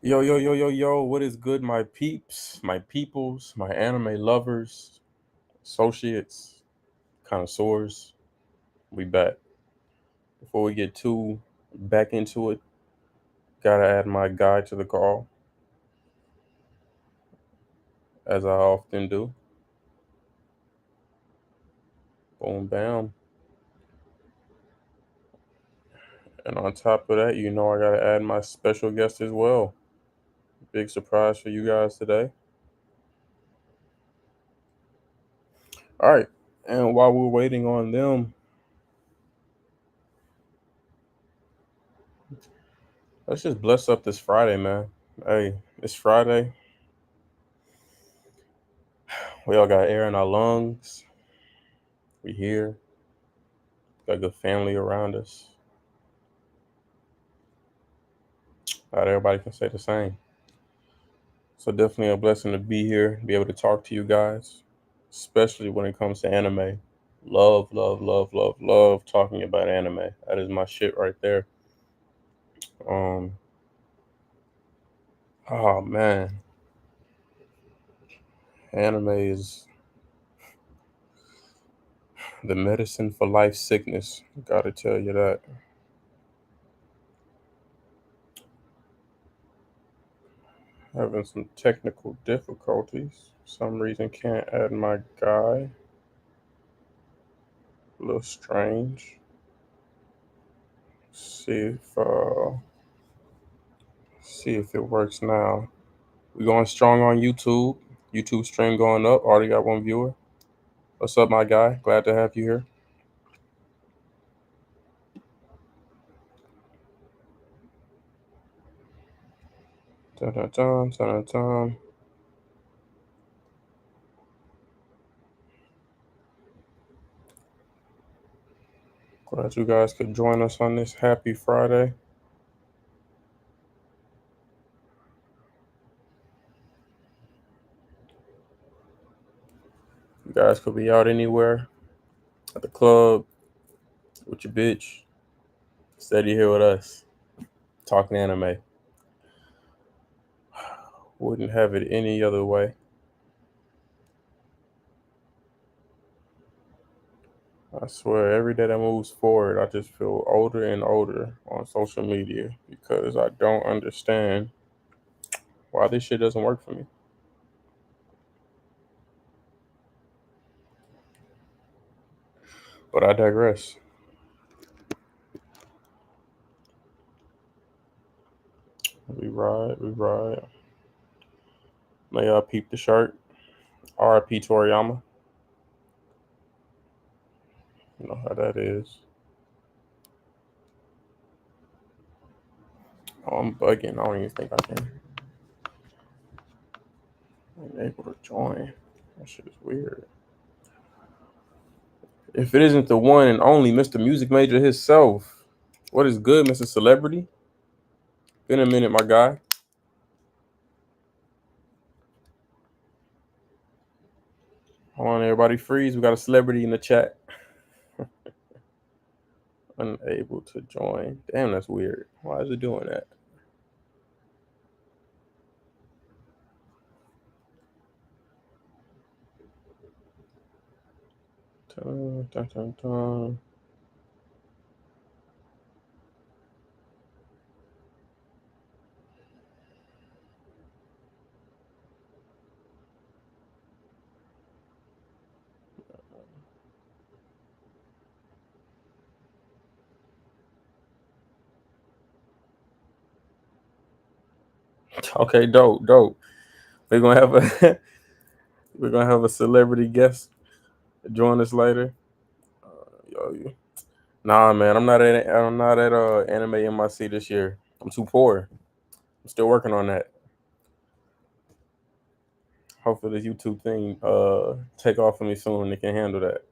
Yo, yo, yo, yo, yo, what is good, my peeps, my peoples, my anime lovers, associates, connoisseurs? We back. Before we get too back into it, gotta add my guy to the call, as I often do. Boom, bam. And on top of that, I gotta add my special guest as well. Big surprise for you guys today. All right. And while we're waiting on them, let's just bless up this Friday, man. Hey, it's Friday. We all got air in our lungs. We here. Got good family around us. Not everybody can say the same. So definitely a blessing to be here, be able to talk to you guys, especially when it comes to anime. Love, love, love, love, love talking about anime. That is my shit right there. Um, oh man, anime is the medicine for life sickness. Gotta tell you that. Having some technical difficulties. For some reason can't add my guy. A little strange. See if it works now. We going strong on YouTube. YouTube stream going up. Already got one viewer. What's up, my guy? Glad to have you here. Dun, dun, dun, dun, dun, dun. Glad you guys could join us on this happy Friday. You guys could be out anywhere, at the club, with your bitch, steady here with us, talking anime. Wouldn't have it any other way. I swear, every day that moves forward, I just feel older and older on social media because I don't understand why this shit doesn't work for me. But I digress. We ride, we ride. May y'all peep the shirt. R.I.P. Toriyama. You know how that is. Oh, I'm bugging. I don't even think I can. I'm able to join. That shit is weird. If it isn't the one and only Mr. Music Major himself, what is good, Mr. Celebrity? Been a minute, my guy. Hold on, everybody, freeze. We got a celebrity in the chat. Unable to join. Damn, that's weird. Why is it doing that? Dun, dun, dun, dun. Okay, dope, dope. We're gonna have a we're gonna have a celebrity guest join us later. Yo, nah, man, I'm not at Anime MIC this year. I'm too poor. I'm still working on that. Hopefully, the YouTube thing take off for me soon and it can handle that.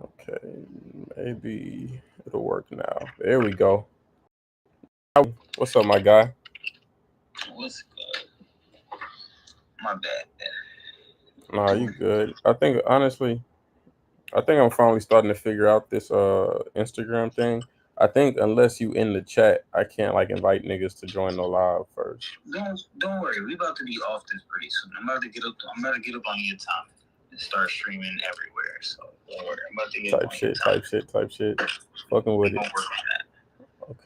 Okay, maybe it'll work now. There we go. What's up, my guy? What's good? My bad. Nah, you good. I think honestly, I think I'm finally starting to figure out this Instagram thing. I think unless you in the chat, I can't like invite niggas to join the live first. Don't worry. We about to be off this pretty soon. I'm about to get up. I'm about to get up on your time and start streaming everywhere. So don't worry. I'm about to get up on your time. Type shit. Fucking with We it. gonna work on that.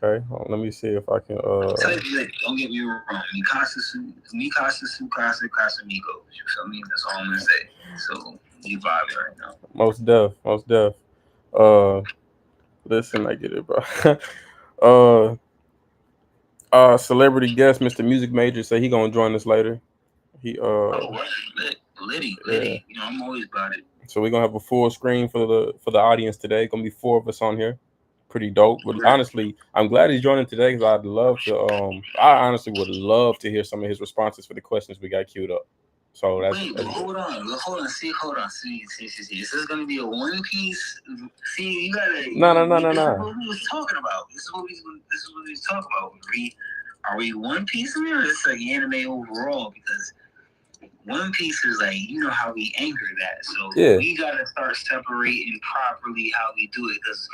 Okay, let me see if I can. Type shit. Don't get me wrong. Mikasa Casa Casamigos. You feel me? That's all I'm gonna say. So we vibing right now. Most def. Listen, I get it, bro. Celebrity guest, Mr. Music Major, say he gonna join us later. He Liddy. Yeah. You know, I'm always about it. So we're gonna have a full screen for the audience today. Gonna be 4 of us on here. Pretty dope. But honestly, I'm glad he's joining today because I'd love to. I honestly would love to hear some of his responses for the questions we got queued up. So that's. Wait, but hold on. See. This is gonna be a One Piece. See, you gotta. No. This is what we was talking about. This is what we was talking about. Are we One Piece in there? Or is this like anime overall? Because One Piece is like, you know how we anchor that. So yeah. We gotta start separating properly how we do it, because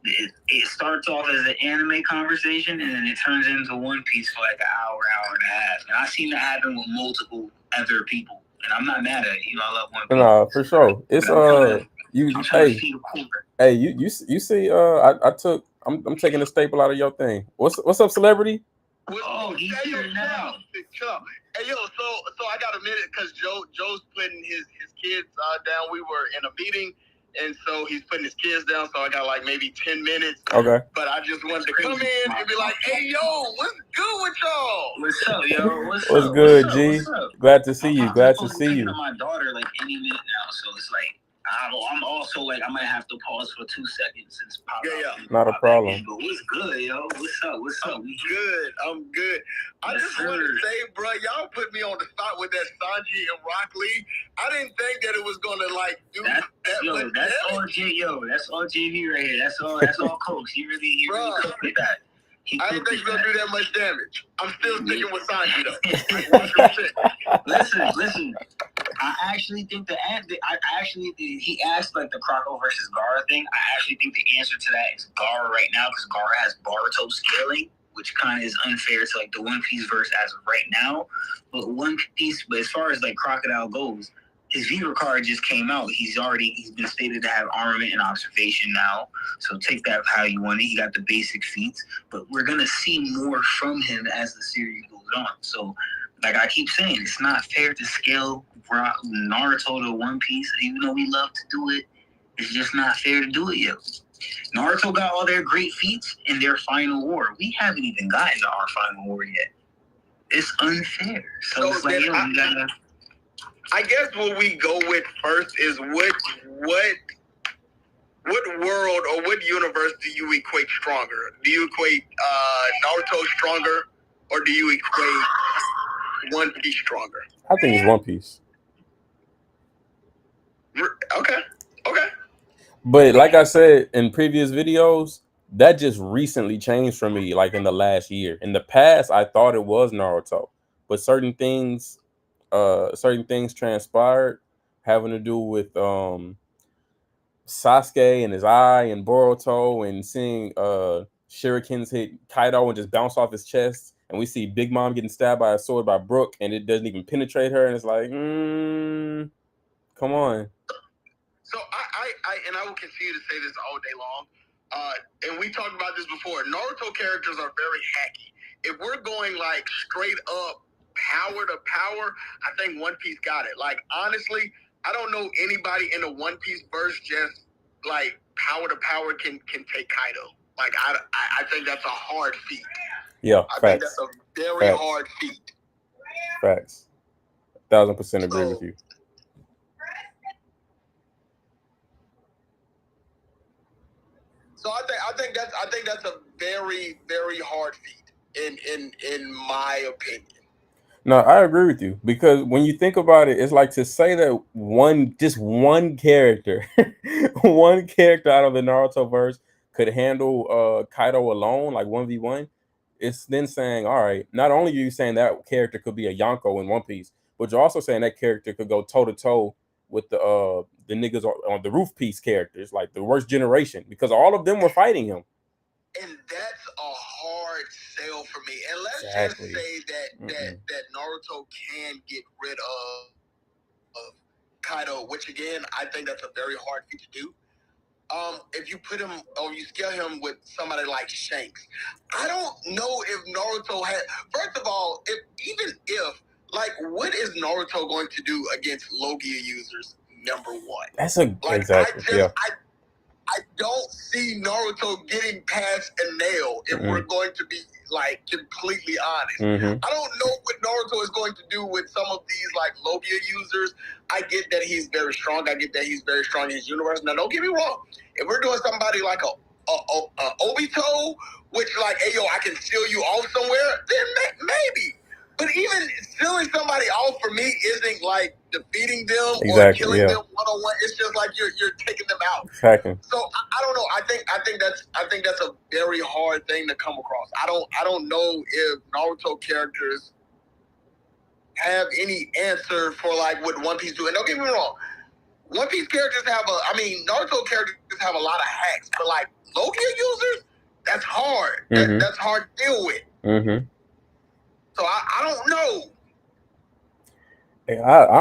it starts off as an anime conversation and then it turns into One Piece for like an hour and a half. And I've seen that happen with multiple other people. And I'm not mad at it. You know, I love One Piece. No, for sure. It's you see I'm taking a staple out of your thing. What's up, celebrity? Oh, he's here now. Hey yo, so I got a minute because Joe's putting his kids down. We were in a meeting, and so he's putting his kids down. So I got like maybe 10 minutes. Okay. But I just wanted to come in and be like, hey yo, what's good with y'all? What's up, yo? What's good, G? Glad to see you. My daughter like any minute now, so it's like I'm also like I might have to pause for 2 seconds since pop out. Not a problem. But what's good, yo? What's up? I'm good. I just want to say, bro, y'all put me on the spot with that Sanji and Rock Lee. I didn't think that it was gonna like do that. That's all That's all JV right here. That's all Coach. He really cooked with that. I didn't think he was gonna do that much damage. I'm still sticking with Sanji though. Listen. I actually think he asked like the Croco versus Gara thing. I actually think the answer to that is Gara right now, because Gara has Boruto scaling, which kind of is unfair to like the One Piece verse as of right now. But as far as like Crocodile goes, his Viva card just came out. He's been stated to have armament and observation now. So take that how you want it. He got the basic feats, but we're gonna see more from him as the series goes on. So like I keep saying, it's not fair to scale Naruto to One Piece, even though we love to do it. It's just not fair to do it yet. Naruto got all their great feats in their final war. We haven't even gotten to our final war yet. It's unfair. So it's like, yo, we gotta. I guess what we go with first is what world or what universe do you equate stronger? Do you equate Naruto stronger, or do you equate One Piece stronger? I think it's One Piece. Okay. But like I said in previous videos, that just recently changed for me, like in the last year. In the past, I thought it was Naruto, but certain things transpired having to do with Sasuke and his eye and Boruto, and seeing shurikens hit Kaido and just bounce off his chest, and we see Big Mom getting stabbed by a sword by Brook and it doesn't even penetrate her, and it's like, come on. So I will continue to say this all day long. And we talked about this before. Naruto characters are very hacky. If we're going like straight up power to power, I think One Piece got it. Like honestly, I don't know anybody in the One Piece verse just like power to power can take Kaido. Like I think that's a hard feat. Yeah, I think that's a very hard feat. Facts. 1000% agree with you. So I think that's a very, very hard feat in my opinion. No, I agree with you, because when you think about it, it's like to say that one character, one character out of the Naruto verse could handle Kaido alone, like 1v1. It's then saying, all right, not only are you saying that character could be a Yonko in One Piece, but you're also saying that character could go toe to toe with the the niggas on the roof piece characters, like the worst generation, because all of them were fighting him. And that's a hard sell for me. And let's Exactly. just say that Naruto can get rid of Kaido, which again, I think that's a very hard feat to do. If you put him or you scale him with somebody like Shanks, I don't know if Naruto had. First of all, if what is Naruto going to do against Logia users? Number one, that's a like exactly. I don't see Naruto getting past a nail if we're going to be like completely honest. I don't know what Naruto is going to do with some of these like Logia users. I get that he's very strong. I get that he's very strong in his universe. Now, don't get me wrong. If we're doing somebody like a Obito, which like, hey yo, I can seal you off somewhere, then maybe. But even sealing somebody off for me isn't like defeating them or killing them one-on-one. It's just like you're taking them out. Exactly. So I don't know. I think that's a very hard thing to come across. I don't know if Naruto characters have any answer for like what One Piece do. And don't get me wrong, One Piece characters Naruto characters have a lot of hacks, but like Logia users, that's hard. That's hard to deal with. So I don't know.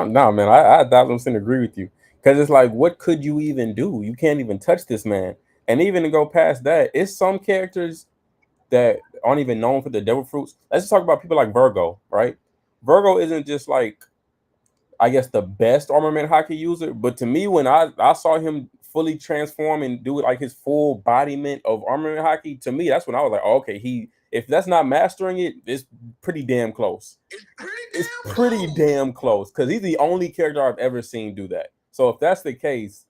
No, man, I 1,000% agree with you, because it's like, what could you even do? You can't even touch this man. And even to go past that, it's some characters that aren't even known for the devil fruits. Let's just talk about people like Virgo, right? Virgo isn't just like, I guess, the best armament hockey user, but to me, when I saw him fully transform and do it like his full embodiment of armament hockey, to me, that's when I was like, oh, okay, if that's not mastering it, it's pretty damn close. It's pretty damn close, because he's the only character I've ever seen do that. So if that's the case,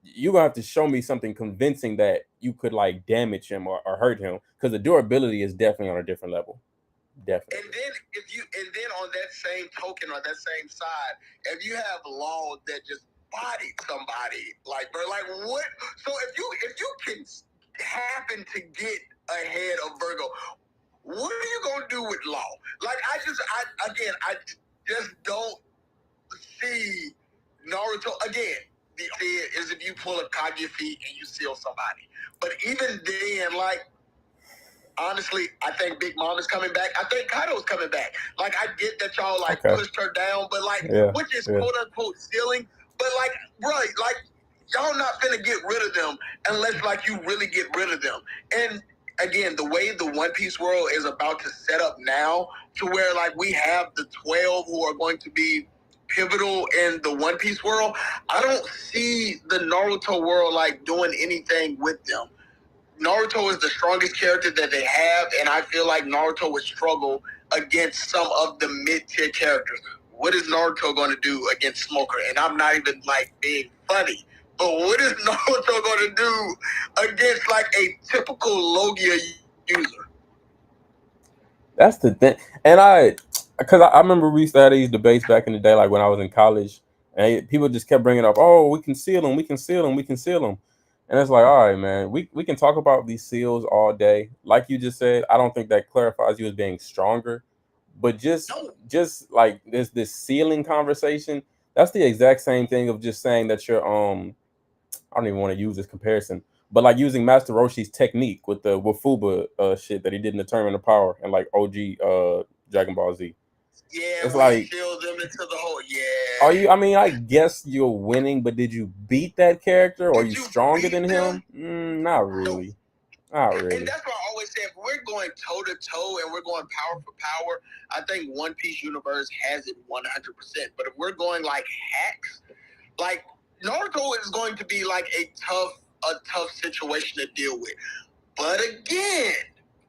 you're gonna have to show me something convincing that you could like damage him or hurt him, because the durability is definitely on a different level. Definitely. And then on that same token, on that same side, if you have Law that just bodied somebody, like what? So if you can happen to get ahead of Virgo, what are you gonna do with Law? Like I just don't see Naruto again. The idea is if you pull a Kage feat and you seal somebody, but even then, like. Honestly, I think Big Mom is coming back. I think Kaido's coming back. Like, I get that y'all, like, pushed her down, but, like, which is quote-unquote stealing. But, like, right, like, y'all not finna get rid of them unless, like, you really get rid of them. And, again, the way the One Piece world is about to set up now, to where, like, we have the 12 who are going to be pivotal in the One Piece world, I don't see the Naruto world, like, doing anything with them. Naruto is the strongest character that they have, and I feel like Naruto would struggle against some of the mid-tier characters. What is Naruto going to do against Smoker? And I'm not even, like, being funny, but what is Naruto going to do against, like, a typical Logia user? That's the thing. And because I remember we used to have these debates back in the day, like when I was in college, and people just kept bringing up, oh, we can seal them, we can seal them, we can seal them. And it's like, all right, man, we can talk about these seals all day. Like you just said, I don't think that clarifies you as being stronger. But just like this sealing conversation, that's the exact same thing of just saying that you're I don't even want to use this comparison, but like using Master Roshi's technique with the Wafuba shit that he did in the Tournament of Power and like OG Dragon Ball Z. Yeah, it's like shield them into the hole. Yeah. Are you? I mean, I guess you're winning, but did you beat that character? Or are you stronger than him? Not really. Not really. And that's why I always say, if we're going toe to toe and we're going power for power, I think One Piece universe has it 100%. But if we're going like hacks, like Naruto is going to be like a tough situation to deal with. But again,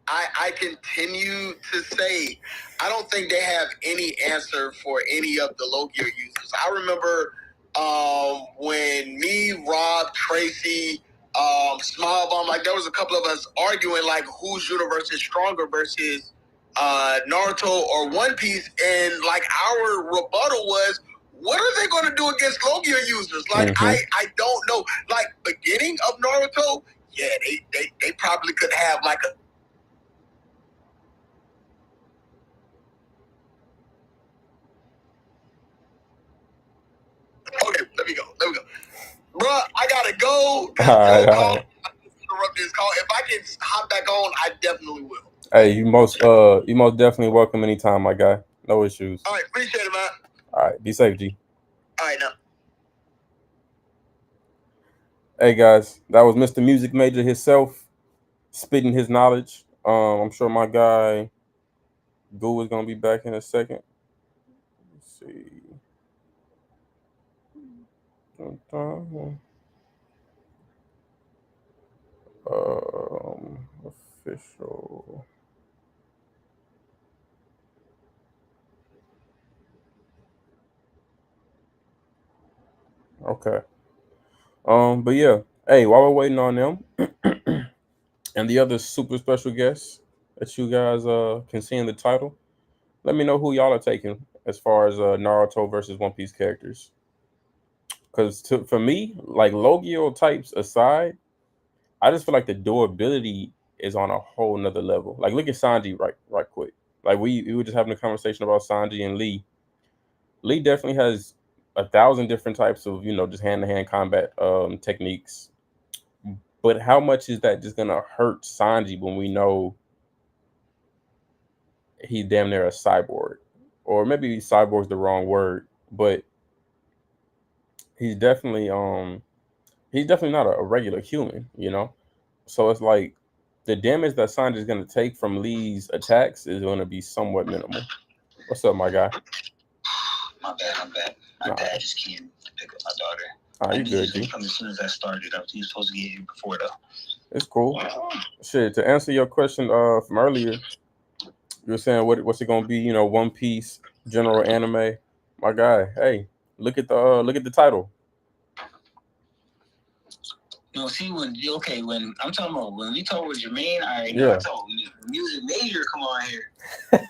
I continue to say, I don't think they have any answer for any of the Logia users. I remember when me, Rob, Tracy, Small Bomb, like there was a couple of us arguing like whose universe is stronger versus Naruto or One Piece, and like our rebuttal was, what are they going to do against Logia users? Like I don't know. Like beginning of Naruto, yeah, they probably could have like a. Okay, let me go. gotta go. All right. Interrupt this call. If I can hop back on, I definitely will. Hey, you most definitely welcome anytime, my guy. No issues. All right, appreciate it, man. All right, be safe, G. All right, now. Hey guys, that was Mr. Music Major himself spitting his knowledge. I'm sure my guy Goo is gonna be back in a second. Let's see. Official. Okay. But yeah, hey, while we're waiting on them and the other super special guests that you guys can see in the title, let me know who y'all are taking as far as Naruto versus One Piece characters. Because for me, like Logio types aside, I just feel like the durability is on a whole nother level. Like look at Sanji right quick. Like we were just having a conversation about Sanji and Lee. Lee definitely has 1,000 different types of, just hand-to-hand combat techniques. But how much is that just gonna hurt Sanji when we know he's damn near a cyborg? Or maybe cyborg's the wrong word, but he's definitely not a regular human, So it's like the damage that Sanji's gonna take from Lee's attacks is gonna be somewhat minimal. What's up, my guy? My bad. My dad just came to pick up my daughter. Oh, you good, G? Come as soon as I started. He was supposed to get here before though. It's cool. Shit, to answer your question from earlier, you were saying what's it gonna be? One Piece general anime. My guy, hey, look at the title. No, see when I'm talking about when we talk with Jermaine, I told Music Major come on here.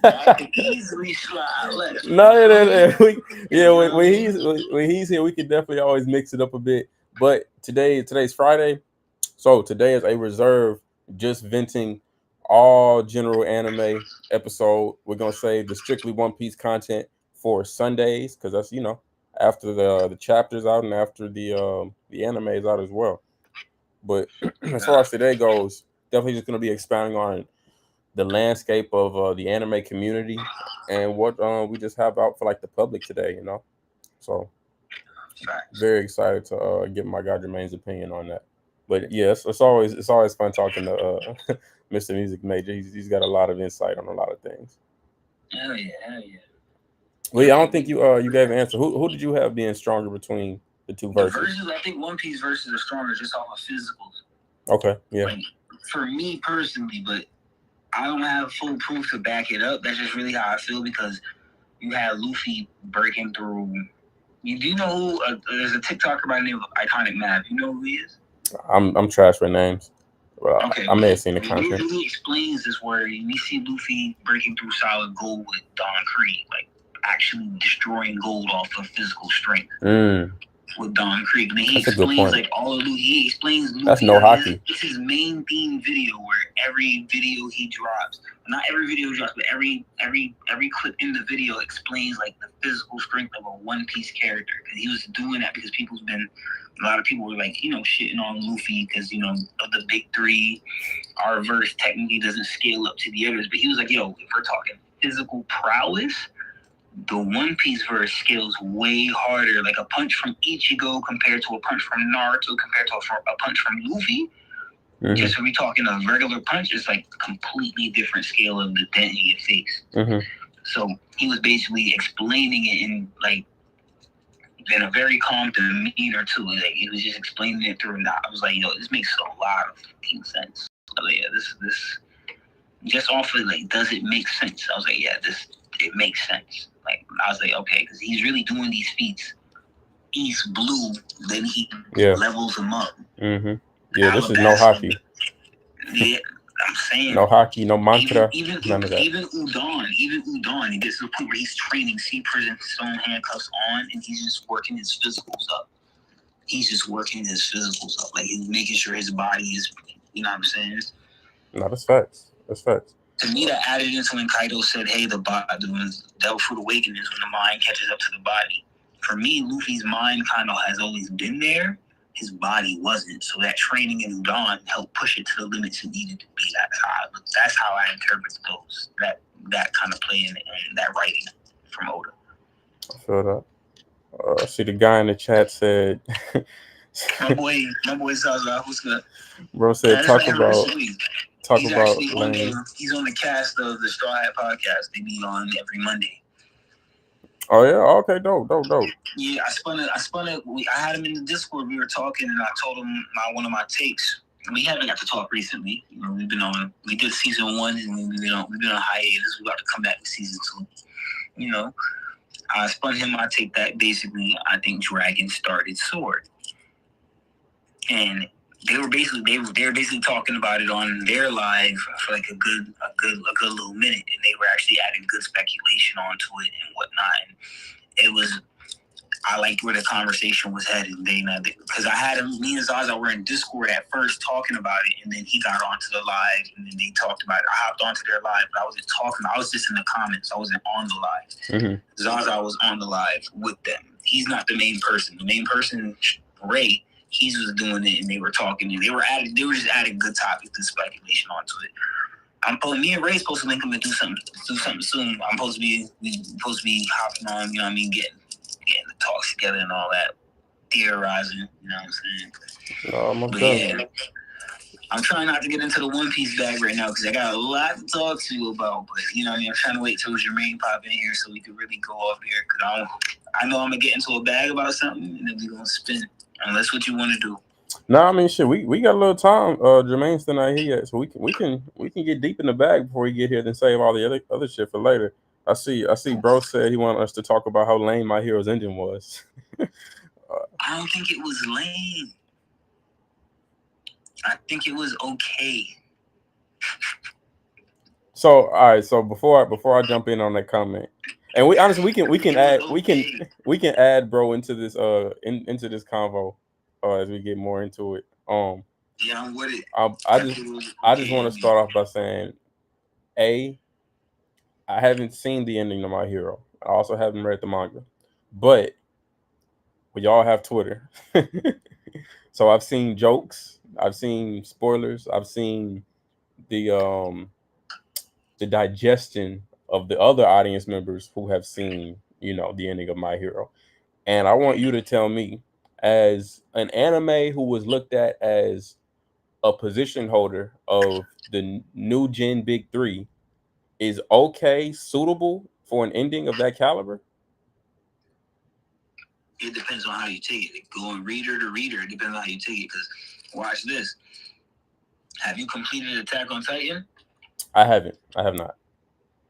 I can easily slide left. When he's here, we can definitely always mix it up a bit. But today's Friday, so today is a reserve, just venting all general anime episode. We're gonna save the strictly One Piece content for Sundays because that's after the chapters out and after the anime is out as well. But as far as today goes, definitely just going to be expounding on the landscape of the anime community and what we just have out for like the public today, So very excited to get my guy Jermaine's opinion on that. But yes, it's always fun talking to Mr. Music Major. He's got a lot of insight on a lot of things. Hell yeah. Well, yeah, I don't think you gave an answer. Who did you have being stronger between the two verses? The verses, I think One Piece verses are stronger just off of physicals. Okay, yeah. Like, for me personally, but I don't have full proof to back it up. That's just really how I feel because you had Luffy breaking through. Do you know who? There's a TikToker by the name of Iconic Map. You know who he is? I'm trash with names. Well, okay, I may have seen the content. He explains this where we see Luffy breaking through solid gold with Don Krieg, like actually destroying gold off of physical strength with Don Krieg. And then he explains like all of Luffy. He explains Luffy. That's no hockey. It's his main theme video where every video he drops, not every video he drops, but every clip in the video explains like the physical strength of a One Piece character. Because he was doing that because a lot of people were like, shitting on Luffy because, of the big three, our verse technically doesn't scale up to the others. But he was like, if we're talking physical prowess, the One Piece verse scales way harder. Like a punch from Ichigo compared to a punch from Naruto compared to a punch from Luffy. Mm-hmm. Just when we talking a regular punch, it's like a completely different scale of the dent in your face. Mm-hmm. So he was basically explaining it in a very calm demeanor too. Like he was just explaining it through. And I was like, this makes a lot of fucking sense. So yeah, this just off of like, does it make sense? I was like, yeah, it makes sense. Like I was like, okay, because he's really doing these feats. East Blue, then he levels him up. Mm-hmm. Yeah, this is no hockey. Yeah, I'm saying no hockey, no mantra, none of that. Even Udon, he gets to the point where he's training Sea Prison Stone handcuffs on, and he's just working his physicals up. Like he's making sure his body is, you know what I'm saying? No, that's facts. To me, that added into when Kaido said, "Hey, the Devil Fruit Awakenings when the mind catches up to the body." For me, Luffy's mind kind of has always been there. his body wasn't. So that training in Udon helped push it to the limits it needed to be. That's how I interpret those. That kind of play in that writing from Oda. I feel that. See, the guy in the chat said, my boy Zaza, who's good? Bro said, talk about Lane. He's on the cast of the Straw Hat podcast. They be on every Monday. Oh yeah, okay, dope. Yeah, I spun it. I had him in the Discord. We were talking, and I told him one of my takes. We haven't got to talk recently. You know, we did season 1, and we've been on hiatus. We're about to come back to season 2. You know, I spun him my take that basically I think Dragon started Sword, and they were basically talking about it on their live for like a good little minute, and they were actually adding good speculation onto it and whatnot. And I liked where the conversation was headed. Because I had him, me and Zaza were in Discord at first talking about it, and then he got onto the live, and then they talked about it. I hopped onto their live, but I wasn't talking. I was just in the comments. I wasn't on the live. Mm-hmm. Zaza was on the live with them. He's not the main person. The main person, Ray, he was doing it, and they were talking, and they were just adding good topics and speculation onto it. Me and Ray supposed to link him and do something soon. I'm supposed to be hopping on, you know what I mean, getting the talks together and all that, theorizing, you know what I'm saying? Yeah, I'm trying not to get into the One Piece bag right now because I got a lot to talk to you about. But you know, I'm trying to wait till Jermaine pop in here so we can really go off here because I know I'm gonna get into a bag about something and then we're gonna spin. Unless what you want to do. No, I mean shit. We got a little time. Jermaine's still not here yet, so we can get deep in the bag before we get here, then save all the other shit for later. I see. Bro said he wanted us to talk about how lame My Hero's ending was. I don't think it was lame. I think it was okay. So all right. So before I jump in on that comment, and we honestly we can add bro into this into this convo as we get more into it. Yeah, I'm with it. I just want to start off by saying, I haven't seen the ending of My Hero. I also haven't read the manga, but we all have Twitter, so I've seen jokes, I've seen spoilers, I've seen the digestion of the other audience members who have seen, you know, the ending of My Hero, and I want you to tell me, as an anime who was looked at as a position holder of the new Gen Big 3, is okay suitable for an ending of that caliber? It depends on how you take it. Going reader to reader, it depends on how you take it. Because watch this. Have you completed Attack on Titan? I haven't. I have not.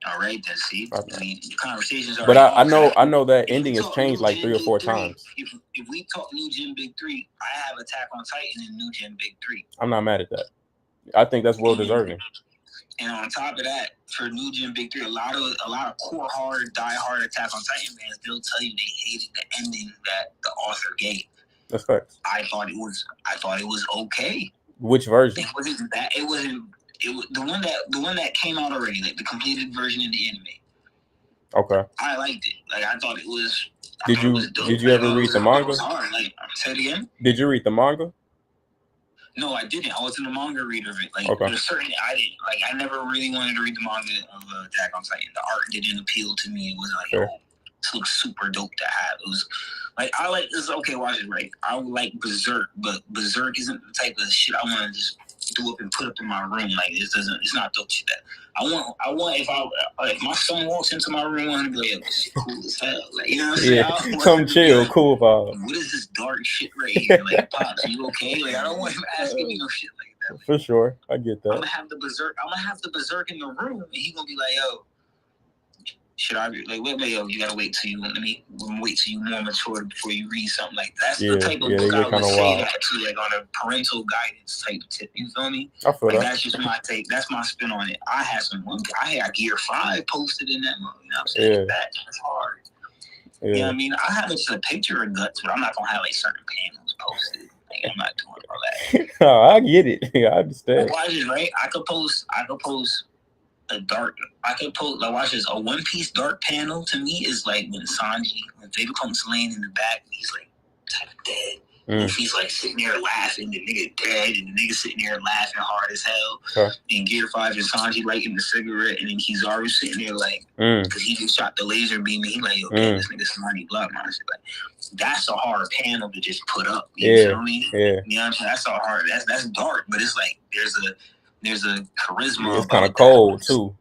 All right, then see, the conversations are. But I know that ending has changed like 3 or 4 times. If we talk New Gen Big 3, I have Attack on Titan in New Gen Big 3. I'm not mad at that. I think that's well deserving. And on top of that, for New Gen Big 3, a lot of core hard, die-hard Attack on Titan fans, they'll tell you they hated the ending that the author gave. That's facts. I thought it was okay. Which version? It wasn't that. It was the one that came out already, like the completed version of the anime. Okay. I liked it. Like I thought it was. Did you ever read the manga? Like, say it again. Did you read the manga? No, I didn't. I wasn't a manga reader of it. Like, okay. I didn't. Like, I never really wanted to read the manga of Attack on Titan. The art didn't appeal to me. It was like, sure. This looks super dope to have. It was like, I like this. Okay, watch it right. I would like Berserk, but Berserk isn't the type of shit I want to just do up and put up in my room. Like, it's not dope shit. That I want if my son walks into my room, I want to be like, this shit cool as hell. Like, you know what I'm saying? Yeah, some chill, like, cool vibe. What is this dark shit right here? Like, Pops, are you okay? Like, I don't want him asking me no shit like that. Like, for sure, I get that. I'm gonna have the Berserk in the room, and he gonna be like, yo. Should I be like, wait, yo, you gotta wait till you more mature before you read something like that. That's the type of book I would say that to, like on a parental guidance type tip. You feel me? I feel like, that. That's just my take. That's my spin on it. I had Gear 5 posted in that movie. You know what I'm saying? Yeah. That's hard. Yeah. You know what I mean? I have just a picture of Guts, but I'm not gonna have like certain panels posted. Like, I'm not doing all that. No, I get it. Yeah, I understand. Watch it, right? I could post watch this. A One Piece dark panel to me is like when Vegapunk laying in the back, he's like type of dead. If he's like sitting there laughing, the nigga dead, and the nigga sitting there laughing hard as hell. And Gear 5 and Sanji lighting the cigarette, and then Kizaru sitting there like, because he just shot the laser beam, and he like, okay, this nigga Sanji blood monster. Like, that's a hard panel to just put up. You feel me? Yeah. You know what I'm saying? That's a hard. That's dark, but it's like there's a charisma. It's kind of cold too.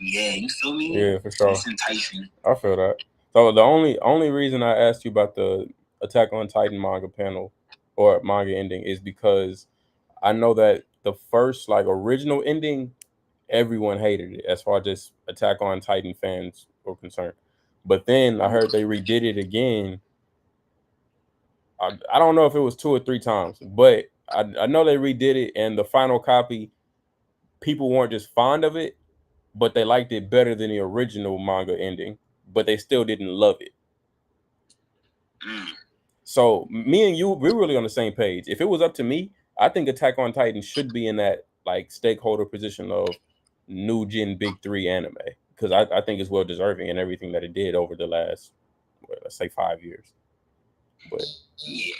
Yeah, you feel me? Yeah, for sure. It's enticing. I feel that. So the only reason I asked you about the Attack on Titan manga panel or manga ending is because I know that the first like original ending, everyone hated it as far as just Attack on Titan fans were concerned. But then I heard they redid it again. I don't know if it was 2 or 3 times, but I know they redid it, and the final copy, people weren't just fond of it, but they liked it better than the original manga ending, but they still didn't love it. So me and you, we're really on the same page. If it was up to me, I think Attack on Titan should be in that like stakeholder position of new gen big 3 anime, because I think it's well deserving in everything that it did over the last, let's say 5 years. But yeah,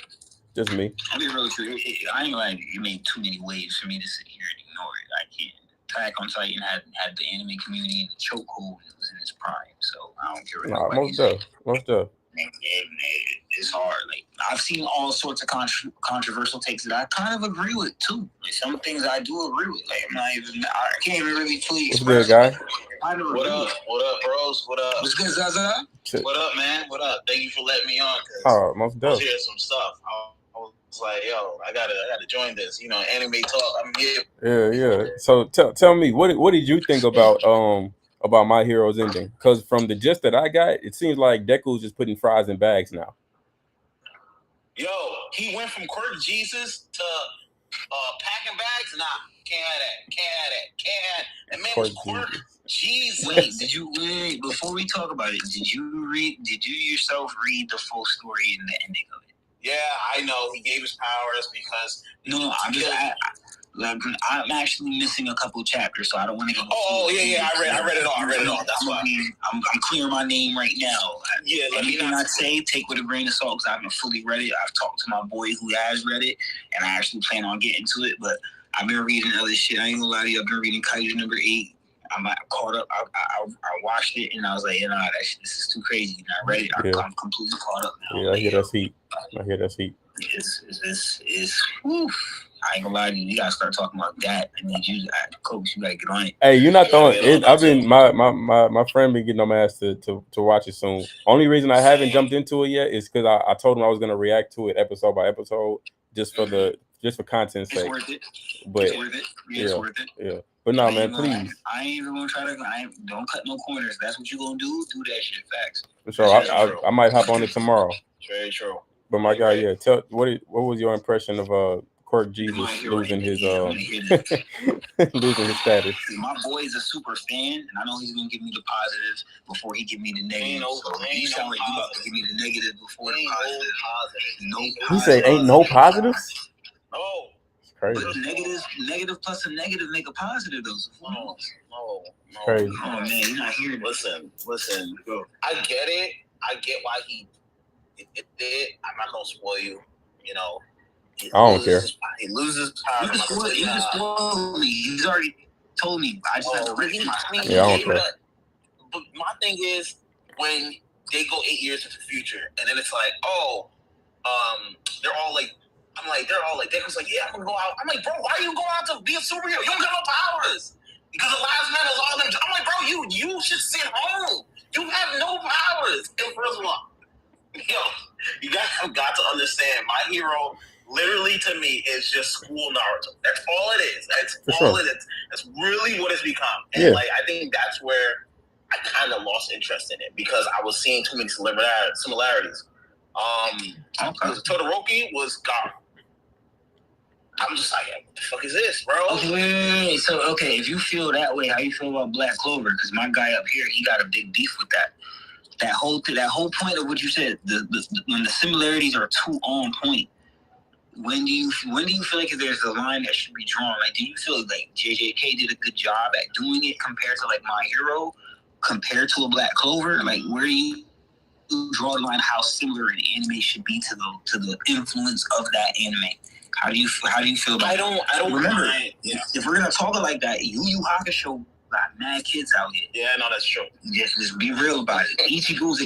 just me. I mean, really true. I ain't like it made too many waves for me to sit here and ignore it. I can't. Attack on Titan had the anime community in the chokehold. It was in its prime, so I don't care what nobody says. Most of. It's hard. Like, I've seen all sorts of controversial takes that I kind of agree with too. Like, some things I do agree with. Like, I can't even really fully express. What's good, guy? What up, bros? What up? What's good, Zaza? What up, man? What up? Thank you for letting me on. Most I was hearing some stuff. I was like, yo, I gotta join this. You know, anime talk. I'm here. Yeah. So tell me, what did you think about My Hero's ending? Because from the gist that I got, it seems like Deku's just putting fries in bags now. Yo, he went from Quirk Jesus to packing bags. Nah, can't have that. That man was Quirk Jesus. Wait, before we talk about it, did you yourself read the full story in the ending of it? Yeah, I know. He gave his powers because I'm actually missing a couple chapters, so I don't want to get. Oh yeah, I read it all. That's why I'm clearing my name right now. Yeah, anything I say, take with a grain of salt because I haven't fully read it. I've talked to my boy who has read it, and I actually plan on getting to it. But I've been reading other shit. I ain't gonna lie to you. I've been reading Kaiju number 8. I'm caught up. I watched it and I was like, this is too crazy. And I read it. I'm completely caught up now. Yeah, I hear that's heat. It's woof. I ain't gonna lie to you. You gotta start talking about that. I need you, Coach. You gotta get on it. Hey, you're not throwing it. I've been my friend been getting on my ass to watch it soon. Only reason I haven't jumped into it yet is because I told him I was gonna react to it episode by episode just for content's sake. It's worth it. But it's worth it. It's worth it. Yeah. But no, man, please. I ain't even gonna try to. Don't cut no corners. That's what you gonna do. Do that shit. Facts. For sure. I might hop on it tomorrow. Very true. But my guy, yeah. What was your impression of Quirk Jesus losing his losing his status? My boy is a super fan, and I know he's gonna give me the positives before he give me the negative. You sound like you about to give me the negative before the positive. No. He said, "Ain't no positives." No. Crazy. But negative plus a negative make a positive, though. No. Crazy. Oh man, you're not hearing. Listen. I get it. I get why he did. I'm not gonna spoil you. You know. I don't care. He loses power. You just spoiled me. He's already told me. I just have to read my. I don't care. But my thing is when they go 8 years into the future, and then it's like, they're all like. I'm like, they're all like, Deku's like, yeah, I'm gonna go out. I'm like, bro, why are you going out to be a superhero? You don't got no powers. Because the last man is all them. I'm like, bro, you should sit home. You have no powers. And first of all, you guys have got to understand, My Hero, literally to me, is just school Naruto. That's all it is. That's all it is. That's really what it's become. And like, I think that's where I kind of lost interest in it because I was seeing too many similarities. Todoroki was gone. I'm just like, what the fuck is this, bro? Okay, so if you feel that way, how you feel about Black Clover? Because my guy up here, he got a big beef with that. That whole point of what you said, when the similarities are too on point. When do you feel like there's a line that should be drawn? Like, do you feel like JJK did a good job at doing it compared to like My Hero, compared to a Black Clover? Like, where do you you draw the line how similar an anime should be to the influence of that anime? How do you feel about I don't remember mind. Yeah. if we're gonna talk about like that, Yu Yu Hakusho got mad kids out here. Yeah, no, that's true. Just be real about it. Ichigo's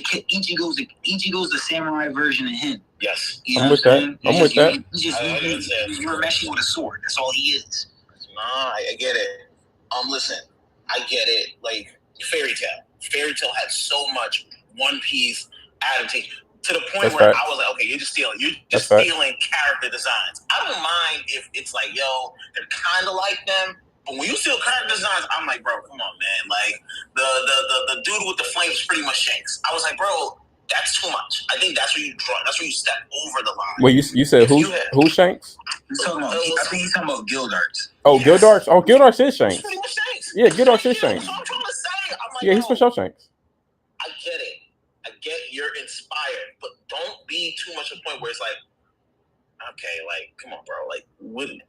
the samurai version of him. Yes. You know I'm with what that. I'm with that. You're meshing with a sword. That's all he is. Nah, I get it. Listen, I get it. Like Fairy Tail had so much One Piece adaptation to the point That's where fact. I was like, okay, you're just stealing That's fact. character designs. I don't mind if it's like, yo, they're kind of like them. But when you steal character designs, I'm like, bro, come on, man. Like the dude with the flames is pretty much Shanks. I was like, bro, that's too much. I think that's where you draw. That's where you step over the line. Wait, you said who Shanks? I think he's talking about Gildarts. Oh, yes. Gildarts. Oh, Gildarts is Shanks. He's pretty much Shanks. Yeah, Gildarts is Shanks. That's what I'm trying to say. I'm like, yeah, he's for sure Shanks. I get it. I get you're inspired, but don't be too much to a point where it's like, okay, like, come on, bro. Like, wouldn't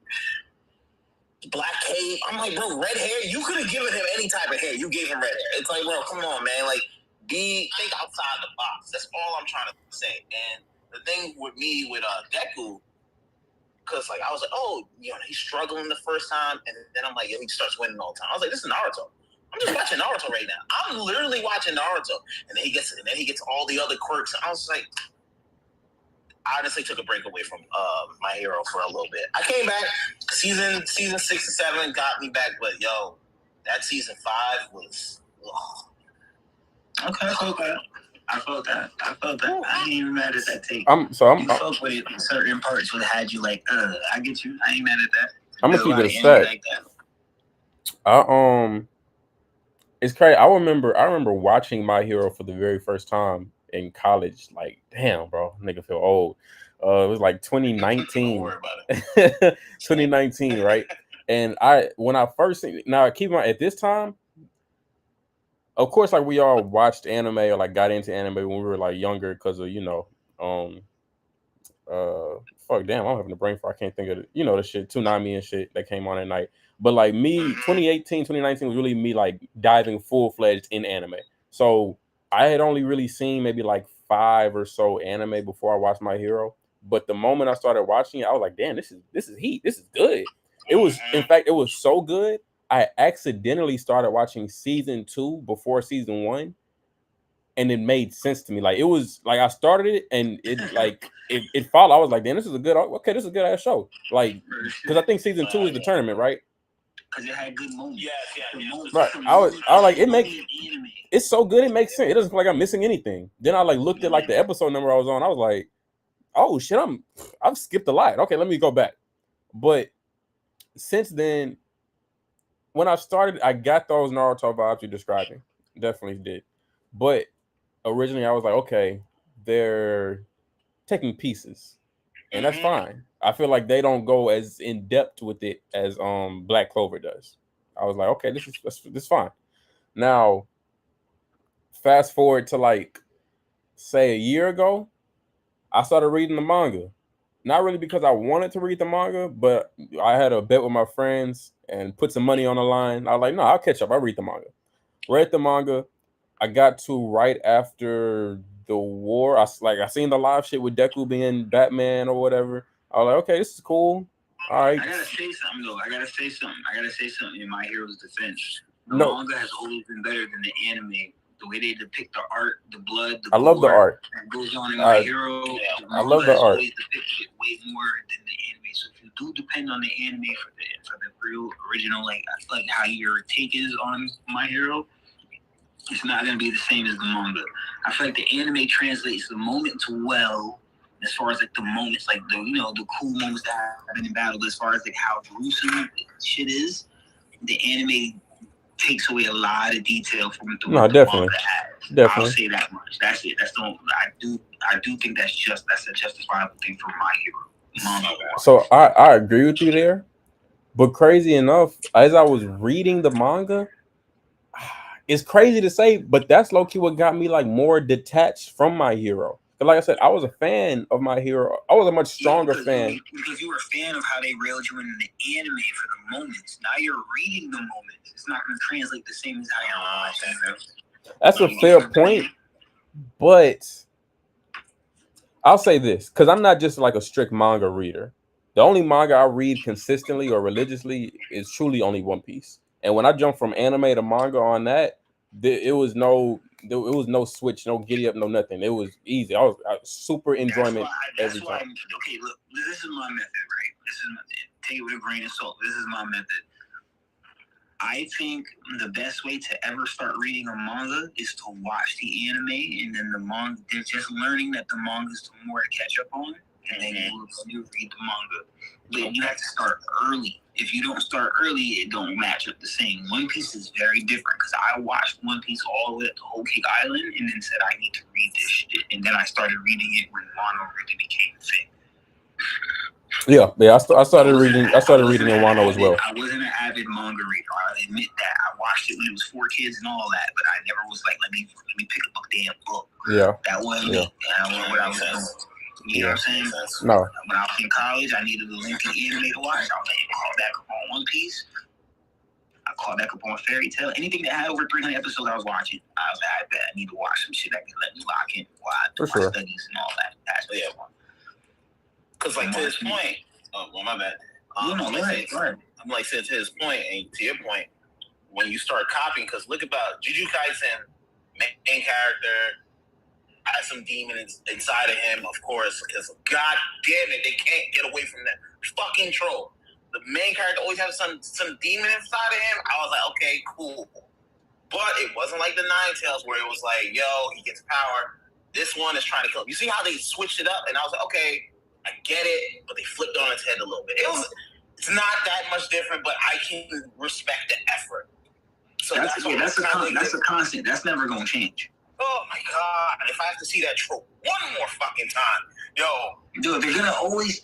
Black Cave? I'm like, bro, red hair? You could have given him any type of hair. You gave him red hair. It's like, bro, come on, man. Like, think outside the box. That's all I'm trying to say. And the thing with me with Deku, because like I was like, oh, you know, he's struggling the first time, and then I'm like, yeah, he starts winning all the time. I was like, this is Naruto. I'm just watching Naruto right now. I'm literally watching Naruto, and then he gets all the other quirks. And I was like, I honestly took a break away from My Hero for a little bit. I came back. Season 6 and 7 got me back, but yo, that season 5 was. Okay, I felt that. I ain't even mad at that take. I'm fuck with it in certain parts would have had you like, I get you. I ain't mad at that. I'm gonna keep it a stack. Like that. It's crazy. I remember watching My Hero for the very first time in college. Like, damn, bro, nigga feel old. It was like 2019. Don't worry about it. 2019, right? And when I first seen it, now keep in mind at this time, of course, like we all watched anime or like got into anime when we were like younger because of fuck damn, I'm having a brain fart. I can't think of it. The shit, Toonami and shit that came on at night. But like me, 2018, 2019 was really me like diving full-fledged in anime. So I had only really seen maybe like 5 or so anime before I watched My Hero. But the moment I started watching it, I was like, damn, this is heat. This is good. It was, in fact, it was so good. I accidentally started watching season 2 before season 1. And it made sense to me. Like it was like I started it and it like it followed. I was like, damn, this is a good ass show. Like, because I think season 2 is the tournament, right? Because it had good moments. Yeah. Right. I was like, it's so good, it makes sense. It doesn't feel like I'm missing anything. Then I like looked at like the episode number I was on. I was like, oh shit, I've skipped a lot. Okay, let me go back. But since then, when I started, I got those Naruto vibes you're describing. Definitely did. But originally I was like, okay, they're taking pieces. And that's fine. I feel like they don't go as in depth with it as Black Clover does. I was like, okay, this is fine. Now, fast forward to like, say a year ago, I started reading the manga. Not really because I wanted to read the manga, but I had a bet with my friends and put some money on the line. I was like, no, I'll catch up. I'll read the manga. Read the manga. I got to right after the war. I seen the live shit with Deku being Batman or whatever. I was like, okay, this is cool. All right. I gotta say something though. I gotta say something in My Hero's defense. The manga has always been better than the anime. The way they depict the art, the blood, I love the art. That goes on in My Hero. I love the art. Always depicted it way more than the anime. So if you do depend on the anime for the real original, like I feel like how your take is on My Hero, it's not gonna be the same as the manga. I feel like the anime translates the moments well, as far as like the moments, like the cool moments that happen in battle. As far as like how gruesome shit is, the anime takes away a lot of detail from the manga has. Definitely. I'll say that much. That's it. That's the I do think that's a justifiable thing for My Hero manga. So I agree with you there, but crazy enough, as I was reading the manga, it's crazy to say, but that's low-key what got me like more detached from My Hero. Because like I said, I was a fan of My Hero. I was a much stronger fan. Because you were a fan of how they railed you in the anime for the moments. Now you're reading the moments. It's not going to translate the same as how you're watching. That's a fair point, but I'll say this because I'm not just like a strict manga reader. The only manga I read consistently or religiously is truly only One Piece. And when I jumped from anime to manga on that, it was no switch, no giddy up, no nothing. It was easy. I was super enjoyment every time. Okay, look, this is my method, right? Take it with a grain of salt. This is my method. I think the best way to ever start reading a manga is to watch the anime, and then the manga. They're just learning that the manga is more to catch up on, and then you read the manga. But you have to start early. If you don't start early, it don't match up the same. One Piece is very different because I watched One Piece all the way up to Whole Cake Island, and then said I need to read this shit, and then I started reading it when Wano really became a thing. Yeah. I started reading in Wano as well. I wasn't an avid manga reader. I'll admit that. I watched it when it was 4 kids and all that, but I never was like, let me pick up a damn book. Yeah. That wasn't me. I don't know what I was doing. You know what I'm saying? No. When I was in college, I needed a lengthy anime to watch. I was like, call back up on One Piece. I called back up on Fairy Tail. Anything that had over 300 episodes, I was watching. I was like, I bet I need to watch some shit that can let me lock in while I do my studies and all that. That's what I want. Because, like, to his point, my bad. Go ahead. I'm like, to his point, and to your point, when you start copying, because look about Jujutsu Kaisen, main character has some demon inside of him, of course, because god damn it, they can't get away from that fucking troll. The main character always has some demon inside of him. I was like, okay, cool. But it wasn't like the Nine Tails where it was like, yo, he gets power. This one is trying to kill him. You see how they switched it up? And I was like, okay, I get it, but they flipped on its head a little bit. It's not that much different, but I can respect the effort. So that's a constant. That's never gonna change. Oh my god! If I have to see that trope one more fucking time, yo, dude, they're always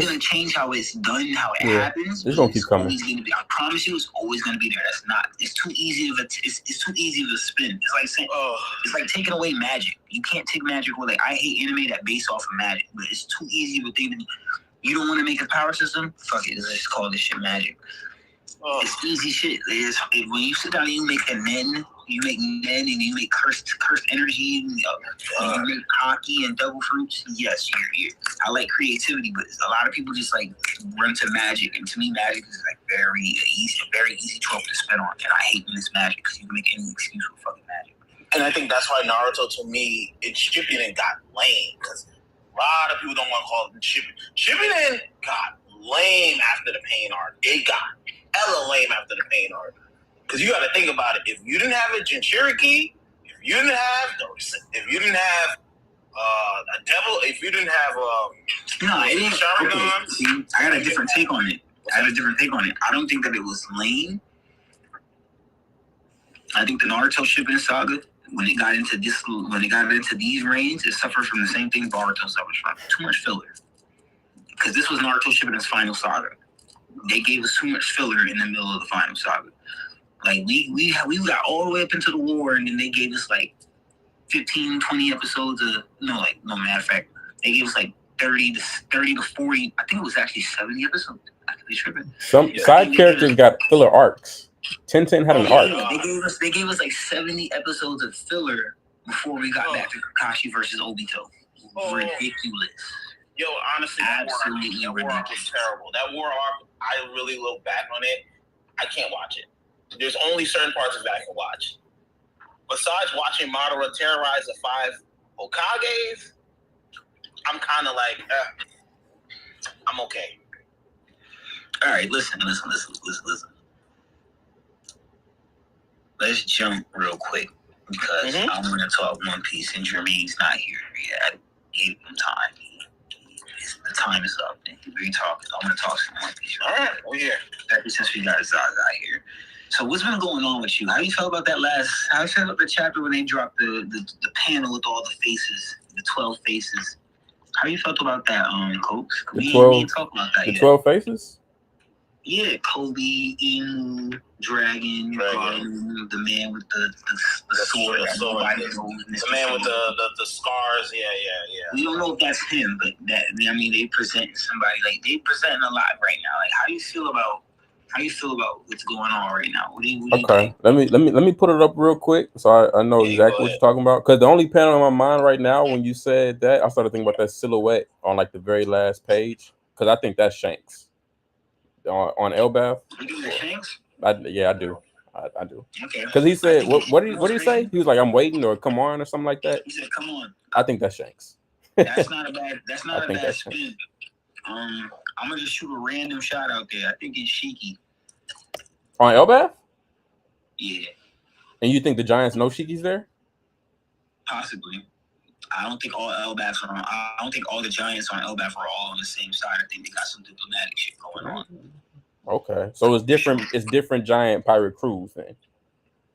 gonna change how it's done, how it happens. It's gonna keep coming. I promise you, it's always gonna be there. It's too easy of it's too easy of a spin. It's like saying, it's like taking away magic. You can't take magic away. Like, I hate anime that base off of magic, but it's too easy of a thing. You don't want to make a power system? Fuck it, let's just call this shit magic. It's easy shit. When you sit down and you make a nen, and you make cursed energy, and you make hockey and double fruits. Yes, I like creativity, but a lot of people just like run to magic, and to me, magic is like very easy trope to spin on, and I hate when it's magic because you can make any excuse for fucking magic. And I think that's why Naruto, to me, its Shippuden got lame, because a lot of people don't want to call it Shippuden. Shippuden got lame after the Pain arc. It got hella lame after the Pain arc. Because you got to think about it. If you didn't have a Jinchuriki, if you didn't have a devil, if you didn't have Sharingan. See, I got a different take on it. I don't think that it was lame. I think the Naruto Shippuden saga, when it got into these reigns, it suffered from the same thing Boruto suffers from. Too much filler. Because this was Naruto Shippuden's final saga. They gave us too much filler in the middle of the final saga. Like, we got all the way up into the war, and then they gave us like 15, 20 episodes of matter of fact, they gave us like 30 to 40. I think it was actually 70 episodes. I could be tripping. Some side characters got filler arcs. Tenten had an arc. They gave us like 70 episodes of filler before we got back to Kakashi versus Obito. Ridiculous. Yo, honestly, that war arc was terrible. That war arc, I really look back on it. I can't watch it. There's only certain parts of that I can watch. Besides watching Madara terrorize the 5 Hokages, I'm kind of like, I'm okay. All right, listen. Let's jump real quick because I want to talk One Piece, and Jermaine's not here yet. Give him time. The time is up. We're talking. I want to talk some One Piece. All right, we're here. Ever since we got Zaza here. So what's been going on with you? How you felt about that how you felt about the chapter when they dropped the panel with all the faces, the 12 faces? How you felt about that, Coach? We didn't talk about that yet. 12 faces? Yeah, Kobe, Inu, Dragon, Garland, the man with the sword. The man with the scars. Yeah. We don't know if that's him, but they present somebody, like, they presenting a lot right now. Like, how do you feel about How you feel about what's going on right now? What do you Okay, think? let me put it up real quick so I know exactly what you're talking about. Because the only panel in my mind right now when you said that, I started thinking about that silhouette on like the very last page. Because I think that's Shanks on Elbath. You do the Shanks? Yeah, I do. I do. Okay. Because he said, what did he say? He was like, I'm waiting or come on or something like that. He said, come on. I think that's Shanks. That's not a bad. That's not I a think bad that's spin. I'm gonna just shoot a random shot out there. I think it's Shiki. On Elbath? Yeah, And you think the Giants know Shiki's there? possibly. I don't think all Elbafs are on. I don't think all the Giants on Elbaf are all on the same side. I think they got some diplomatic shit going on. Okay, so it's different. It's different giant pirate crews then.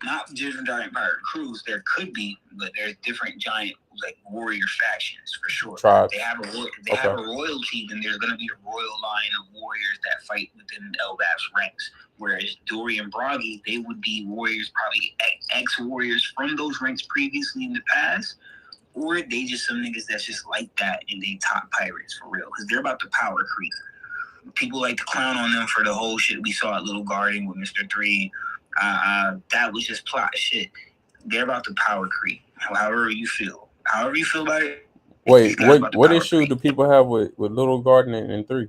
Not different giant pirate crews. There could be, but there's different giant like warrior factions for sure. Tribes. They have a royalty, then there's gonna be a royal line of warriors that fight within Elbaf's ranks. Whereas Dory and Broggy, they would be warriors, probably ex-warriors from those ranks previously in the past, or they just some niggas that's just like that and they top pirates for real, because they're about to power creep. People like to clown on them for the whole shit we saw at Little Garden with Mr. 3. That was just plot shit. They're about to power creep. However you feel about it. Wait, what issue do people have with Little Garden and 3?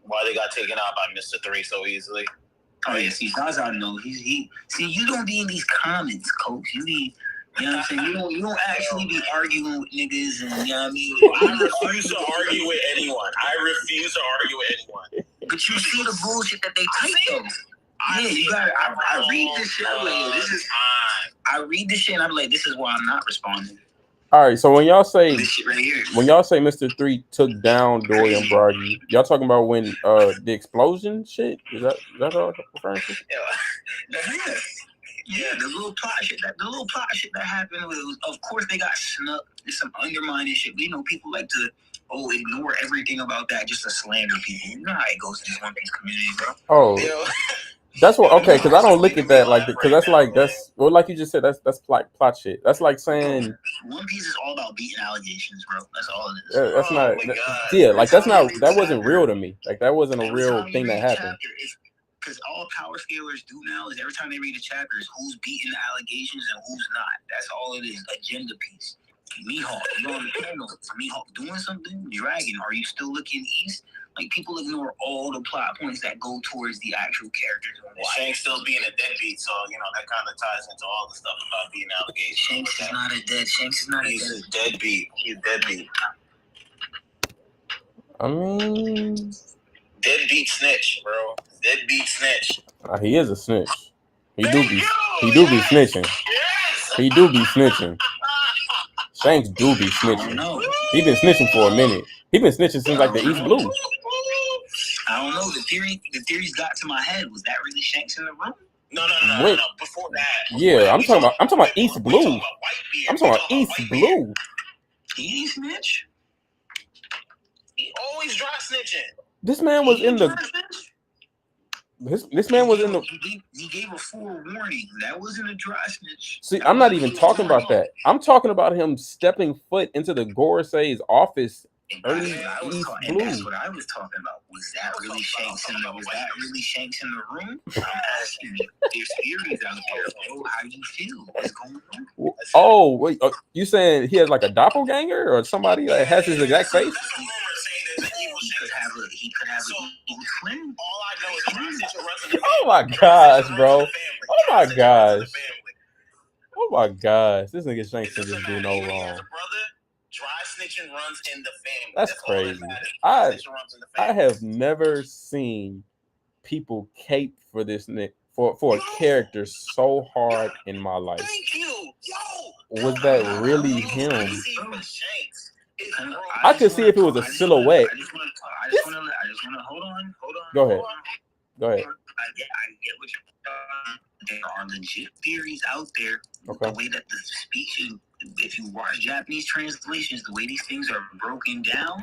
Why they got taken out by Mr. 3 so easily? Oh yeah, see, Zaza know see, you don't be in these comments, coach. You be, you know what I'm saying? You don't actually be arguing with niggas, and you know what I mean. I refuse to argue with anyone. But you see the bullshit that they type though. Yeah, you got. I read this shit. I'm like, this is. I read this shit, and I'm like, this is why I'm not responding. All right, so when y'all say This shit right here. when y'all say Mr. 3 took down Dory and Broggy, y'all talking about when the explosion shit? Is that what I'm referring to? Yeah, the little plot shit that happened was, of course, they got snuck. There's some undermining shit. You know, people like to ignore everything about that just to slander people. You know how it goes in this One Piece community, bro. Oh, that's what. Okay, because I don't look at that like because that's like like you just said, that's plot shit. That's like saying One Piece is all about beating allegations, bro. That's all it is. that's not. That wasn't real to me. Like that wasn't a real thing that happened. Because all power scalers do now is every time they read a chapter is who's beating the allegations and who's not. That's all it is. Agenda piece. Mihawk, you on the panel. Mihawk doing something? Dragon, are you still looking east? Like, people ignore all the plot points that go towards the actual characters. Shanks still being a deadbeat, so, you know, that kind of ties into all the stuff about being allegations. Shanks is not a dead. He's a deadbeat. He's deadbeat. I mean, deadbeat snitch, bro. Deadbeat snitch. He is a snitch. He do be snitching. He do be snitching. Shanks do be snitching. He been snitching for a minute. He been snitching since like the East Blue. I don't know. The theories got to my head. Was that really Shanks in the room? No. Before that. Yeah, I'm talking about East Blue. I'm talking about East Blue. He snitch. He always dry snitching. This man was in the. This man was in the. He gave a forewarning. That wasn't a dry snitch. See, I'm not even talking about that. I'm talking about him stepping foot into the Gorosei's office. Early East Blue. That's what I was talking about. Was that really Shanks in the room? I'm asking you. There's theories out there. Oh, how do you feel? What's going on? Oh, wait. You saying he has like a doppelganger or somebody that has his exact face? He could have an evil twin. All I know is dry snitching runs in the family. Oh my gosh, bro. Oh my gosh. Oh my gosh. This nigga Shanks can just do no wrong. Dry snitching runs in the family. That's crazy. I have never seen people cape for this for a character so hard in my life. Thank you. Was that really him? I could see if it was a silhouette. I just want to hold on. Go ahead. I get what you're there are legit theories out there. Okay. The way that the speech, if you watch Japanese translations, the way these things are broken down,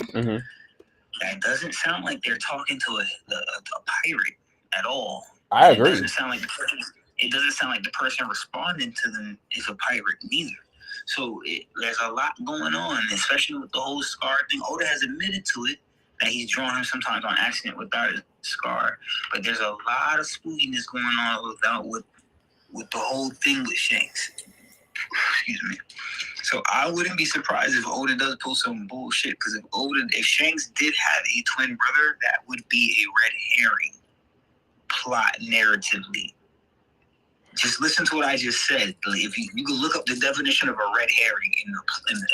that doesn't sound like they're talking to a pirate at all. I agree. It doesn't sound like the person responding to them is a pirate neither. So there's a lot going on, especially with the whole Scar thing. Oda has admitted to it. that he's drawn him sometimes on accident without a scar. But there's a lot of spookiness going on with the whole thing with Shanks. Excuse me. So I wouldn't be surprised if Oda does pull some bullshit, because if Shanks did have a twin brother, that would be a red herring plot narratively. Just listen to what I just said. If you can look up the definition of a red herring in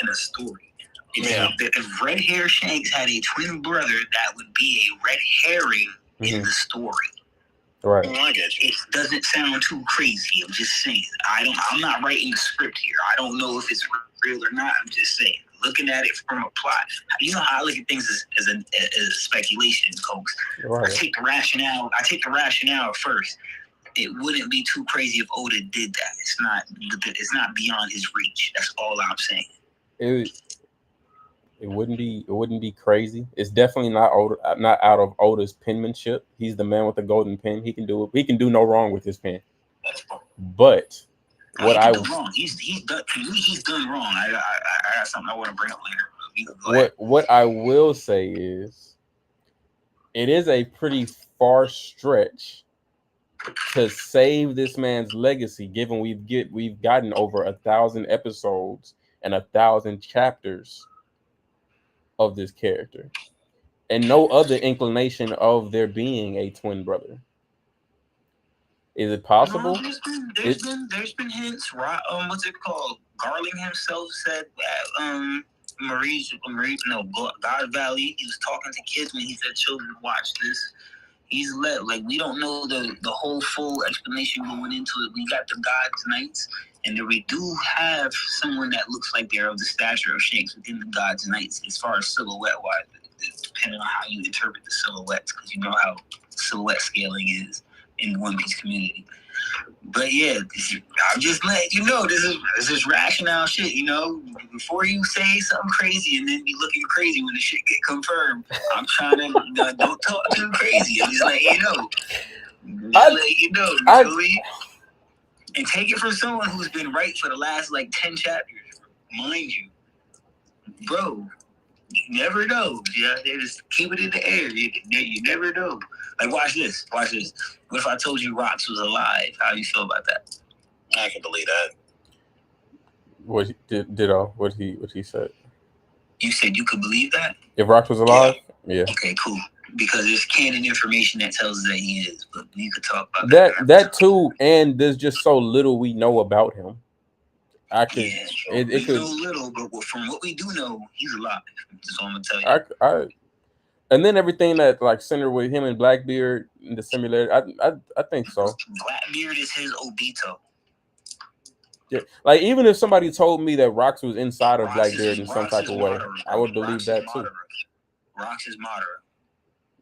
a story. If Red Hair Shanks had a twin brother, that would be a red herring in the story. Right. I get you. It doesn't sound too crazy. I'm just saying. I'm not writing the script here. I don't know if it's real or not. I'm just saying. Looking at it from a plot. You know how I look at things as speculation, folks. Right. I take the rationale first. It wouldn't be too crazy if Oda did that. It's not beyond his reach. That's all I'm saying. It wouldn't be crazy. It's definitely not out of Oda's penmanship. He's the man with the golden pen. He can do it. He can do no wrong with his pen. But he's done wrong. I got something I want to bring up later. What I will say is, it is a pretty far stretch to save this man's legacy, given we've gotten over 1,000 episodes and 1,000 chapters of this character, and no other inclination of there being a twin brother. Is it possible? No, there's been hints. What's it called? Garling himself said that God Valley. He was talking to kids when he said, "Children, watch this." He's we don't know the whole full explanation going into it. We got the God's Knights, and then we do have someone that looks like they're of the stature of Shanks within the God's Knights, as far as silhouette-wise, depending on how you interpret the silhouettes, because you know how silhouette scaling is in the One Piece community. But yeah, I'm just letting you know, this is rationale shit, you know? Before you say something crazy and then be looking crazy when the shit get confirmed, I'm trying to don't talk too crazy. I'm just letting you know. And take it from someone who's been right for the last 10 chapters. Mind you, bro, you never know. Yeah, they just keep it in the air. You never know. Watch this. What if I told you Rox was alive? How do you feel about that? I can believe that. What he said? You said you could believe that? If Rox was alive? Yeah. Okay, cool. Because there's canon information that tells us that he is, but we could talk about that too. And there's just so little we know about him. We know little, but from what we do know, he's alive. That's all I'm gonna tell you. And then everything that centered with him and Blackbeard in the simulator, I think so. Blackbeard is his Obito. Yeah, even if somebody told me that Rox was inside of Blackbeard in some type of way, I would believe that too. Rox is Madara.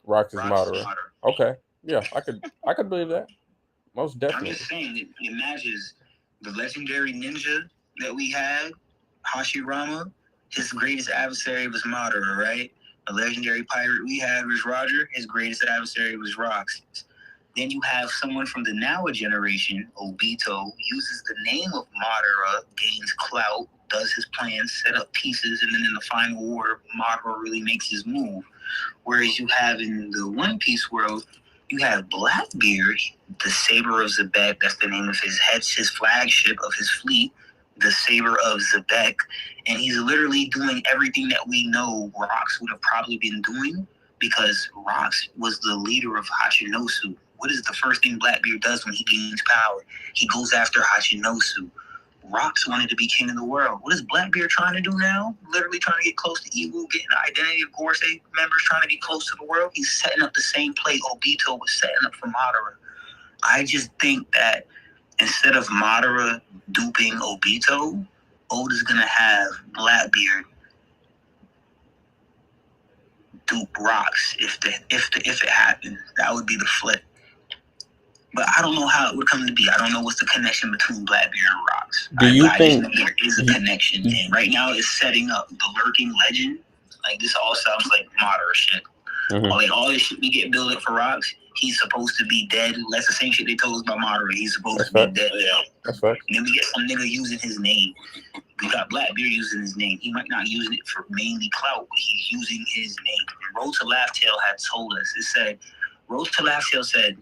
Rox is Madara. Okay, yeah, I could believe that. Most definitely. I'm just saying, it matches the legendary ninja that we had, Hashirama. His greatest adversary was Madara, right? The legendary pirate we had was Roger. His greatest adversary was Rox. Then you have someone from the Nowa generation, Obito, uses the name of Madara, gains clout, does his plans, set up pieces, and then in the final war, Madara really makes his move. Whereas you have in the One Piece world, you have Blackbeard, the Saber of Zebek, that's the name of his flagship of his fleet, the Saber of Zebek, and he's literally doing everything that we know Rox would have probably been doing, because Rox was the leader of Hachinosu. What is the first thing Blackbeard does when he gains power? He goes after Hachinosu. Rox wanted to be king of the world. What is Blackbeard trying to do now? Literally trying to get close to Iwu, getting the identity of Gorosei members, trying to get close to the world. He's setting up the same play Obito was setting up for Madara. I just think that instead of Madara duping Obito, Oda's gonna have Blackbeard dupe Rox if it happened. That would be the flip. But I don't know how it would come to be. I don't know what's the connection between Blackbeard and Rox. Do you think there is a connection? And right now it's setting up the lurking legend. This all sounds like Madara shit. All this shit we get built up for Rocks, he's supposed to be dead. That's the same shit they told us about Madara. He's supposed to be dead. Yeah. That's right. And then we get some nigga using his name. We got Blackbeard using his name. He might not use it for mainly clout, but he's using his name. Road to Laugh Tale had told us. It said, Road to Laugh Tale said,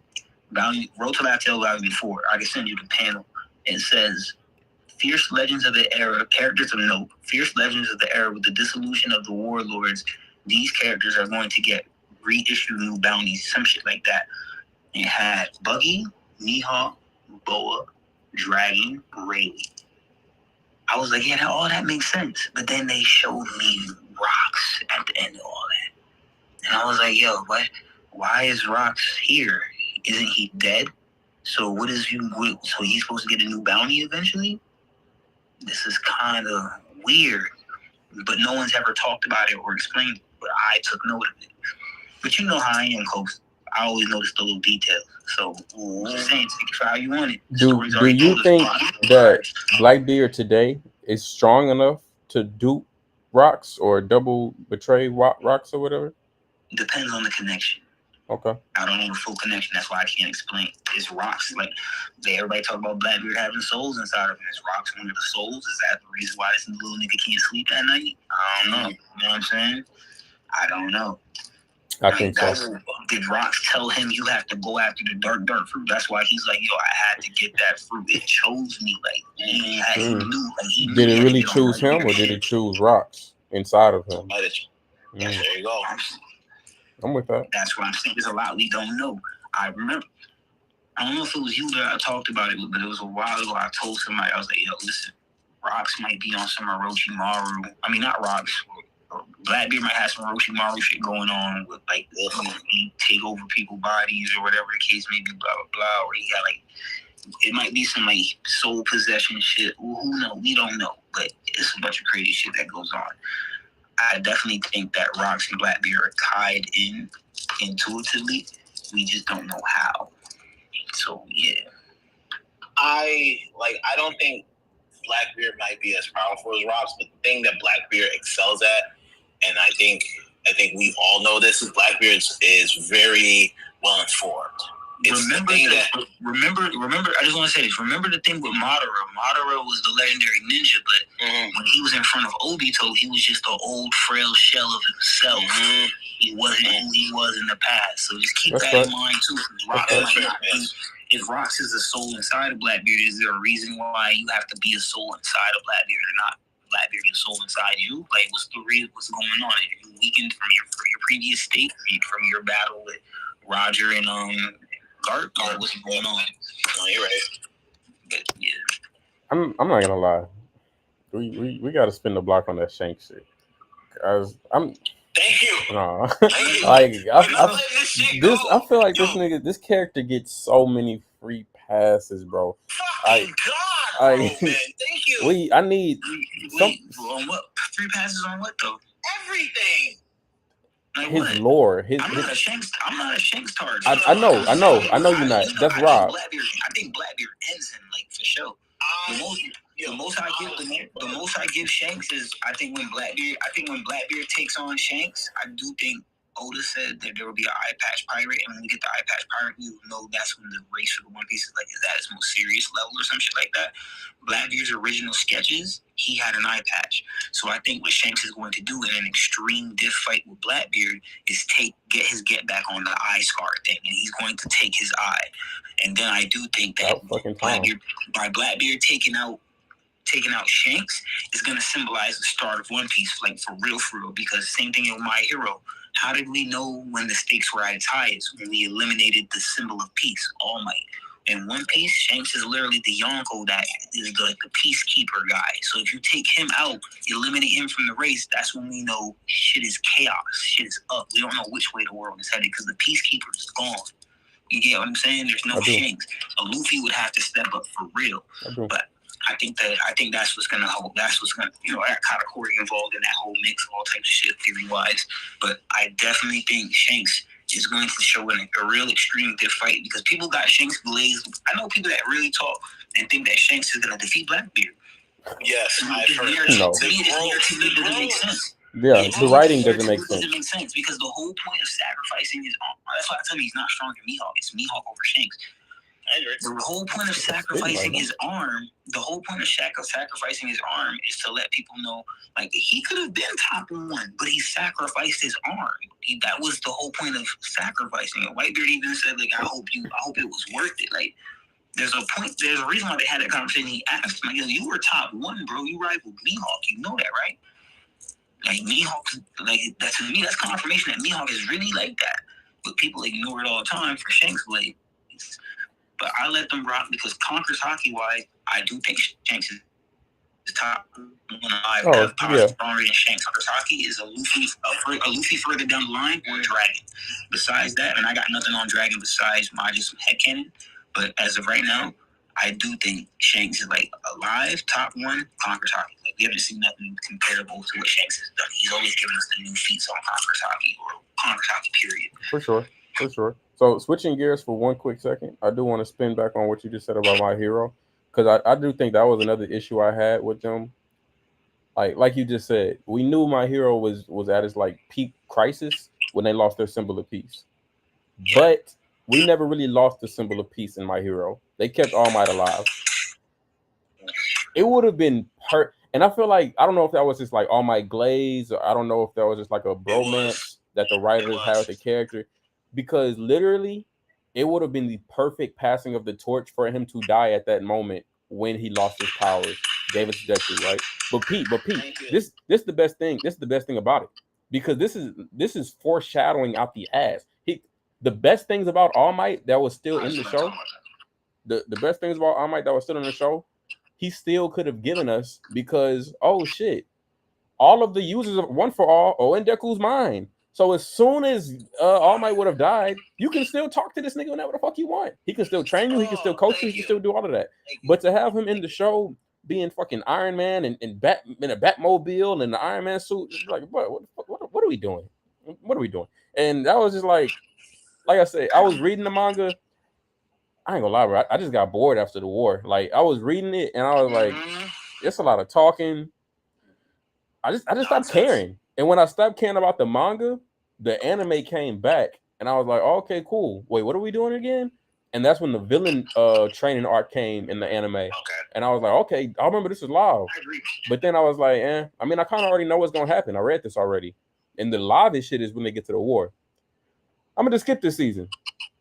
Road to Laugh Tale Volume 4. I can send you the panel. It says, fierce legends of the era, characters of note, fierce legends of the era with the dissolution of the warlords. These characters are going to get reissued new bounties, some shit like that. It had Buggy, Mihawk, Boa, Dragon, Rayleigh. I was like, yeah, all that makes sense. But then they showed me Rocks at the end of all that. And I was like, yo, what? Why is Rocks here? Isn't he dead? So what is he? So he's supposed to get a new bounty eventually? This is kind of weird. But no one's ever talked about it or explained it. But I took note of it. But you know how I am, Coach. I always notice the little details. So just saying, take it for how you want it. Do you think that Blackbeard today is strong enough to dupe Rocks or double betray Rocks or whatever? Depends on the connection. Okay. I don't know the full connection. That's why I can't explain. It's Rocks. Like, everybody talk about Blackbeard having souls inside of him. Is Rocks one of the souls? Is that the reason why this little nigga can't sleep at night? I don't know. You know what I'm saying? I don't know. I think so. Did Rocks tell him you have to go after the dark fruit? That's why he's like, yo, I had to get that fruit. It chose me. Like, he knew. Like, he knew. Did it really choose him, or did it choose Rocks inside of him? There you go. I'm with that. That's what I'm saying. There's a lot we don't know. I remember. I don't know if it was you that I talked about it, but it was a while ago. I told somebody, I was like, yo, listen, Rocks might be on some Orochimaru. I mean, not Rocks. Blackbeard might have some Orochimaru shit going on with, like, he take over people's bodies or whatever the case may be, blah, blah, blah. Or he got, like, it might be some, like, soul possession shit. Well, who knows? We don't know. But it's a bunch of crazy shit that goes on. I definitely think that Rocks and Blackbeard are tied in intuitively. We just don't know how. So, yeah. I don't think Blackbeard might be as powerful as Rocks, but the thing that Blackbeard excels at, and I think we all know this, is Blackbeard is very well informed. Remember, I just want to say this. Remember the thing with Madara. Madara was the legendary ninja, but when he was in front of Obito, he was just an old, frail shell of himself. He wasn't who he was in the past. So just keep that in mind, too. If Rocks is a soul inside of Blackbeard, is there a reason why you have to be a soul inside of Blackbeard or not? Blackbeard is a soul inside you? Like, what's the reason? What's going on? Are you weakened from your previous state, from your battle with Roger and Garp? What's going on? No, you're right. But, yeah. I'm not gonna lie. We got to spin the block on that Shank shit. Thank you. Nah. Thank you. I feel like this character gets so many free passes, bro. Fucking God, man. Thank you. I need on what? 3 passes on what though? Everything. Like his what? Lore. I'm not a Shanks target. I know you're not. That's Rob. I think Blackbeard ends him, like, for sure. The most I give Shanks is I think when Blackbeard takes on Shanks, I do think Oda said that there will be an eye patch pirate, and when we get the eye patch pirate, we will know that's when the race for the One Piece is at its most serious level or some shit like that. Blackbeard's original sketches, he had an eye patch. So I think what Shanks is going to do in an extreme diff fight with Blackbeard is get his get back on the eye scar thing, and he's going to take his eye. And then I do think that Blackbeard taking out Shanks is going to symbolize the start of One Piece, like, for real, because same thing with My Hero. How did we know when the stakes were at its highest? When we eliminated the symbol of peace, All Might. In One Piece, Shanks is literally the Yonko that is the peacekeeper guy. So if you take him out, eliminate him from the race, that's when we know shit is chaos, shit is up. We don't know which way the world is headed because the peacekeeper is gone. You get what I'm saying? There's no Shanks. A Luffy would have to step up for real. But I think that's what's gonna hold. That's what's gonna, that kind of Corey involved in that whole mix, all types of shit theory wise. But I definitely think Shanks is going to show a real extreme good fight because people got Shanks glazed. I know people that really talk and think that Shanks is gonna defeat Blackbeard. Yes, I've heard. To me, it doesn't make sense. Yeah, the writing doesn't make sense. It doesn't make sense because the whole point of sacrificing his arm. That's why I tell you he's not stronger than Mihawk. It's Mihawk over Shanks. The whole point of sacrificing his arm, sacrificing his arm is to let people know, like, he could have been top 1, but he sacrificed his arm. That was the whole point of sacrificing it. Whitebeard even said, like, I hope it was worth it. Like, there's a reason why they had that conversation. He asked him, like, you were top 1, bro. You rivaled Mihawk. You know that, right? Like, Mihawk, like, that to me, that's confirmation that Mihawk is really like that. But people ignore it all the time for Shanks Blade. But I let them rock because Conqueror's Hockey-wise, I do think Shanks is top 1 alive. Have power stronger than Shanks. Conqueror's Hockey is a Luffy further down the line or Dragon. Besides that, and I got nothing on Dragon besides my just headcanon. But as of right now, I do think Shanks is like alive, top 1, Conqueror's Hockey. Like, we haven't seen nothing comparable to what Shanks has done. He's always given us the new feats on Conqueror's Hockey or Conqueror's Hockey, period. For sure. So switching gears for one quick second, I do want to spin back on what you just said about My Hero, because I do think that was another issue I had with them. Like you just said, we knew My Hero was at its like peak crisis when they lost their symbol of peace, but we never really lost the symbol of peace in My Hero. They kept All Might alive. It would have been and I feel like, I don't know if that was just like All Might glaze, or I don't know if that was just like a bromance that the writers had with the character. Because literally, it would have been the perfect passing of the torch for him to die at that moment when he lost his powers, gave it to Deku, right? But Pete, this is the best thing. This is the best thing about it, because this is foreshadowing out the ass. The best things about All Might that was still in the show, the best things about All Might that was still in the show, he still could have given us, because oh shit, all of the users of One for All are in Deku's mind. So as soon as All Might would have died, you can still talk to this nigga whenever the fuck you want. He can still train you. He can still coach you. He can still do all of that. But to have him in the show being fucking Iron Man and in a Batmobile and the Iron Man suit, it's like, what are we doing? What are we doing? And that was just like I said, I was reading the manga. I ain't gonna lie, bro. I just got bored after the war. Like, I was reading it and I was like, it's a lot of talking. I just stopped caring. And when I stopped caring about the manga, the anime came back, and I was like, oh, okay, cool. Wait, what are we doing again? And that's when the villain training arc came in the anime. Okay. And I was like, okay, I remember this is live. I agree. But then I was like, I mean, I kind of already know what's going to happen. I read this already. And the livest shit is when they get to the war. I'm going to just skip this season.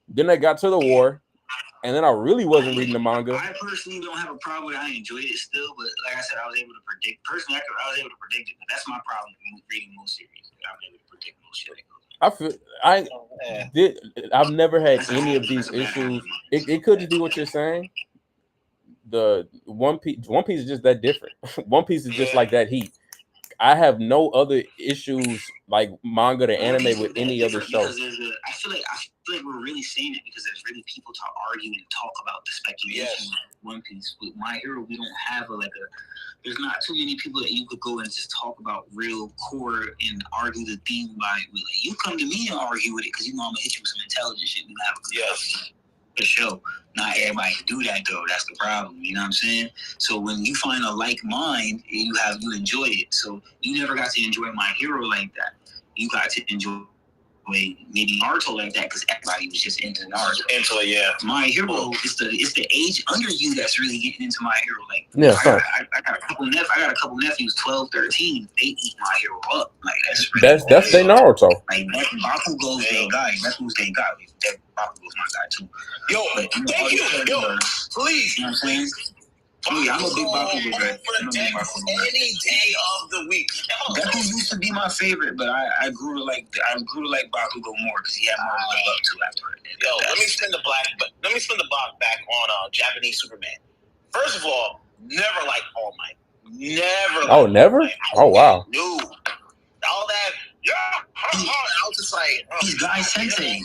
Then they got to the war. And then I really wasn't reading the manga. I personally don't have a problem with it. I enjoyed it still, but like I said, I was able to predict. Personally, I was able to predict it. But that's my problem with reading most series. I'm able to predict most shit. I've never had any of these issues. It could just be what you're saying. The One Piece is just that different. One Piece is just like that heat. I have no other issues like manga to anime with any other show. I feel like we're really saying it because there's really people to argue and talk about the speculation of One Piece. With My Hero, we don't have there's not too many people that you could go and just talk about real core and argue the theme by it. Like, you come to me and argue with it because you know I'm gonna hit you with some intelligent shit. We have a good show. Not everybody can do that though. That's the problem. You know what I'm saying? So when you find a like mind, you enjoy it. So you never got to enjoy My Hero like that. You got to enjoy maybe Naruto like that because everybody was just into Naruto. My Hero is the age under you that's really getting into My Hero. Like, I got a couple nephews, 12, 13. They eat My Hero up. Like, that's their Naruto. Like, Bakugo's their guy. That's who's their guy. Bakugo's my guy too. Yo, thank you. Yo, please. You know what I'm saying? I'm a big Bakugo guy. Any day of the week. Deku used to be my favorite, but I grew to like Bakugo more because he had more love to after it. Yo, let me spin the block back on Japanese Superman. First of all, never liked All Might. Never. Oh, never? Oh, wow. No. All that. Yeah. I was just like, he's Guy Sensei.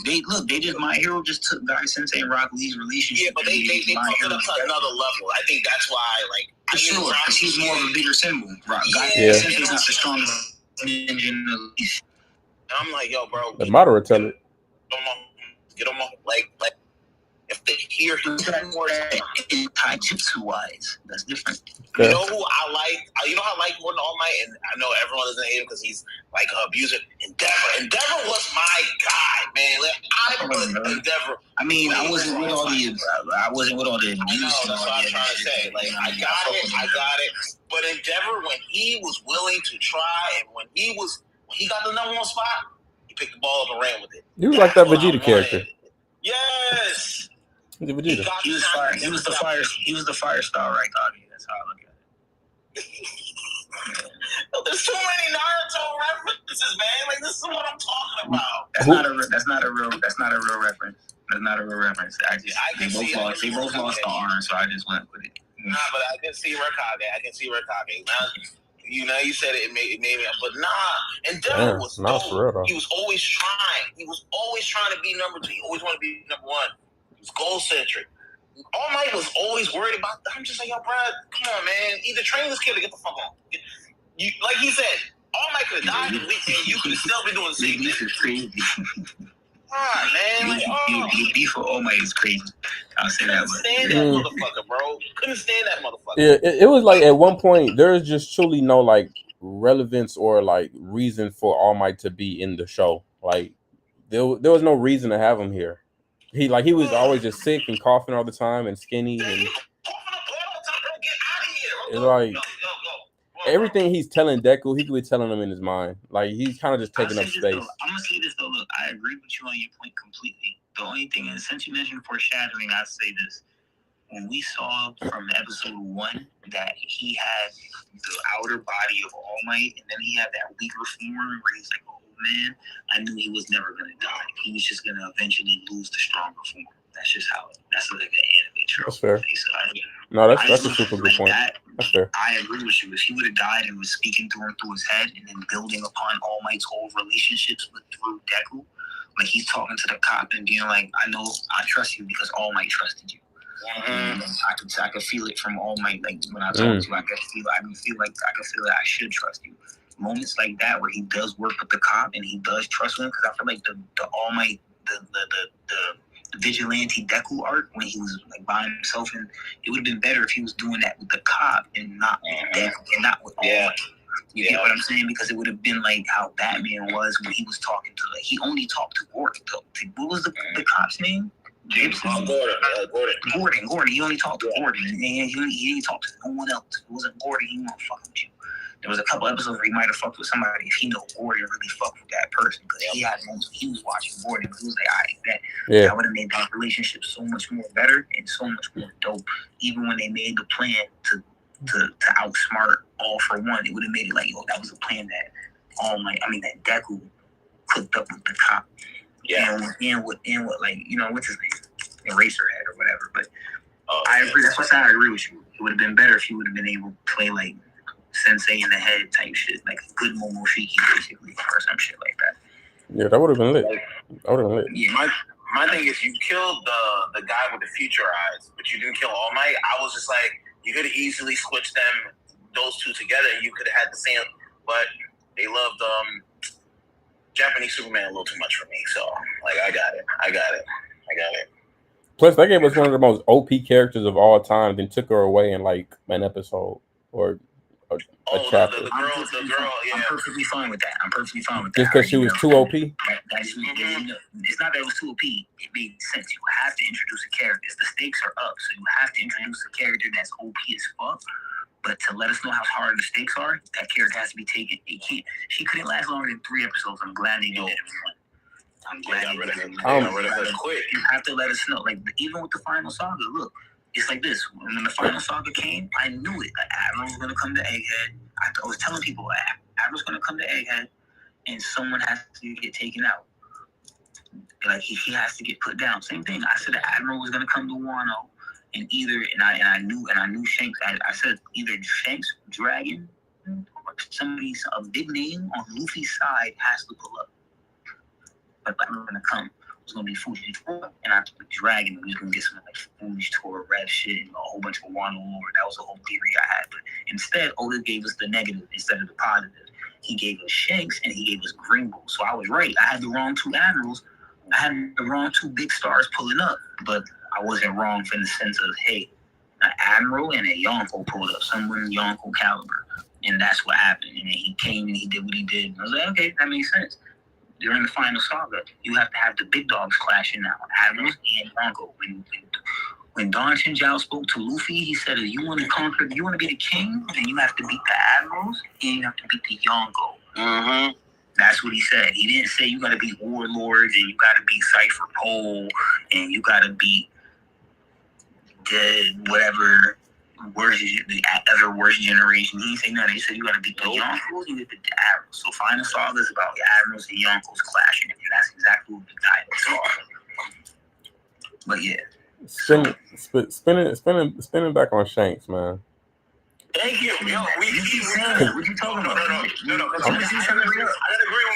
My Hero just took Guy Sensei and Rock Lee's relationship. Yeah, but they put it up to another level. I think that's why, like, for sure, because he's more of a bigger symbol. Guy Sensei's not the strongest ninja in the least. And I'm like, yo, bro. The Madara tell it. Get him on. Like, if hear him more taijutsu wise. That's different. Okay. You know who I like? You know how I like more than All Might, and I know everyone doesn't hate him because he's like abusive. Endeavor was my guy, man. Like, I was Endeavor. I mean, I wasn't with all the abuse. I know, that's what I'm trying to say. Like, I got it. But Endeavor, when he was willing to try, and when he got the number one spot, he picked the ball up and ran with it. You was like that Vegeta character. Yes. The Vegeta. He was fire. He was the fire. He was the fire star, right, Kage? That's how I look at it. There's too many Naruto references, man. Like, this is what I'm talking about. That's not a real reference. That's not a real reference. They both lost the arm, so I just went with it. Nah, but I can see Raikage. Now, you said it made me, but nah. Endeavor was dope. For real, though. He was always trying. He was always trying to be number 2. He always wanted to be number 1. He was goal centric. All Might was always worried about. I'm just like, yo, bro, come on, man. Either train this kid or get the fuck on. Like he said, All Might could have died, and you could still be doing the same thing. This is crazy. Man, your beef for All Might is crazy. I'll say that. Couldn't stand that motherfucker, bro. Couldn't stand that motherfucker. Yeah, it was like at one point there's just truly no like relevance or like reason for All Might to be in the show. Like there was no reason to have him here. He was always just sick and coughing all the time and skinny and it's like everything he's telling Deku, he could be telling him in his mind. Like he's kind of just taking up space. I'm gonna say this though. Look, I agree with you on your point completely. The only thing is, since you mentioned foreshadowing, I say this: when we saw from episode 1 that he had the outer body of All Might, and then he had that weaker form where he's like, "Oh man," I knew he was never gonna die. He was just gonna eventually lose the stronger form. That's just how. That's like an anime trope. That's fair. So that's a super good point. That's fair. I agree with you. If he would have died and was speaking through his head and then building upon All Might's whole relationships through Deku, like he's talking to the cop and being like, I know I trust you because All Might trusted you. Mm-hmm. I could feel it from All Might. Like when I talk to you, I can feel that I should trust you. Moments like that where he does work with the cop and he does trust him, because I feel like the All Might, the vigilante Deku arc when he was like by himself, and it would have been better if he was doing that with the cop and not with Deku and not with All Might. You get what I'm saying? Because it would have been like how Batman was when he was talking to, like, he only talked to Gordon. What was the cop's name? Gordon. Gordon. He only talked to Gordon. And he didn't talk to no one else. It wasn't Gordon. He won't fuck with you. There was a couple episodes where he might have fucked with somebody if he knew Gordon really fucked with that person, because he had moments he was watching Gordon. He was like, that would have made that relationship so much more better and so much more dope. Even when they made the plan to outsmart All for One, it would have made it like, yo, that was a plan that that Deku cooked up with the cop. Yeah. And with like, what's his name? Eraserhead or whatever. But I agree. That's what I agree with you. It would have been better if he would have been able to play like Sensei in the head type shit, like a good Momoshiki basically, or some shit like that. Yeah, that would have been lit. Yeah. My thing is, you killed the guy with the future eyes, but you didn't kill All Might. I was just like, you could have easily switched those two together. You could have had the same, but they loved Japanese Superman a little too much for me. So, like, I got it. Plus, they gave us one of the most OP characters of all time, then took her away in like an episode or a chapter. The girl, yeah. I'm perfectly fine with that. Just because she was too OP? It's not that it was too OP. It made sense. You have to introduce a character. The stakes are up, so you have to introduce a character that's OP as fuck. But to let us know how hard the stakes are, that character has to be taken. She couldn't last longer than 3 episodes. I'm glad they did it. I'm glad they did it. You have to let us know. Like, even with the final saga, look. It's like this. When the final saga came, I knew it. Like, Admiral was going to come to Egghead. I was telling people, Admiral's going to come to Egghead, and someone has to get taken out. Like, he has to get put down. Same thing. I said the Admiral was going to come to Wano, and I knew Shanks. I said either Shanks, Dragon, or somebody's a big name on Luffy's side has to pull up. But I'm going to come. It's gonna be Fuji Tora, and I took the Dragon. We was gonna get some like Fuji Tora red shit and a whole bunch of Wano lore. That was the whole theory I had. But instead, Oda gave us the negative instead of the positive. He gave us Shanks and he gave us Green Bull. So I was right. I had the wrong 2 admirals. I had the wrong 2 big stars pulling up. But I wasn't wrong in the sense of, hey, an admiral and a Yonko pulled up, someone Yonko caliber, and that's what happened. And then he came and he did what he did. And I was like, okay, that makes sense. During the final saga, you have to have the big dogs clashing now, admirals and Yonko. When Don Chinjiao spoke to Luffy, he said, if you want to conquer, if you want to be the king, then you have to beat the admirals and you have to beat the Yonko. Mm-hmm. That's what he said. He didn't say you got to beat warlords and you got to beat Cypher Pole and you got to beat the whatever the other worst generation. He didn't say nothing. He said you got to beat the Yonkos and you beat the admirals. So Final Saga is about the admirals and Yonkos clashing, and that's exactly what the title is. But yeah. Spinning back on Shanks, man. Thank you. Yo, what you talking about? No. I gotta agree with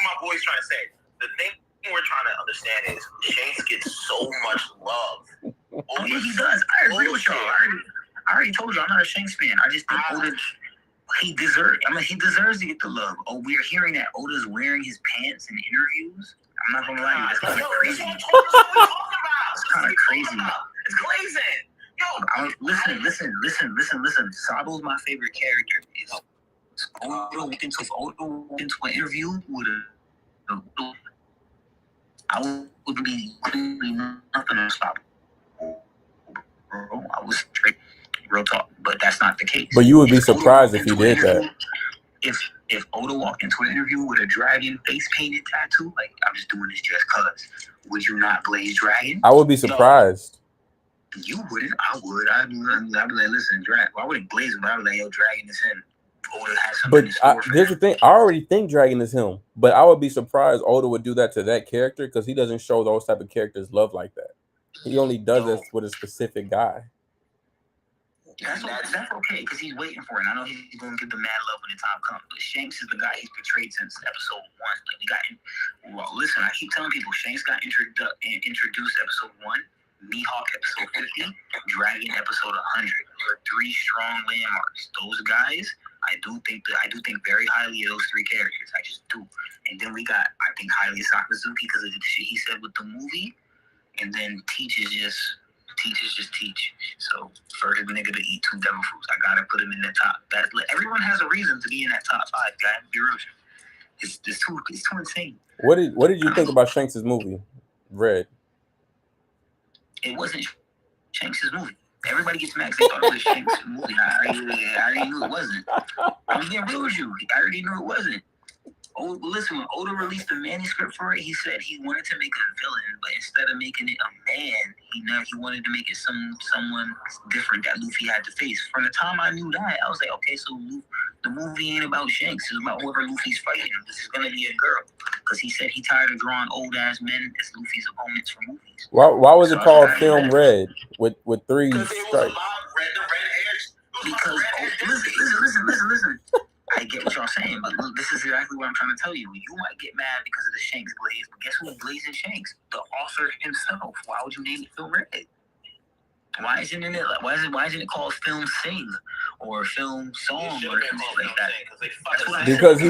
my boys trying to say. The thing we're trying to understand is Shanks gets so much love. Oh, yeah, he does. I agree with y'all. I already told you I'm not a Shanks fan. I just think Oda, he deserves to get the love. Oh, we're hearing that Oda's wearing his pants in interviews. I'm not gonna lie to you, that's kind of crazy. It's kind of crazy. It's glazing. Listen. Sabo's my favorite character. If Oda went into an interview with I would be nothing on Sabo. Bro, I was straight, real talk, but that's not the case. But you would be surprised if he did that. If Oda walked into an interview with a dragon face painted tattoo, like I'm just doing this just cause, would you not blaze dragon? I would be surprised. You wouldn't. I would. I'd be like, listen, dragon. Well, I wouldn't blaze him. But I'd be like, yo, dragon is him. Oda has something in store for here's the thing. I already think dragon is him, but I would be surprised Oda would do that to that character because he doesn't show those type of characters love like that. He only does this with a specific guy. That's okay because he's waiting for it. And I know he's going to give the mad love when the time comes. But Shanks is the guy he's portrayed since episode 1. Well, listen, I keep telling people Shanks got introduced episode 1, Mihawk episode 50, Dragon episode 100. There are 3 strong landmarks. Those guys, I do think very highly of those 3 characters. I just do. And then we got, I think highly of Sakazuki because of the shit he said with the movie. And then teachers just teach. So for a nigga to eat 2 devil fruits, I gotta put him in the top. Everyone has a reason to be in that top 5, guys. Be real. It's too insane. What did you think about Shanks' movie, Red? It wasn't Shanks' movie. Everybody gets mad because they thought it was Shanks' movie. I already knew it wasn't. I'm being real with you. I already knew it wasn't. Oh, listen, when Oda released the manuscript for it, he said he wanted to make a villain, but instead of making it a man, he wanted to make it someone different that Luffy had to face. From the time I knew that, I was like, okay, so the movie ain't about Shanks. It's about whoever Luffy's fighting. This is going to be a girl. Because he said he tired of drawing old-ass men as Luffy's opponents for movies. Why was it called Film Red with 3 stripes? Because, listen. I get what y'all saying, but look, this is exactly what I'm trying to tell you. You might get mad because of the Shanks glaze, but guess who blazes Shanks? The author himself. Why would you name it Film Red? Why isn't it called Film Sing or Film Song or something like that? Because he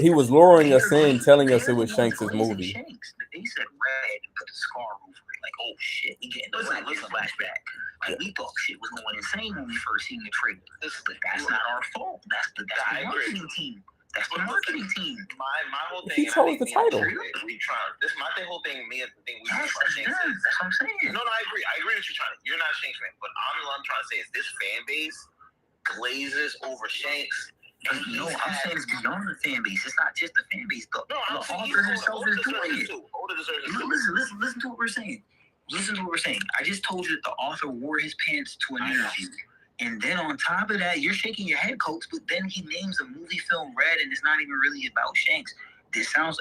was luring us in, telling us it was Shanks' movie. They said red and put the scar over it. Like, oh shit, he getting the flashback. Like, we thought shit was going insane when we first seen the trailer. But that's not our fault. That's the marketing team. That's the marketing team. My whole thing. He chose the title. This my whole thing. Me and the thing we. That's what I'm saying. No, I agree. I agree with you trying to. You're not a Shanks fan, but all I'm trying to say is this fan base glazes over Shanks. No, I'm saying it's beyond the fan base. It's not just the fan base. The author himself is doing it. Listen to what we're saying. I just told you that the author wore his pants to an interview. And then on top of that, you're shaking your head, Coach, but then he names a movie Film Red, and it's not even really about Shanks. It's not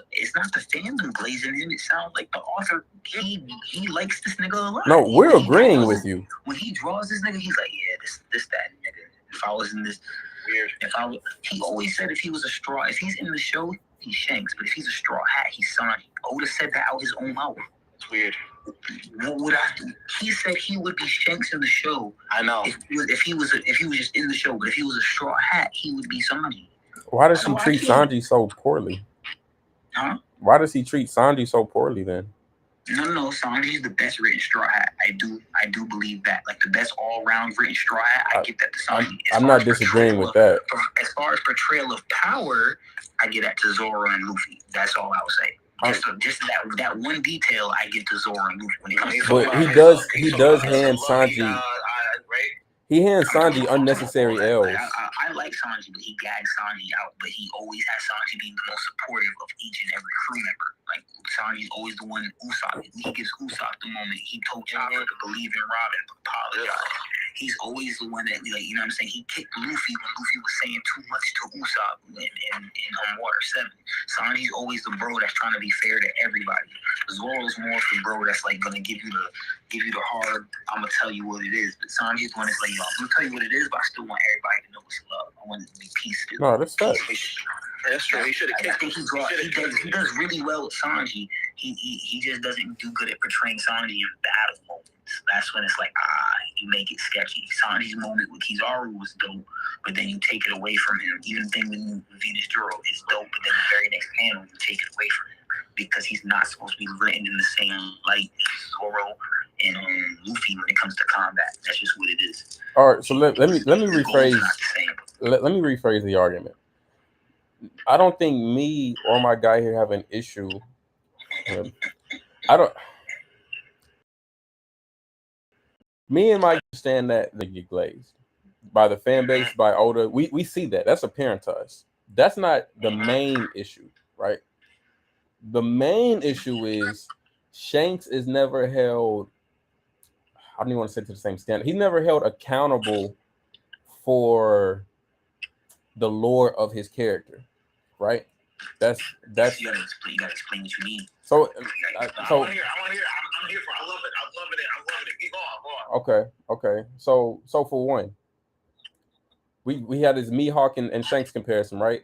the fandom glazing him. It sounds like the author, he likes this nigga a lot. No, we're agreeing with you. When he draws this nigga, he's like, yeah, this, that nigga. If I was in this, weird. He always said if he was a straw, if he's in the show, he's Shanks. But if he's a straw hat, he's Sanji. Oda said that out his own mouth. It's weird. What would I do? He said he would be Shanks in the show. I know. If he was just in the show, but if he was a straw hat, he would be Sanji. Why does he treat Sanji so poorly? Huh? Why does he treat Sanji so poorly then? No, Sanji's the best written Straw Hat. I do believe that. Like the best all-round written Straw Hat, I get that to Sanji. I'm not disagreeing with that. As far as portrayal of power, I get that to Zoro and Luffy. That's all I would say. Just that one detail, I give to Zoro and Luffy when it comes to. But he does hand Sanji. He hands Sanji unnecessary L's. I like Sanji, but he gags Sanji out. But he always has Sanji being the most supportive of each and every crew member. Like Sanji's always the one. Usopp, he gives Usopp the moment he told Chopper to believe in Robin, to apologize. He's always the one that, like, you know what I'm saying? He kicked Luffy when Luffy was saying too much to Usopp in Water 7. Sanji's always the bro that's trying to be fair to everybody. Zoro's more of the bro that's like gonna give you the hard, I'm gonna tell you what it is. But Sanji's the one that's like, yo, I'm gonna tell you what it is, but I still want everybody to know it's love. I want it to be peace still. No, that's fair. That's true. He should have. I think he does really well with Sanji. He just doesn't do good at portraying Sanji in battle moments. That's when it's like, you make it sketchy. Sanji's moment with Kizaru was dope, but then you take it away from him. Even the thing with Venus Duro is dope, but then the very next panel you take it away from him because he's not supposed to be written in the same light as Zoro and Luffy when it comes to combat. That's just what it is. All right, so let me rephrase. Let me rephrase the argument. I don't think me or my guy here have an issue. Me and Mike understand that they get glazed by the fan base, by Oda. We see that. That's apparent to us. That's not the main issue, right? The main issue is Shanks is never held. I don't even want to say to the same standard. He's never held accountable for the lore of his character, right? That's you gotta explain what you mean. So I want to hear. I'm here for. I love it. Keep going. Okay. So for one, we had this Mihawk and Shanks comparison, right?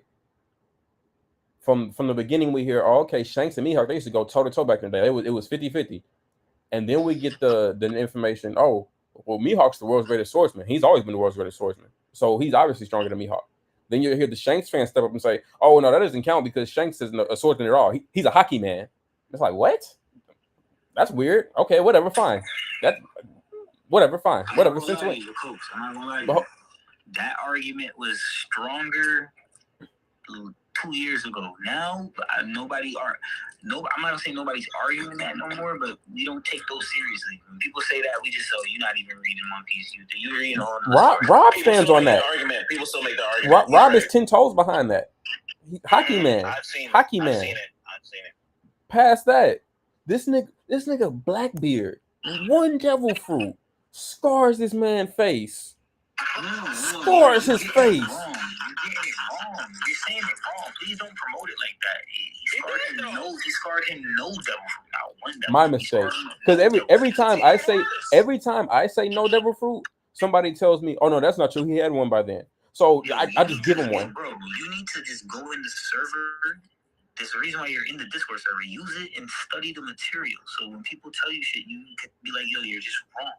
From the beginning, we hear, Shanks and Mihawk, they used to go toe to toe back in the day. It was 50-50. And then we get the information, Mihawk's the world's greatest swordsman. He's always been the world's greatest swordsman. So he's obviously stronger than Mihawk. Then you hear the Shanks fans step up and say, oh, no, that doesn't count because Shanks isn't a swordsman at all. He's a hockey man. It's like, what? That's weird. Okay, whatever, fine. Whatever. Since when? I'm not gonna lie to you. That argument was stronger 2 years ago. Now, I'm not gonna say nobody's arguing that no more, but we don't take those seriously. When people say that, we just say, you're not even reading One Piece. You're reading all the Rob stands on that. People still make the argument. Rob is 10 toes behind that. Hockey man. I've seen it. Past that, this nigga Blackbeard, one devil fruit, scars this man's face. Scars his face. You're getting it wrong. You're saying it wrong. Please don't promote it like that. He scarred him no devil fruit, not one devil. My mistake. Because every time I say no devil fruit, somebody tells me, oh no, that's not true. He had one by then. So I just give him one. Bro, you need to just go in the server. There's a reason why you're in the Discord server. Use it and study the material. So when people tell you shit, you can be like, yo, you're just wrong.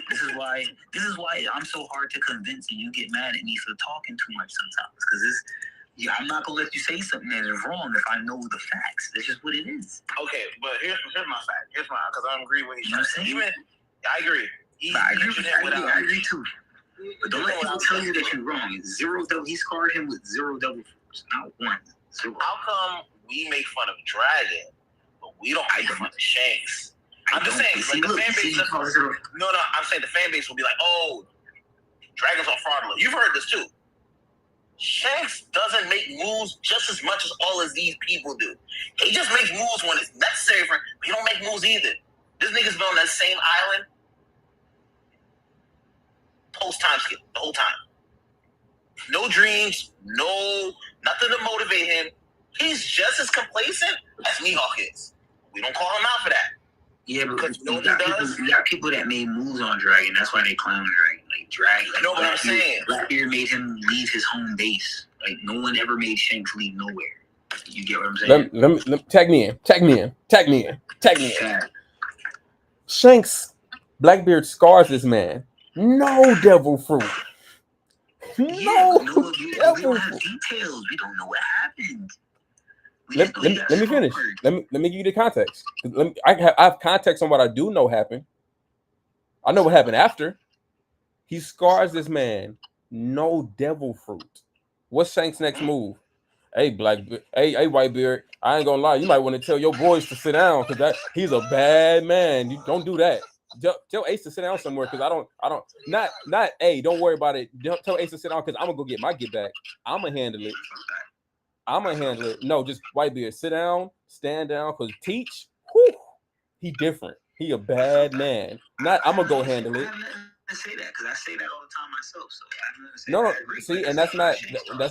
This is why I'm so hard to convince, and you get mad at me for talking too much sometimes. Because I'm not gonna let you say something that is wrong if I know the facts. That's just what it is. Okay, but here's my fact. Because I agree with you. I agree. I agree too. But don't let people tell you that you're wrong. He scarred him with 0 double fruits, not 1. 0. How come we make fun of Dragon, but we don't make fun of Shanks? I'm just saying, like the fan base. No, I'm saying the fan base will be like, "Oh, Dragon's on fraudulent." You've heard this too. Shanks doesn't make moves just as much as all of these people do. He just makes moves when it's necessary for him. But he don't make moves either. This nigga's been on that same island post-time skip the whole time. No dreams, nothing to motivate him. He's just as complacent as Mihawk is. We don't call him out for that. Yeah, but you got people that made moves on Dragon. That's why they clown Dragon. Like Dragon. I know what I'm saying. Blackbeard made him leave his home base. Like no one ever made Shanks leave nowhere. You get what I'm saying? Let me tag me in. Shanks, Blackbeard scars this man. No devil fruit. We don't have details. We don't know what happened. let me finish. Let me give you the context. I have context on what I do know happened. I know what happened after. He scars this man. No devil fruit. What's Shank's next move? Hey, hey, Whitebeard. I ain't gonna lie. You might want to tell your boys to sit down because he's a bad man. You don't do that. Tell Ace to sit down somewhere because I don't. Not. Hey, don't worry about it. Don't tell Ace to sit down because I'm gonna go get my get back. I'm gonna handle it. No, just Whitebeard. Sit down, stand down. Because Teach, he different. He a bad man. Not. I'm gonna go handle it. Say that because I say that all the time myself. So no, see, and that's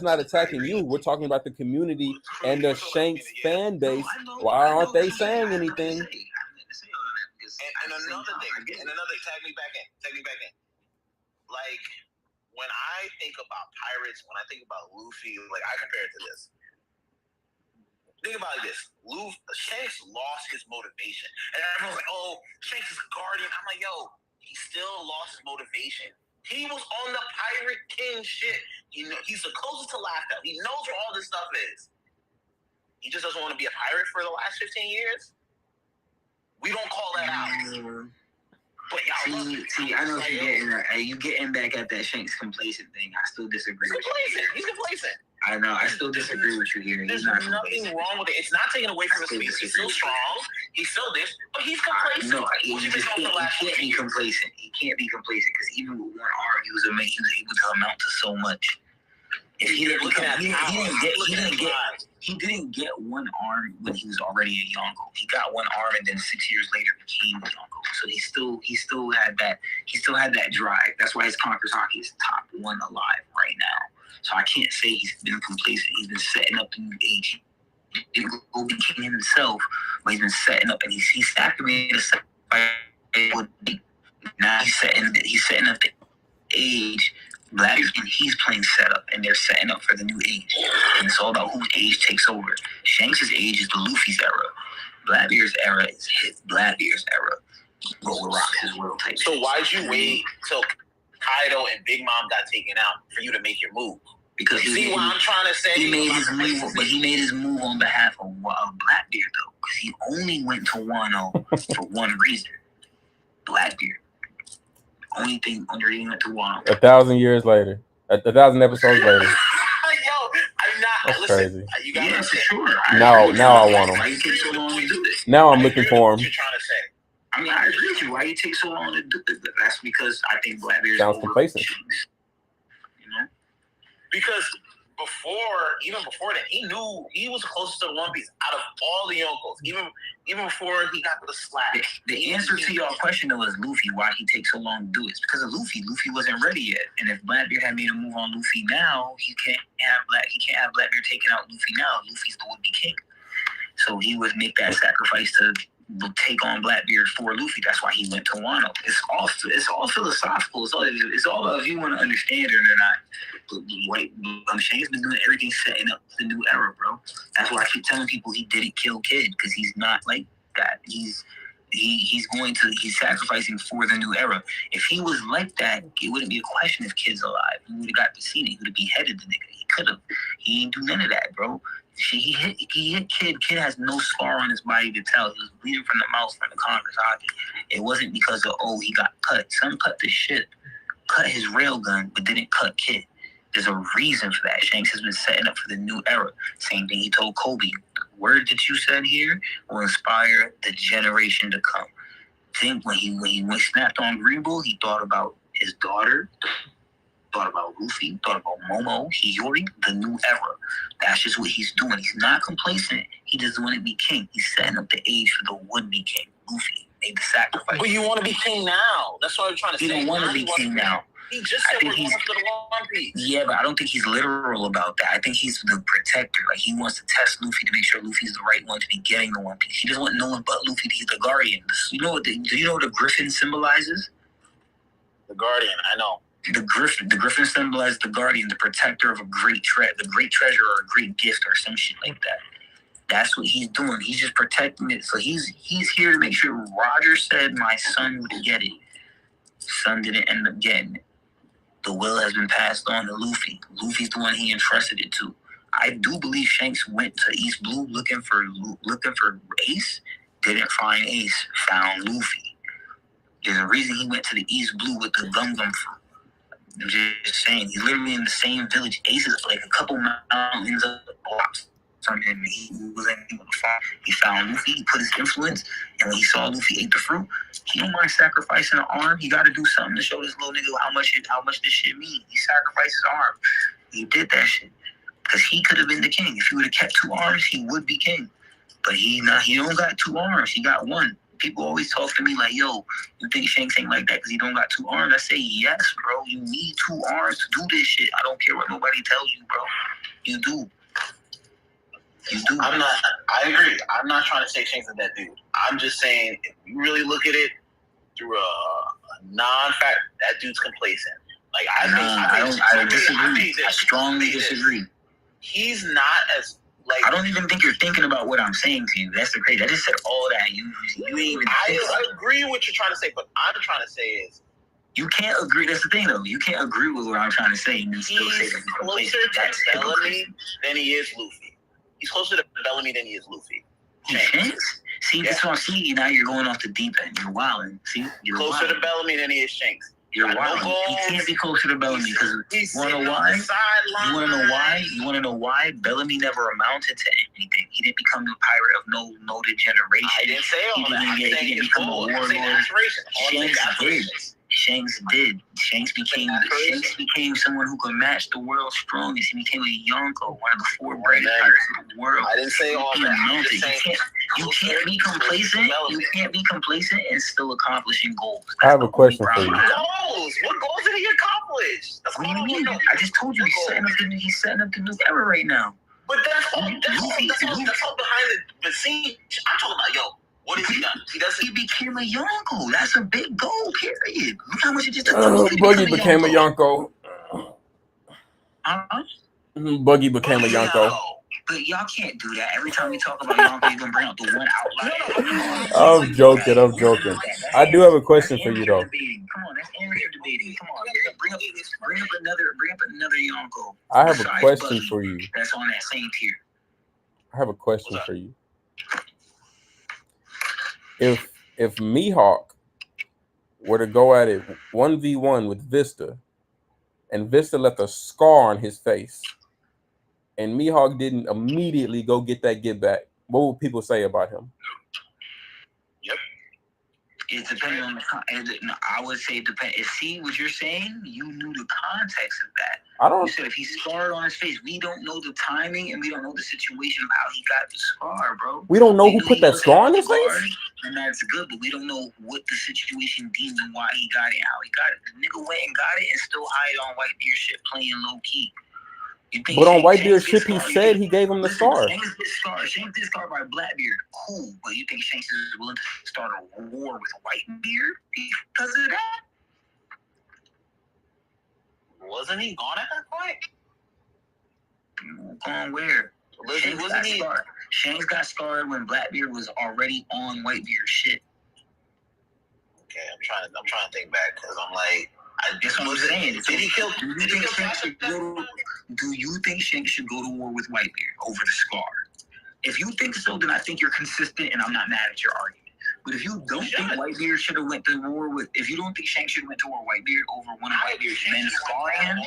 not attacking you. We're talking about the community and the Shanks fan base. Why aren't they saying anything? And another thing, tag me back in. Like when I think about Pirates, when I think about Luffy, like I compare it to this. Think about it like this. Shanks lost his motivation, and everyone's like, "Oh, Shanks is a guardian." I'm like, "Yo." He still lost his motivation. He was on the Pirate King shit. He's the closest to laughed at. He knows where all this stuff is. He just doesn't want to be a pirate for the last 15 years. We don't call that out. But y'all see, I know what you're getting at. You getting back at that Shanks complacent thing. I still disagree. He's complacent. I know. I still disagree with you here. There's nothing wrong with it. It's not taken away from his speech. He's still strong. He's still this, but he's complacent. No, he can't be complacent. He can't be complacent because even with one arm, he was able to amount to so much. If he didn't get one arm when he was already a Yonko. He got one arm and then 6 years later became a Yonko. So he still had that drive. That's why his Conqueror's Hockey is top one alive right now. So I can't say he's been complacent. He's been setting up the new age. He didn't go be king himself, but he's been setting up, and he's activated now he's setting up the age. Blackbeard and he's playing setup, and they're setting up for the new age. And it's all about whose age takes over. Shanks' age is the Luffy's era. Blackbeard's era is Blackbeard's era. Go with rock his world type. So why'd you wait till Kaido and Big Mom got taken out for you to make your move? Because what I'm trying to say? He made his move, but he made his move on behalf of Blackbeard though, because he only went to Wano for one reason: Blackbeard. Only thing under he went to Wano. 1,000 years later, 1,000 episodes later. Yo, I'm not. That's listen, crazy. You got for sure. Now I want him. Why you take so long to do this? Now I'm looking for him. What you're trying to say? I mean, I agree with you. Why you take so long to do this? That's because I think Blackbeard sounds complacent. You know, because even before that, he knew he was closest to the One Piece out of all the Yonkos. Even before he got the slack. The answer to your question though is Luffy. Why he takes so long to do it? It's because of Luffy. Luffy wasn't ready yet. And if Blackbeard had made a move on Luffy now, he can't have Blackbeard taking out Luffy now. Luffy's the would-be king. So he would make that sacrifice to take on Blackbeard for Luffy. That's why he went to Wano. It's all philosophical. It's all about if you want to understand it or not. Shanks been doing everything setting up the new era, bro. That's why I keep telling people he didn't kill Kid, because he's not like that. He's sacrificing for the new era. If he was like that, it wouldn't be a question if Kid's alive. He would have got the scene. He would have beheaded the nigga. He could have. He ain't do none of that, bro. He hit Kid. Kid has no scar on his body to tell. He was bleeding from the mouth from the Conqueror's Hockey. It wasn't because of, he got cut. Some cut the ship, cut his railgun, but didn't cut Kid. There's a reason for that. Shanks has been setting up for the new era. Same thing he told Kobe. The word that you said here will inspire the generation to come. Think when he snapped on Green Bull, he thought about his daughter, thought about Luffy, thought about Momo, Hiyori, the new era. That's just what he's doing. He's not complacent. He just want to be king. He's setting up the age for the would-be king. Luffy made the sacrifice. But you want to be king now. That's what I'm trying to say. You don't want to be king now. He just said we're going for the One Piece. Yeah, but I don't think he's literal about that. I think he's the protector. Like, he wants to test Luffy to make sure Luffy's the right one to be getting the One Piece. He doesn't want no one but Luffy to be the guardian. Do you know what the griffin symbolizes? The guardian, I know. The griffin symbolizes the guardian, the protector of a great the great treasure or a great gift or some shit like that. That's what he's doing. He's just protecting it. So he's here to make sure Roger said my son would get it. Son didn't end up getting it. The will has been passed on to Luffy. Luffy's the one he entrusted it to. I do believe Shanks went to East Blue looking for Ace. Didn't find Ace. Found Luffy. There's a reason he went to the East Blue with the Gum Gum fruit. I'm just saying, he's literally in the same village. Ace is like a couple mountains up the blocks from him. He wasn't able to find. He found Luffy. He put his influence, and when he saw Luffy ate the fruit, he don't mind sacrificing an arm. He got to do something to show this little nigga how much this shit means. He sacrificed his arm. He did that shit because he could have been the king. If he would have kept 2 arms, he would be king. But he don't got 2 arms. He got 1. People always talk to me like, yo, you think Shanks ain't like that because he don't got 2 arms? I say, yes, bro. You need 2 arms to do this shit. I don't care what nobody tells you, bro. You do. You do. I agree. I'm not trying to say Shanks is that dude. I'm just saying, if you really look at it through a non-fact, that dude's complacent. Like, I disagree. I strongly disagree. He's not as... Like, I don't even think you're thinking about what I'm saying to you. That's the crazy. I just said all that. You ain't even. I agree with what you're trying to say, but I'm trying to say is you can't agree. That's the thing, though. You can't agree with what I'm trying to say and then still say that he's closer to Bellamy than he is Luffy. He's closer to Bellamy than he is Luffy. Shanks? See, that's what I'm seeing. Now you're going off the deep end. You're wilding. See, you're closer to Bellamy than he is Shanks. You're wilding. He can't be closer to Bellamy because you want to know why? You want to know why? You want to know why? Bellamy never amounted to anything. He didn't become the pirate of no degeneration. I didn't say all that. He didn't become a warlord. Shanks did. Shanks became someone who could match the world's strongest. He became a Yonko, one of the 4 greatest pirates in the world. I didn't say all that. You can't be complacent. You can't be complacent and still accomplishing goals. I have a question for you. Goals? What goals did he accomplish? That's what do you mean? I just told you he's setting up the new era right now. But that's all behind the scenes. I'm talking about, yo, what has he done? He became a Yonko. That's a big goal, period. Look how much it just took. Buggy became a Yonko. Buggy became a Yonko. But y'all can't do that. Every time we talk about Yonko, you're going to bring out the one outlier. I'm joking. I do have a question for you, though. Come on, that's amateur debating. Come on, bring up another Yonko. I have a question for you. That's on that same tier. I have a question for you. If Mihawk were to go at it 1v1 with Vista, and Vista left a scar on his face, and Mihawk didn't immediately go get that get back, what would people say about him? Yep. It depends on I would say it depends. See what you're saying? You knew the context of that. You said if he's scarred on his face, we don't know the timing and we don't know the situation of how he got the scar, bro. We don't know who put that scar on his face? And that's good, but we don't know what the situation deemed and why he got it, how he got it. The nigga went and got it and still hide on Whitebeard shit playing low key. But on Whitebeard's ship, he said he gave him the scar. Shanks did scar by Blackbeard. Cool. But you think Shanks is willing to start a war with Whitebeard because of that? Wasn't he gone at that point? Gone where? Shanks got scarred when Blackbeard was already on Whitebeard's ship. Okay, I'm trying to think back because I'm like, that's what I'm saying. Did he kill? Do you think Shanks should go to war with Whitebeard over the scar? If you think so, then I think you're consistent, and I'm not mad at your argument. But if you don't think Whitebeard should have went to war with, if you don't think Shanks should have went to war with Whitebeard over one of Whitebeard's men scarring him,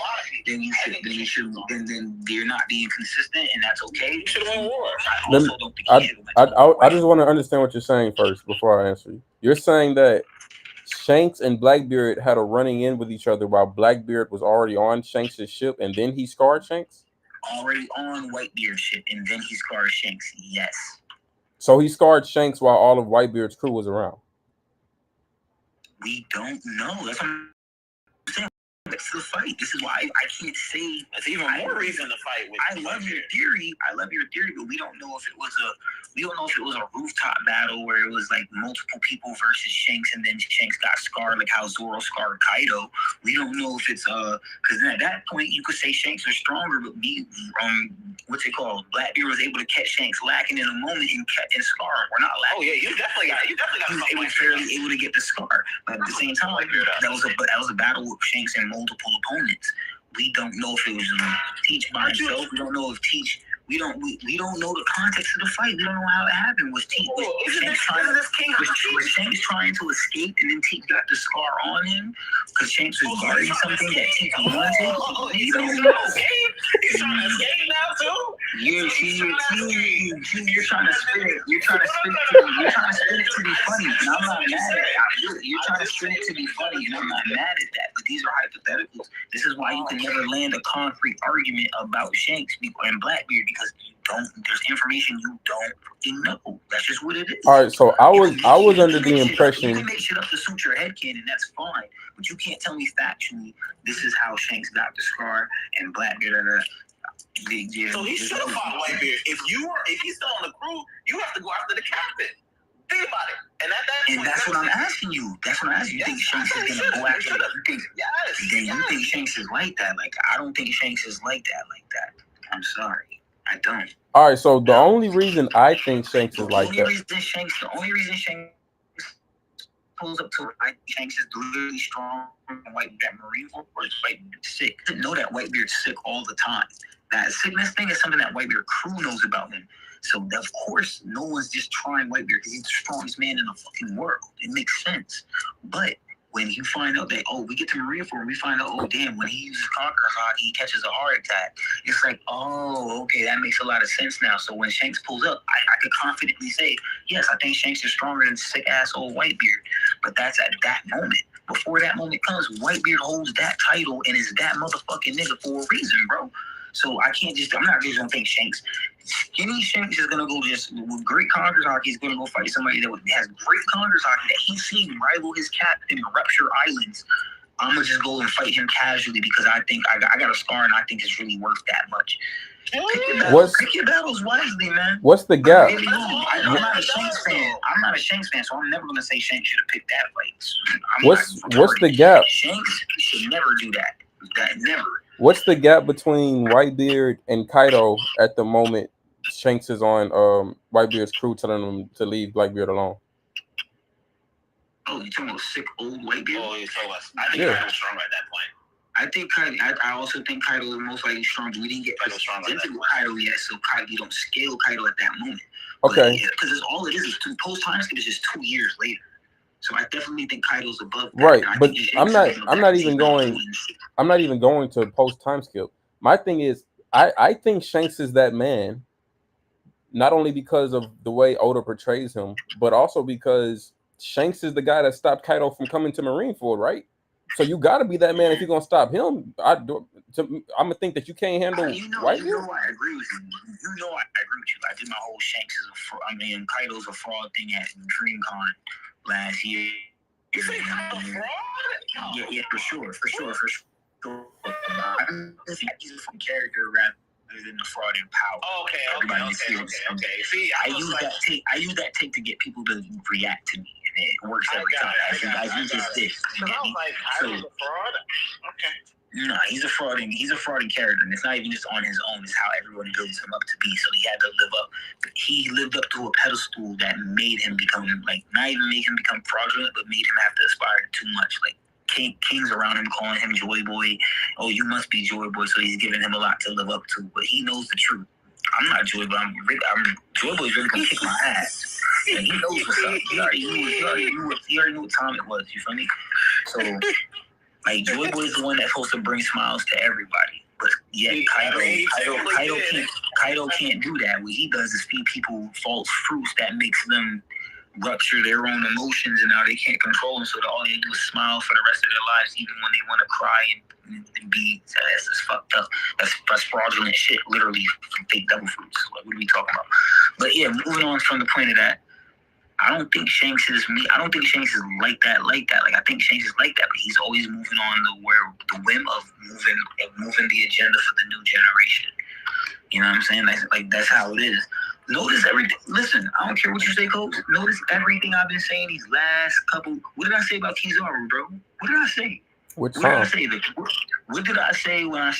then you're not being consistent, and that's okay. You should have won war. I also don't think he should have went to war. I just want to understand what you're saying first before I answer you. You're saying that Shanks and Blackbeard had a running in with each other while Blackbeard was already on Shanks' ship, and then he scarred Shanks? Already on Whitebeard's ship, and then he scarred Shanks, yes. So he scarred Shanks while all of Whitebeard's crew was around? We don't know. That's what I'm saying. That's the fight. This is why I can't say. That's even more reason to fight with. I love your theory, but we don't know if it was a rooftop battle where it was like multiple people versus Shanks, and then Shanks got scarred, like how Zoro scarred Kaido. We don't know if it's because then at that point you could say Shanks are stronger, but what's it called? Blackbeard was able to catch Shanks lacking in a moment and scar him. We're not lacking. Oh yeah, you definitely got. He was fairly able to get the scar, but at the same time, that was a battle with Shanks and multiple opponents. we don't know if it was Teach by himself. We don't know if Teach. We don't know the context of the fight. We don't know how it happened. Was Shanks trying to escape, and then Teach got the scar on him because Shanks was guarding something that Teach wanted? He's trying to escape now too. You're trying to spin it. You're trying to spin it to be funny, and I'm not mad at that. You're trying to spin it to be funny, and I'm not mad at that. But these are hypotheticals. This is why you can never land a concrete argument about Shanks and Blackbeard because there's information you don't fucking know. That's just what it is. All right, so I was under the impression you can make shit up to suit your head canon, that's fine. But you can't tell me factually this is how Shanks got the scar and Blackbeard. So he should have fought Whitebeard. If he's still on the crew, you have to go after the captain. Think about it. And that's what I'm asking you. You think Shanks is gonna go after? You think Shanks is like that? Like I don't think Shanks is like that. I'm sorry, I don't. All right, so the only reason I think Shanks is like that. The only reason Shanks pulls up to Shanks is literally strong and Whitebeard Marine Corps is Whitebeard sick. I didn't know that Whitebeard's sick all the time. That sickness thing is something that Whitebeard crew knows about him. So of course, no one's just trying Whitebeard because he's the strongest man in the fucking world. It makes sense. But when you find out that, we get to Marine Corps, we find out, damn, when he uses Conqueror Hawk, he catches a heart attack. It's like, okay, that makes a lot of sense now. So when Shanks pulls up, I could confidently say, yes, I think Shanks is stronger than sick-ass old Whitebeard. But that's at that moment. Before that moment comes, Whitebeard holds that title and is that motherfucking nigga for a reason, bro. So I'm not just gonna think Shanks. Skinny Shanks is gonna go with great Conqueror Hawk. He's gonna go fight somebody that has great Conqueror Hawk that he's seen rival his captain in Rupture Islands. I'm gonna just go and fight him casually because I think I got a scar and I think it's really worth that much. Pick your battles wisely, man. What's the gap? I'm not a Shanks fan, so I'm never gonna say Shanks should have picked that fight. What's the gap? Shanks should never do that. Never. What's the gap between Whitebeard and Kaido at the moment Shanks is on Whitebeard's crew telling him to leave Blackbeard alone? Oh, you're talking about sick old Whitebeard? Oh, you're talking about. I think Kaido was strong at that point. I also think Kaido is most likely strong, but we didn't get into Kaido yet, so you don't scale Kaido at that moment. Okay. Because all it is post time skip is just 2 years later. So I definitely think Kaido's above that. Right, but I'm not even going to post time skip. My thing is I think Shanks is that man, not only because of the way Oda portrays him, but also because Shanks is the guy that stopped Kaido from coming to Marineford, right? So you got to be that man if you're gonna stop him. I'm gonna think that you can't handle Whitebeard. I agree with you. I agree with you. I did my whole Shanks is a fraud. Kaido's a fraud thing at DreamCon last year. You think Kaido's fraud? Yeah, for sure. I think he's a fun character rather than the fraud in power. Okay. See, I use that take to get people to react to me, and it works every time. As you just did. I was like, Kaido's a fraud? Okay. No, he's a frauding character, and it's not even just on his own. It's how everyone builds him up to be. So he had to live up. He lived up to a pedestal that made him become not even make him become fraudulent, but made him have to aspire to too much. Like kings around him calling him Joy Boy. Oh, you must be Joy Boy. So he's giving him a lot to live up to. But he knows the truth. I'm not Joy Boy. Joy Boy's really gonna kick my ass. And he knows what's up. He already knew what time it was. You feel me? So. Like, Joy Boy is the one that's supposed to bring smiles to everybody. But yet, Kaido can't do that. What he does is feed people false fruits that makes them rupture their own emotions, and now they can't control them, so all they do is smile for the rest of their lives, even when they want to cry and be, that's fucked up. That's fraudulent shit, literally fake devil fruits. Like, what are we talking about? But yeah, moving on from the point of that, I don't think Shanks is like that. Like, I think Shanks is like that, but he's always moving on the whim of moving the agenda for the new generation. You know what I'm saying? That's how it is. Notice everything. Listen, I don't care what you say, Coach. Notice everything I've been saying these last couple. What did I say about Kizaru, bro? What did I say? What did I say when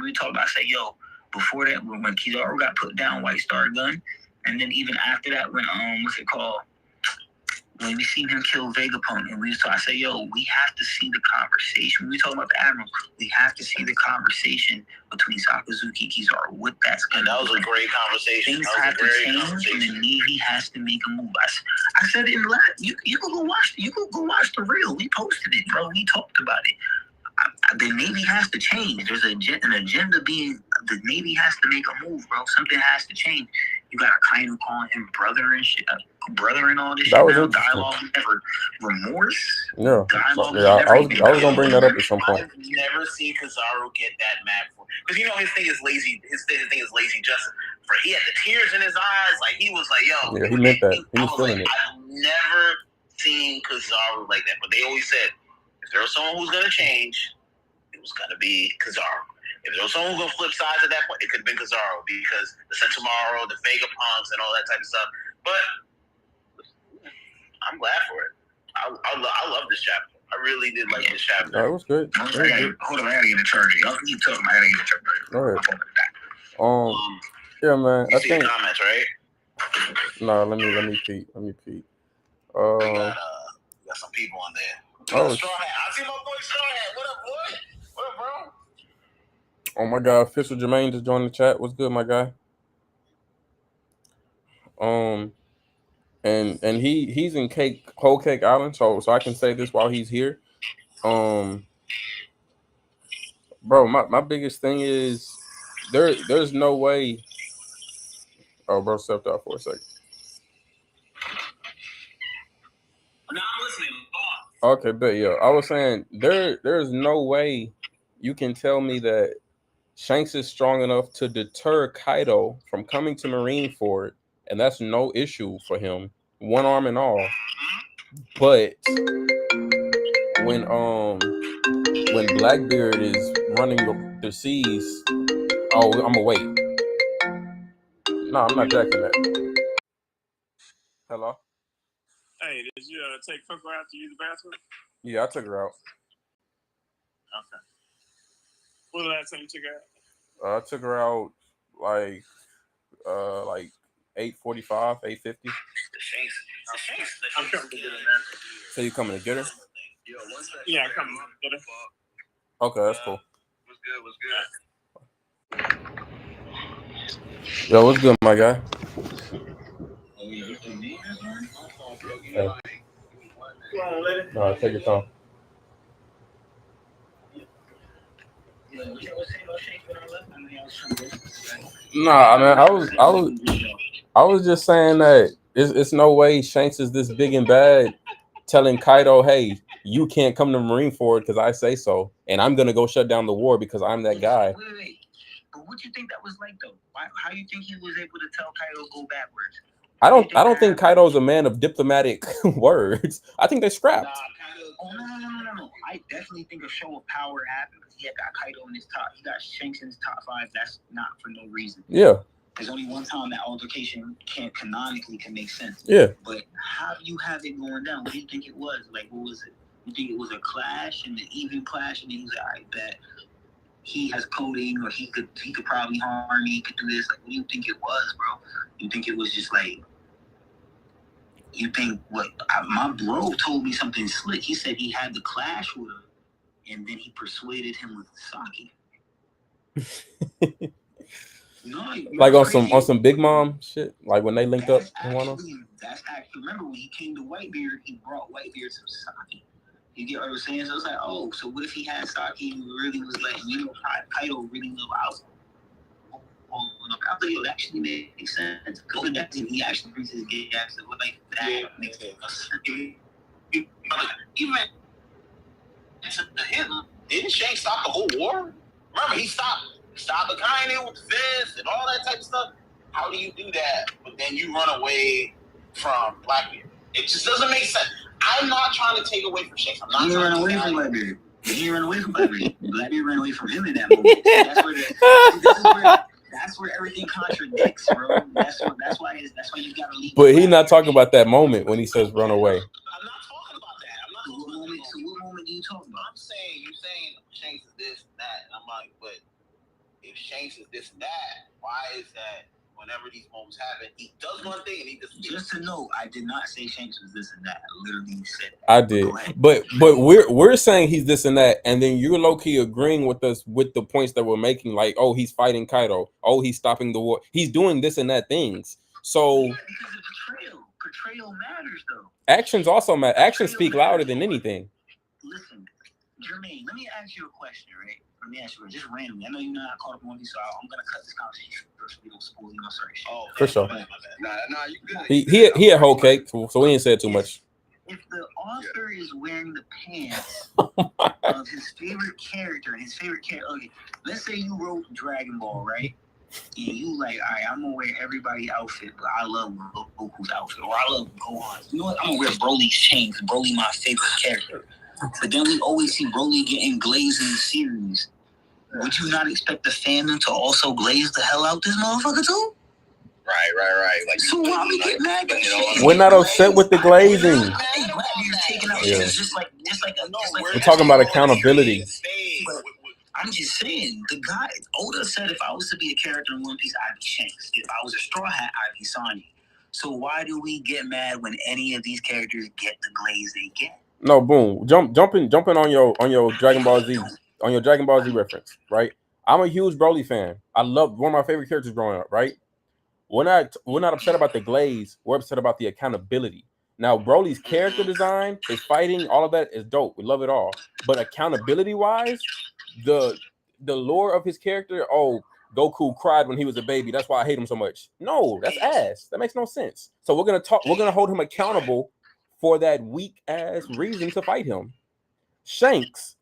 we talked about? I said, yo, before that, when Kizaru got put down, White Star Gun, and then even after that, when what's it called? when we seen him kill Vegapunk, and I said, yo, we have to see the conversation. When we talking about the Admiral, we have to see the conversation between Sakazuki, Kizaru. What that's going to That was a great conversation. Things have to change, and the Navy has to make a move. I said it in the last. You could go watch. You could go watch the reel. We posted it, bro. We talked about it. The Navy has to change. There's an agenda being. The Navy has to make a move, bro. Something has to change. You got a kind of calling him brother and shit, brother and all this That shit. was Now interesting. dialogue never remorse. Yeah, Dialogue yeah. never I was gonna bring that up at some point. I've never seen Kizaru get that mad for, because you know his thing is lazy. His thing is lazy justice. For he had the tears in his eyes, like he was like, yo. Yeah, he meant that. He was feeling it. I've never seen Kizaru like that, but they always said if there was someone who's gonna change, it was gonna be Kizaru. If there was someone who's gonna flip sides at that point, it could have been Kizaru because the Sentomaru, the Vegapunks, and all that type of stuff. But I'm glad for it. I love this chapter. I really did like this chapter. That was good. Hold on, I gotta get a charger. Y'all keep talking. I gotta get a charger. Go ahead. Yeah, man. You I see think. the comments, right? No, let me peek. We got some people on there. Oh, Straw Hat. I see my boy Straw Hat. What up, boy? What up, bro? Oh my God, Official Jermaine just joined the chat. What's good, my guy? And he's in Whole Cake Island, so I can say this while he's here. Bro, my biggest thing is there's no way. Oh, bro, stepped out for a second. No, I'm listening. Okay, but yeah, I was saying there's no way you can tell me that Shanks is strong enough to deter Kaido from coming to Marineford, and that's no issue for him, one arm and all. But when Blackbeard is running the seas, oh, I'm gonna wait. No, I'm not jacking that. Hello? Hey, did you take Coco out to use the bathroom? Yeah, I took her out. Okay. What was the last time you took her out? I took her out like 8:45, 8:50. I'm coming to get her now. So you coming to get her? Yeah, I'm coming to get her. Okay, that's cool. What's good? Yo, what's good, my guy? Hey. No, take your time. Nah, man, I was just saying that it's no way Shanks is this big and bad, telling Kaido, "Hey, you can't come to Marineford because I say so, and I'm gonna go shut down the war because I'm that guy." Wait. But what you think that was like, though? How you think he was able to tell Kaido go backwards? I don't think Kaido's a man of diplomatic words. I think they scrapped. Oh, no. I definitely think a show of power happened because he had got Kaido in his top. He got Shanks in his top 5. That's not for no reason. Yeah. There's only one time that altercation canonically can make sense. Yeah. But how do you have it going down? What do you think it was? Like, what was it? You think it was a clash and an even clash, and then he was like, all right, bet he has coding, or he could probably harm me. He could do this. Like, what do you think it was, bro? You think it was just like? You think what? My bro told me something slick. He said he had the clash with him, and then he persuaded him with Saki. No, like on some Big Mom shit. Like when they linked up in one of them. That's actually, remember when he came to Whitebeard, he brought Whitebeard some Saki. You get what I'm saying? So it's like, oh, so what if he had Saki and really was like, Kaido really little out? I think it actually makes sense. Go to that and he actually brings his gas to like that. Makes sense. Even to him, didn't Shanks stop the whole war? Remember, he stopped the Kainu with Fist and all that type of stuff. How do you do that? But then you run away from Blackbeard. It just doesn't make sense. I'm not trying to take away from Shanks. I'm not he trying ran to away from Blackbeard. He ran away from Blackbeard. Blackbeard ran away from him in that moment. That's where everything contradicts, bro. That's why you gotta leave. But he's not talking about that moment when he says run away. I'm not talking about that. I'm not talking about that. So what moment do you talk about? I'm saying you're saying Shanks is this and that, and I'm like, but if Shanks is this and that, why is that whenever these moments happen, he does one thing and he does. Just to know, I did not say Shanks was this and that. I literally said that. I did, but we're saying he's this and that, and then you're low key agreeing with us with the points that we're making, like, oh, he's fighting Kaido, oh, he's stopping the war, he's doing this and that things. So because of portrayal matters though. Actions also matter. Actions speak louder than anything. Listen, Jermaine, let me ask you a question, right? Let me ask you just randomly. I know you're not caught up on these, so I'm gonna cut this conversation first. We don't spoil certain shit. Oh, for sure. Nah, you good. He had whole cake, so we ain't said too much. If the author is wearing the pants of his favorite character, okay, let's say you wrote Dragon Ball, right? And you like, all right, I'm gonna wear everybody's outfit, but I love Goku's outfit, or I love Gohan's. You know what? I'm gonna wear Broly's chains. Broly my favorite character. But then we always see Broly getting glazed in the series. Would you not expect the fandom to also glaze the hell out this motherfucker too? Right. Like, so why we get mad? We're not upset with the glazing. Yeah. We're talking about accountability. I'm just saying, the guy Oda said if I was to be a character in One Piece, I'd be Shanks. If I was a Straw Hat, I'd be Sanji. So why do we get mad when any of these characters get the glaze they get? No, boom, jumping on your Dragon Ball Z reference, right? I'm a huge Broly fan. I love one of my favorite characters growing up, right? We're not upset about the glaze. We're upset about the accountability. Now, Broly's character design, his fighting, all of that is dope. We love it all. But accountability-wise, the lore of his character, oh, Goku cried when he was a baby. That's why I hate him so much. No, that's ass. That makes no sense. So we're gonna hold him accountable for that weak ass reason to fight him. Shanks,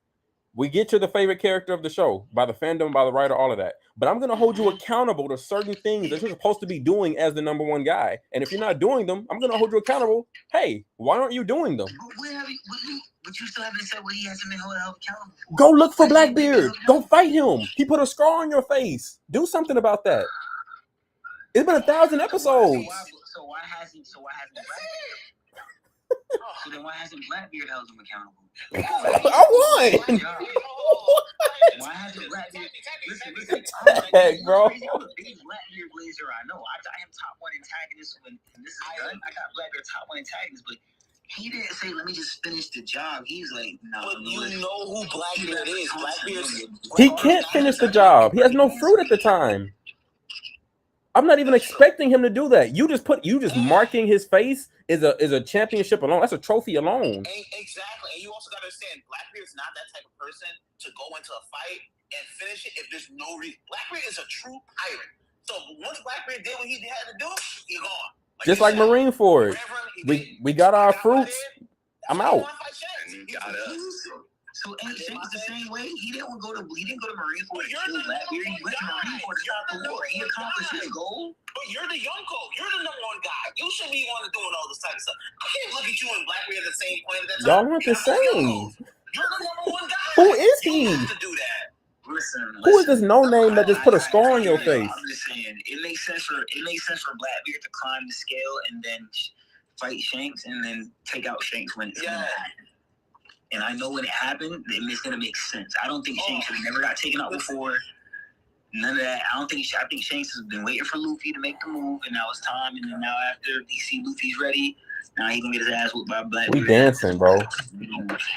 we get you the favorite character of the show by the fandom, by the writer, all of that. But I'm gonna hold you accountable to certain things that you're supposed to be doing as the number one guy. And if you're not doing them, I'm gonna hold you accountable. Hey, why aren't you doing them? But you still haven't said what he hasn't been held accountable for. Go look for Blackbeard. Go fight him. He put a scar on your face. Do something about that. It's been 1,000 episodes. So why hasn't Blackbeard? So then why hasn't Blackbeard held him accountable? I won. Why hasn't Blackbeard? Listen. Heck, bro. I'm the biggest Blackbeard blazer I know. I got him top 1 antagonist when this is done. I got Blackbeard top 1 antagonist, but he didn't say, let me just finish the job. He's like, no. But you know who Blackbeard is. He can't finish the job. He has no fruit at the time. I'm not even expecting him to do that. You just marking his face is a championship alone. That's a trophy alone. Exactly. And you also got to understand, Blackbeard's not that type of person to go into a fight and finish it if there's no reason. Blackbeard is a true pirate. So once Blackbeard did what he had to do, he's gone. Just like Marineford. We got our fruits. I'm out. So Shanks the same way. He didn't go to Marineford to kill Blackbeard. He went to Marineford to stop the war. He accomplished his goal. But you're the Yonko. You're the number one guy. You should be one doing all this type of stuff. I can't look at you and Blackbeard at the same point. Y'all aren't the same. You're the number one guy. Who is he? You have to do that. Listen, who is this no name that just put a scar on your face? I'm just saying, it makes sense for Blackbeard to climb the scale and then fight Shanks and then take out Shanks when it's gonna happen. And I know when it happened, it's gonna make sense. I don't think Shanks has never got taken out before. None of that. I think Shanks has been waiting for Luffy to make the move, and now it's time. And then now after he see Luffy's ready, now he gonna get his ass whooped by Blackbeard. We dancing, bro.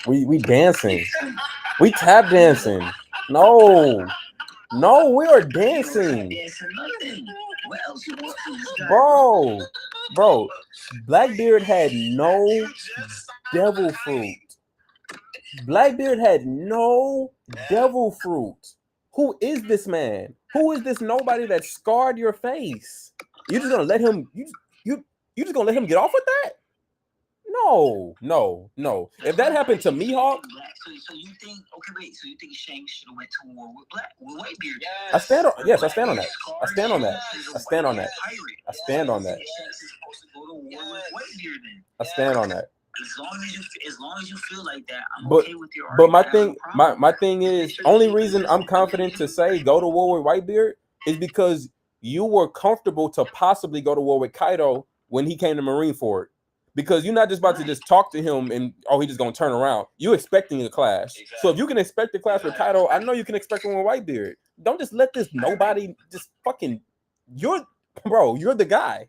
We dancing. We tap dancing. No, we are dancing. What else you want from this guy? Bro, Blackbeard had no devil fruit. Blackbeard had no devil fruit. Who is this man? Who is this nobody that scarred your face? You just gonna let him? You just gonna let him get off with that? No. If that happened to Mihawk, so you think? Okay, wait. So you think Shanks should have went to war with Whitebeard? Yes. I stand on that. I stand on that. I stand on that. I stand on that. I stand on that. Shanks is supposed to go to war with Whitebeard then. I stand on that. As long as you feel like that, I'm but, okay with your argument. But my thing is, only reason I'm confident to say go to war with Whitebeard is because you were comfortable to possibly go to war with Kaido when he came to Marineford. Because you're not just about to just talk to him and he's just gonna turn around. You're expecting a clash. Exactly. So if you can expect a clash with Kaido, I know you can expect one with Whitebeard. Don't just let this nobody just fucking Bro, you're the guy.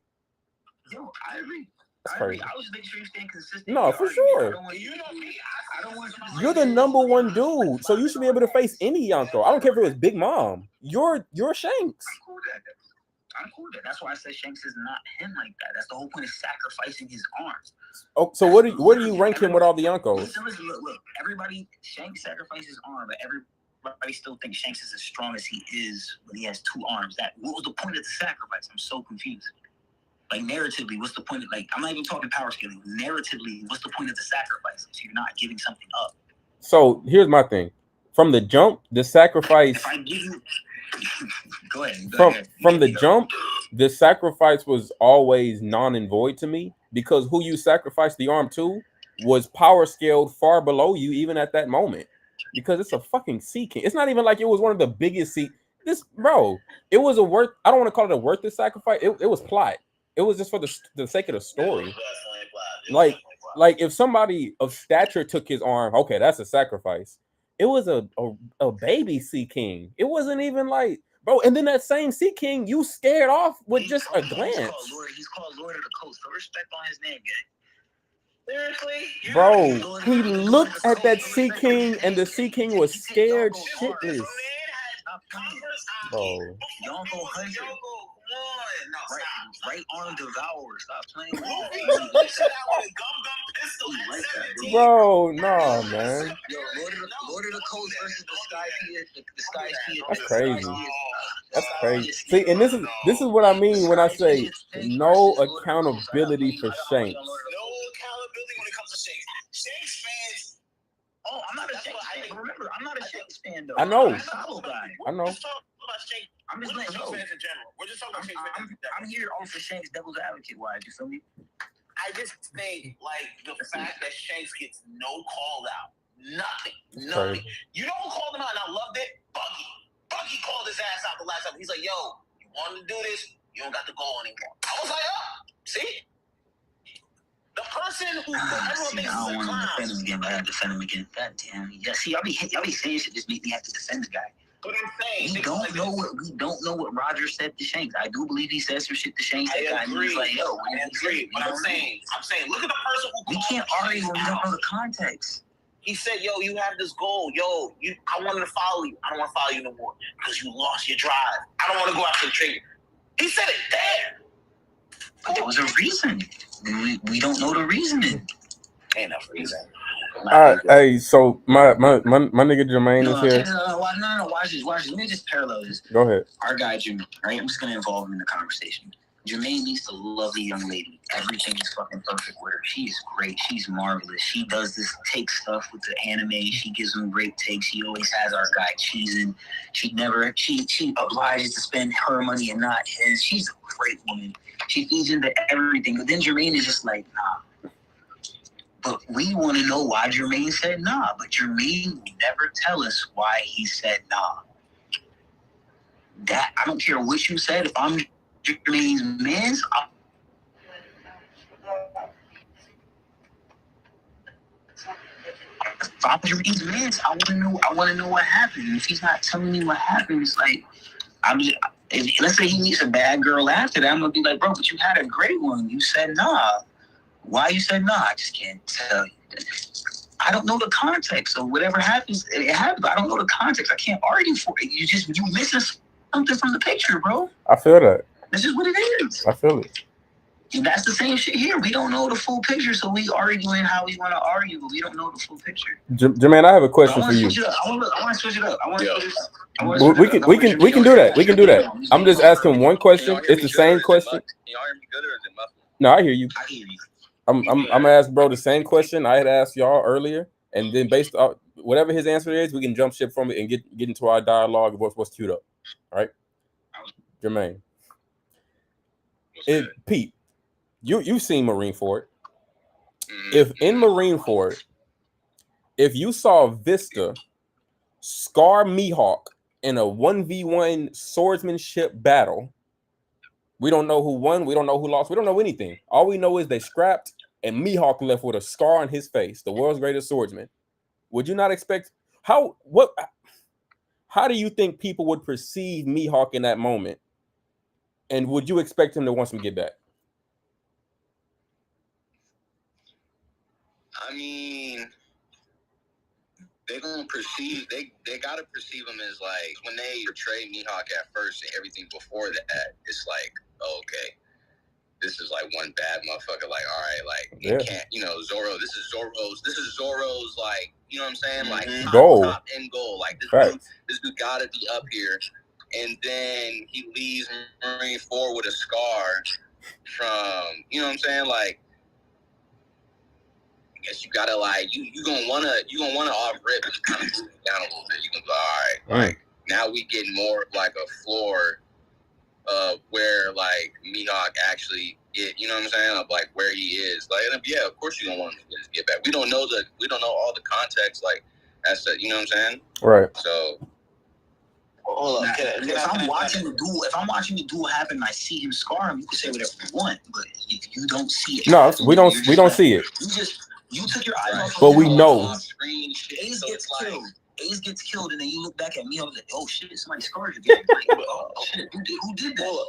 Yo, I agree. That's I agree. crazy. I was making sure you staying consistent. No, in your for argument. sure. I don't want you know me. I don't want you to You're say the number one dude, so you should be able to face any Yonko. I don't care if it was Big Mom. You're Shanks. I'm cool with that. I'm cool with that. That's why I said Shanks is not him like that. That's the whole point of sacrificing his arms. Oh, so where do you rank him with all the Yonkos? Listen, look. Everybody, Shanks sacrificed his arm, but everybody still thinks Shanks is as strong as he is when he has two arms. What was the point of the sacrifice? I'm so confused. Like narratively, what's the point of I'm not even talking power scaling. Narratively, what's the point of the sacrifice? So you're not giving something up. So here's my thing. From the jump, the sacrifice. If I give you, go ahead. From the jump, the sacrifice was always non and void to me because who you sacrificed the arm to was power scaled far below you, even at that moment. Because it's a fucking Sea King. It's not even like it was one of the biggest Sea. It was a worth. I don't want to call it a worth of sacrifice. It was plot. It was just for the sake of the story. Like if somebody of stature took his arm, okay, that's a sacrifice. It was a baby Sea King. It wasn't even like, bro. And then that same Sea King, you scared off with just a glance. He's called Lord of the Coast. So respect on his name, gang. Seriously, bro. He looked at that Sea King, and the Sea King was scared shitless. Bro. Yonko Hunter. Right arm devourer. Stop playing. Bro, no, man. Yo, Lord of the Coast versus the Sky Kid. That's crazy. That's crazy. See, and this is what I mean when I say no accountability for Shanks. No accountability when it comes to Shanks. Shanks fans. Oh, I'm not a Shanks fan. Remember, I'm not a Shanks fan though. I know. I'm a Solo guy. I know. I'm just letting you know. Fans in general. We're just talking about Shanks fans in general. I'm here all for Shanks devil's advocate. Why? You feel me? I just think like the fact that Shanks gets no call out, nothing. You know who called him out and I loved it? Buggy. Buggy called his ass out the last time. He's like, yo, you want to do this? You don't got to go anymore. I was like, oh, see? The person who everyone thinks is a clown. I don't want to defend him again, but I have to defend him again. God damn. Yeah, see, y'all be saying shit just make me have to defend the guy. But I'm saying we don't know what Roger said to Shanks. I do believe he said some shit to Shanks. I agree. Like, yo, I agree. But I'm saying, look at the person who we can't argue when we don't know the context. He said, yo, you have this goal. Yo, I wanted to follow you. I don't want to follow you no more because you lost your drive. I don't want to go after the trigger. He said it there. But there was a reason. We don't know the reasoning. Ain't enough reason. Hey, so my nigga Jermaine is here. No, watch this. Let me just parallel this. Go ahead. Our guy Jermaine, right? I'm just gonna involve him in the conversation. Jermaine meets a lovely young lady. Everything is fucking perfect with her. She's great. She's marvelous. She does this take stuff with the anime. She gives him great takes. She always has our guy cheesing. She obliges to spend her money and not his. She's a great woman. She feeds into everything. But then Jermaine is just like, nah. But we want to know why Jermaine said nah. But Jermaine will never tell us why he said nah. That I don't care what you said. If I'm Jermaine's mans, if I'm Jermaine's mans, I want to know what happened. If he's not telling me what happened, it's like let's say he meets a bad girl after that, I'm gonna be like, bro, but you had a great one. You said nah. Why you said nah? I just can't tell you. I don't know the context. So whatever happens, it happens. I don't know the context. I can't argue for it. You missing something from the picture, bro. I feel that. This is what it is. I feel it. And that's the same shit here. We don't know the full picture, so we arguing how we want to argue, but we don't know the full picture. Jermaine, I have a question for you. I want to switch it up. We can do that. We can do that. I'm just asking one question. It's the same question. No, I hear you. I'm gonna ask bro the same question I had asked y'all earlier, and then based on whatever his answer is, we can jump ship from it and get into our dialogue of what's queued up. All right, Jermaine. Pete, you've seen Marineford. If in Marineford, if you saw Vista scar Mihawk in a 1v1 swordsmanship battle, we don't know who won, we don't know who lost, we don't know anything. All we know is they scrapped and Mihawk left with a scar on his face, the world's greatest swordsman. Would you not expect how do you think people would perceive Mihawk in that moment? And would you expect him to once we get back? I mean, they're gonna perceive they gotta perceive him as like when they portray Mihawk at first and everything before that, it's like, oh, okay, this is like one bad motherfucker. Like, all right, like it can't, Zoro. This is Zoro's like, you know what I'm saying? Like top end goal. Like this dude gotta be up here. And then he leaves Marineford with a scar from, you know what I'm saying? Like, I guess you gotta like you gonna wanna off rip and kind of move down a little bit. You can go, all right, like now we get more of like a floor where like Mihawk actually you know what I'm saying, of like where he is. Like, yeah, of course you don't want him to get back. We don't know all the context, like that's the, you know what I'm saying? Right. So hold up. If I'm watching the duel happen and I see him scar him, you can say whatever you want. But if you don't see it, no, we don't see it. You took your eyes off. But we know. Ace gets killed. Ace gets killed, and then you look back at me. I was like, "Oh shit, somebody scarred you." Like, oh shit, who did that?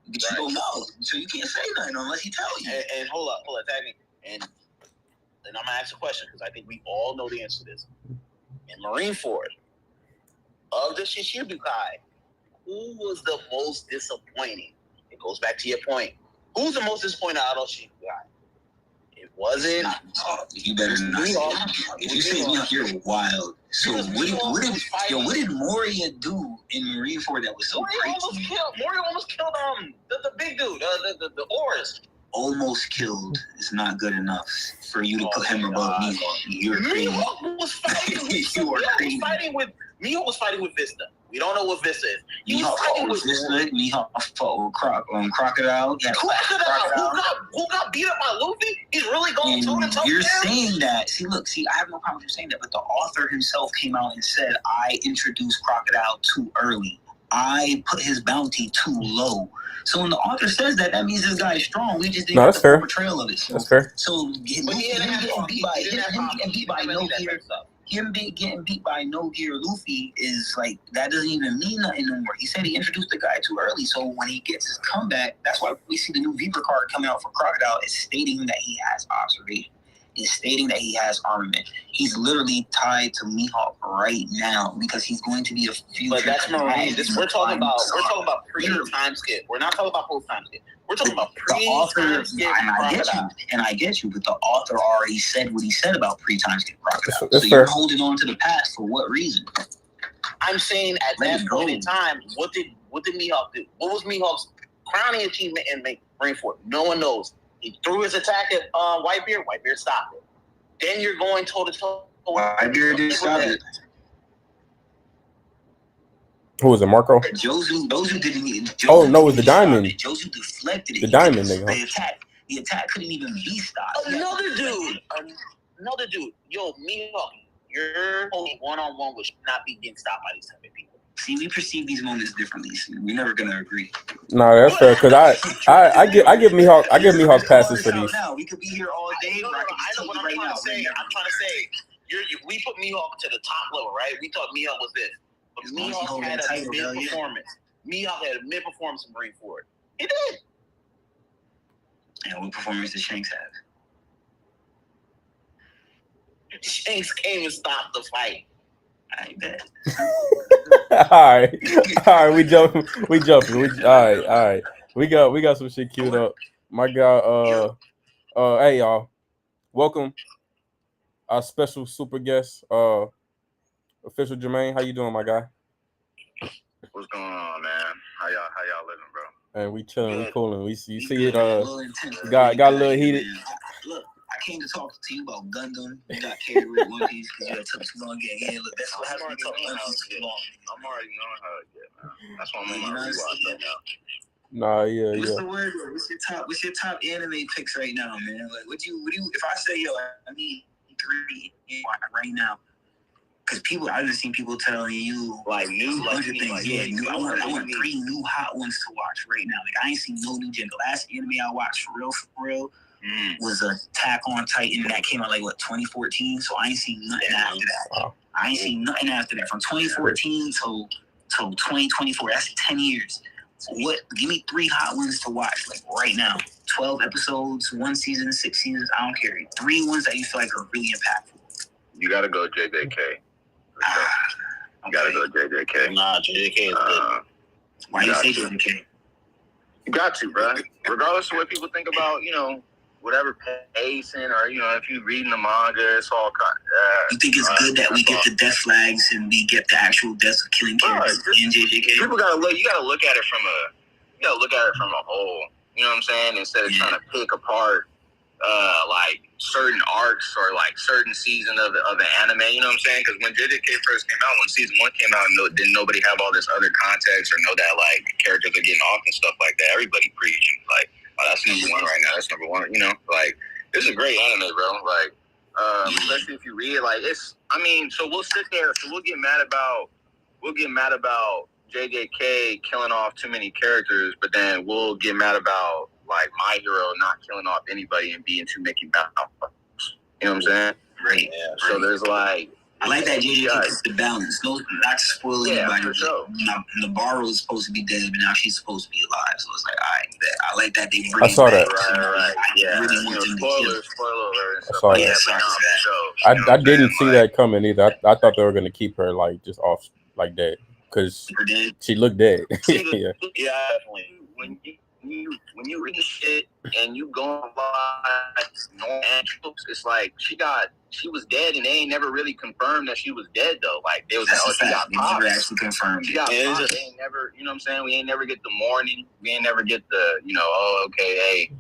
But you don't know, so you can't say nothing unless he tell you. And hold up, and I'm gonna ask a question because I think we all know the answer to this. In Marineford, of the Shichibukai, who was the most disappointing? It goes back to your point. Who's the most disappointing out of Shichibukai? It wasn't. You better not. If you say Mihawk, you're wild. So what did Moria do in Marineford that was so great? Moria almost killed the big dude, the Oris. Almost killed is not good enough for you to put him above Mihawk. You're crazy. Mihawk was fighting. Mihawk was fighting with Vista. We don't know what Vista is. Mihawk fought with Vista. Mihawk fought with Crocodile. Crocodile. Who got beat up by Luffy? He's really going toe to toe. You're saying that. See, I have no problem with you saying that, but the author himself came out and said, I introduced Crocodile too early. I put his bounty too low. So when the author says that, that means this guy is strong. We just didn't get the portrayal of it. That's fair. So him getting beat by No Gear, getting beat by No Gear Luffy is like, that doesn't even mean nothing anymore. He said he introduced the guy too early. So when he gets his comeback, that's why we see the new Viper card coming out for Crocodile. It's stating that he has observation. Is stating that he has armament. He's literally tied to Mihawk right now because he's going to be a future. But that's Marine. We're talking about pre-time skip. We're not talking about post-time skip. We're talking about pre-time skip. And I get you, but the author already said what he said about pre-time skip Crocodile. So you're holding on to the past for what reason? I'm saying at that point in time, what did Mihawk do? What was Mihawk's crowning achievement in Marineford? No one knows. He threw his attack at Whitebeard. Whitebeard stopped it. Then you're going toe-to-toe. Whitebeard didn't stop it. Who was it, Marco? Jozu didn't even. Oh, no, it was the diamond. Jozu deflected it. The diamond nigga. The attack couldn't even be stopped. Another dude. Yo, Mihawk, you're only one-on-one, which should not be getting stopped by these type of people. See, we perceive these moments differently. So we're never gonna agree. No, that's fair because I give Mihawk passes for these. Now we could be here all day. I know what I'm trying to say. We put Mihawk to the top level, right? We thought Mihawk was this, but Mihawk had a mid-performance. Mihawk had a mid-performance in Marineford. He did. And what performance did Shanks have? Shanks came and stopped the fight. I bet. All right, we jumping. All right. We got some shit queued up. My guy, hey y'all, welcome our special super guest, Official Jermaine. How you doing, my guy? What's going on, man? How y'all living, bro? And we chilling, we cooling. You see it, got a little heated. Look, I came to talk to you about Gundam. You got carried with One Piece because you took too long getting in. Look, that's what happened. I'm already knowing how to get, man. That's why I'm on my rewatch right now. Nah, yeah. What's the word? What's your top anime picks right now, man? Like, what you? If I say, yo, I need 3 right now, because I've just seen people telling you like new, things. I want 3 new hot ones to watch right now. Like, I ain't seen no new gen. The last anime I watched for real. Was Attack on Titan that came out 2014. So I ain't seen nothing after that. Wow. I ain't seen nothing after that from 2014 till 2024. That's 10 years. Give me 3 hot ones to watch, like right now. 12 episodes, 1 season, 6 seasons. I don't care. 3 ones that you feel like are really impactful. You gotta go JJK. You gotta go JJK. Nah, JJK is good. Why you say JJK? You got to, bro. Regardless of what people think about, whatever pacing or, if you reading the manga, it's all kind of... You think it's good that we get the death flags and we get the actual deaths of killing characters in JJK? You gotta look at it from a whole. You know what I'm saying? Instead of trying to pick apart like certain arcs or like certain season of the anime. You know what I'm saying? Because when JJK first came out, when season 1 came out, didn't nobody have all this other context or know that like characters are getting off and stuff like that. Everybody preaching like, oh, that's number 1 right now. That's number 1. Like it's a great anime, bro. Like especially if you read it, like it's. I mean, so we'll sit there. So we'll get mad about JJK killing off too many characters, but then we'll get mad about like My Hero not killing off anybody and being too Mickey Mouse. You know what I'm saying? Right. Yeah. So there's like. I like that JJK keeps the balance. No, not to spoil anybody. For sure. Nabarro is supposed to be dead, but now she's supposed to be alive. So it's like, I like that they bring I saw that. Right. I really want them to kill. Spoiler alert. I saw that. I didn't see that coming either. I thought they were gonna keep her like just off like dead because she looked dead. Yeah, definitely. When you read shit and you go on like normal tropes, it's like she was dead and they ain't never really confirmed that she was dead though. Like they was she got popped. Never actually confirmed. She got popped. They ain't never, you know what I'm saying? We ain't never get the mourning. We ain't never get the, oh okay, hey,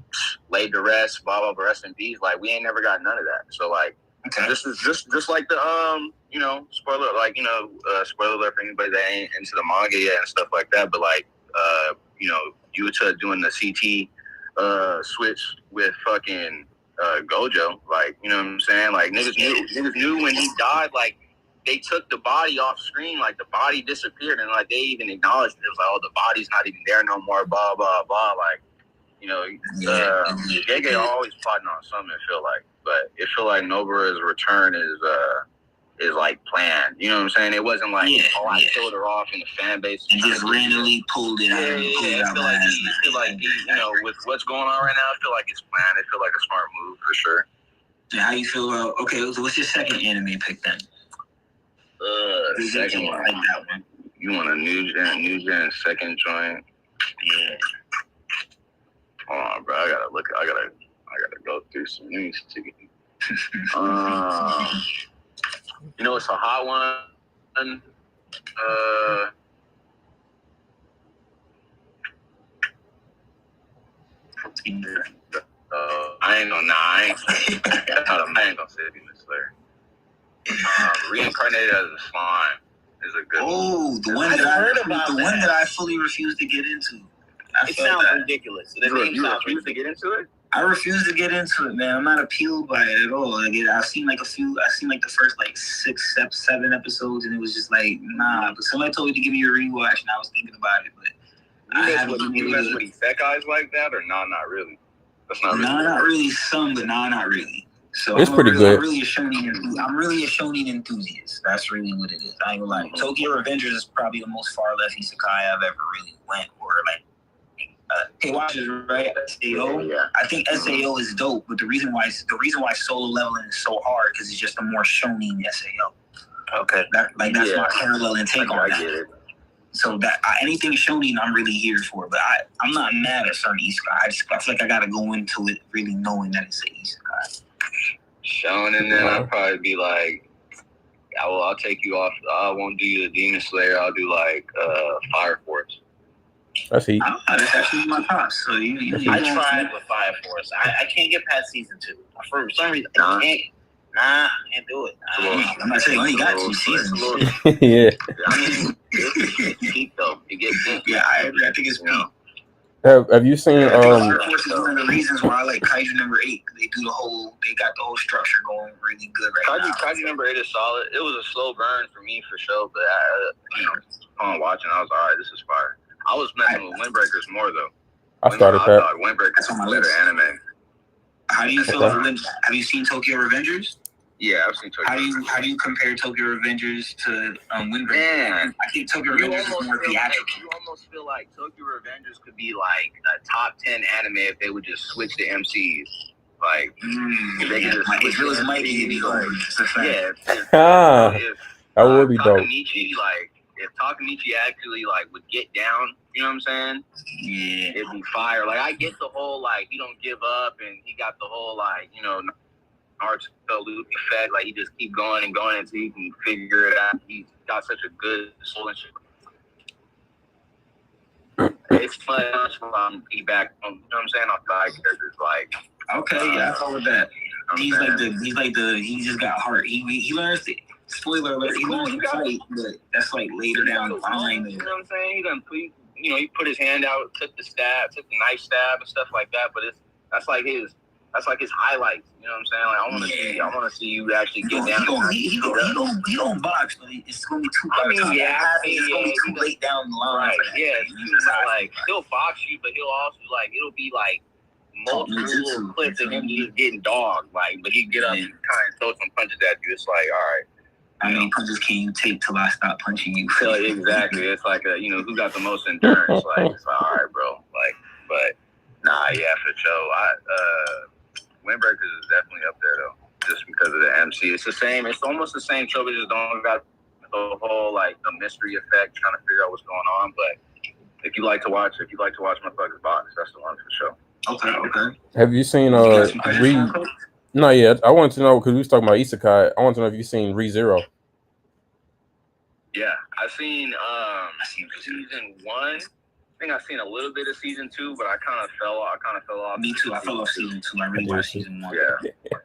laid to rest, blah blah blah, rest in peace. Like we ain't never got none of that. So like this is just like the spoiler spoiler alert for anybody that ain't into the manga yet and stuff like that. But like Yuta doing the CT switch with fucking Gojo, like, you know what I'm saying? Like niggas knew when he died, like they took the body off screen, like the body disappeared, and like they even acknowledged it. It was like, oh, the body's not even there no more, blah blah blah. Like, Gege always plotting on something. It feel like, but it feel like Nobara's return is like planned. You know what I'm saying? It wasn't like, I killed her off in the fan base. And just randomly pulled it out. I feel like with what's going on right now, I feel like it's planned. I feel like a smart move for sure. And how you feel about, so what's your second anime pick then? Second one. I like that one. You want a new gen second joint? Yeah. Hold on, bro. I gotta go through some news to get. It's a hot one. I ain't gonna say it Demon Slayer. Reincarnated as a slime is a good one. Oh, the one that I fully refuse to get into. It sounds ridiculous. You refuse to get into it? I refuse to get into it, man. I'm not appealed by it at all. Like I've seen like the first like 6, 7 episodes, and it was just like, nah. But somebody told me to give me a rewatch, and I was thinking about it, but you mess with isekais like that, or not really? That's not really. Not really. Some, but not really. So it's pretty good. I'm really a shonen enthusiast. That's really what it is. I ain't gonna lie. Tokyo Revengers is probably the most far left isekai I've ever really went, or like. Hey, watch this, right? SAO. Yeah. I think SAO is dope, but the reason why Solo Leveling is so hard because it's just a more shonen SAO. Okay. That's my parallel and take on that. I get it. So that anything shonen, I'm really here for. But I'm not mad at certain isekai. I feel like I gotta go into it really knowing that it's an isekai. Shonen, then I'd probably be like, I'll take you off. I won't do you the Demon Slayer. I'll do like Fire Force. That's heat. That's actually my pops. So I tried with Fire Force. I can't get past season 2. For some reason, I can't do it. I'm not saying you only got 2 seasons. Yeah. I mean, it's deep though. You get deep. Yeah, I agree. I think it's peak. Have you seen? Fire Force is one of the reasons why I like Kaiju number 8. They got the whole structure going really good right now. Kaiju number 8 is solid. It was a slow burn for me for sure, but upon watching, I was all right. This is fire. I was messing with Windbreakers more though. I started that. Windbreakers is a better anime. How do you feel? Have you seen Tokyo Revengers? Yeah, I've seen Tokyo. How do you compare Tokyo Revengers to Windbreakers? Man, I think Tokyo Revengers is more theatrical. You almost feel like Tokyo Revengers could be like a top 10 anime if they would just switch the MCs. Like, if they could just switch if it was Mikey, it'd be over. That would be dope. Takamichi, like, if Takamichi actually like would get down, you know what I'm saying? Yeah, it'd be fire. Like, I get the whole like he don't give up, and he got the whole like, you know, Naruto loop effect. Like, he just keep going and going until he can figure it out. He's got such a good soul and shit. It's fun to be back on, you know what I'm saying? On side characters, like, okay, yeah, I follow with that. He just got heart. He learns the spoiler alert. He learns to fight, but that's like later down the line. You know what I'm saying? He put his hand out, took the knife stab and stuff like that. But that's like his highlights. You know what I'm saying? Like, I want to see you actually get down. He don't box, but it's gonna be too. It's gonna be too late down the line. Right? Yeah. Like, he'll box you, but he'll also it'll be like multiple little clips of him just getting dogged. Like, but he get up and kind of throw some punches at you. It's like, all right. How many punches can you take till I stop punching you? So exactly. It's like who got the most endurance? Like, it's like, all right, bro. Like, but nah, yeah, for sure. Windbreakers is definitely up there though, just because of the MC. It's the same. It's almost the same show. We just don't got the whole like the mystery effect, trying to figure out what's going on. But if you like to watch motherfuckers box, that's the one for sure. Okay. Have you seen No, yeah. I wanted to know because we was talking about Isekai. I want to know if you've seen ReZero. Yeah, I've seen season 1. I think I've seen a little bit of season 2, but I kind of fell off. Me too. I fell off season 2. I really watched season 1. Yeah.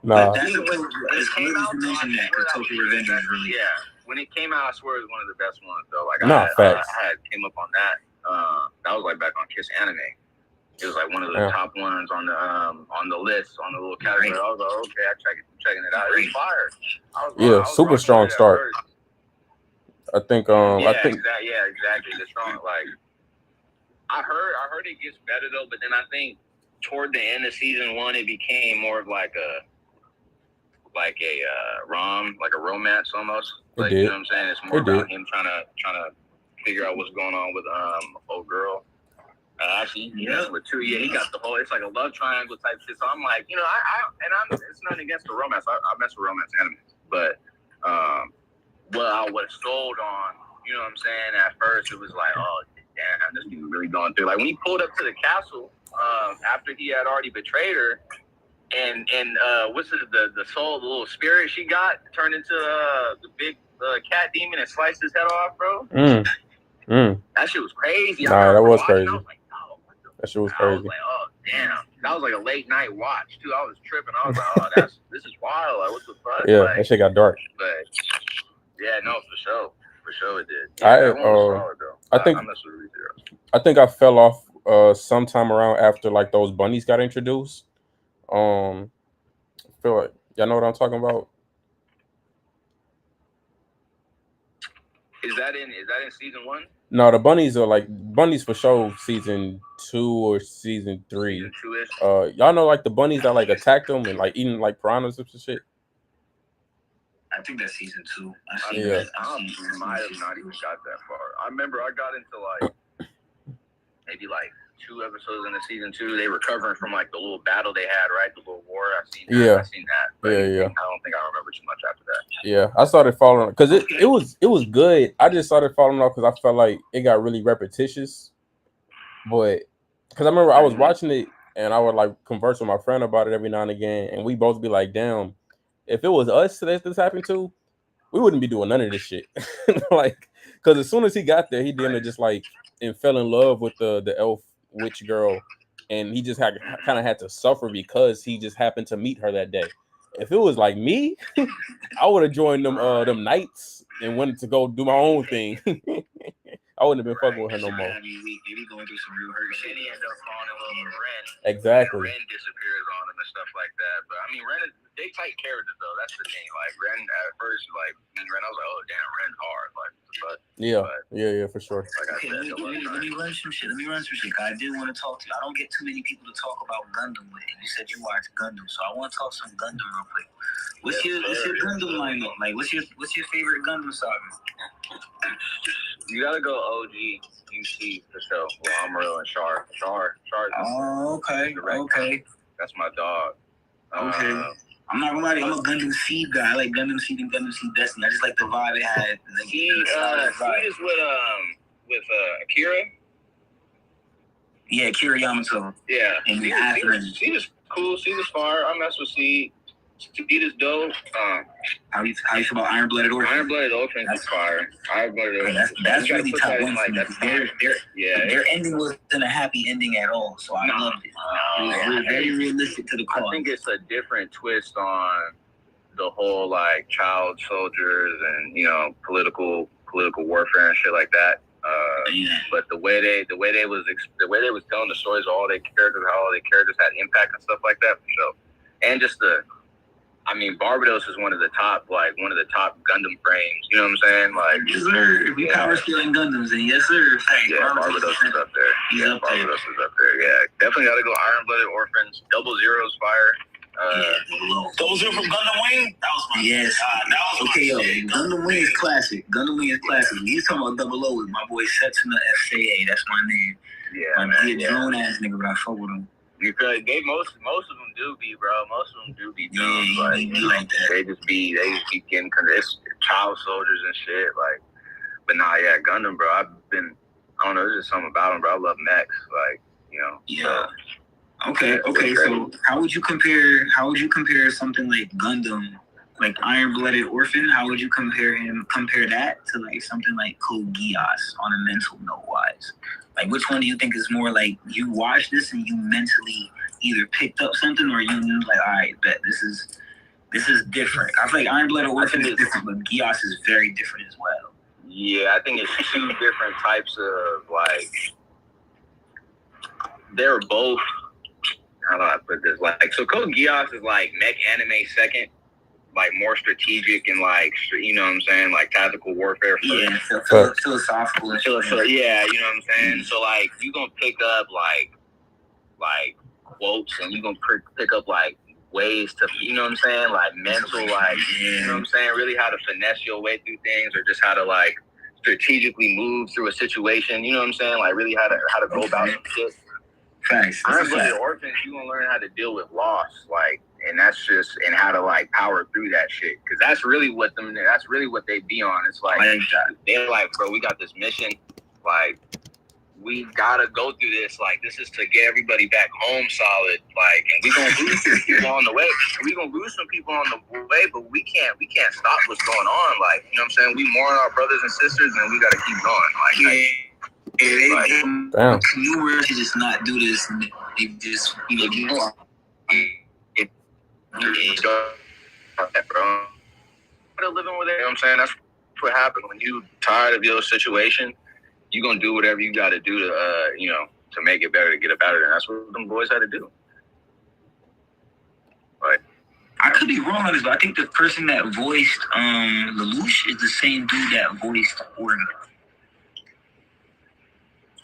Nah. That's the one. It's came out. Mentioned that because Tokyo Revengers is really. Yeah. When it came out, I swear it was one of the best ones though. Like, facts. I came up on that. That was like back on Kiss Anime. It was like one of the top ones on the list, on the little category. I was like, okay, I'm checking it out. It was fire. Super strong start. I think exactly. The strong, like, I heard it gets better though, but then I think toward the end of season 1, it became more of like a romance almost. Like, you know what I'm saying? It's more about him trying to figure out what's going on with old girl. Actually, with 2, he got the whole. It's like a love triangle type shit. So I'm like, it's nothing against the romance. I mess with romance animes, but what I was sold on, you know what I'm saying? At first, it was like, oh damn, this dude really going through. Like, when he pulled up to the castle after he had already betrayed her, and what's the soul, the little spirit she got turned into the big cat demon and sliced his head off, bro. That shit was crazy. Nah, that was crazy. I was like, oh, that shit was I crazy. was like, oh damn, that was like a late night watch too. I was tripping. I was like, oh, this is wild. Like, what the fuck? Yeah, like, that shit got dark. But yeah, no, for sure it did. Yeah, I think I fell off sometime around after like those bunnies got introduced. I feel like y'all know what I'm talking about. Is that in season 1? No, the bunnies are like bunnies for sure. Season 2 or season 3. Season 2-ish. Y'all know like the bunnies that like attacked them and like eating like piranhas and shit. I think that's season 2. I might have not even got that far. I remember I got into like maybe like 2 episodes into season 2. They were recovering from like the little battle they had, right? The little war. I've seen that. But yeah. I don't think I remember too much after that. Yeah, I started following because it was good. I just started following off because I felt like it got really repetitious. But because I remember I was watching it and I would like converse with my friend about it every now and again, and we both be like, "Damn, if it was us that this happened to, we wouldn't be doing none of this shit." Like, because as soon as he got there, he damn near just like and fell in love with the elf witch girl, and he just kind of had to suffer because he just happened to meet her that day. If it was like me, I would have joined them knights and wanted to go do my own thing. I wouldn't have been fucking with her no more. They be going through some real hurt shit. And he ended up falling in love with Ren. Exactly. Ren disappears on him and stuff like that. But I mean, Ren, they tight characters though. That's the thing. Like, Ren at first, like Ren, I was like, oh damn, Ren's hard. Like, but Yeah, But yeah, for sure. like I Okay, said, let me run some shit. I did want to talk to you. I don't get too many people to talk about Gundam with. You said you watch Gundam, so I want to talk some Gundam real quick. What's your Gundam lineup? Like, what's your favorite Gundam saga? you gotta go OG UC for sure. Well, Amuro and Char. Char. Oh, okay. That's my dog. Okay. I'm not gonna lie to you, I'm a Gundam Seed guy. I like Gundam Seed and Gundam Seed Destiny. I just like the vibe it had. Seed is with Akira. Yeah, Akira Yamato. Yeah. And Seed is cool. Seed is fire. I mess with Seed. Seed is dope. How you feel about Iron Blooded Orphan? Iron Blooded Orphan is fire. Iron Blooded Orphan. That's really top one. Like, their ending wasn't a happy ending at all, so I loved it. It was very realistic to the cause. I think it's a different twist on the whole like child soldiers and political warfare and shit like that. But the way they was telling the stories of all their characters, how all their characters had impact and stuff like that, for sure. And just Barbados is one of the top Gundam frames. You know what I'm saying? Like, yes, sir. If we power scaling Gundams, then yes, sir. Yeah, Barbados is up there. Barbados is up there. Yeah, definitely got to go. Iron Blooded Orphans, Double Zero's fire. Double Zero from Gundam Wing? That was my yes. That was okay, yo, Gundam Wing is classic. He's talking about Double O with my boy Setsuna FCA. That's my name. Yeah, man. He's a drone ass nigga, but I fuck with him. Because most of them do be, bro. Most of them do be drones. Yeah, like that. They just be getting it's child soldiers and shit. Like, but nah, yeah, Gundam, bro. I don't know. There's just something about them, bro. I love mechs. Like, Yeah. Okay. So how would you compare something like Gundam, like Iron Blooded Orphan? How would you compare that to like something like Code Geass on a mental note wise? Like, which one do you think is more like you watched this and you mentally either picked up something or you knew like, all right, bet this is different. I feel like Iron Blooded Orphan is different, but Geass is very different as well. Yeah, I think it's two different types of like. They're both. How do I put this? Like, so Code Geass is like mech anime second, like more strategic and like, you know what I'm saying, like tactical warfare first. Yeah, philosophical. So yeah, you know what I'm saying. Mm-hmm. So like, you gonna pick up like quotes, and you gonna pick up like ways to, you know what I'm saying, like mental, like, you know what I'm saying, really how to finesse your way through things, or just how to like strategically move through a situation. You know what I'm saying, like really how to go about some shit. Thanks. Iron Blooded Orphans, you gonna learn how to deal with loss, like, and that's just, and how to like power through that shit, because that's really what they be on. It's like they're like, bro, we got this mission, like we gotta go through this, like this is to get everybody back home solid, like, and we gonna lose some people on the way, but we can't stop what's going on, like, you know what I'm saying, we mourn our brothers and sisters, and we gotta keep going, like. Damn. You really just not do this, and they just, bro. Living with it, you know what I'm saying? That's what happened when you tired of your situation. You gonna do whatever you got to do to, to make it better, to get it better, and that's what them boys had to do. Like, I could be wrong on this, but I think the person that voiced Lelouch is the same dude that voiced Orton.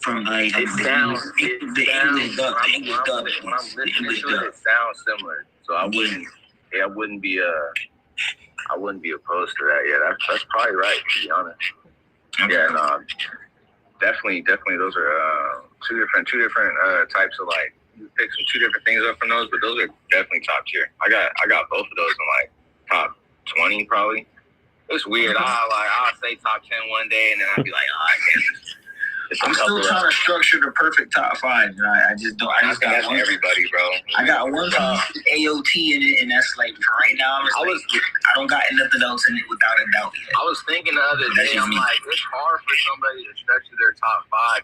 From like the English dub. When I'm listening to it sounds similar. So I wouldn't be opposed to that. Yeah, that's probably right, to be honest. Okay. Yeah, no, definitely. Those are two different types of, like, you pick some two different things up from those, but those are definitely top tier. I got both of those in like top 20 probably. It's weird. I'll say top 10 one day, and then I'll be like, I can't. I'm still trying to structure the perfect top 5, and I just don't. I just got one. Everybody, bro. I got one AOT in it, and that's like for right now. I don't got nothing else in it without a doubt yet. I was thinking the other day, I'm like, it's hard for somebody to stretch to their top 5.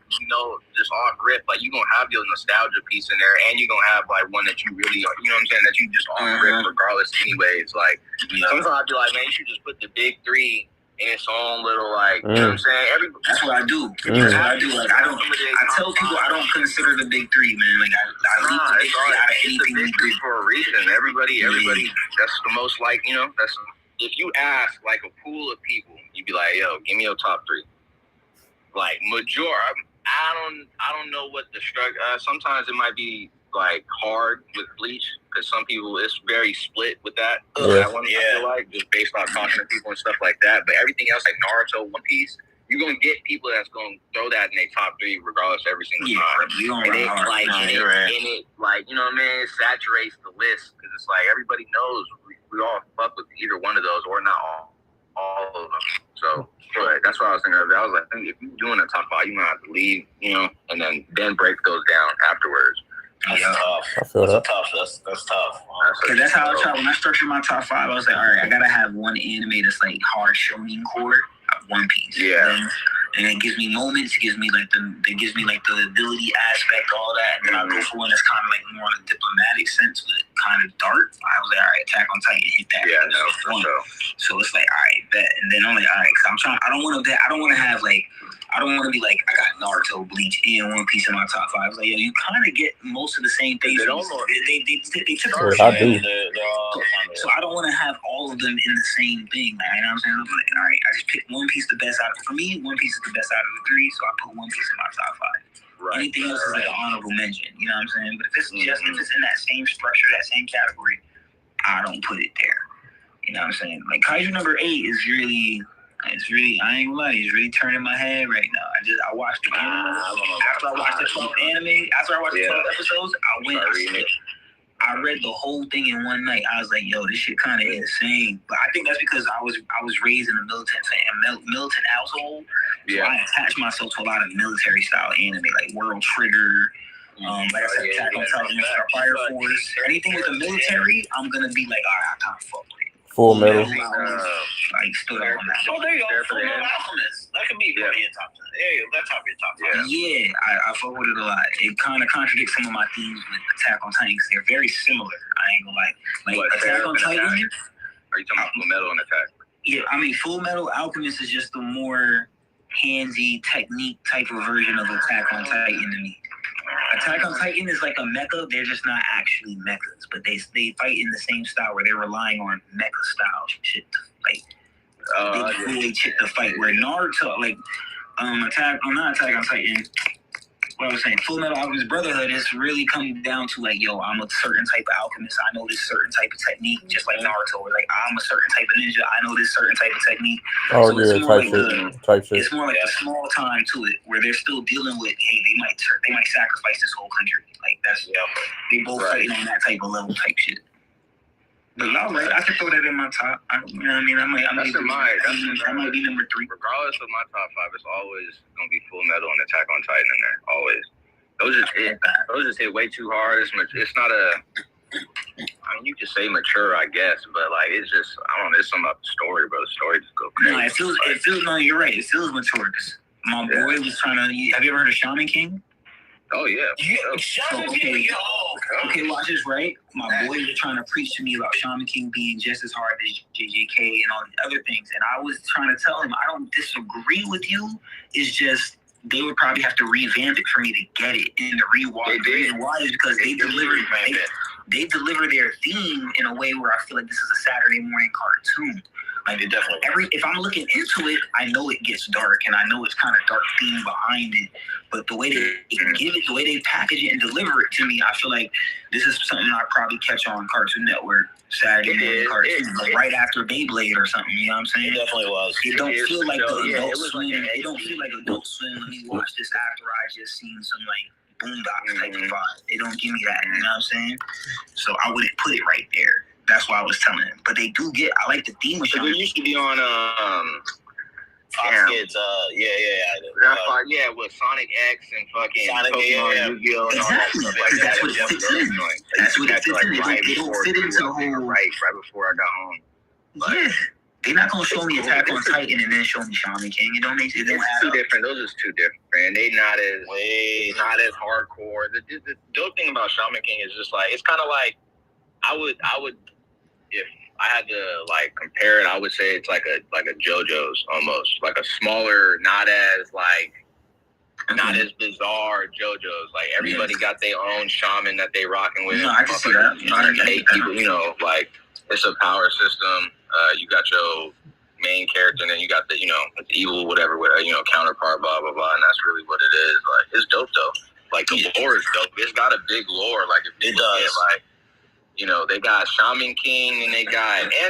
Just off rip, like you gonna have your nostalgia piece in there, and you gonna have like one that you really, you know what I'm saying, that you just off rip regardless. Anyways, like sometimes I'd be like, man, you should just put the big 3 in its own little, like, you know what I'm saying? That's what I do. That's what I do. Like, I tell people I don't consider the big 3, man. Like, I leave the big 3 out of anything we do. For a reason. Everybody, that's the most, like, that's, if you ask, like, a pool of people, you'd be like, yo, give me your top 3. like I don't know what the structure. Sometimes it might be like hard with Bleach because some people it's very split with that. Yeah. That one, I feel like just based on talking to people and stuff like that. But everything else like Naruto, One Piece, you're gonna get people that's gonna throw that in their top 3 regardless every single time. You don't And run it hard. like No, and you're right. it like you know what I mean. It saturates the list because it's like everybody knows we all fuck with either one of those or not all of them. So. But that's what I was thinking of. I was like, if you're doing a top 5, you might have to leave, you know, and then break those down afterwards. That's tough. I feel that. That's tough. Because that's how I try. When I structured my top 5, I was like, all right, I gotta have one anime that's like hard shonen core, One Piece. Yeah. And it gives me moments. It gives me like the ability aspect, all that. And then I go for one that's kind of like more on a diplomatic sense, but kind of dark. I was like, all right, Attack on Titan, hit that. Yeah, no, for sure. So it's like, all right, bet. And then I'm like, all right, because I don't want to have like. I don't want to be like, I got Naruto, Bleach, and One Piece in my top 5. I was like, yeah, you kind of get most of the same things. They took I do. So I don't want to have all of them in the same thing. Like, you know what I'm saying? I'm like, all right, I just picked One Piece the best out of it. For me, One Piece is the best out of the 3, so I put One Piece in my top 5. Right. Anything else is like an honorable mention. You know what I'm saying? But if it's just if it's in that same structure, that same category, I don't put it there. You know what I'm saying? Like Kaiju number 8 is really. It's really, I ain't gonna lie, it's really turning my head right now. I watched the anime. After I watched the 12 episodes, I read the whole thing in one night. I was like, yo, this shit kind of insane. But I think that's because I was raised in a militant household. So I attached myself to a lot of military style anime, like World Trigger, like I said, Attack on Titan, Fire Force. Anything with the military, I'm gonna be like, all right, I kind of fuck with it. Full Metal. Like stood out on that. Oh, there you go. Full Metal Alchemist. That could be in your top 10. There you go. That's top of your top 10. Yeah, I fuck with it a lot. It kind of contradicts some of my themes with Attack on Titan because they're very similar. I ain't gonna lie. Like Attack on Titan. Are you talking about Full Metal and Attack? Yeah, I mean Full Metal Alchemist is just the more handsy technique type of version of Attack on Titan to me. Attack on Titan is like a mecha. They're just not actually mechas, but they fight in the same style where they're relying on mecha style shit to fight. They really shit to fight. Where Naruto, like not Attack on Titan. What I was saying, Full Metal Alchemist Brotherhood is really coming down to like, yo, I'm a certain type of alchemist. I know this certain type of technique, just like Naruto. Or like, I'm a certain type of ninja. I know this certain type of technique. Oh, so yeah, type shit. It's more like a small time to it, where they're still dealing with, hey, they might sacrifice this whole country. Like that's they both fighting on that type of level type shit. But y'all right, I could throw that in my top. You know what I mean? I might be number 3. Regardless of my top 5, it's always gonna be Full Metal and Attack on Titan in there. Always. Those just hit way too hard. It's not a. I mean, you could say mature, I guess, but like it's just I don't know. It's something about the story, bro. The story just go crazy. No, it feels. No, you're right. It feels mature. Cause my boy was trying to. Have you ever heard of Shaman King? Oh yeah. Okay, watch this, right? My boy was trying to preach to me about Shaman King being just as hard as JJK and all the other things, and I was trying to tell him I don't disagree with you. It's just they would probably have to revamp it for me to get it and to rewatch. The reason why is because they deliver their theme in a way where I feel like this is a Saturday morning cartoon. Like it definitely. If I'm looking into it, I know it gets dark, and I know it's kind of dark theme behind it. But the way they give it, the way they package it and deliver it to me, I feel like this is something I probably catch on Cartoon Network Saturday morning cartoon, like right after Beyblade or something. You know what I'm saying? It definitely was. It don't feel like the Adult Swim. It don't feel like Adult Swim. Let me watch this after I just seen some like Boondocks type of vibe. They don't give me that. You know what I'm saying? So I wouldn't put it right there. That's why I was telling him. But they do get. I like the theme of Shaman. It used to be on Fox Kids. Yeah, with Sonic X and fucking Pokemon, Yu-Gi-Oh, and all that stuff like that. That's what it fits in. That's what it fits in. They don't fit into the whole. Right before I got home. Yeah. They're not gonna show me Attack on Titan and then show me Shaman King. It don't make it. It's too different. Those are too different. They not as hardcore. The dope thing about Shaman King is just like it's kind of like I would if I had to like compare it, I would say it's like a JoJo's almost, like a smaller, not as bizarre JoJo's. Like everybody got their own shaman that they rocking with. No, I can see that. 108 people, you know, like it's a power system. You got your main character, and then you got the, the evil whatever, counterpart, blah blah blah, and that's really what it is. Like, it's dope though. Like, the lore is dope. It's got a big lore. Like, if it does, they got Shaman King, and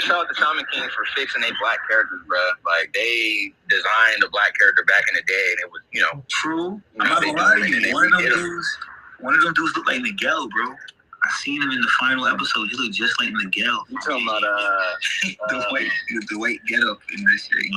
shout out to Shaman King for fixing their black characters, bro. Like, they designed a black character back in the day, and it was, true. I'm not gonna lie to you. One of them dudes look like Miguel, bro. I seen him in the final episode. He looked just like Miguel. You talking about the white getup in this shit.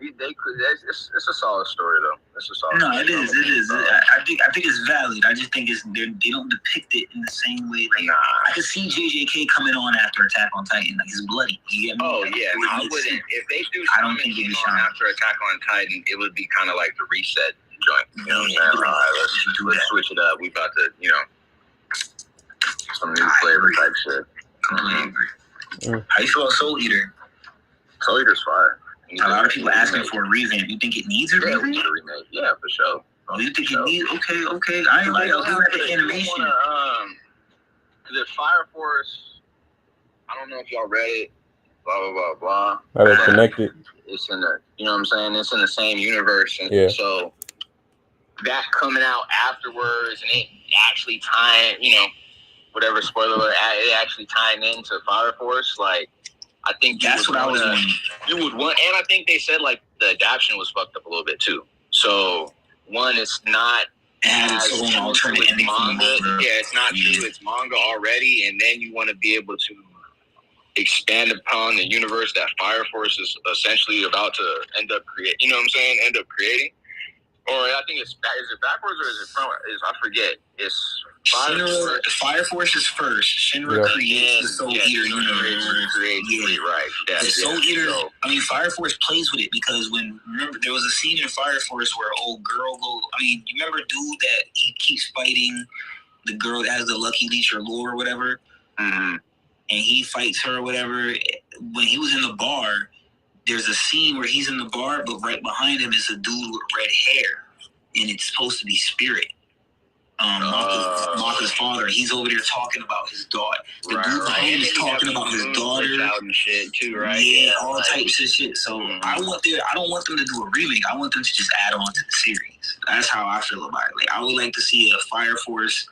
It's a solid story though. It's a solid. No, it is. I think it's valid. I just think they don't depict it in the same way. Like, I could see JJK coming on after Attack on Titan. Like, it's bloody. You get me? Oh yeah, I wouldn't. If they do, I don't think it'd be on after Attack on Titan, it would be kind of like the reset joint. You know what I'm saying? All right, let's switch it up. We about to, some new flavor type shit. Completely agree. How you feel about Soul Eater? Soul Eater's fire. A lot of people asking for a revamp. You think it needs a remake? Yeah, for sure. Oh, you think it needs? Okay. I ain't like the animation. The Fire Force. I don't know if y'all read it. Blah blah blah blah. Are they connected? It's in the, you know what I'm saying? It's in the same universe, and so that coming out afterwards, and it actually tying, whatever spoiler alert, it actually tying into Fire Force, like. I think that's what I was wondering. You would want, and I think they said like the adaptation was fucked up a little bit too. So one, it's not as true to manga. Yeah, it's not true. It's manga already, and then you want to be able to expand upon the universe that Fire Force is essentially about to end up creating. You know what I'm saying? End up creating. Or I think is it backwards or is it front? I forget. It's Fire Force is first. Shinra creates the Soul Eater universe. Right. The Soul Eater. I mean, Fire Force plays with it because remember there was a scene in Fire Force where old girl goes. I mean, you remember dude that he keeps fighting the girl that has the Lucky Leech or lore or whatever, and he fights her or whatever. When he was in the bar. There's a scene where he's in the bar, but right behind him is a dude with red hair, and it's supposed to be Spirit. Maka's father. He's over there talking about his daughter. The dude behind him is talking about his daughter and shit too, right? Yeah, all types of shit. So I don't want them to do a remake. I want them to just add on to the series. That's how I feel about it. Like, I would like to see a Fire Force.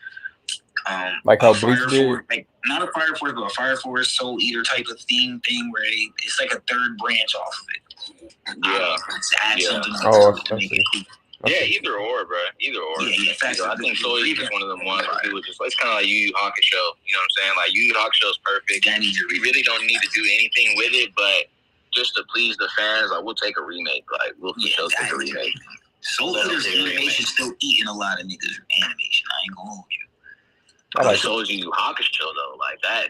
Like how Bleach did? Like, not a Fire Force, but a Fire Force Soul Eater type of thing where it's like a third branch off of it. Let's add something to make it cool. Yeah, either or, bro. Either or. Yeah, I think Soul Eater is one of them ones where people just, it's kind of like Yu Yu Hakusho. You know what I'm saying? Like, Yu Yu Hakusho is perfect. We really don't need to do anything with it, but just to please the fans, like, we'll take a remake. Like, we'll take a remake. Soul Eater's animation still eating a lot of niggas' animation. I ain't gonna hold you. I like Yu Yu Hakusho though, like that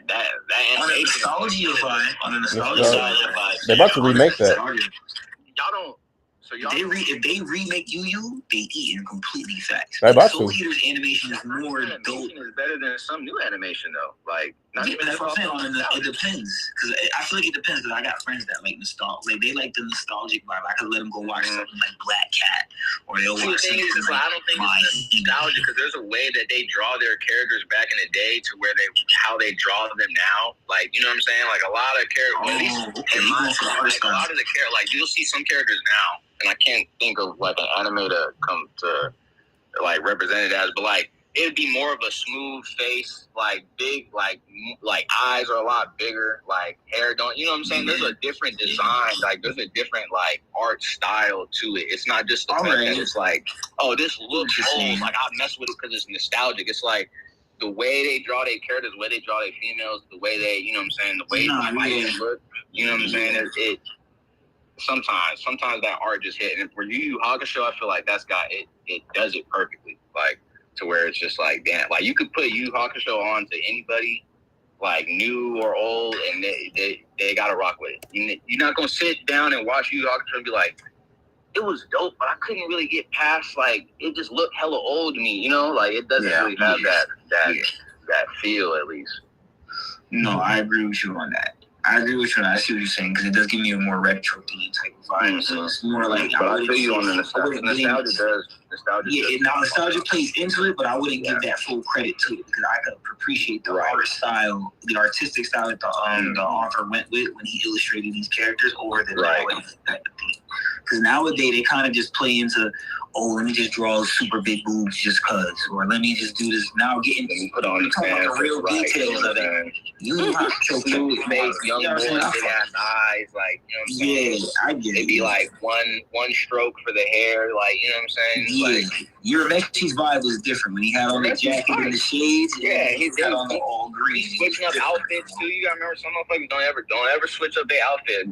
on the nostalgia vibe. On the nostalgia vibe. They're about to remake that. Y'all don't. So if they remake Yu Yu, they eating completely facts. Soul Eater's animation is more dope. Is better than some new animation though. Like, not even that's what I'm saying. It depends, because I feel like it depends. Because I got friends that like nostalgia, like they like the nostalgic vibe. I could let them go watch something like Black Cat, or they'll watch something like I don't think it's nostalgia, because there's a way that they draw their characters back in the day to where how they draw them now. Like, you know what I'm saying? Like, a lot of characters. A lot of the characters, like, you'll see some characters now. And I can't think of like an anime to come to like represent it as, but like it'd be more of a smooth face, like big, like eyes are a lot bigger, like hair don't, you know what I'm saying? There's a different design, like there's a different like art style to it. It's not just the fact that it's like, oh, this looks old, like I mess with it because it's nostalgic. It's like the way they draw their characters, the way they draw their females, the way they, you know what I'm saying, the way they look, you know what I'm saying? It Sometimes that art just hit, and for Yu Yu Hakusho, I feel like that's got it. It does it perfectly, like to where it's just like, damn, like you could put Yu Yu Hakusho on to anybody, like new or old, and they gotta rock with it. You're not gonna sit down and watch Yu Yu Hakusho and be like, it was dope, but I couldn't really get past, like, it just looked hella old to me, you know, like it doesn't really have that feel, at least. No, I agree with you on that. I agree with you. I see what you're saying because it does give me a more retro theme type of vibe. So it's more like. But I feel you on the nostalgia. Nostalgia nostalgia plays into it, but I wouldn't give that full credit to it because I could appreciate the art style, the artistic style that the author went with when he illustrated these characters over the because nowadays they kind of just play into, oh, let me just draw super big boobs just cause, or let me just do this. Now getting put on the real details of it. You know how smooth face, young boys, big ass eyes, like, you know what I'm saying? I get it. It'd be like one stroke for the hair, like, you know what I'm saying? Yeah. Like, Uramexi's vibe was different when he had on the jacket and the shades. Yeah, he had on the all green. He's switching up outfits too. You gotta remember, some motherfuckers don't ever switch up their outfit.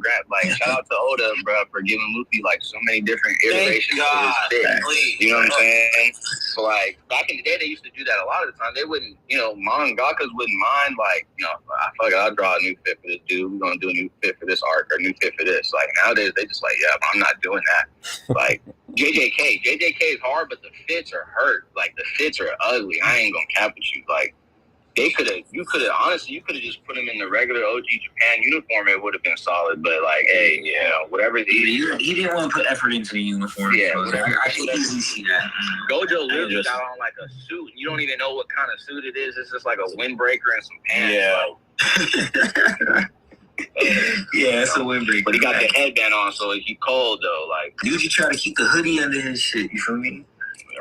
Shout out to Oda, bro, for giving Luffy like so many different iterations of his fit. You know what I'm saying? So like back in the day, they used to do that a lot of the time. They wouldn't, mangakas wouldn't mind, like, I'll draw a new fit for this dude. We're gonna do a new fit for this arc or a new fit for this. Like nowadays, they just like, yeah, but I'm not doing that. Like JJK is hard, but the fits are hurt. Like the fits are ugly. I ain't gonna cap with you. Like you could have just put him in the regular OG Japan uniform. It would have been solid. But like, hey, whatever. He didn't want to put effort into the uniform. Yeah, so I can easily see that. Gojo literally got on like a suit. You don't even know what kind of suit it is. It's just like a windbreaker and some pants. Yeah. Yeah, it's a windbreaker. But he got the headband on, so he cold though. Like, dude, you try to keep the hoodie under his shit. You feel me?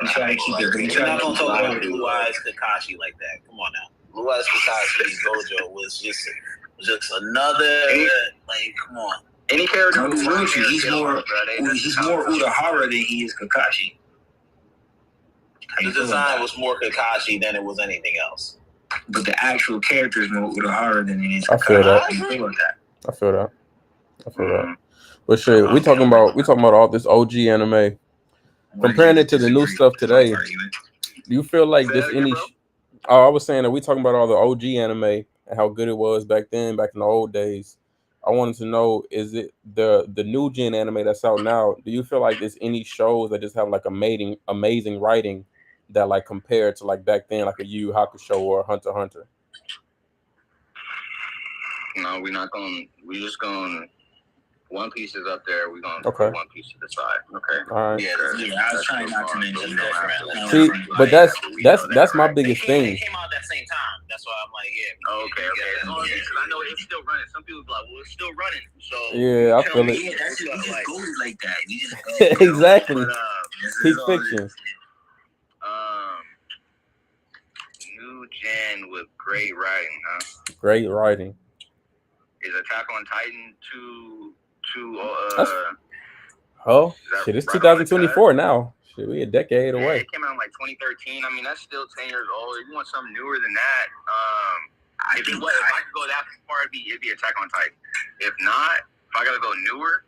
You try to keep the hoodie. You're not gonna talk about Blue Eyes Kakashi like that. Come on now. Blue Eyes Kakashi's Gojo was just another come on. Any character he's more Urahara than he is Kakashi. The design was more Kakashi than it was anything else. But the actual character is more Urahara than it is Kakashi. I feel that. But shit, we talking about all this OG anime. Comparing it to the new stuff today, do you feel like there's any? I was saying that we talking about all the OG anime and how good it was back then, back in the old days. I wanted to know, is it the new gen anime that's out now? Do you feel like there's any shows that just have like amazing writing that like compared to like back then, like a Yu Yu Hakusho or Hunter x Hunter? No, we're not going. We just going. One Piece is up there. We're going to put One Piece to the side. Okay. All right. Yeah, I was trying not to mention that. See, but that's my biggest thing. It came out at that same time. That's why I'm like, Okay. Because I know it's still running. Some people be like, well, it's still running. So yeah, I feel it. Yeah, that's just goes like that. Exactly. Peak But, fiction. New gen with great writing, huh? Great writing. Is Attack on Titan too shit, it's 2024 now. Shit, we a decade away. It came out in like 2013. I mean, that's still 10 years old. If you want something newer than that, if I could go that far, it'd be Attack on Titan. If not, if I gotta go newer,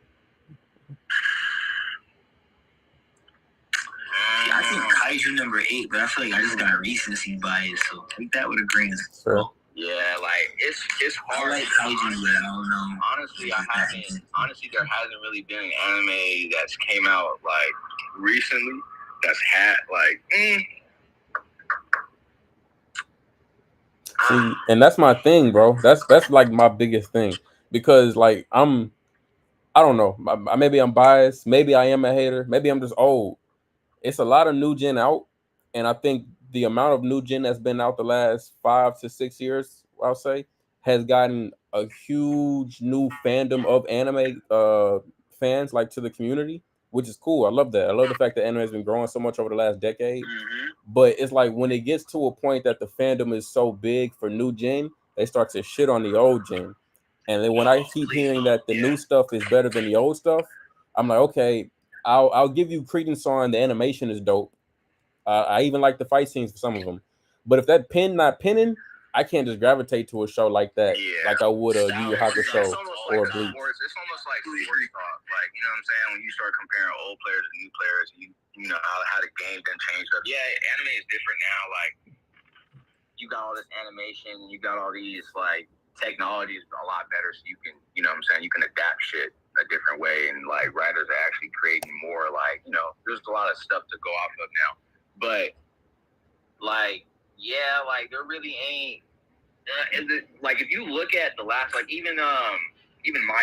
I think Kaiju number 8, but I feel like I just got recency bias, so take that with a grain of salt. Yeah, like it's hard. I like Kaiju, but I don't know. Honestly, there hasn't really been an anime that's came out like recently that's had like. See, and that's my thing, bro. That's like my biggest thing because like I don't know. Maybe I'm biased. Maybe I am a hater. Maybe I'm just old. It's a lot of new gen out, and I think the amount of new gen that's been out the last 5 to 6 years, I'll say, has gotten a huge new fandom of anime fans like to the community, which is cool. I love that. I love the fact that anime has been growing so much over the last decade. Mm-hmm. But it's like when it gets to a point that the fandom is so big for new gen, they start to shit on the old gen. And then when I keep hearing that the new stuff is better than the old stuff, I'm like, okay, I'll give you credence on the animation is dope. I even like the fight scenes for some of them. But if that not pinning, I can't just gravitate to a show like that, like I would a Yu Yu Hakusho or Bleach. It's almost like sports talk. Like, you know what I'm saying? When you start comparing old players to new players, you know how the game then changed up. Yeah, anime is different now. Like, you got all this animation, you got all these like technologies a lot better, so you can, you know what I'm saying, you can adapt shit a different way, and like writers are actually creating more. Like, you know, there's a lot of stuff to go off of now. But like, yeah, like there really ain't is it like if you look at the last, like even My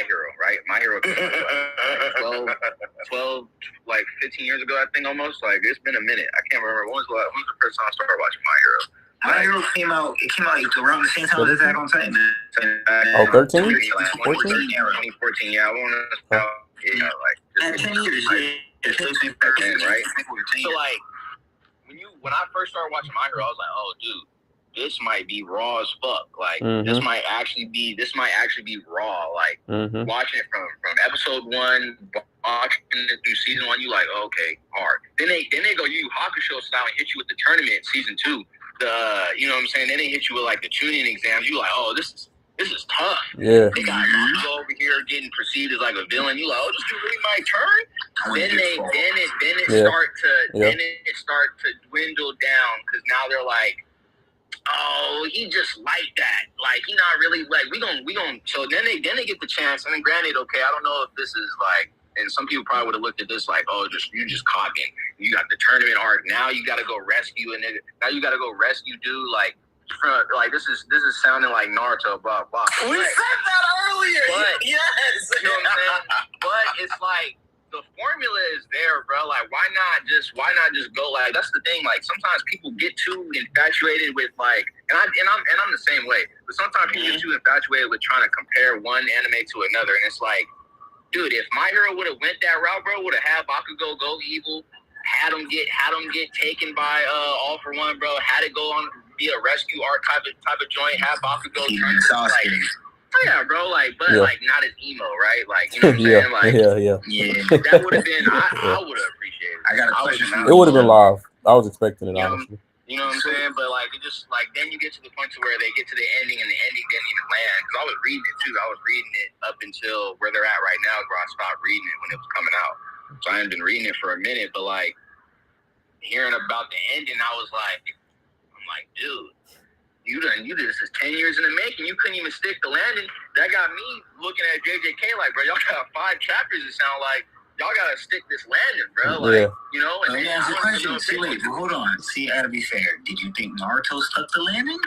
Hero, right? My Hero came out, like 12, like 15 years ago, I think almost. Like it's been a minute. I can't remember when was the first time I started watching My Hero. My Hero came out around the same time as Attack on Titan. 13? 2014, yeah, 2014. Yeah, I want to. Yeah, like 10 years. Yeah, right. So like when I first started watching My Hero, I was like, oh, dude, this might be raw as fuck. Like this might actually be raw. Like watching it from episode 1, watching it through season 1, you like, oh, okay, hard. Then they go Yu Yu Hakusho style and hit you with the tournament season 2. You know what I'm saying? Then they hit you with like the tuning exams. You like, oh, this is tough. Yeah. They got Bakugo over here getting perceived as like a villain. You like, oh, this dude really might turn. Then it start to dwindle down because now they're like, oh, he just like that. Like he not really like we gon' so then they get the chance. And then granted, okay, I don't know if this is like, and some people probably would have looked at this like, oh, you just cocking. You got the tournament arc. Now you got to go rescue a nigga. Now you got to go rescue dude. Like this is sounding like Naruto. Blah blah. We said that earlier. But yes. You know what I'm saying? But it's like the formula is there, bro. Like why not just go? Like that's the thing. Like sometimes people get too infatuated with like, and I'm the same way. But sometimes people get too infatuated with trying to compare one anime to another, and it's like, dude, if My Hero would have went that route, bro, would have had Bakugo go evil, had him get taken by All for One, bro, had it go on be a rescue arc type of joint, have Bakugo turn like, oh yeah, bro, like, but like not as emo, right? Like, you know what I'm saying? Like, Yeah. that would have been, I would have appreciated it. I got a question. It would have been live. I was expecting it, honestly. You know what I'm saying? But like, it just like then you get to the point to where they get to the ending and the ending didn't even land. Because I was reading it too. I was reading it up until where they're at right now, where I stopped reading it when it was coming out. So I hadn't been reading it for a minute. But like hearing about the ending, I'm like, dude, you did this is 10 years in the making. You couldn't even stick the landing. That got me looking at JJK like, bro, y'all got 5 chapters. It sound like. Y'all gotta stick this landing, bro. Like, you know. And let me ask you a question. See, wait, hold on. See, I gotta be fair. Did you think Naruto stuck the landing?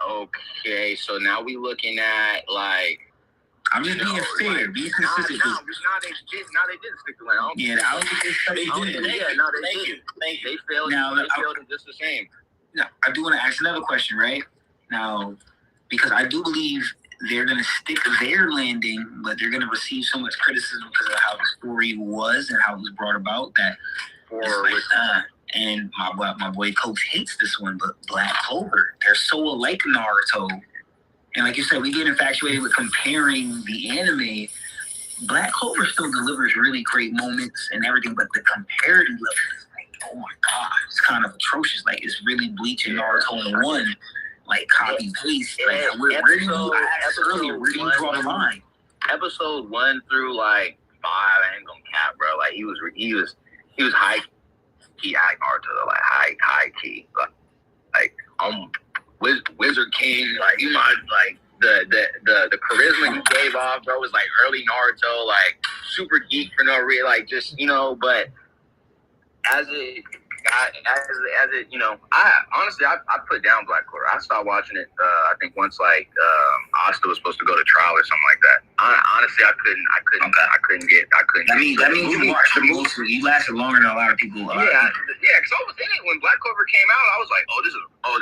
Okay, so now we looking at like. I'm just being fair. Be consistent. Now they did stick the landing. Yeah, I don't think they did. Yeah, no, they did. They failed. Now, they failed just the same. Now, I do want to ask another question, right? Now, because I do believe they're going to stick their landing, but they're going to receive so much criticism because of how the story was and how it was brought about that. And my boy Coach hates this one, but Black Clover, they're so alike Naruto. And like you said, we get infatuated with comparing the anime. Black Clover still delivers really great moments and everything, but the comparative level is like, oh my God, it's kind of atrocious. Like, it's really Bleach and Naruto in one. Like copy paste. Like where do you draw the line? Episode 1 through like 5, I ain't gonna cap, bro. Like he was high key Naruto, like high key. Like Wizard King, like you might like the charisma he gave off, bro, was like early Naruto, like super geek for no reason, like just but as it, I honestly put down Black Clover. I stopped watching it. I think once like Asta was supposed to go to trial or something like that. Honestly, I couldn't. That means you watched the movie. You lasted longer than a lot of people. Because I was in it when Black Clover came out. I was like,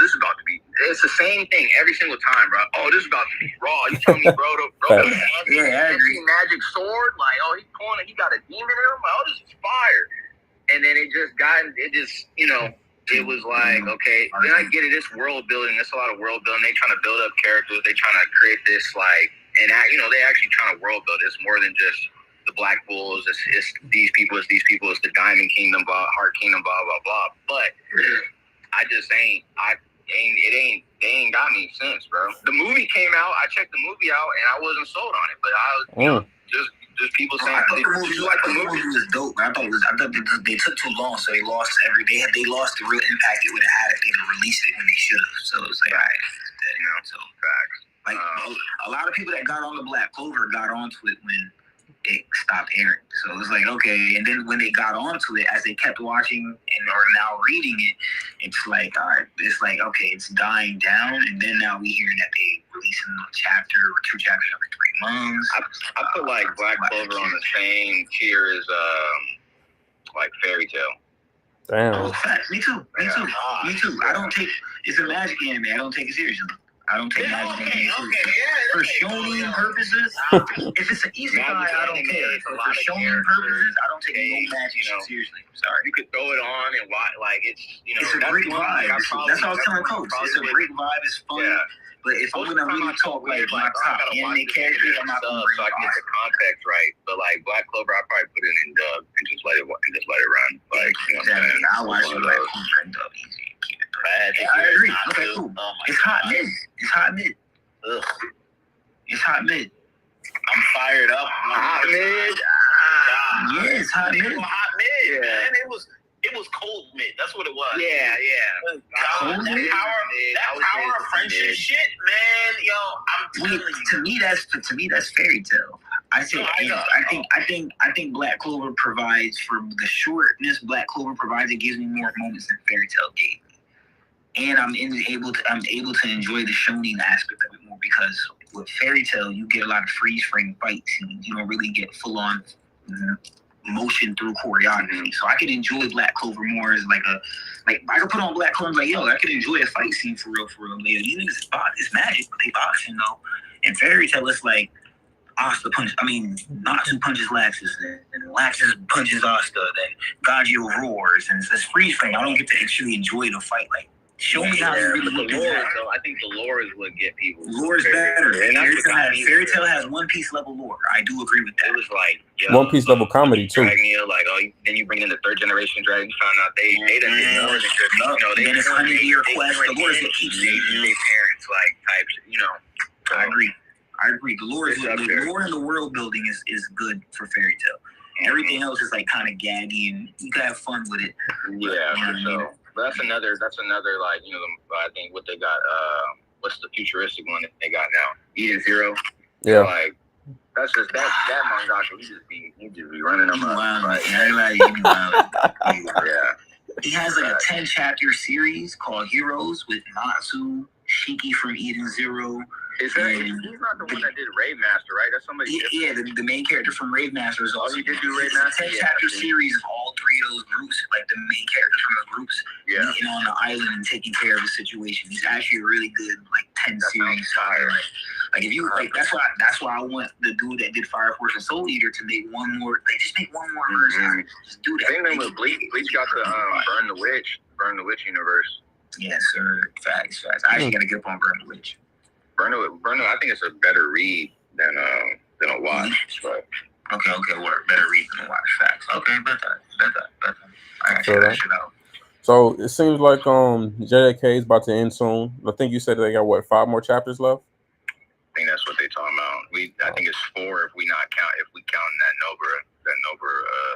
this is about to be. It's the same thing every single time, bro. Oh, this is about to be raw. You tell me, bro, the magic sword, like, oh, he got a demon in him. Like, oh, this is fire. And then it was like, okay, then I get it. It's world building. There's a lot of world building. They trying to build up characters. They trying to create this like, and they actually trying to world build. It's more than just the Black Bulls. It's these people. It's the Diamond Kingdom, Heart Kingdom, blah blah blah. But I just ain't. They ain't got me since, bro. The movie came out. I checked the movie out, and I wasn't sold on it. But I was just people saying the movie was dope. I thought they took too long, so they lost they lost the real impact it would have had if they would released it when they should have. So it's like, all right, so facts. Like a lot of people that got on the Black Clover got onto it when it stopped airing. So it was like, okay. And then when they got onto it, as they kept watching and are now reading it, it's like, all right, it's like, okay, it's dying down. And then now we hearing that they releasing a chapter or 2 chapters every 3 months. I put like Black Clover on the same tier as like Fairy Tail. Damn. Facts. Me too. Me too. I don't take. It's a magic anime. I don't take it seriously. I don't take magic anime seriously. For shonen purposes, if it's an easy guy, I don't care. For shonen purposes, I don't take no magic seriously. I'm sorry. You could throw it on and watch, like it's it's a great vibe. That's how I was telling Coach. It's a great vibe. It's fun. Yeah. But if I'm gonna really talk like my top anime characters, I'm not gonna bring so I can get the context right. But like Black Clover, I probably put it in dub and just let it run. Like I watch it like dub easy. Keep it bad. I agree. Okay, cool. It's hot mid. It's hot mid. Ugh. It's hot mid. I'm fired up. Hot mid. Yeah, it's hot mid. Hot mid, man. It was cold mid. That's what it was. Yeah. Cold that mid? power of friendship shit, man. Yo, I'm telling you. To me, that's Fairy Tail. I think Black Clover provides for the shortness. Black Clover provides. It gives me more moments than Fairy Tail gave me, and I'm able to enjoy the shonen aspect of it more because with Fairy Tail you get a lot of freeze frame fight scenes. You don't really get full on motion through choreography. So I can enjoy Black Clover more as like I can put on Black Clover like, yo, I can enjoy a fight scene for real. Yeah, these niggas it's magic, but they boxing though. And Fairy Tail it's like Asta Natsu punches Laxus, and Laxus punches Asta, then Gajio roars, and it's freeze frame. I don't get to actually enjoy the fight. Like, show me how you really look at that. So I think the lore is what get people. Lore is better. Fairy Tail has One Piece level lore. I do agree with that. It was like One Piece level comedy too. Then you bring in the 3rd generation dragon. Found out they done did more than just then it's 100-year quest. The lore is what keeps their parents like types. I agree. The lore and the world building is good for Fairy Tail. Everything else is like kind of gaggy, and you can have fun with it. Yeah, for sure. But that's another like I think what they got. What's the futuristic one that they got now? Eden Zero. Yeah. Like that's just that mangaka. He just be running them up. Yeah. He has like a 10-chapter series called Heroes with Natsu, Shiki from Eden Zero. He's not the one that did Rave Master, right? That's somebody. Yeah, the main character from Rave Master is also. He did do Rave Master. 10-chapter series of all 3 of those groups, like the main characters from those groups, meeting on the island and taking care of the situation. He's actually a really good, like 10 series. Like if you like, that's why I want the dude that did Fire Force and Soul Eater to make one more. Like just make one more version. Just do that. Same thing with Bleach. Bleach got to Burn the Witch universe. Yes, sir. Facts. I actually gotta get up on Burn the Witch. Burn I think it's a better read than a watch. But okay, work. Better read than a watch. Facts. Okay, better. I gotta check that shit out. So it seems like JJK is about to end soon. I think you said they got 5 more chapters left. I think that's what they talking about. I think it's 4 if we count that Nobara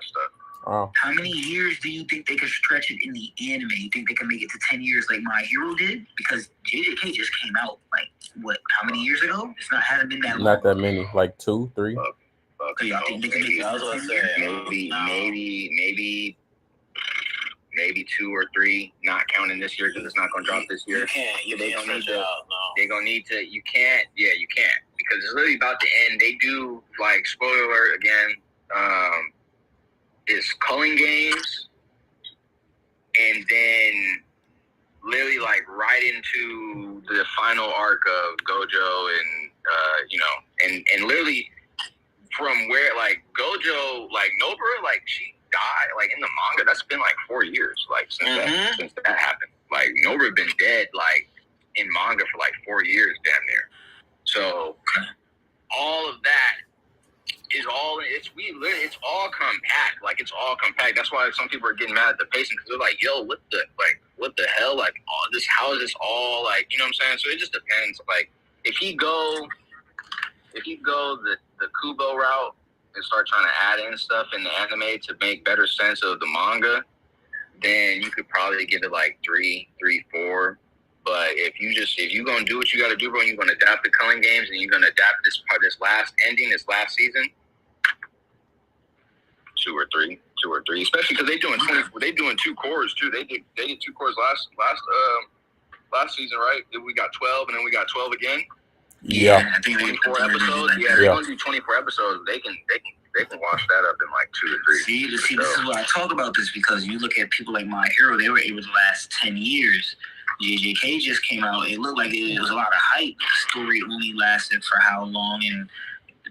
stuff. Wow. How many years do you think they could stretch it in the anime? You think they can make it to 10 years like My Hero did? Because JJK just came out how many years ago? Hasn't been that long. Not that many, like 2, 3. So y'all think they can make it to 10 years? Maybe 2 or 3, not counting this year because it's not going to drop this year. They're gonna need to. You can't. Yeah, you can't because it's literally about to end. They do like spoiler alert again. It's culling games, and then literally like right into the final arc of Gojo, and and literally from where like Gojo, like Nobara, like she died like in the manga. That's been like 4 years, like since that happened. Like Nobara been dead like in manga for like 4 years, damn near. So all of that is all compact. Like it's all compact. That's why some people are getting mad at the pacing because they're like, "Yo, what the hell? Like, how is this all like?" You know what I'm saying? So it just depends. Like, if you go the Kubo route and start trying to add in stuff in the anime to make better sense of the manga, then you could probably give it like 3, 4. But if you're gonna do what you gotta do, bro, you're gonna adapt the culling games and you're gonna adapt this last ending, this last season, two or three, especially because they doing 2 cores too. They did 2 cores last season, right? We got 12, and then we got 12 again. Yeah. I think 24 episodes. Yeah, they're gonna do 24 episodes. They can wash that up in like 2 to 3. See, this is why I talk about this, because you look at people like My Hero, they were able to last 10 years. JJK just came out. It looked like it was a lot of hype. The story only lasted for how long, and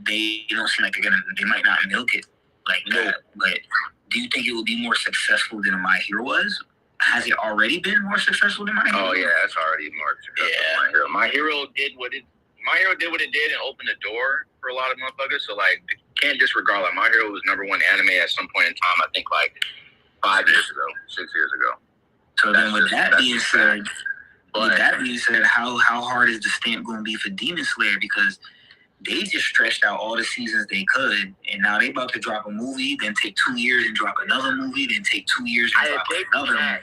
they don't seem like they might not milk it like that. But do you think it will be more successful than My Hero was? Has it already been more successful than My Hero? Oh yeah, it's already more successful than My Hero. My Hero did what it did and opened the door for a lot of motherfuckers. So like, can't disregard. Like, My Hero was #1 anime at some point in time. I think like 5 years ago, 6 years ago. So then, with that being said, how hard is the stamp going to be for Demon Slayer? Because they just stretched out all the seasons they could, and now they about to drop a movie, then take 2 years and drop another movie, then take 2 years and drop another movie.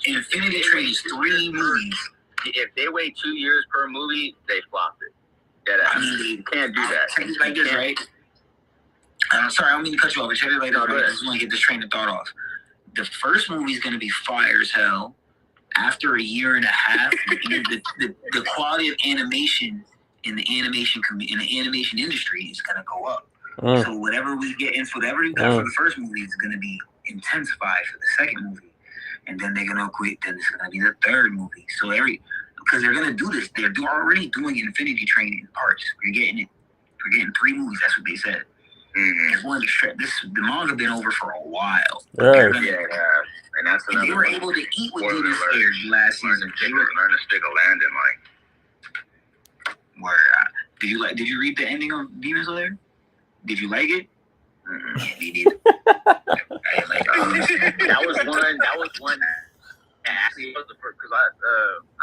Infinity Train is 3 movies. If they wait 2 years per movie, they flopped it. I mean, you can't do that. Check it like this, right? I'm sorry, I don't mean to cut you off, but check it like this, right? I just want to get this train of thought off. The first movie is going to be fire as hell. After a year and a half, the quality of animation in the animation industry is going to go up. So whatever we get in, whatever we got for the first movie is going to be intensified for the second movie, and then they're going to quit. Then it's going to be the third movie. So because they're going to do this, they're already doing Infinity Train in parts. We're getting 3 movies. That's what they said. The manga been over for a while. Right. And that's another. And they were able to eat with Demon Slayer last season. Learn to stick a landing, like. Did you read the ending of Demon Slayer? Did you like it? Me neither. I didn't like it. That was one. Actually, it was the first, because I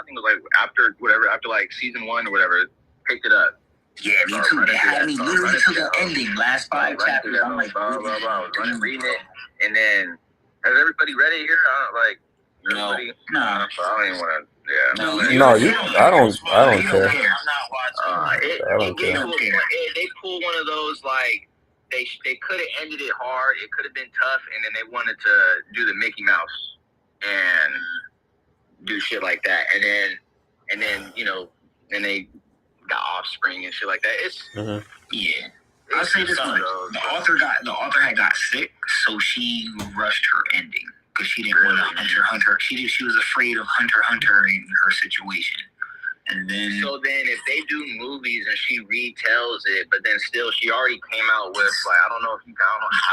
think it was like after like season 1 or whatever, picked it up. Yeah, me too. They had me literally to the ending, last 5 chapters. I'm like, I was reading it, and then has everybody read it here? No. I don't even want to. Yeah. I don't care. I'm not watching. They pull one of those, like, they could have ended it hard. It could have been tough, and then they wanted to do the Mickey Mouse and do shit like that, and then then they got Offspring and shit like that. It's yeah. I'll say this much: the author had got sick, so she rushed her ending because she didn't want to Hunter. She was afraid of Hunter in her situation. And then, so then if they do movies and she retells it, but then still she already came out with, like, I don't know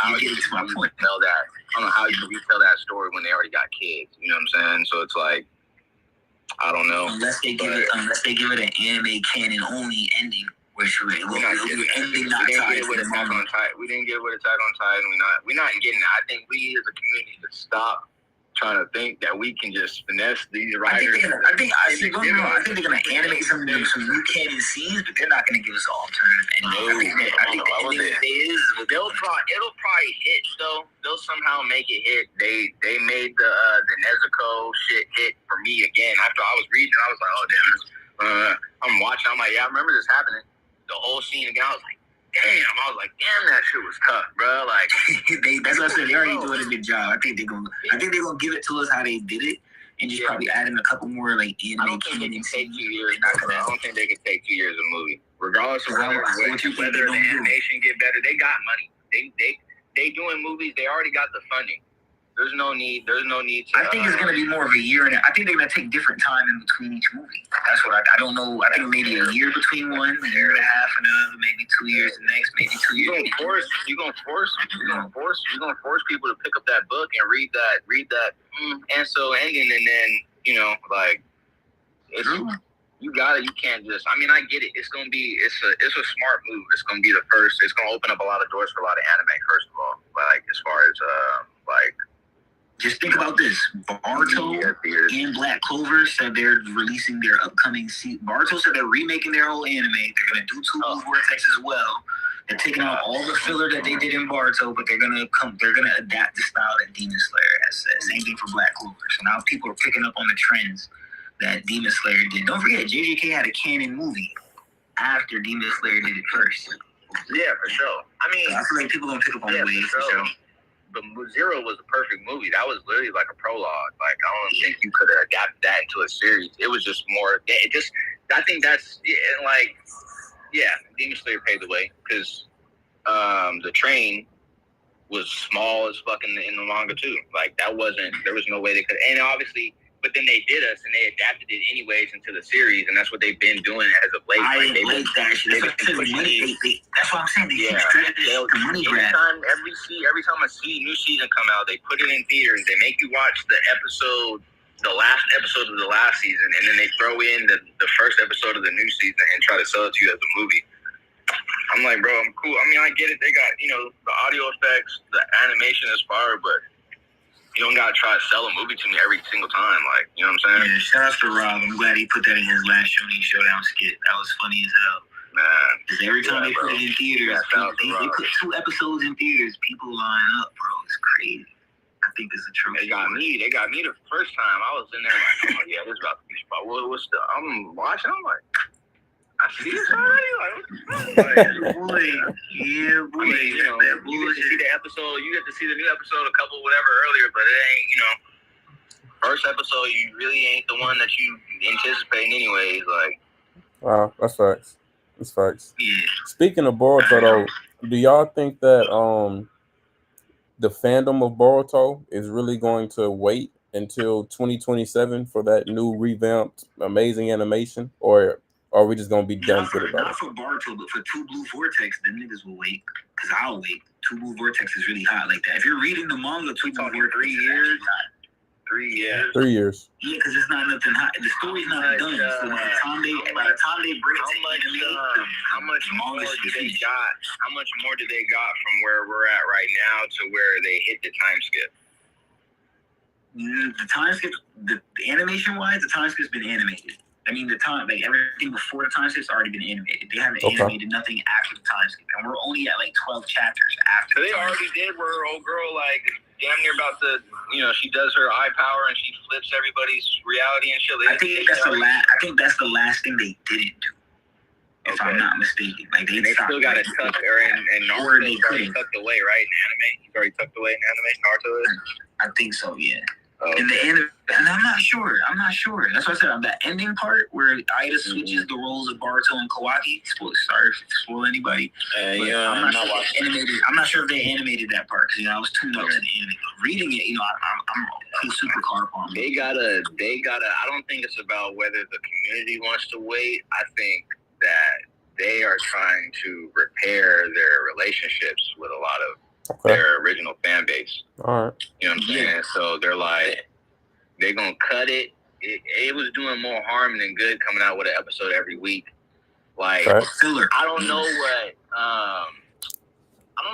how you can retell that. I don't know how you can retell that story when they already got kids. You know what I'm saying? So it's like, I don't know. Unless they give it an anime canon only ending, which we're ending not tied to the manga. We didn't get it with Attack on Titan. We're not getting it. I think we as a community should stop trying to think that we can just finesse these writers. I think they're gonna animate some new canon scenes, but they're not gonna give us an alternative ending. I think the ending it'll probably hit though. They'll somehow make it hit. They made the Nezuko shit hit for me again. After I was reading, I was like, oh damn. I'm watching. I'm like, yeah, I remember this happening. The whole scene again. I was like, damn. I was like, damn, that shit was tough, bro. Like, that's what I said. They already doing a good job. I think they're gonna give it to us how they did it, and just probably add in a couple more like anime canon scenes. I don't think they can take 2 years of movie, regardless of whether the animation get better. They got money. They doing movies. They already got the funding. There's no need to. I think it's gonna be more of a year, and I think they're gonna take different time in between each movie. That's what I don't know. I think maybe a year between one, a year and a half another, maybe 2 years the next, maybe 2 years. You're gonna force people to pick up that book and read that Ansel ending, and then like it's. You can't just. I mean, I get it. It's a smart move. It's gonna be the first. It's gonna open up a lot of doors for a lot of anime. First of all, like as far as like. Just think about this. Boruto and Black Clover said they're releasing their upcoming season. Boruto said they're remaking their whole anime. They're going to do Two Blue Vortex as well. They're taking out all the filler that they did in Boruto, but they're going to adapt the style that Demon Slayer has said. Same thing for Black Clover. So now people are picking up on the trends that Demon Slayer did. Don't forget, JJK had a canon movie after Demon Slayer did it first. Yeah, for sure. I mean, I feel like people gonna pick up on the wave for sure. But Zero was a perfect movie. That was literally like a prologue. Like, I don't think you could have adapted that into a series. It was just more. I think that's like, yeah, Demon Slayer paved the way because the train was small as fuck in the manga too. Like, there was no way they could. And obviously, but then they did us and they adapted it anyways into the series, and that's what they've been doing as of late. I like that shit. That's what I'm saying. They the money grab. Every time a new season come out, they put it in theaters. They make you watch the last episode of the last season, and then they throw in the first episode of the new season and try to sell it to you as a movie. I'm like, bro, I'm cool. I mean, I get it. They got, the audio effects, the animation is fire, but you don't gotta try to sell a movie to me every single time. Like, you know what I'm saying? Yeah, shout out to Rob. I'm glad he put that in his last Shonen Showdown skit. That was funny as hell. Man. Because every time they put it in theaters, they put 2 episodes in theaters, people line up, bro. It's crazy. I think it's a true. They got me the first time. I was in there like, oh yeah, this is about to be spot. I'm watching, I'm like, I see this already? Like, boy. Yeah, boy. I mean, you get to see the episode, you get to see the new episode a couple whatever earlier, but it ain't, first episode, you really ain't the one that you anticipating anyways. Like, Wow, that's facts. That's facts. Yeah. Speaking of Boruto, though, do y'all think that the fandom of Boruto is really going to wait until 2027 for that new revamped amazing animation, or are we just gonna be done with it? Not for Boruto, but for Two Blue Vortex, them niggas will wait. Cause I'll wait. Two Blue Vortex is really hot like that. If you're reading the manga, Two Blue Vortex 3 years. 3 years. 3 years. Yeah, because it's not nothing hot. The story's not done. So by the time they bring it to how much more do they got? How much more do they got from where we're at right now to where they hit the time skip? The time skip, the animation wise, the time skip's been animated. I mean, everything before the time skip's already been animated. They haven't animated nothing after the time skip, and we're only at like 12 chapters after. So they already did where old girl like damn near about to, she does her eye power and she flips everybody's reality and shit. I think that's the last thing they didn't do. If I'm not mistaken, like they still got it tucked, and Naruto's already tucked away, right? In anime, he's already tucked away in anime. Naruto is. I think so, yeah. In the end, and I'm not sure. That's what I said. On that ending part where Ida switches the roles of Boruto and Kawaki. Sorry if to spoil anybody. I'm not sure if they animated that part because I was tuned up to the anime. Reading it, I'm super caught up on. They gotta. I don't think it's about whether the community wants to wait. I think that they are trying to repair their relationships with a lot of their original fan base. All right. You know what I'm saying? Yeah. So they're like, they're going to cut it. It was doing more harm than good coming out with an episode every week. Like, filler. I don't know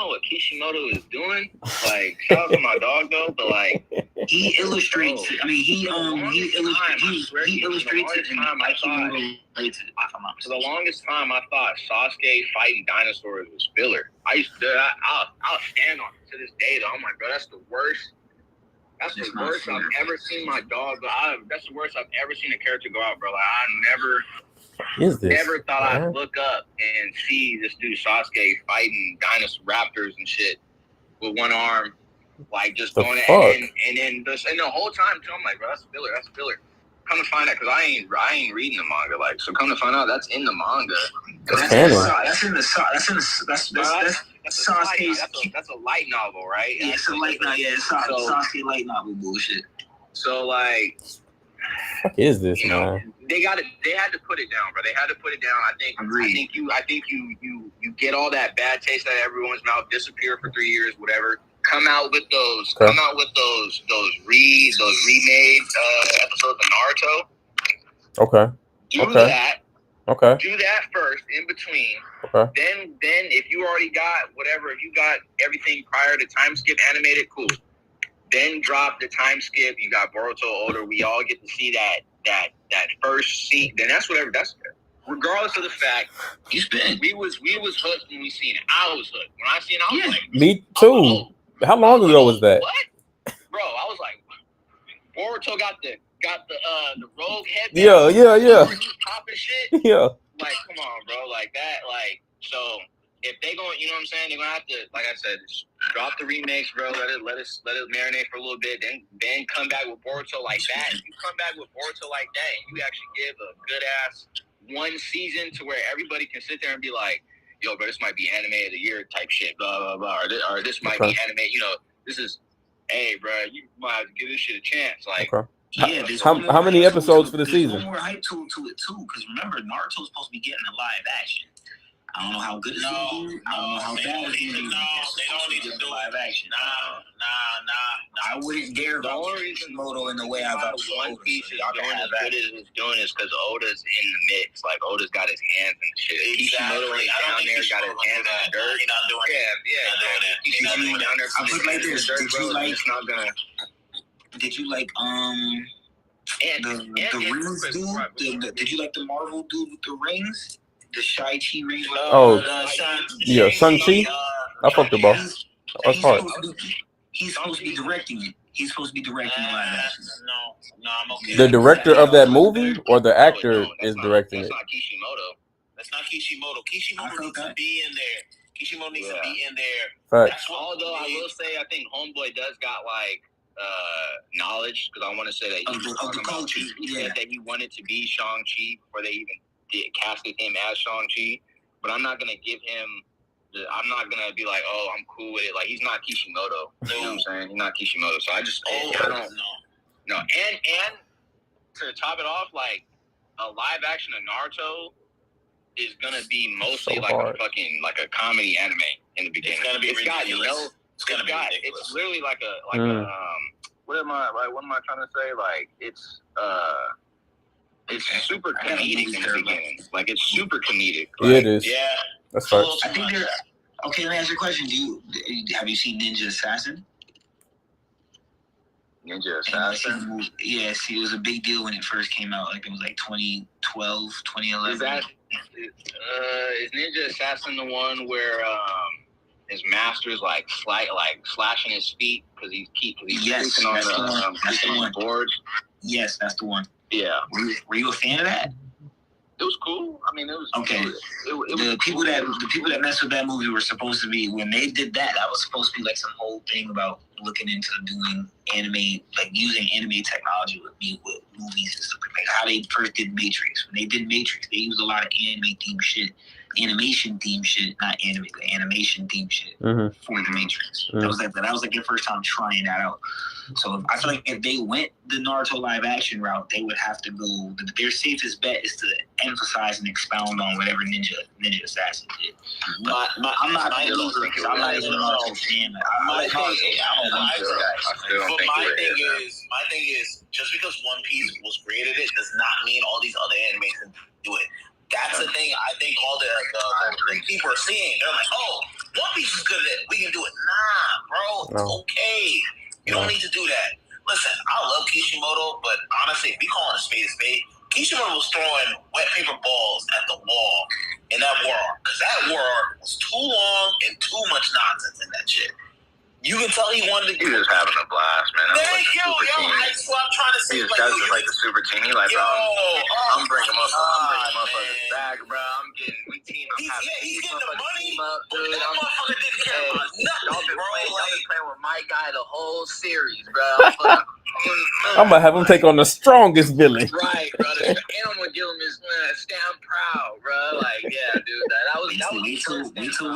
what Kishimoto is doing. Like, shout out to my dog though, but like he illustrates it. I mean, he illustrates it and like he relates it. For the longest time, I thought Sasuke fighting dinosaurs was filler. I'll stand on it to this day though. I'm like, bro, that's the worst. That's the worst I've ever seen my dog go. That's the worst I've ever seen a character go out, bro. Like, I never thought I'd look up and see this dude Sasuke fighting dinosaur raptors and shit with one arm, like just going and then the whole time too, I'm like, bro, that's filler. Come to find out, because I ain't reading the manga, like, so come to find out that's in the manga. That's a light novel, right? Yeah, it's a light novel. Yeah, it's Sasuke light novel bullshit. So like, what is this, man? They had to put it down, bro. They had to put it down. I think you get all that bad taste out of everyone's mouth, disappear for 3 years, whatever. Come out with those remade episodes of Naruto. Okay. Do that. Okay. Do that first, in between. Okay. Then if you already got whatever, if you got everything prior to time skip animated, cool. Then drop the time skip. You got Boruto older. We all get to see that first scene. Then that's whatever. That's regardless of the fact. We was hooked when we seen it. I was hooked when I seen it. I was like, me too. How long ago was that? What? Bro, I was like, Boruto got the rogue head. Yeah. Popping shit. Yeah. Like, come on, bro. Like that. Like, so if they going, you know what I'm saying, they're gonna have to, like I said, just drop the remakes, bro. Let it marinate for a little bit. Then come back with Boruto like that. If you come back with Boruto like that, and you actually give a good ass one season to where everybody can sit there and be like, yo, bro, this might be anime of the year type shit, blah blah blah, or this might be anime. You know, this is, hey, bro, you might have to give this shit a chance. Like, Yeah, how many episodes for the season? There's one more hype to it too, because remember, Naruto's supposed to be getting a live action. I don't know how good it's going to be. I don't know how bad it's going to be. They don't need to do live action. Nah. I wouldn't dare the about only reason Kishimoto in the way I got One Piece is doing as good as it's doing is because Oda's in the mix. Like, Oda's got his hands in the shit. Kishimoto ain't down there, got his hands in the dirt. He's not doing it. Kishimoto down there I'll put it like this. dirt, bro. It's not gonna. Did you like the rings dude? Did you like the Marvel dude with the rings? The Shai-Chi rings? Yeah, Shang-Chi. I fucked the boss. That's hard. He's supposed to be directing it. He's supposed to be directing the live action. No, I'm okay. The director of that movie or the actor is directing it? That's not Kishimoto. That's not Kishimoto. Kishimoto needs to be in there. Kishimoto needs to be in there. Facts. Although I will say, I think Homeboy does got like knowledge, because I want to say that he said that he wanted to be Shang-Chi before they even casted him as Shang-Chi. But I'm not gonna give him. I'm not gonna be like, oh, I'm cool with it. Like, he's not Kishimoto. You know what I'm saying? He's not Kishimoto. So I don't know. No, and to top it off, like, a live action of Naruto is gonna be mostly so like hard. a fucking like a comedy anime in the beginning. It's gonna be ridiculous. It's literally like a what am I trying to say? Like, it's super comedic in the beginning. Like, it's super comedic. Yeah, it is. Yeah. That's right. I think they're okay. Let me ask you a question. Have you seen Ninja Assassin? Ninja Assassin? Yes, it was a big deal when it first came out. Like, it was like 2012, 2011. Is Ninja Assassin the one where his master's like slashing his feet because he's yes, on that's the one. The board? Yes, that's the one. Yeah. Were you a fan of that? It was cool. I mean, it was okay. The people that messed with that movie were supposed to be, when they did that was supposed to be like some whole thing about looking into doing anime, like using anime technology with movies and stuff like how they first did Matrix. When they did Matrix, they used a lot of animation theme shit, not anime, but animation theme shit for the Matrix. That was like their first time trying that out. So I feel like if they went the Naruto live action route, they would have to go. Their safest bet is to emphasize and expound on whatever Ninja Assassin did. But I'm not even a Naruto fan. My thing is, just because One Piece was created, it does not mean all these other animations do it. That's the thing I think all the people are seeing. They're like, oh, One Piece is good at it. We can do it. Nah, bro, it's okay. You don't need to do that. Listen, I love Kishimoto, but honestly, if we call it a spade, Kishimoto was throwing wet paper balls at the wall in that war arc. Because that war arc was too long and too much nonsense in that shit. You can tell he wanted to do it. He was having a blast, man. Thank you, that's what I'm trying to say. That's just like the super team. He like, bro, I'm bringing him up on his back, bro. I'm getting, he's getting the money, dude. That motherfucker didn't care about nothing, bro. Y'all been playing with my guy the whole series, bro. I'm gonna have him take on the strongest villain. Right, brother. And I'm gonna give him his stand proud, bro. Like, yeah, dude. That was wait till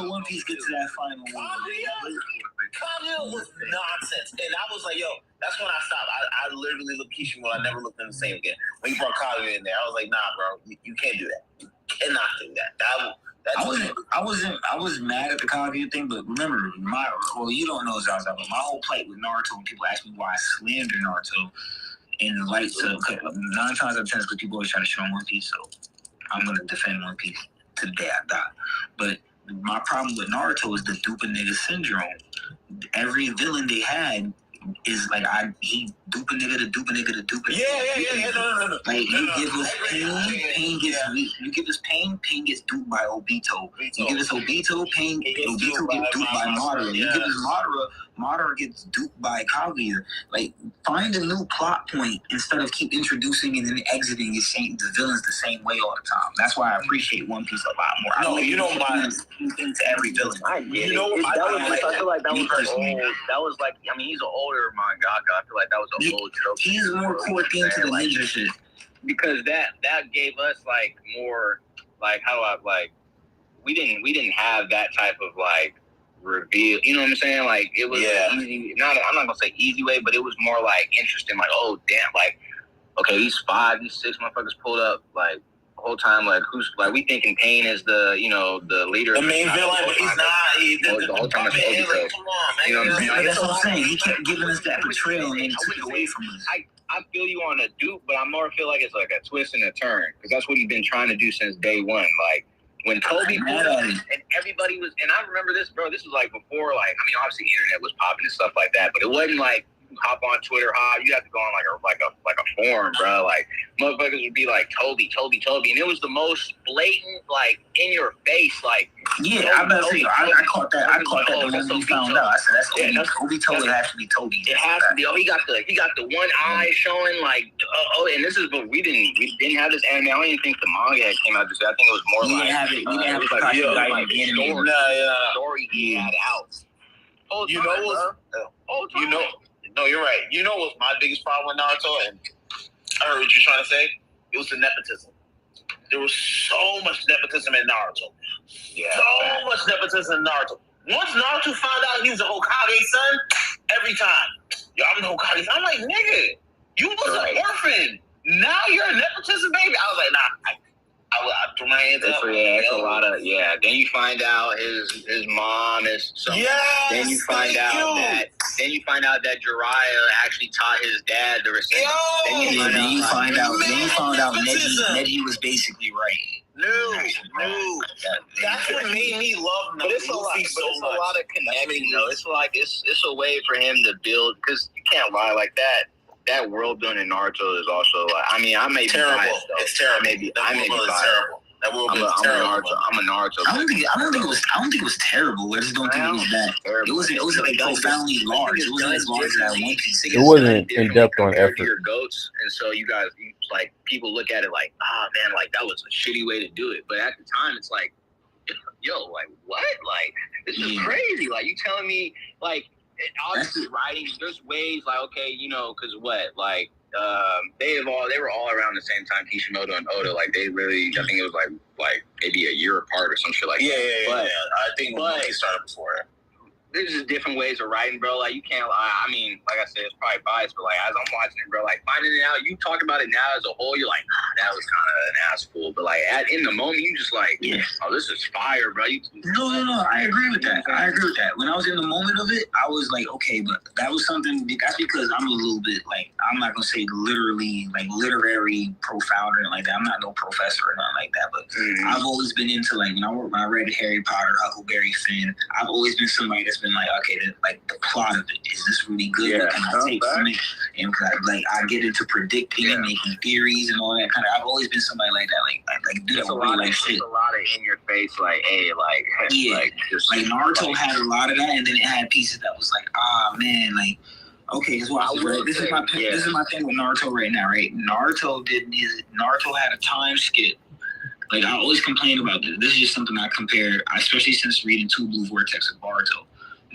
One Piece get to that final one. Kaguya was nonsense, and I was like, yo, that's when I stopped. I literally looked Kishimoto. I never looked at him the same again. When he brought Kaguya in there, I was like, nah, bro, you can't do that. You cannot do that. I was mad at the Kaguya thing, but remember, you don't know Zaza, but my whole plight with Naruto, when people ask me why I slander Naruto in the light of 9 times out of 10 because people always try to show One Piece, so I'm gonna defend One Piece to the day I die. But my problem with Naruto is the duper nigga syndrome. Every villain they had is like he dupe a nigga to dupe a nigga to dupe a nigga. Yeah. No. Like you give us pain gets you give us pain gets duped by Obito. You give us Obito, Obito gets duped by Madara. You give us Madara gets duped by Kaguya. Like find a new plot point instead of keep introducing and then exiting the villains the same way all the time. That's why I appreciate One Piece a lot more. No, you know my into every villain. I get You know it. what? I feel like that Me was personally. old. That was like, I mean, he's an older mangaka. I feel like that was an old trope. He's more core themed to the ninja shit. Because that gave us like more, like, how do I, like, we didn't have that type of like reveal. You know what I'm saying? Like it was easy. I'm not gonna say easy way, but it was more like interesting. Like, oh damn, like okay, these 6 motherfuckers pulled up like the whole time. Like who's like we thinking Pain is the the leader, the main villain, but he's not. The whole time it's Obito. Come on, man. You know what I'm saying? Like, that's what I'm saying. He kept giving us that portrayal and then took it away from us. I feel you on a dupe, but I more feel like it's like a twist and a turn because that's what he's been trying to do since day one. Like when Kobe pulled up and everybody was, and I remember this, bro. This was like before, like I mean, obviously the internet was popping and stuff like that, but it wasn't like you hop on Twitter, you have to go on like a forum, bro. Like motherfuckers would be like Toby, and it was the most blatant, like in your face, like. Yeah, I better say I caught that. I caught that the moment we found out. I said that's Obito. It has to be Toby. It has to be. Oh, he got the one eye showing like. And this is what we didn't have this anime. I don't even think the manga had came out this year. I think it was more we like. We didn't have it. Story he had out. You know, no, you're right. You know what's my biggest problem with Naruto, and I heard what you're trying to say. It was the nepotism. There was so much nepotism in Naruto. So much nepotism in Naruto. Once Naruto found out he was a Hokage's son, every time, yo, I'm the Hokage's son. I'm like, nigga, you was an orphan. Now you're a nepotism baby. I was like, nah. I threw my hands up. It's a lot of Then you find out his mom is. Then you find out that Jiraiya actually taught his dad the respect. Then you find out Neji was basically right. No. That's what made me love Naruto. But it's a lot of connecting, though. It's like it's a way for him to build because you can't lie like that. That world building in Naruto is also like I mean I may be terrible. Biased, it's terrible. I may be terrible. That world is terrible. I'm a Naruto. I don't think it was terrible. I just don't think it was bad. It wasn't like profoundly large. It wasn't as large as that One Piece. It wasn't in depth on effort. Your goats, and so you guys like people look at it like man, like that was a shitty way to do it. But at the time, it's like, yo, like what? Like this is crazy. Like you telling me like. Obviously, writing. There's ways like okay, because what like they were all around the same time. Kishimoto and Oda, like they really. I think it was like maybe a year apart or some shit like that. Yeah. I think Monkey started before. There's just different ways of writing, bro. Like you can't lie. I mean, like I said, it's probably biased, but like as I'm watching it, bro, like finding it out, you talk about it now as a whole, you're like, that was kind of an assful. But like in the moment, you just like, oh, this is fire, bro. No. I agree with that. When I was in the moment of it, I was like, okay, but that was something. That's because I'm a little bit like I'm not gonna say literally like literary profound or like that. I'm not no professor or nothing like that. But I've always been into like when I read Harry Potter, Huckleberry Finn. I've always been somebody that's been like, okay, the plot of it, is this really good? What can I take from it? And I get into predicting and making theories and all that kind of. I've always been somebody like that. Like do that really like shit. It's a lot of in your face, like, hey, like, like Naruto had a lot of that, and then it had pieces that was like, man, like. Okay, so this is my thing with Naruto right now, right? Naruto had a time skip. Like I always complain about this. This is just something I compare, especially since reading Two Blue Vortex of Boruto.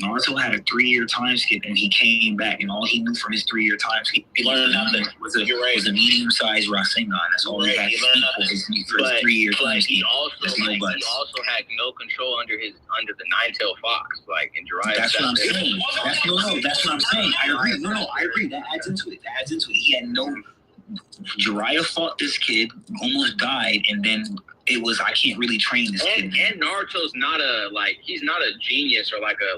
Naruto had a 3-year time skip, and he came back, and all he knew from his 3-year time skip was a medium-sized Rasengan. That's all he had to speak for his 3-year time skip. He also had no control under the Nine-Tailed Fox, like in Jiraiya. That's what I'm saying. That's what I'm saying. I agree. No, I agree. That adds into it. He had no. Jiraiya fought this kid, almost died, and then it was I can't really train this kid. And Naruto's not he's not a genius or like a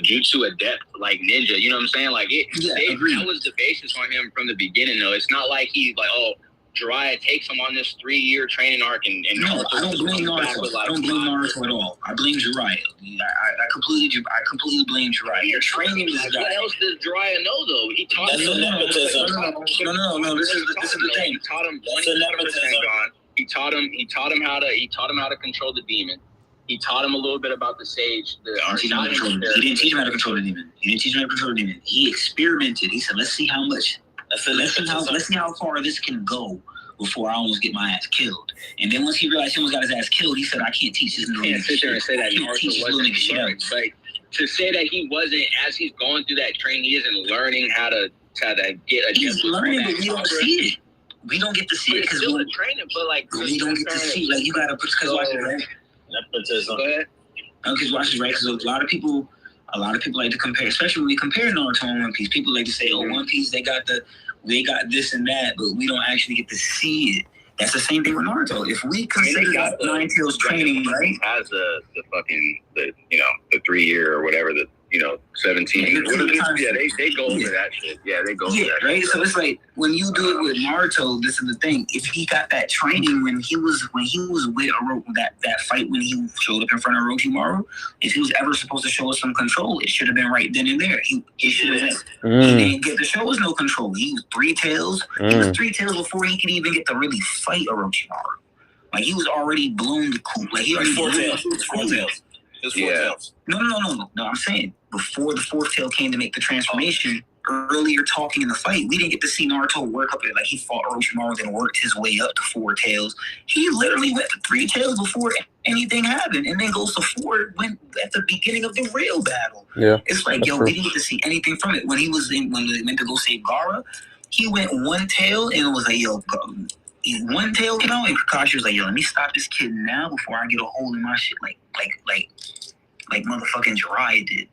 jutsu adept like ninja. You know what I'm saying? Like that was the basis on him from the beginning. Though it's not like he's like Jiraiya takes him on this 3-year training arc, and No, I don't blame Naruto. I don't blame Naruto at all. I blame Jiraiya. I completely blame Jiraiya. You're training this guy. What else does Jiraiya know though? He taught him. No. This is the thing. He taught him 100% gone. He taught him how to control the demon. He taught him a little bit about the sage. He didn't teach him how to control the demon. He experimented. He said, "Let's see how much. Let's see how far this can go before I almost get my ass killed." And then once he realized he almost got his ass killed, he said, "I can't teach this little nigga sit there and say that Naruto wasn't learning. Like to say that he wasn't, as he's going through that training, he isn't learning how to get a. He's learning, but we don't see it. We don't get to see it because we're still training, but like we don't get to see. Like you gotta because watch it, right? Nepotism. Go ahead. Because watch it, right? Because a lot of people like to compare, especially when we compare Naruto and One Piece. People like to say, "Oh, One Piece, they got this and that," but we don't actually get to see it. That's the same thing with Naruto. If we consider that Nine Tails training, right? Has the 3-year or whatever, 17. They go over that shit. Yeah, they go over that. Right. Shit. So it's like when you do it with Naruto, this is the thing. If he got that training when he was with that fight when he showed up in front of Orochimaru, if he was ever supposed to show us some control, it should have been right then and there. He should have. He didn't get to show us no control. He was 3 tails. He was 3 tails before he could even get to really fight Orochimaru. Like he was already blown the coop. Like he already 4 tails. 4 tails. It was 4 tails. No. I'm saying before the 4th tail came to make the transformation, earlier talking in the fight, we didn't get to see Naruto work up it. Like he fought Orochimaru, then worked his way up to 4 tails. He literally went to 3 tails before anything happened, and then goes to 4 when at the beginning of the real battle. Yeah, it's like we didn't get to see anything from it. When he was when they went to go save Gaara, he went 1 tail and it was like, yo, 1 tail, and Kakashi was like, yo, let me stop this kid now before I get a hole in my shit, like motherfucking Jiraiya did.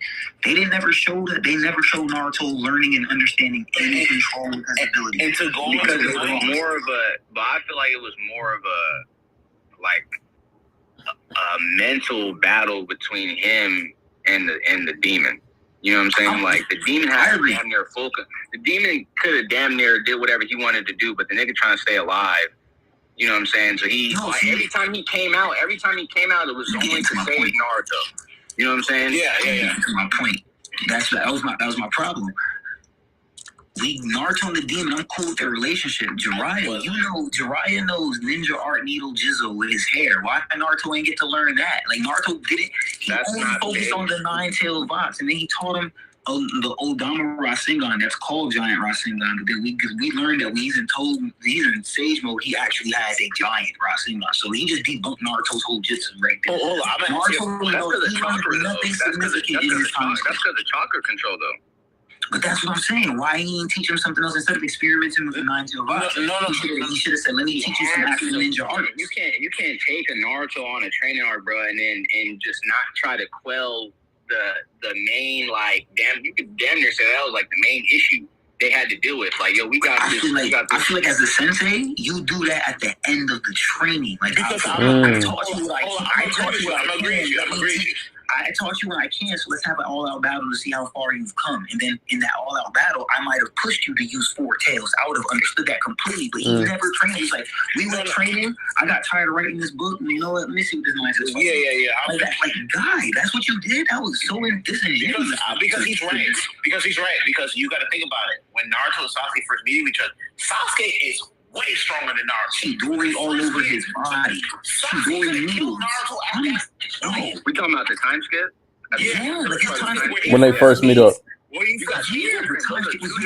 They never showed Naruto learning and understanding any control with his ability. And to go because it was more of but I feel like it was more of a mental battle between him and the demon. You know what I'm saying? Like the demon had damn near focus. The demon could have damn near did whatever he wanted to do, but the nigga trying to stay alive. You know what I'm saying? So every time he came out, it was only to save Naruto. You know what I'm saying? Yeah. That's my point. That was my problem. Naruto and the demon, I'm cool with their relationship. Jiraiya knows ninja art needle jizzle with his hair. Why Naruto ain't get to learn that? Like Naruto didn't. He only focused on the 9-tailed box, and then he taught him the Odama Rasengan. That's called Giant Rasengan. We learned that when he's in Sage mode, he actually has a giant Rasengan. So he just debunked Naruto's whole jutsu right there. Hold on, Naruto that's nothing significant in his time. That's because of chakra control, though. But that's what I'm saying. Why he didn't teach him something else instead of experimenting with the 9-tailed box? No. He should have said, "Let me teach you some actual ninja art." You can't take a Naruto on a training arc, bro, and just not try to quell the main you could damn near say that was like the main issue they had to deal with. Like, yo, we got this. I feel like as a sensei, you do that at the end of the training. Like because I taught you what I taught you when I can, so let's have an all-out battle to see how far you've come. And then in that all-out battle, I might have pushed you to use 4 tails. I would have understood that completely, but he never trained. He's like, we went training. I got tired of writing this book. And you know what? Let me see what this line says. Yeah. Guy, that's what you did? That was so disingenuous. Because he's right. Because you got to think about it. When Naruto and Sasuke first meeting each other, Sasuke is way stronger than Naruto. Chidori all over his body. Chidori needles. We talking about the time skip? When they first meet up. Well, you got two different Sasuke would have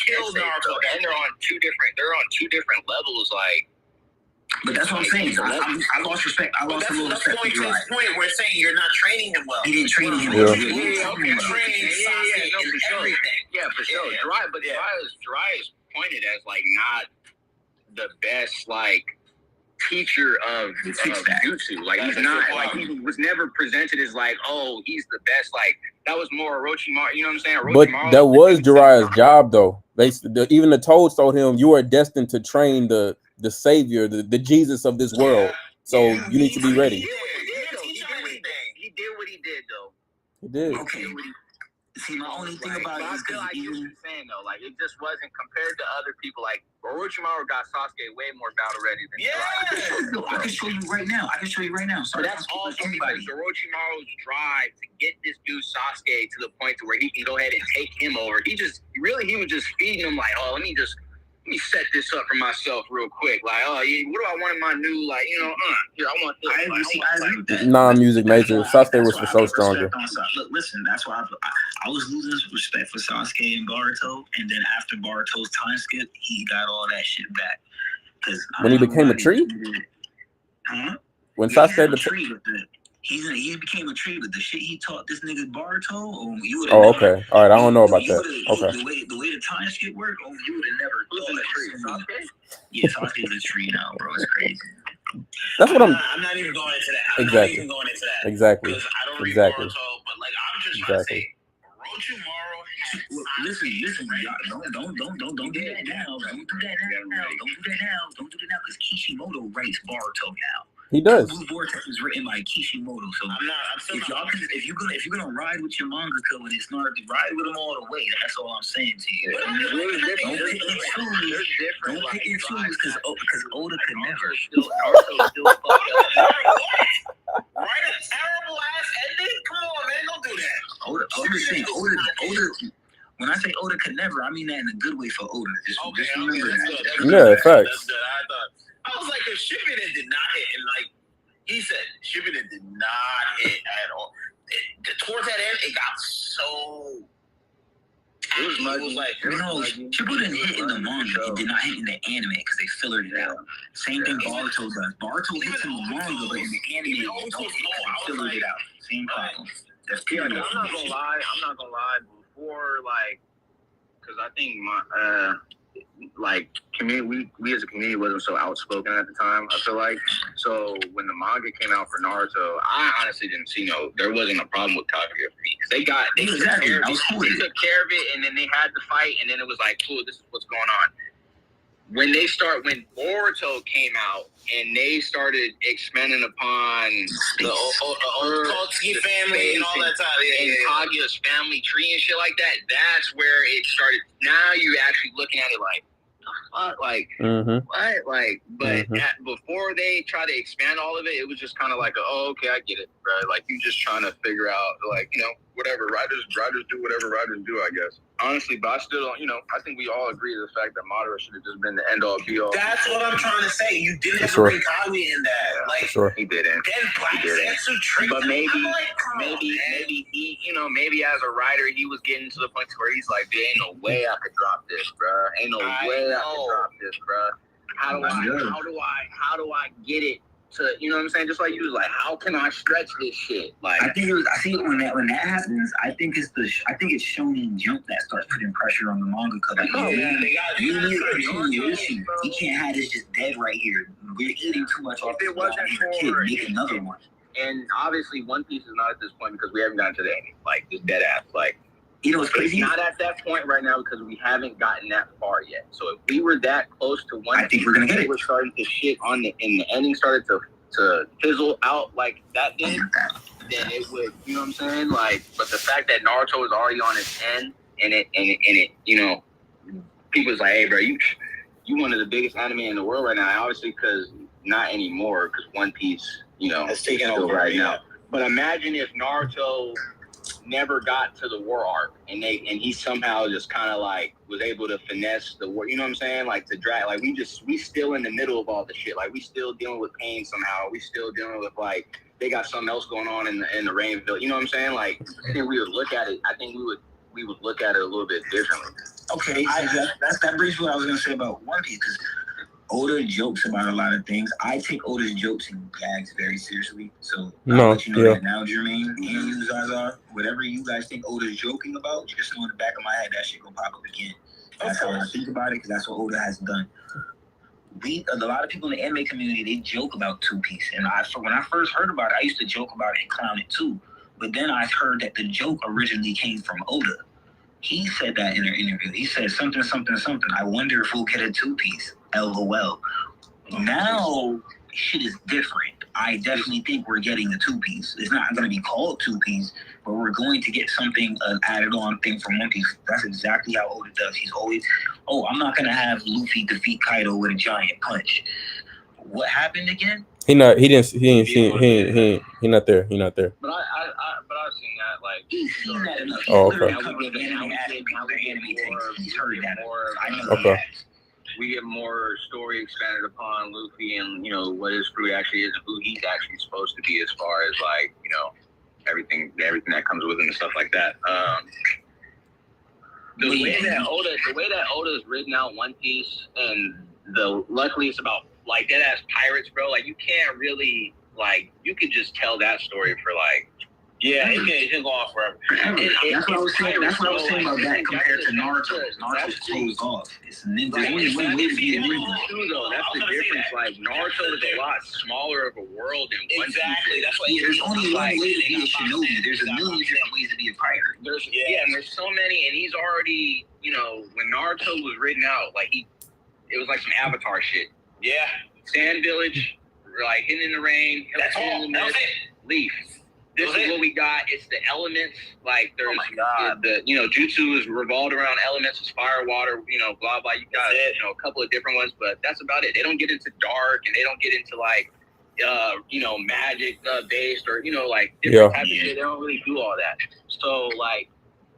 killed Naruto, and they're on two different levels. Like, but that's what I'm saying. I lost respect. I lost a little respect. That's the point. We're saying you're not training him well. He didn't train him Yeah, well. for sure. Jiraiya is pointed as like not the best teacher of jutsu. Like he's not he was never presented as like, oh, he's the best. Like that was more Orochimaru. You know what I'm saying? But that was Jiraiya's job, though. Even the Toads told him, "You are destined to train the savior, the Jesus of this world. So you need to be ready." He did what he did, though. He did. Okay. See, my only thing about it I is feel like you were saying though, like it just wasn't compared to other people. Like Orochimaru got Sasuke way more battle ready than I can show you right now. So that's also because Orochimaru's drive to get this dude Sasuke to the point to where he can go ahead and take him over. He was just feeding him like, oh, let me set this up for myself real quick. Like, oh, yeah, what do I want in my new, like, you know, here, I want this. I agree with that. Non-music major. Sasuke was for so stronger. Look, listen, that's why I was losing respect for Sasuke and Boruto, and then after Boruto's time skip, he got all that shit back. When he became a tree? When Sasuke became... He became a tree, but the shit he taught this nigga Boruto, okay. All right, I don't know about that. Okay. The way the time skip worked, you would have never thought that tree. Yeah, Sasuke is a tree now, bro. It's crazy. That's what I'm not even going into that. Exactly. Because I don't read Exactly. Boruto, but like I'm just trying to say, Orochimaru. Listen, y'all, don't do that now. Don't do that now. Because Kishimoto writes Boruto now. He does. Blue Vortex is written by Kishimoto, so if you're gonna ride with your mangaka when it's not, ride with him all the way. That's all I'm saying to you. Don't pick and choose because Oda could never. Write a terrible ass ending? Come on, man, don't do that. I'm just saying, Oda. When I say Oda could never, I mean that in a good way for Oda. Just remember that. Yeah, facts. That's good. I was like, if Shippuden did not hit, and like he said, Shippuden did not hit at all. Towards that end, it got so. It was like, Shippuden hit in the manga. It did not hit in the anime because they fillered it out. Same thing Boruto does. Boruto hits in the manga, but in the anime, they don't hit they fillered it out. Same problem. That's I'm not gonna lie. Before, like, because I think my community, we as a community wasn't so outspoken at the time. I feel like so when the manga came out for Naruto, I honestly didn't see there wasn't a problem with Kaguya for me because they took care of it, and then they had the fight, and then it was like, cool, this is what's going on. When Boruto came out and they started expanding upon the Otsutsuki family and all that time, and Kaguya's family tree and shit like that, that's where it started. Now you're actually looking at it like, like, what? Like, but before they try to expand all of it, it was just kind of like, okay, I get it, right? Like, you just trying to figure out, like, whatever. Writers do whatever writers do, I guess. Honestly, but I still don't, I think we all agree to the fact that Madara should have just been the end-all, be-all. That's what I'm trying to say. You didn't have to bring Kaguya in that. Like, he didn't. Then Black Zetsu tricked him. But maybe he, maybe as a writer, he was getting to the point where he's like, there ain't no way I could drop this, bro. Ain't no way I could drop this, bro. How do I get it to, you know what I'm saying? Just like you was like, how can I stretch this shit? Like, I think when that happens, I think it's Shonen Jump that starts putting pressure on the manga. He can't have this just dead right here. We're eating too much off this kid. Make another one. And obviously, One Piece is not at this point because we haven't gotten to the ending. Like, this dead ass. Like, it's crazy. It's not at that point right now because we haven't gotten that far yet. So if we were that close to One Piece, I think we're gonna get it. We're starting to shit on and the ending started to fizzle out like that did, then it would, you know what I'm saying? Like, but the fact that Naruto is already on its end and it, people's like, hey, bro, you one of the biggest anime in the world right now. Obviously, because not anymore, because One Piece, has taken over right now. But imagine if Naruto never got to the war arc and he somehow just kind of like was able to finesse the war, you know what I'm saying? Like to drag, like we still in the middle of all the shit. Like we still dealing with pain somehow. We still dealing with like they got something else going on in the Rainville. You know what I'm saying? Like I think we would look at it. I think we would look at it a little bit differently. Okay, that brings what I was gonna say about One Piece because Oda jokes about a lot of things. I take Oda's jokes and gags very seriously. So I'll let you know that now, Jermaine and you, Zaza, whatever you guys think Oda's joking about, just know in the back of my head that shit gonna pop up again. That's how I think about it because that's what Oda has done. A lot of people in the anime community, they joke about Two Piece. And when I first heard about it, I used to joke about it and clown it too. But then I heard that the joke originally came from Oda. He said that in an interview. He said something. I wonder if we'll get a Two Piece. LOL. Now shit is different. I definitely think we're getting a 2-piece. It's not going to be called 2-piece, but we're going to get something added on thing from One Piece. That's exactly how Oda does. He's always, I'm not going to have Luffy defeat Kaido with a giant punch. What happened again? He not there. He not there. But I've seen that. Like, He's seen that enough. Oh, okay. He's heard that. I know Okay. he has. we get more story expanded upon Luffy and, you know, what his crew actually is and who he's actually supposed to be as far as, like, you know, everything that comes with him and stuff like that. The way that Oda is written out One Piece, and luckily it's about like dead ass pirates, bro. Like, you can't really, like, you could just tell that story for like, it can go on forever. That's what I was saying. That's what I was saying about that compared to Naruto. Naruto's closed off. It's ninja. There's only one way to be a ninja too, though. That's the difference. Like, Naruto is a lot smaller of a world than One Piece. Exactly. That's why there's only one way to be a shinobi. There's a million different ways to be a pirate. And there's so many, and he's already, you know, when Naruto was written out, like, it was like some Avatar shit. Yeah. Sand Village, like, hidden in the rain. That's all. That was it. Leaf. This is what we got. It's the elements. Like, there's jutsu is revolved around elements. It's fire, water, you know, blah, blah. You got, you know, a couple of different ones, but that's about it. They don't get into dark, and they don't get into, like, you know, magic based or, you know, like, different type of shit. They don't really do all that. So, like,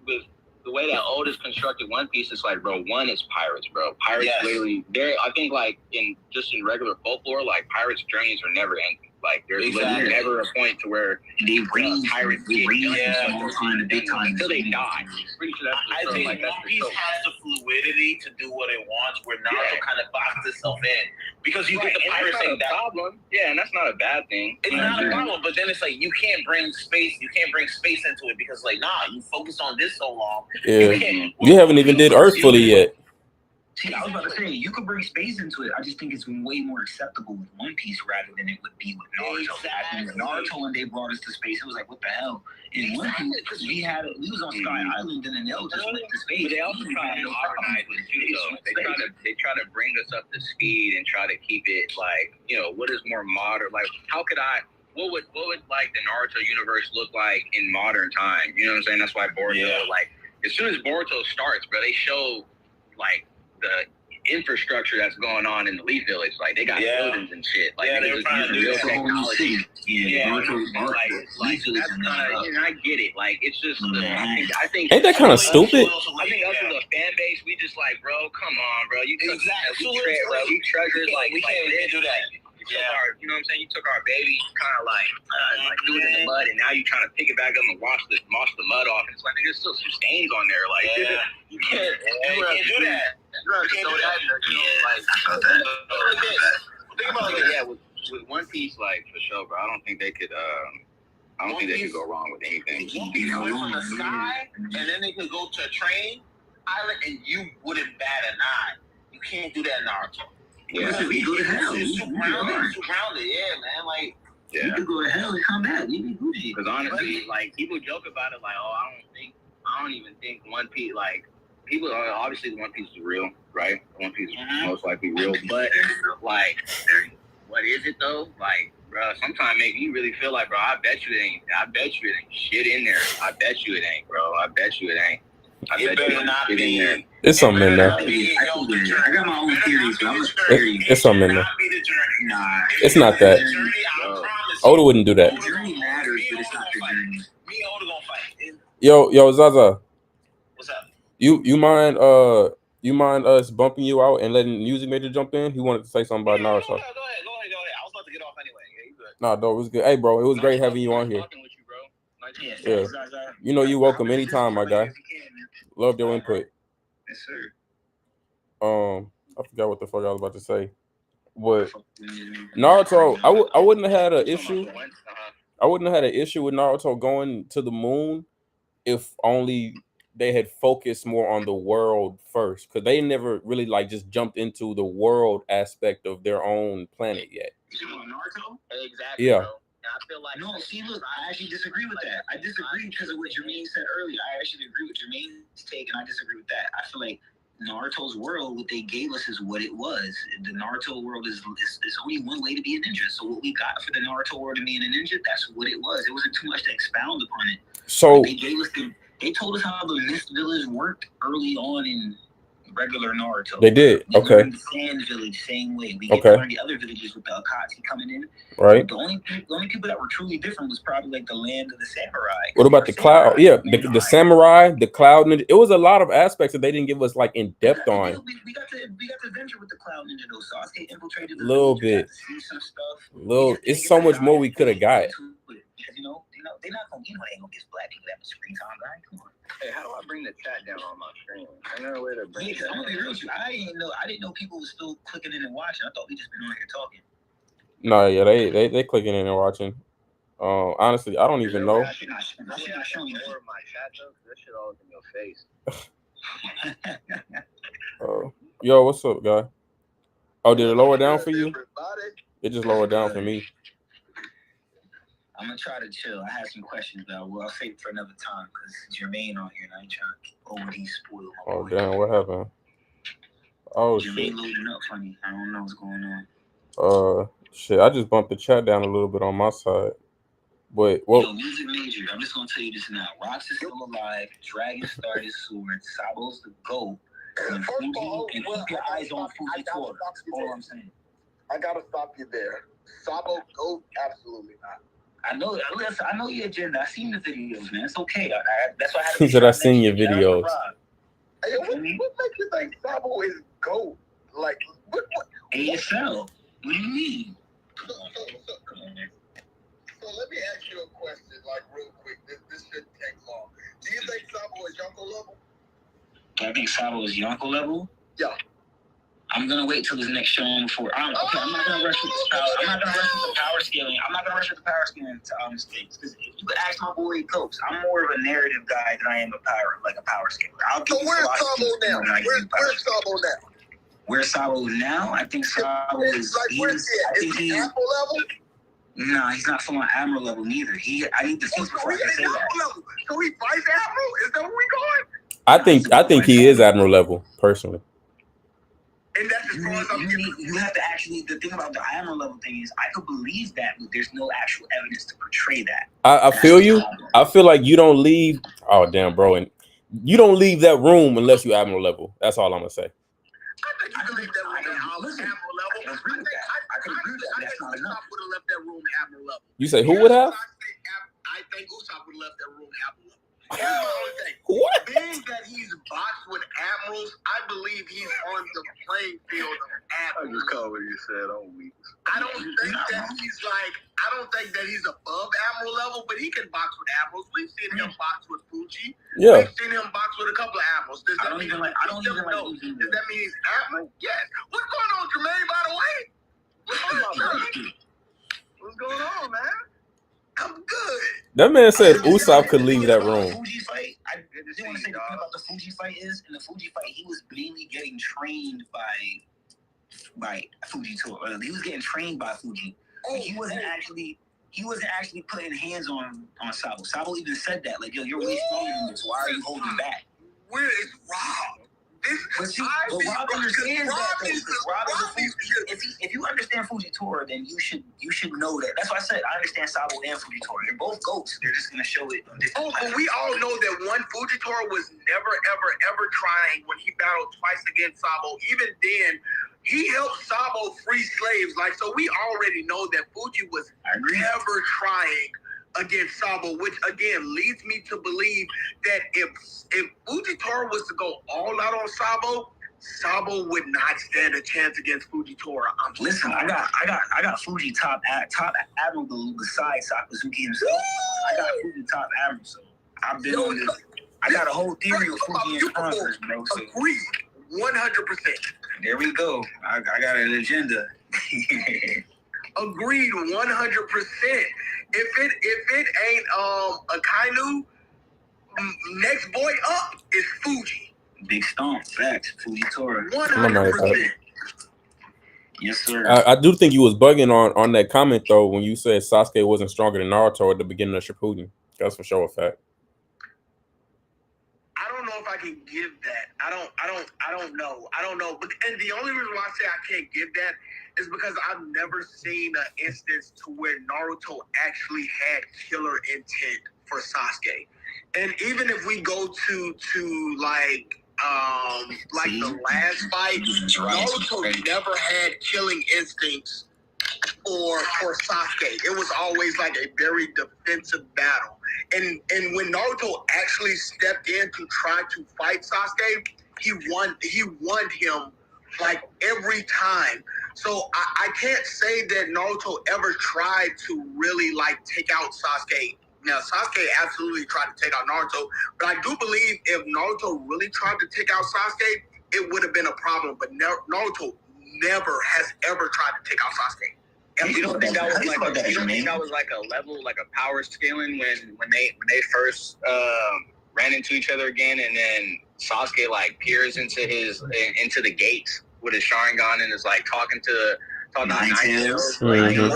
with the way that Oda's constructed One Piece, it's like, bro, one is pirates, bro. Pirates literally, I think, like, in regular folklore, like, pirates' journeys are never ending. Like, there's literally never a point to where they bring pirates until they die. Pretty sure I think One Piece has the fluidity to do what it wants, where Naruto kind of boxes itself in because you get the pirates thing that problem. Yeah, and that's not a bad thing. It's not a problem, but then it's like you can't bring space into it because, like, you focused on this so long. Yeah, you haven't even did Earth fully yet. See, I was about to say, you could bring space into it. I just think it's way more acceptable with One Piece rather than it would be with Naruto. I think with Naruto, when they brought us to space, it was like, what the hell? In One Piece, we was on Sky Island, and then they just went to space. But they also try to modernize it too, though. They try to bring us up to speed and try to keep it, like, you know, what is more modern? Like, what would like the Naruto universe look like in modern time? You know what I'm saying? That's why Boruto, like, as soon as Boruto starts, bro, they show, like, the infrastructure that's going on in the Leaf Village. Like, they got buildings and shit. Like, they were trying to do real technology. Like, that's kind of, and I get it. Like, it's just, I think Ain't that kind of stupid? I think us as a fan base, we just like, bro, come on, bro. You took, we treasured, like, we can't even do that. You know what I'm saying? You took our baby, kind of like threw it in the mud, and now you trying to pick it back up and wash the mud off. And it's like, there's still some stains on there. Like, you can't do that. With One Piece, like, for sure, bro. I don't think they could. I don't think they could go wrong with anything. One Piece went from the sky, and then they could go to a train island, and you wouldn't bat an eye. You can't do that in Naruto. Yeah, we go to hell. It's too grounded, man. Like, you could go to hell and come back. Because honestly, like, people joke about it, like, I don't even think One Piece, like, people are obviously One Piece is real, right? One Piece is most likely real, but like, what is it though? Like, bro, sometimes make me really feel like, bro, I bet you it ain't shit in there. I bet you it ain't, bro. I bet you it ain't. It better not be. It's something in there. I got my own theories, but I'm it's something in there. Nah, it's not that. Oda wouldn't do that. The journey matters, but it's not the journey. Me and Oda gonna fight. Yo, Zaza. What's up? You mind us bumping you out and letting Music Major jump in? He wanted to say something about Naruto. Go ahead. I was about to get off anyway. Yeah, you good. Nah, dog, it was good. Hey, bro, it was great having you on here. Yeah. You know you're welcome anytime, my guy. Love your input. Yes, sir. I forgot what the fuck I was about to say. But Naruto, I wouldn't have had an issue. I wouldn't have had an issue with Naruto going to the moon if only they had focused more on the world first, because they never really like just jumped into the world aspect of their own planet yet. You want Naruto? Exactly. Yeah. I feel like Look, I actually disagree with that. I disagree because of what Jermaine said earlier. I actually agree with Jermaine's take, and I disagree with that. I feel like Naruto's world, what they gave us is what it was. The Naruto world is only one way to be a ninja. So what we got for the Naruto world to be a ninja, that's what it was. It wasn't too much to expound upon it. So they told us how the Mist Village worked early on in regular Naruto. They did. We Okay. learned the Sand Village, same way. We get to learn the other villages with the Akatsuki coming in. Right. The only people that were truly different was probably like the land of the samurai. What about the cloud? Yeah, the samurai, the cloud ninja. It was a lot of aspects that they didn't give us like in depth on. We got to venture with the cloud ninja though. Sasuke infiltrated a little bit. Some stuff. It's so much more we could have got. You know, they're not gonna, they ain't gonna get black people that much screen time, right? Come on. Hey, how do I bring the chat down on my screen? I know where to bring it. I'm gonna be real with you. I didn't know people were still clicking in and watching. I thought we just been on here talking. No, yeah, they clicking in and watching. Honestly, I don't even know. I should not show you more of my chat though, because that shit all up in your face. Yo, what's up, guy? Oh, did it lower down for you? It just lowered down for me. I'm gonna try to chill. I have some questions, but I'll save it for another time because Jermaine on here and I ain't trying to OD spoil. Oh damn, what happened? Oh Jermaine shit. loading up funny. I don't know what's going on. Shit, I just bumped the chat down a little bit on my side. But what? Yo, Music Major, I'm just gonna tell you this now. Rox is still alive. Dragon started sword. Sabo's the GOAT. And Fuji, and keep your eyes on Fuji Tora. That's all I'm saying. I gotta stop you there. Sabo GOAT? Absolutely not. I know your agenda. I seen the videos, man. It's okay. That's why I had to. He said I seen your videos. Hey, what makes you think Sabo is GOAT? Like, what? ASL. What do you mean? So let me ask you a question, like real quick. This shouldn't take long. Do you think Sabo is Yonko level? Do I think Sabo is Yonko level? Yeah. I'm gonna wait till his next showing before. I'm not gonna rush with this power. I'm not gonna rush with the power scaling. I'm not gonna rush with the power scaling to states. Because if you could ask my boy Copes, I'm more of a narrative guy than I am a power scaler. So where's Sabo now? Where's Sabo now? Where's Sabo now? I think Sabo is. Where's he at? Is he Admiral level? No, he's not full on Admiral level neither. I need to see before I can say that. Level. So he Vice Admiral? Is that where we going? I think he is Admiral level personally. And that's as far as I'm getting. You have to actually. The thing about the Admiral level thing is, I could believe that, but there's no actual evidence to portray that. I feel you. I feel like you don't leave. Oh damn, bro, and you don't leave that room unless you Admiral level. That's all I'm gonna say. I think you can leave that room at Admiral level. I could agree with that. I think Usopp would have left that room at Admiral level. You say who would have? I think Usopp would have left that room at Admiral level. Here's my only thing. What? Being that he's boxed with admirals, I believe he's on the playing field of admirals. I just called what you said. I'm weak. I don't think that he's above admiral level, but he can box with admirals. We've seen him box with Fuji. Yeah. We've seen him box with a couple of admirals. Does that mean he's admiral? Yes. What's going on, Jermaine, by the way? What's going on, man? I'm good. That man said Usopp could leave that room. Fuji fight. I just want to say the thing about the Fuji fight is, in the Fuji fight, he was mainly getting trained by Fuji Tora. He was getting trained by Fuji. He wasn't actually putting hands on Sabo. Sabo even said that, like, yo, you're way stronger than this. Why are you holding back? Where is Rob? Rob understands that. If you understand Fuji Tora, then you should know that. That's why I said I understand Sabo and Fuji Tora. They're both GOATs. They're just gonna show it. But we all know that one Fuji Tora was never, ever trying when he battled twice against Sabo. Even then, he helped Sabo free slaves. Like, so we already know that Fuji was never trying against Sabo, which again leads me to believe that if Fuji Tora was to go all out on Sabo would not stand a chance against Fuji Tora. Listen, I got Fuji top admiral besides Sakazuki himself. I got Fuji top admiral, so I've been on this. I got a whole theory of Fuji and Conquerors, bro. So. Agreed, 100%. There we go. I got an agenda. Agreed, 100%. If it ain't Akainu, next boy up is Fuji. Big stomp, facts. Fuji Tora. 100%. Yes, sir. I do think you was bugging on that comment though when you said Sasuke wasn't stronger than Naruto at the beginning of Shippuden. That's for sure a fact. I don't know if I can give that. I don't know. But and the only reason why I say I can't give that is because I've never seen an instance to where Naruto actually had killer intent for Sasuke. And even if we go to like the last fight, Naruto never had killing instincts for Sasuke. It was always like a very defensive battle. And when Naruto actually stepped in to try to fight Sasuke, he won him like every time. So I can't say that Naruto ever tried to really like take out Sasuke. Now Sasuke absolutely tried to take out Naruto, but I do believe if Naruto really tried to take out Sasuke, it would have been a problem. But Naruto never has ever tried to take out Sasuke. You don't think that was like a level, like a power scaling when they first ran into each other again, and then Sasuke like peers into the gates with his Sharingan and is like talking to Nine-Tails. No, I don't.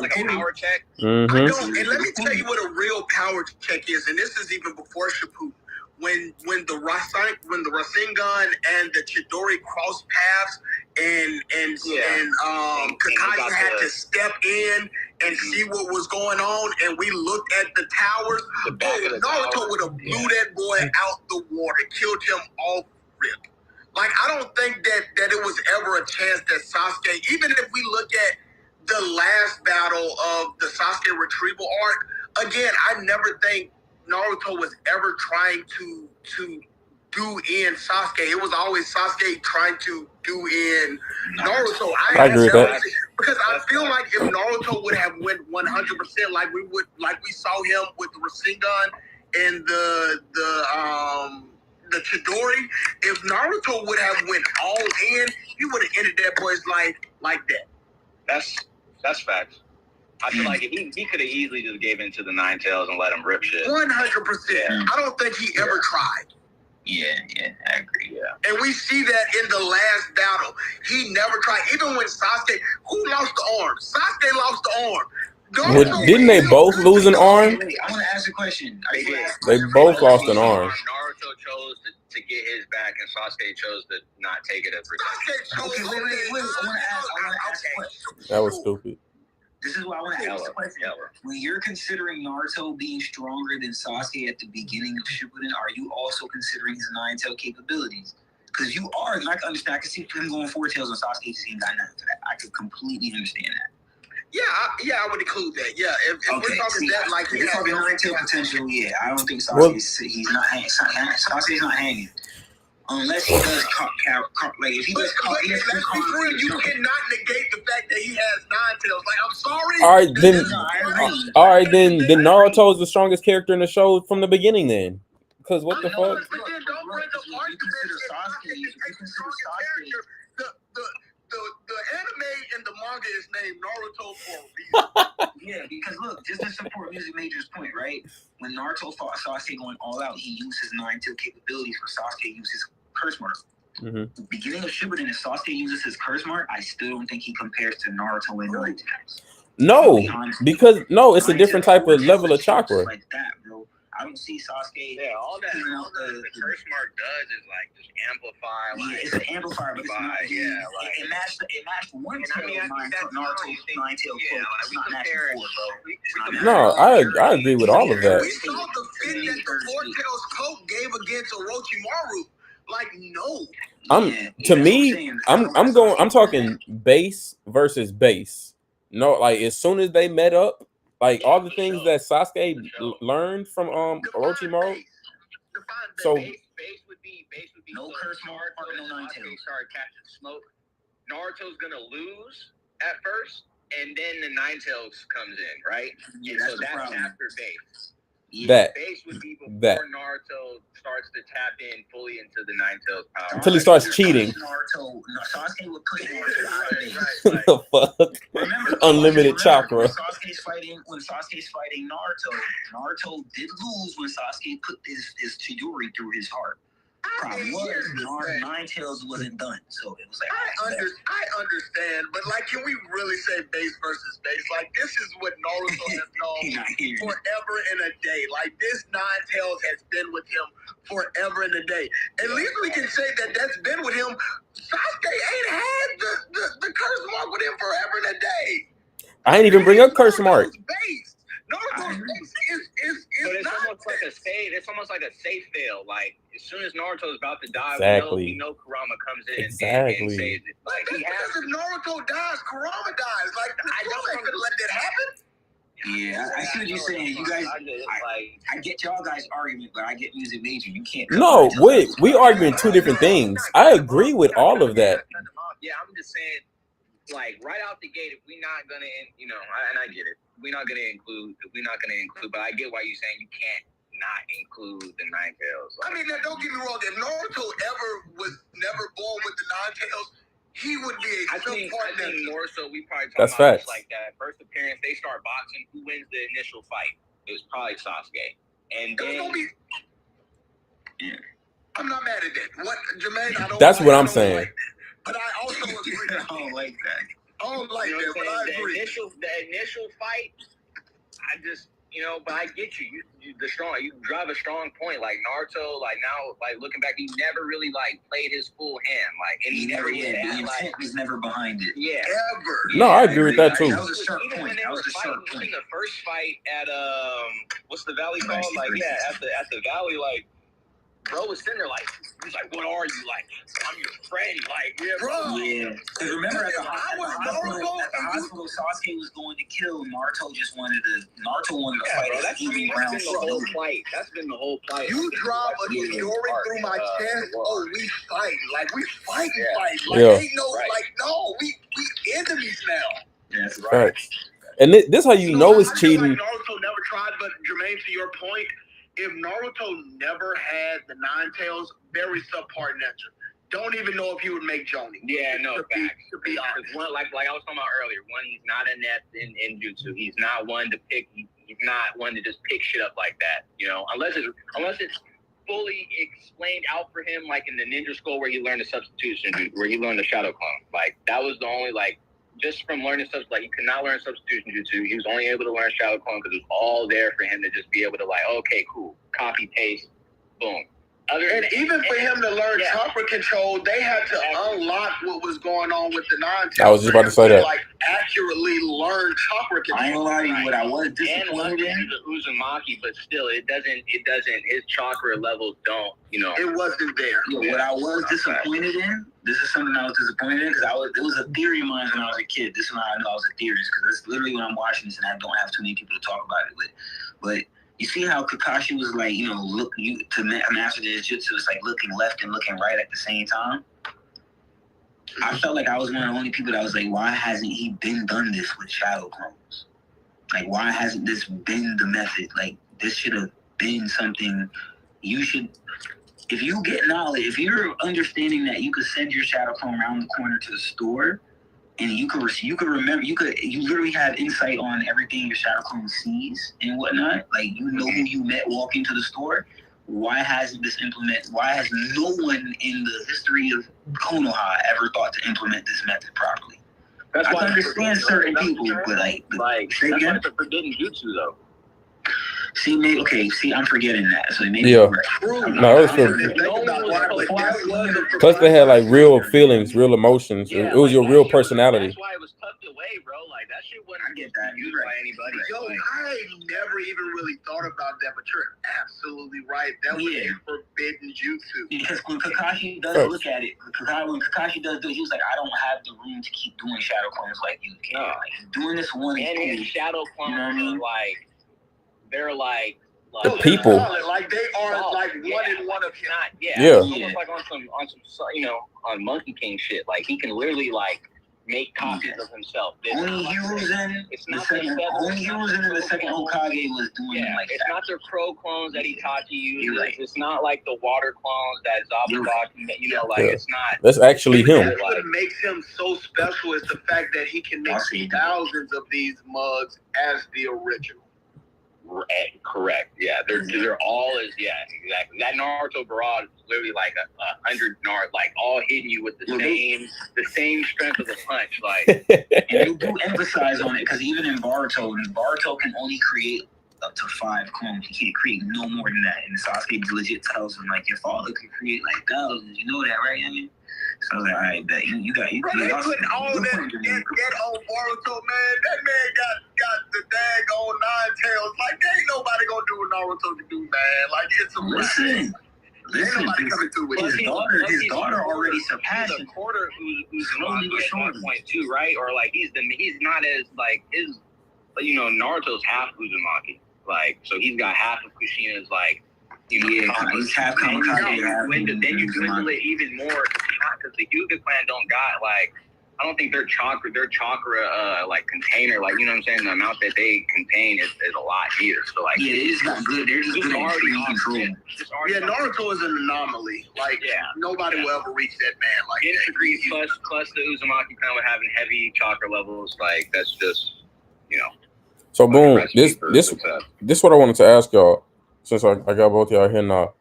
Like a power check. Mm-hmm. I don't. And let me tell you what a real power check is, and this is even before Shippuden. When the Rasengan and the Chidori crossed paths, and Kakashi had to step in and see what was going on, and we looked at the towers. Naruto would have blew that boy out the water, killed him off rip. Like, I don't think that it was ever a chance that Sasuke, even if we look at the last battle of the Sasuke retrieval arc, again, I never think Naruto was ever trying to do in Sasuke. It was always Sasuke trying to do in Naruto. I agree with that. Because I feel like if Naruto would have went 100%, like we saw him with the Rasengan and the Chidori, if Naruto would have went all in, he would have ended that boy's life like that. That's facts. I feel like he could have easily just gave in to the Nine-Tails and let him rip shit. 100%. I don't think he ever tried. Yeah, I agree. Yeah. And we see that in the last battle. He never tried. Even when Sasuke, who lost the arm? Sasuke lost the arm. Didn't they both lose an arm? Wait, I want to ask a question. They both lost an arm. Naruto chose to get his back, and Sasuke chose to not take it at first. Okay, wait. I want to ask a question. That was stupid. This is what I want to ask a question. When you're considering Naruto being stronger than Sasuke at the beginning of Shippuden, are you also considering his Nine-Tail capabilities? Because you are, and I can understand. I can see him going 4 tails, and Sasuke just ain't got nothing for that. I could completely understand that. Yeah, I would include that. Yeah, if we're talking that, like you're talking Nine-Tail potential, yeah, I don't think Sasuke's he's not hanging. Sasuke's not hanging. Unless he does like if he does you cannot negate the fact that he has 9 tails. Like, I'm sorry. All right, then Naruto is the strongest character in the show from the beginning. Then, because what the fuck? But then don't bring up arguments. If you consider Sasuke, the anime and the manga is named Naruto for a reason. Yeah, because look, just to support Music Major's point, right? When Naruto fought Sasuke going all out, he used his 9-tail capabilities for Sasuke used his curse mark. Mm-hmm. The beginning of Shippuden, if Sasuke uses his curse mark, I still don't think he compares to Naruto and 9-tails. No, because it's a different type of level of chakra. Like that, bro. I don't see Sasuke. Yeah, all the curse mark does is like just amplify. Yeah, it's an amplifier, but it matched one tail of Naruto's 9-tail cloak. It's not matching 4, bro. No, I agree with all of that. We saw the fit that the 4 tails cloak gave against Orochimaru. Like, no. I'm talking base versus base. No, like as soon as they met up, like all the things that Sasuke learned from Orochimaru. So base would be no curse mark, no 9-tails. Start catching smoke. Naruto's gonna lose at first, and then the 9-tails comes in, right? Yeah, and that's after base. That base would be before Naruto starts to tap in fully into the 9-tails power. Until he starts cheating. Sasuke would push Naruto. The fuck? Remember, unlimited chakra. When Sasuke's fighting Naruto did lose when Sasuke put his Chidori through his heart. Problem was, Ninetales wasn't done, so it was like. I understand, but like, can we really say base versus base? Like, this is what Naruto has known forever and a day. Like, this Ninetales has been with him forever and a day. At least we can say that that's been with him. Sasuke ain't had the curse mark with him forever and a day. I ain't even bring up curse mark. Naruto's base is But it's not almost like a safe. It's almost like a safe fail. Like as soon as Naruto's about to die, Exactly. we know Kurama comes in and Exactly. saves it. Like, that's because if Naruto dies, Kurama dies. Like, I don't gonna let that happen. Yeah, I see what you're saying. You guys, I get y'all guys' argument, but I get Music Major. You can't. No, we arguing two different things. I agree with all of that. Yeah, I'm just saying, like right out the gate, if we're not gonna, and I get it, we're not gonna include, but I get why you're saying you can't not include the Ninetales. I mean, now, don't get me wrong. If Naruto was never born with the Ninetales, he would be a I think more so we probably talk That's about facts. this, like that first appearance, they start boxing. Who wins the initial fight? It was probably Sasuke, and then. I'm not mad at that. What, Jermaine? I don't. That's what I'm don't saying. like that. But I also agree. I don't like that. I don't like that, but I agree. The initial fight, I just, but I get you. You drive a strong point. Like Naruto, like now, like looking back, he never really like played his full hand. Like, and he never did. The intent was never behind it. Yeah. Ever. No, I agree with that too. That was a sharp point. That was a sharp point. In the first fight at what's the valley called? Like, yeah, at the valley, like. Bro was sitting there like, he's like, what are you? Like, I'm your friend. Like, yeah, bro. Yeah. Because remember at the hospital, Sasuke was going to kill. Naruto wanted to fight. Bro, that's been the whole fight. That's been the whole fight. You drop a story through my chest. Oh, we fight. Like, we fight. Like, Yeah. ain't no, like, no, we enemies now. Yeah, that's right. And this how you know it's cheating. Like Naruto never tried, but Jermaine, to your point, if Naruto never had the Ninetales, very subpar ninja. Don't even know if he would make Jonin. Yeah, no, facts. To be honest. One, like I was talking about earlier, he's not inept in jutsu. He's not one to pick. He's not one to just pick shit up like that. Unless it's fully explained out for him, like in the ninja school where he learned the substitution, where he learned the shadow clone. Like that was the only just from learning stuff, like he could not learn substitution jutsu. He was only able to learn shadow clone because it was all there for him to just be able to okay, cool, copy, paste, boom. Even for him to learn chakra control, they had to unlock what was going on with the Ninetales. I was just about to say that. Like accurately learn chakra control. I ain't gonna lie to you, what I was disappointed in the Uzumaki, but still, it doesn't. His chakra levels don't. It wasn't there. Yeah, what I was disappointed in. This is something I was disappointed in because it was a theory of mine when I was a kid. This is when I knew I was a theorist because it's literally when I'm watching this and I don't have too many people to talk about it with. But you see how Kakashi was like, to master this jutsu, it's like looking left and looking right at the same time. I felt like I was one of the only people that was like, why hasn't he done this with shadow clones? Like, why hasn't this been the method? Like, this should have been something you should. If you get knowledge, if you're understanding that you could send your shadow clone around the corner to the store, and you could remember, you literally have insight on everything your shadow clone sees and whatnot. Like you know who you met walking to the store. Why hasn't this implemented? Why has no one in the history of Konoha ever thought to implement this method properly? I can understand certain people, but that's why it's a forbidden jutsu though. See, I'm forgetting that. So maybe Yeah. No, it was plus they had like real feelings, real emotions. Yeah, it was your real personality. That's why it was tucked away, bro. Like that shit wasn't get that. used by anybody. Yo, I never even really thought about that, but you're absolutely right. That was a forbidden jutsu. Because when Kakashi does look at it, when Kakashi does do it, he was like, I don't have the room to keep doing shadow clones like you can. No. Like, he's doing this one. And his shadow clones are like, they're like the people. Like they are like one in one of him. Yeah. It's almost like on some on Monkey King shit. Like he can literally like make copies of himself. Only Hiruzen in the second Hokage was doing like it's that. not the crow clones that Itachi uses. Right. It's not like the water clones that Zabudaki. It's not. That's actually him. That's what makes him so special is the fact that he can make thousands of these mugs as the original. Correct. Yeah, they're all exactly. That Naruto barrage is literally like 100 Naruto, like all hitting you with the same strength of the punch. Like, and they do emphasize on it because even in Boruto can only create up to 5 clones. He can't create no more than that. And Sasuke legit tells him like, your father could create like thousands. You know that, right? I mean, so I was like, all right, bet you got you. Bro, they put all that old Boruto, man. That man got the daggone 9 tails. Like, there ain't nobody gonna do what Naruto can do, man. Like, it's a listen. His daughter already surpassed the quarter Uzumaki at one point too, right? Or like he's not as like his, Naruto's half Uzumaki, like so he's got half of Kushina's like. He's half Kamikaze. Then you dwindle it even more because the Hyuga clan don't got like I don't think their chakra like container, like you know what I'm saying, the amount that they contain is a lot either. So like it is not good. They're just already on control. Yeah, Naruto is an anomaly. Like nobody will ever reach that man. Like degrees plus the Uzumaki clan with having heavy chakra levels, like that's just So boom, this what I wanted to ask y'all. Since I got both y'all here now,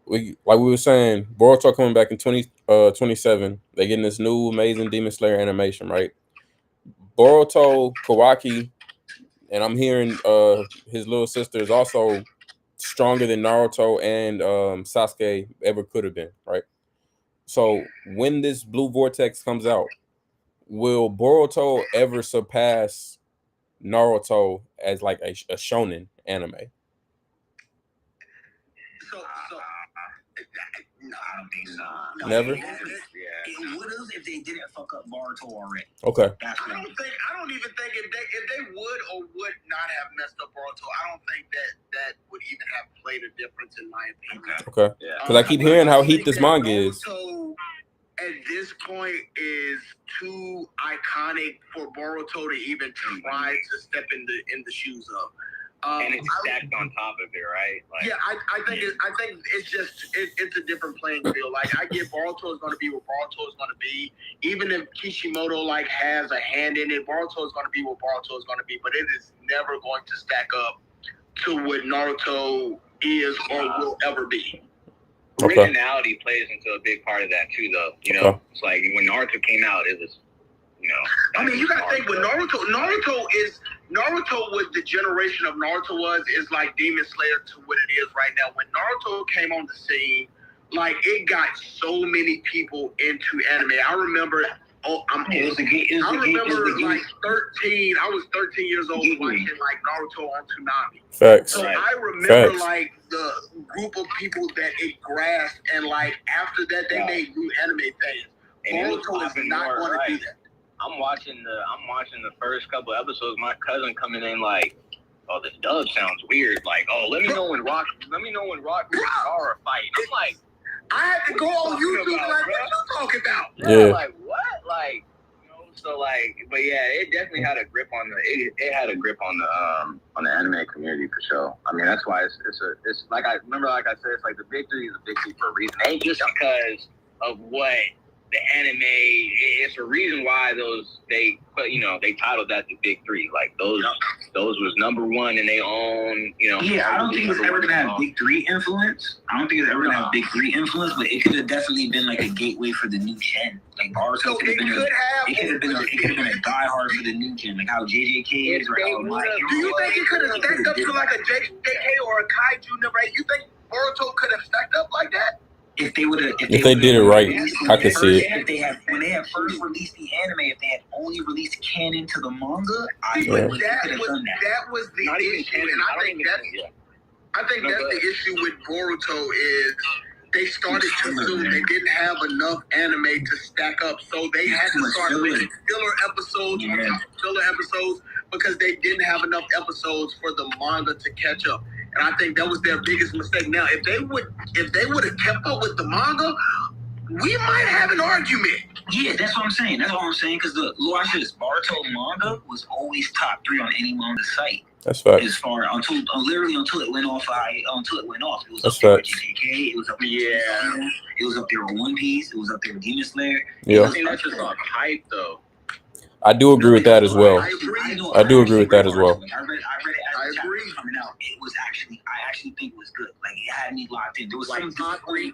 we were saying, Boruto coming back in 2027. They getting this new amazing Demon Slayer animation, right? Boruto Kawaki, and I'm hearing his little sister is also stronger than Naruto and Sasuke ever could have been, right? So when this Blue Vortex comes out, will Boruto ever surpass Naruto as like a shonen anime? No, I don't think so. Never? It would have if they didn't fuck up Boruto already. Okay. I don't even think if they would or would not have messed up Boruto, I don't think that would even have played a difference in my opinion. Okay. Because I keep hearing how heat this manga is. Naruto at this point is too iconic for Boruto to even try to step in the shoes of. And it's stacked on top of it, right? Like, I think it's just it's a different playing field. Like I get Boruto is going to be what Boruto is going to be. Even if Kishimoto like has a hand in it, Boruto is going to be what Boruto is going to be. But it is never going to stack up to what Naruto is or will ever be. Originality plays into a big part of that too, though. It's like when Naruto came out, it was. I mean, you gotta think with Naruto was the generation of Naruto is like Demon Slayer to what it is right now. When Naruto came on the scene, like it got so many people into anime. I remember like 13. I was 13 years old watching like Naruto on Toonami. Facts. So I remember like the group of people that it grasped, and like after that they made new anime things. Boruto is not going to do that. I'm watching the first couple episodes. My cousin coming in like, oh, the dub sounds weird. Like, oh, let me know when Rock and Gaara fight. I'm like, I had to go on YouTube like, what you talking about? Yeah. Like what? Like, so like, but yeah, it definitely had a grip on it had a grip on the anime community for sure. I mean, that's why it's like I said, it's like the big three is a big three for a reason. It ain't just because of what. The anime, it's a reason why they titled that the big three. Like those was number one in their own, Yeah, I don't think it's ever gonna have big three influence. But it could have definitely been like a gateway for the new gen. Like Boruto could have been a diehard for the new gen, like how JJK is. Do you think it could have stacked up to like a JJK or a Kaiju? Right? You think Boruto could have stacked up like that? If they did it right, I could see it. When they had first released the anime, if they had only released canon to the manga, I think that was the issue, and I think that's the issue with Boruto is they started too soon. They didn't have enough anime to stack up, so they had to start making filler episodes because they didn't have enough episodes for the manga to catch up. And I think that was their biggest mistake. Now, if they would have kept up with the manga, we might have an argument. Yeah, that's what I'm saying. Because the Boruto manga was always top 3 on any manga site. That's fact. As far until it went off. It was that's up there with fact. JJK. It was up there. It was up there with One Piece. It was up there with Demon Slayer. Yeah. I think that's just on hype though. I do agree with that as well. I do agree with that as well. I read it as a chapter. was actually, I actually think it was good. Like, it had me locked in. There was Like some top three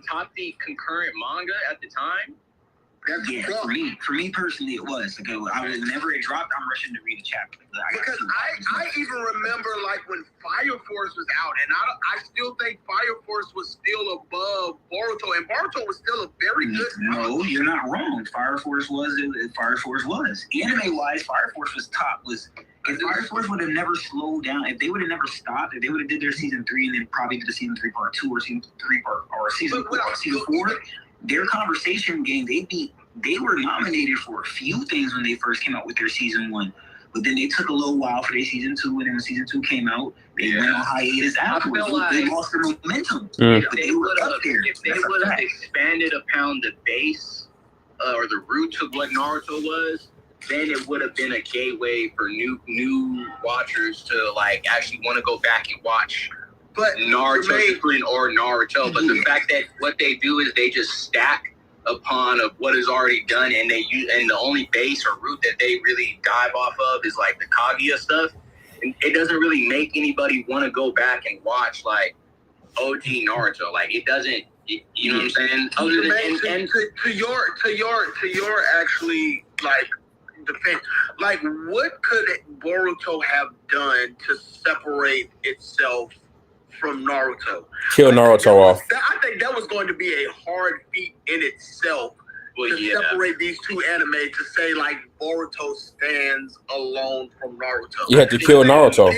concurrent manga at the time. Yeah, for me personally, it was. Like, whenever it dropped, I'm rushing to read a chapter. Because I even remember like when Fire Force was out, and I still think Fire Force was still above Boruto, and Boruto was still a very good. No, you're not wrong. Fire Force was. Anime wise, Fire Force was top. If Fire Force would have never slowed down, if they would have never stopped, if they would have did their season 3 and then probably did the season 3 part 2 or season 3 part or season 4, their conversation game, they were nominated for a few things when they first came out with their season 1. But then they took a little while for their season 2, and then when season 2 came out, they went on hiatus afterwards. They lost their momentum. If they would have expanded upon the base or the roots of what Naruto was, then it would have been a gateway for new watchers to like actually want to go back and watch. But Naruto or Naruto, but the fact that what they do is they just stack upon of what is already done, and they use, and the only base or root that they really dive off of is like the Kaguya stuff. And it doesn't really make anybody want to go back and watch like OG Naruto. Like it doesn't, you know what I'm saying? Other than to your actually like defense, like what could Boruto have done to separate itself from Naruto? Kill Naruto off. I think that was going to be a hard feat in itself to separate these two anime, to say like Boruto stands alone from Naruto. You had to kill Naruto. I'm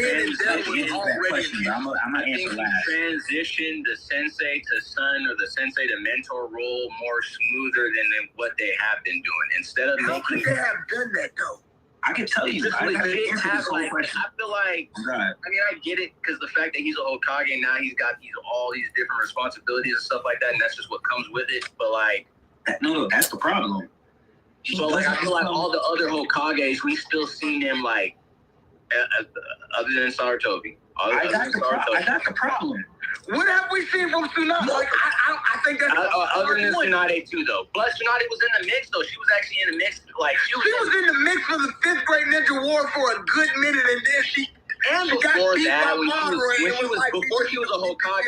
not answering that. Transition the sensei to son or the sensei to mentor role more smoother than what they have been doing. Instead of how could they have done that though? I can tell you. I feel like, I mean, I get it because the fact that he's a Hokage and now he's got all these different responsibilities and stuff like that, and that's just what comes with it. But like, no, that's the problem. So like, I feel like all the other Hokages, we still seen them like, other than Sarutobi. I got the problem. What have we seen from Tsunade? Like, I think that's other than Tsunade too, though. But Tsunade was in the mix, though. She was actually in the mix. Like she was in the mix for the 5th grade Ninja War for a good minute, and then she got beat by Madara. Before she was a Hokage.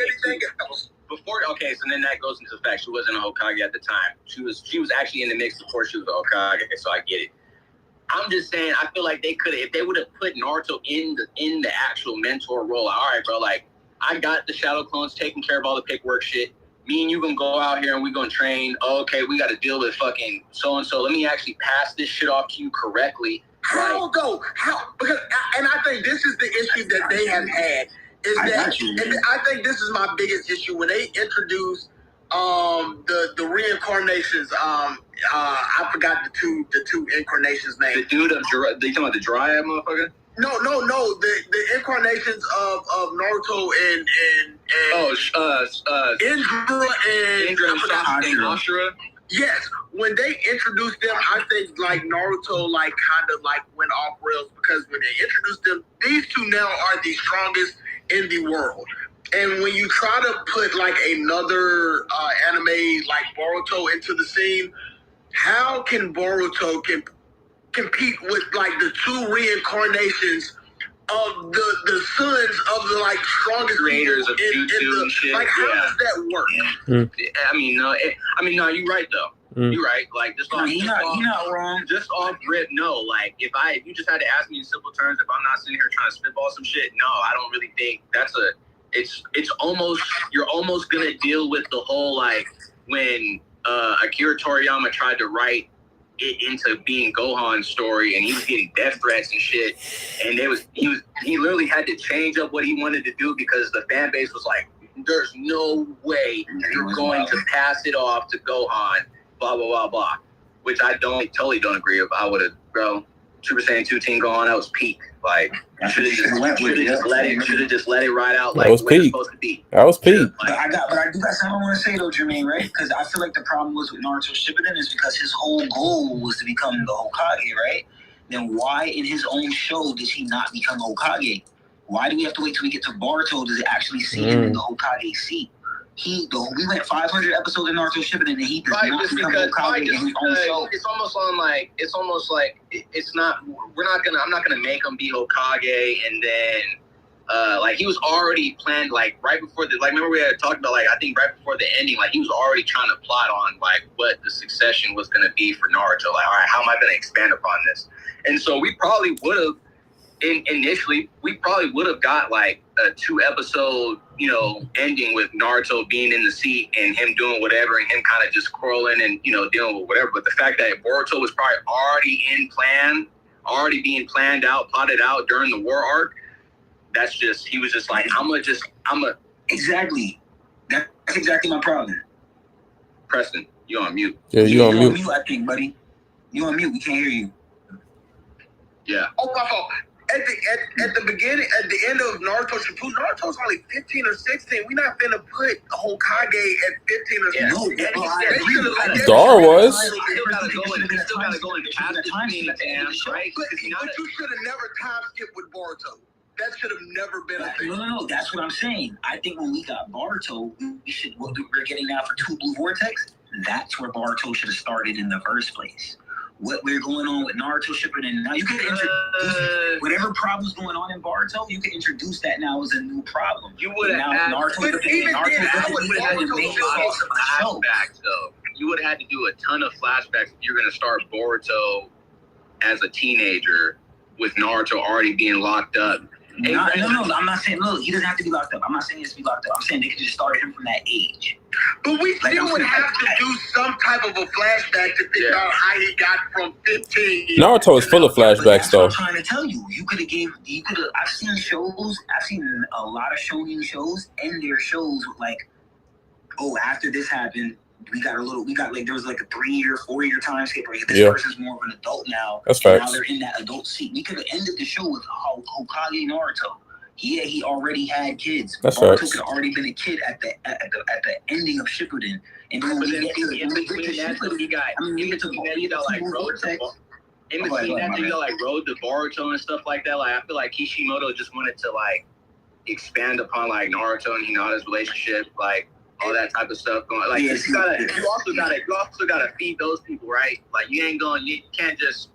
Okay, so then that goes into the fact she wasn't a Hokage at the time. She was actually in the mix before she was a Hokage. So I get it. I'm just saying, I feel like they could have, if they would have put Naruto in the actual mentor role. All right, bro, like. I got the shadow clones taking care of all the paperwork shit. Me and you gonna go out here and we gonna train. Oh, okay, we got to deal with fucking so-and-so. Let me actually pass this shit off to you correctly. How though? How? Because, and I think this is the issue that they have had. And I think this is my biggest issue when they introduced the reincarnations. I forgot the two incarnations names. The dude of you talking about the Dryad motherfucker? No. The incarnations of Naruto and Indra and Ashura. Yes, when they introduced them, I think like Naruto like kind of like went off rails, because when they introduced them, these two now are the strongest in the world. And when you try to put like another anime like Boruto into the scene, how can Boruto compete with like the two reincarnations of the sons of the like strongest creators of YouTube and shit? Like, how does that work? I mean, no, you're right though. You're right. Like, you're not wrong. Just off rip, no. Like, if you just had to ask me in simple terms, if I'm not sitting here trying to spitball some shit, no, I don't really think that's it's almost, you're almost gonna deal with the whole like when Akira Toriyama tried to write it into being Gohan's story, and he was getting death threats and shit, and he literally had to change up what he wanted to do because the fan base was like, there's no way you're going to pass it off to Gohan, blah blah blah blah, which I totally don't agree with. I would have, bro, Super Saiyan 2 Team Gohan, that was peak. Like, should have just let it ride out. Like, that was peak. Supposed to be. That was peak. But I do got something I want to say though, Jermaine, right? Because I feel like the problem was with Naruto Shippuden is because his whole goal was to become the Hokage, right? Then why in his own show does he not become Hokage? Why do we have to wait till we get to Boruto to actually see him in the Hokage seat? We went 500 episodes in Naruto Shippuden, and he does not become Hokage in his own show. It's almost like I'm not gonna make him be Hokage, and then like he was already planned, like right before the, like remember we had talked about, like I think right before the ending, like he was already trying to plot on like what the succession was going to be for Naruto. Like, all right, how am I going to expand upon this? And so we probably would have, initially, we probably would have got like a 2-episode, you know, ending with Naruto being in the seat and him doing whatever and him kind of just crawling and, you know, dealing with whatever. But the fact that Boruto was probably already in plan, already being planned out, plotted out during the war arc, that's just, he was just like, Exactly. That's exactly my problem. Preston, you on mute. Yeah, you on mute. I think, buddy. You on mute. We can't hear you. Yeah. Oh, my fault. At the beginning, at the end of Naruto Shippuden, Naruto's only 15 or 16. We're not finna put Hokage at 15 or 16. Gar was. Still gotta go and pass the training exams, right? But you should have never time skipped with Boruto. That should have never been a thing. No. That's what I'm saying. I think when we got Boruto, what we're getting now for 2 Blue Vortex, that's where Boruto should have started in the first place. What we're going on with Naruto Shippuden now, you can introduce whatever problem's going on in Boruto. You can introduce that now as a new problem. You would have had flashbacks though. You would have had to do a ton of flashbacks if you're going to start Boruto as a teenager with Naruto already being locked up. No, I'm not saying, look, he doesn't have to be locked up. I'm not saying he has to be locked up. I'm saying they could just start him from that age. But we still would have to do some type of a flashback to figure out how he got from 15. Naruto is full of flashbacks, though. I'm trying to tell you. I've seen shows, I've seen a lot of shonen shows end their shows with like, oh, after this happened, there was like a 3-year, 4-year time skip where this person's more of an adult now. That's facts. Now they're in that adult seat. We could have ended the show with Hokage Naruto. He already had kids. That's Naruto facts. could have already been a kid at the ending of Shippuden. And then in between that, you Road to Boruto and stuff like that. Like I feel like Kishimoto just wanted to like expand upon like Naruto and Hinata's relationship, like all that type of stuff going. Like you also gotta feed those people, right? Like you can't just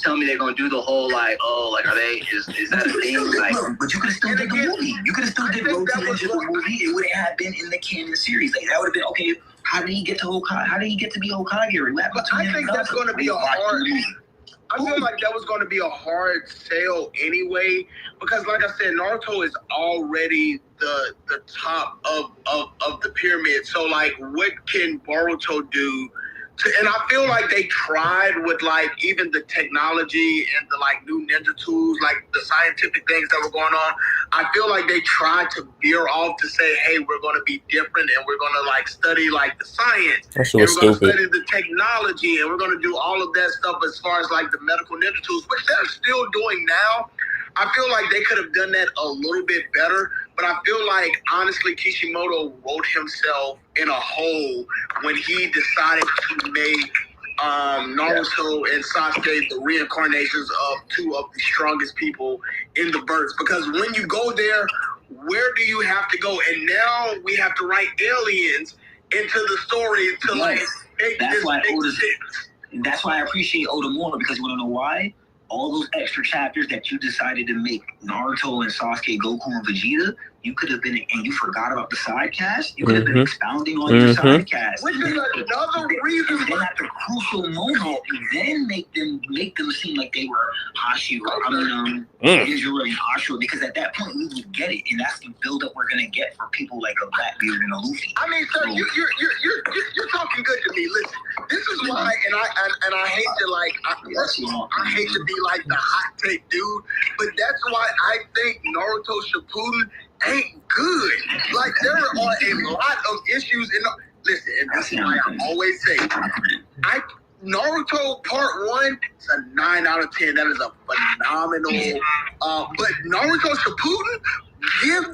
tell me they're gonna do the whole like, oh, like is that a thing? Like, but you could have still did the movie. You could have still did Road to Ninja the movie. It would have been in the canon series. Like that would have been okay. How did he get to Hokage? How did he get to be Hokage? But I think that's going to be a hard. I feel like that was going to be a hard sell anyway, because like I said, Naruto is already the top of the pyramid. So like, what can Boruto do? And I feel like they tried with like even the technology and the like new ninja tools, like the scientific things that were going on. I feel like they tried to veer off to say, hey, we're going to be different and we're going to like study like the science. That shit was and we're going to stupid. study the technology and we're going to do all of that stuff as far as like the medical ninja tools, which they're still doing now. I feel like they could have done that a little bit better, but I feel like, honestly, Kishimoto wrote himself in a hole when he decided to make Naruto and Sasuke the reincarnations of 2 of the strongest people in the verse. Because when you go there, where do you have to go? And now we have to write aliens into the story to like make this make sense. That's why I appreciate Oda more, because you want to know why? All those extra chapters that you decided to make Naruto and Sasuke, Goku, and Vegeta, you could have been, and you forgot about the side cast. You could have been expounding on your side cast. Which is another reason. And then at the crucial moment, then make them seem like they were Hashira. Hashira and Ashura, because at that point we would get it, and that's the build up we're gonna get for people like a Blackbeard and a Luffy. I mean, sir, you're talking good to me. Listen, this is why, and I hate to like, I hate to be like the hot take dude, but that's why I think Naruto Shippuden ain't good. Like there are a lot of issues in. Listen, and this is why I always say, Naruto Part 1 is a 9 out of 10. That is a phenomenal. But Naruto Shippuden, give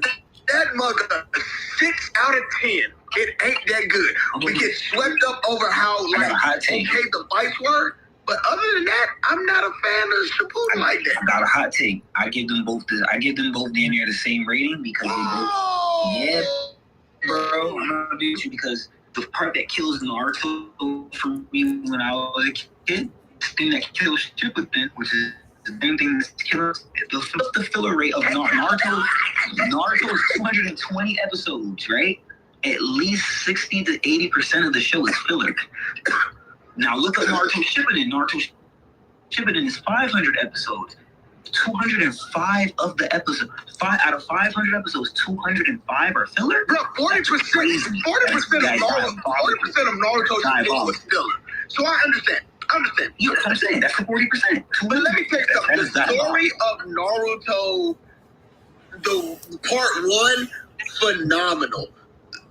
that mugger a 6 out of 10. It ain't that good. We get swept up over how okay the fights were. But other than that, I'm not a fan of Shippuden like that. I got a hot take. I give them both damn near the same rating because they both. Yeah, bro. I'm gonna do you because the part that kills Naruto for me when I was a kid, the thing that kills Shippuden, which is the same thing. The filler rate of Naruto. Naruto is 220 episodes, right? At least 60 to 80% of the show is filler. Now look at Naruto Shippuden. Naruto Shippuden is 500 episodes. 205 of the episodes, 5 out of 500 episodes, 205 are filler. Bro, 40% of Naruto was filler. So I understand. You know what I'm saying? That's the 40%. But let me tell you something. The story of Naruto, the part 1, phenomenal.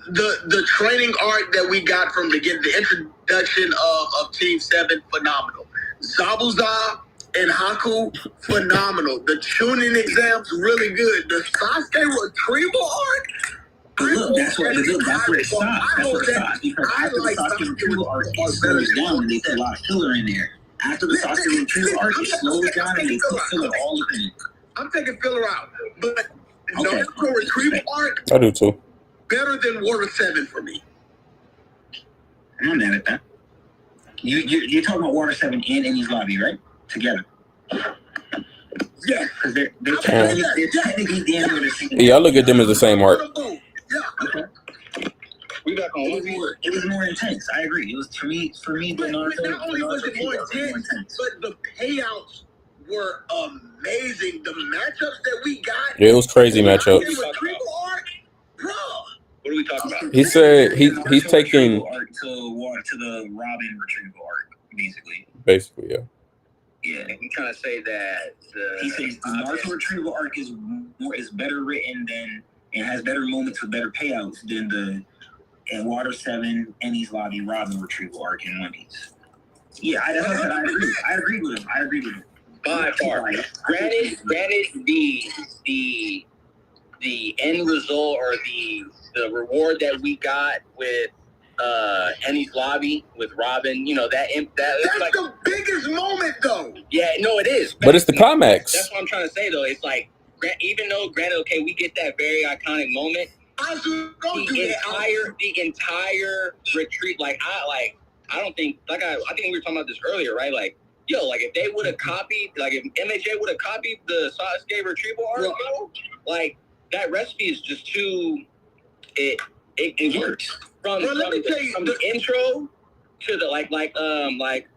The training arc that we got from the introduction of Team 7, phenomenal. Zabuza and Haku, phenomenal. The Chunin exams, really good. The Sasuke retrieval arc. Look, that's where it stops. That's where it stops. Because after the Sasuke retrieval arc, it slows down and they put a lot of filler in there. After the Sasuke retrieval arc, it slows down and they put filler all in it. I'm taking filler out. But Naruto retrieval arc, I do too. better than Water 7 for me. I'm not mad at that. You're talking about Water 7 and Enies Lobby, right? Together. Yeah. Because they're technically damn near the same. Yeah, I look at them as the same arc. Yeah. Okay. We back on one more. It was more intense. I agree. It was for me. The Naruto. Not only was it more intense, but the payouts were amazing. The matchups that we got. Yeah, it was crazy matchups. Bro. What are we talking about? He said he's taking arc to the Robin retrieval arc, basically. basically, yeah. Yeah. You trying to say that He says the Naruto retrieval arc is better written than and has better moments with better payouts than the Water 7 Enies Lobby Robin retrieval arc in One Piece. Yeah, I agree with him. by far. Granted, the end result or the reward that we got with Enies Lobby with Robin, you know, that's like the biggest moment though. Yeah, no, it is. But it's the climax. That's what I'm trying to say though. It's like even though granted, okay, we get that very iconic moment. The entire retreat, I don't think I think we were talking about this earlier, right? Like, yo, like if they would have copied, like if MHA would have copied the Sasuke retrieval arc, like that recipe is just too it works. From the intro to the like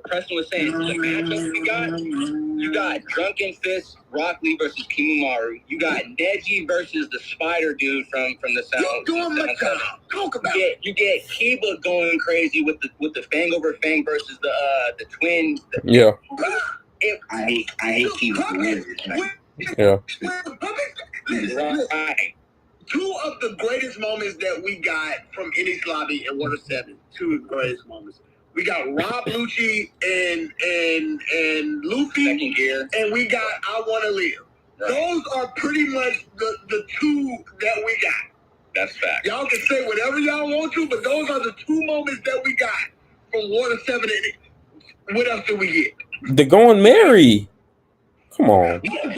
Preston was saying, the matchups we got, you got Drunken Fist, Rock Lee versus Kimumaru. You got Neji versus the Spider Dude from the Sound. You're doing my job. Talk about it. You get Kiba going crazy with the Fang over Fang versus the twin. Yeah. I hate Kiba. Yeah. Right. Two of the greatest moments that we got from Enies Lobby and Water 7. Two of the greatest moments. We got Rob Lucci and Luffy. Second gear. And we got I Wanna Live. Right. Those are pretty much the two that we got. That's fact. Y'all can say whatever y'all want to, but those are the two moments that we got from Water 7 and what else did we get? The Going Merry. Come on. We got a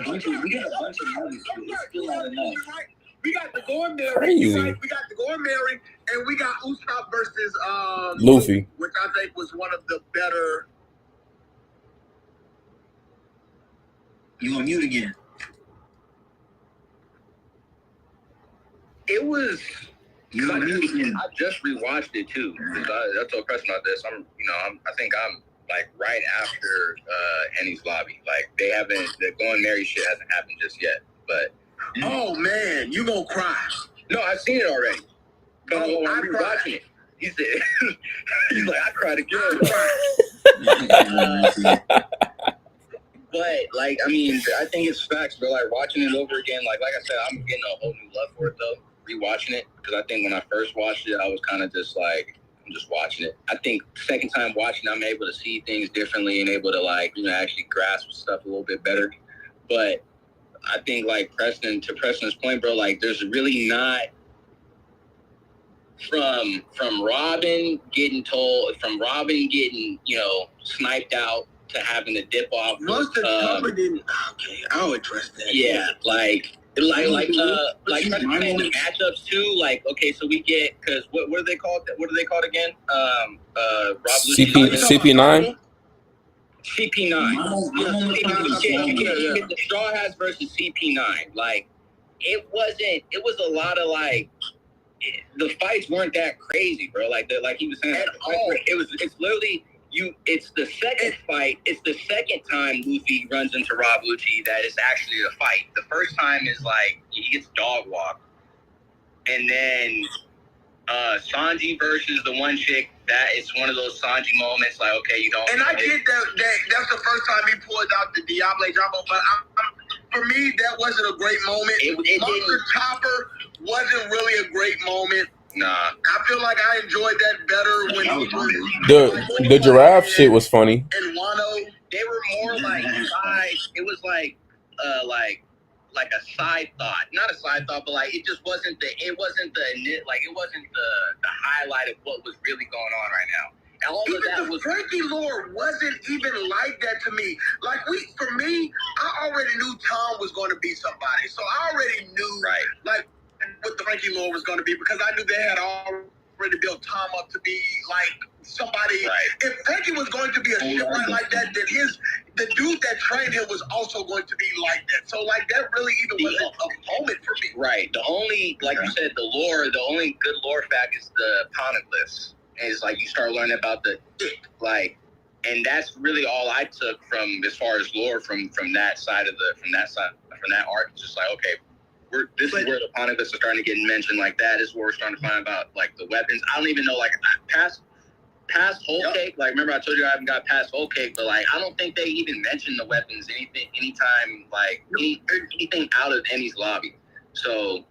bunch of movies. Still not enough. We got the Going Merry. Crazy. We got the Going Merry, and we got Usopp versus Luffy, which I think was one of the better. You on mute again? It was. You on mute again? I just rewatched it too. I told Preston about this. I think I'm like right after Enies Lobby. Like the Going Merry shit hasn't happened just yet. But oh man, you gonna cry? No, I've seen it already. But I'm rewatching it. He said, he's like, I cried again. But like, I mean, I think it's facts. But like watching it over again, like I said, I'm getting a whole new love for it though. Rewatching it because I think when I first watched it, I was kind of just like, I'm just watching it. I think second time watching, I'm able to see things differently and able to like, actually grasp stuff a little bit better. But I think like to Preston's point, bro, like there's really not from Robin getting sniped out to having to dip off. Most of the didn't. Okay, I'll address that. Yeah, like the matchups too. Like, okay, so we get because what are they called? What are they called again? Rob CP9. CP9. The Straw Hats versus CP9. Like, it was a lot of like, the fights weren't that crazy, bro. Like he was saying, it's literally it's the second fight. It's the second time Luffy runs into Rob Lucci that is actually a fight. The first time is like he gets dog walked, and then Sanji versus the one chick. That is one of those Sanji moments. Like, okay, you don't. And I get that's the first time he pulled out the Diable Jumbo, but for me, that wasn't a great moment. Monster Chopper wasn't really a great moment. Nah. I feel like I enjoyed that better when he was the giraffe shit was funny. And Wano, they were more like side. It was like a side thought, not a side thought, but like it wasn't the highlight of what was really going on right now. And all even of that the was Frankie lore wasn't even like that to me. Like for me, I already knew Tom was going to be somebody, so I already knew like what the Frankie lore was going to be because I knew they had already built Tom up to be like somebody. Right. If Frankie was going to be a shipwright like that, then the dude that trained him was also going to be like that. So like that really even wasn't a moment for me. Right. The only, like you said, the only good lore fact is the poneglyphs. And it's like you start learning about and that's really all I took from as far as lore from that side of from that arc. It's just like, okay, this is where the poneglyphs are starting to get mentioned like that. This is where we're starting to find about like the weapons. I don't even know like past Whole Cake. Like remember I told you I haven't got past Whole Cake, but like I don't think they even mentioned the weapons anytime like anything out of Eni's lobby. So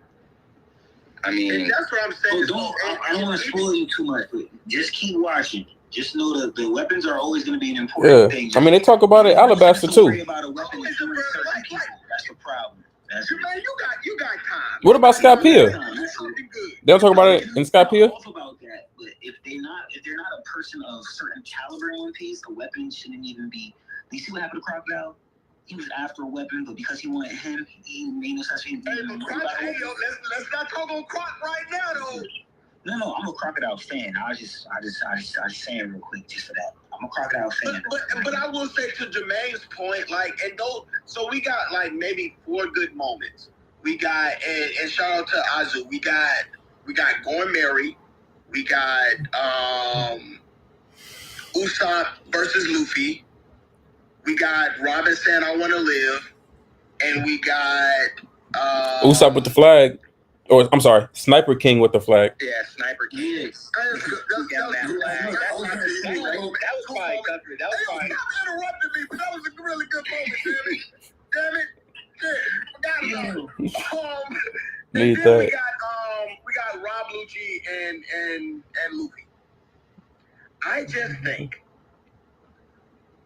I mean, and that's what I'm saying. I don't want to spoil you too much, but just keep watching. Just know that the weapons are always going to be an important thing. I mean, they talk about it Alabaster too. Worry about a weapon that's certain people. That's the problem. Man, you got time. What about Skypiea? They don't talk about it in Skypiea? Off about that, but if they're not a person of certain caliber in One Piece, the weapon shouldn't even be. You see what happened to Crocodile? He was after a weapon, but because he wanted him, he made no sense. Let's not talk on Croc right now, though. No, I'm a Crocodile fan. I just saying real quick just for that. I'm a Crocodile fan. But I will say to Jermaine's point, like, and those, so we got like maybe 4 good moments. We got and shout out to Azu. We got Going Merry. We got Usopp versus Luffy. We got Robin saying I want to live, and we got Usopp with the flag, or I'm sorry, Sniper King with the flag. Yeah, Sniper King. Yes. That was fine, Country. That was fine. You interrupted me, but that was a really good moment, damn it. Forgot about it. Need then that. we got Rob Lucci and Luffy. I just think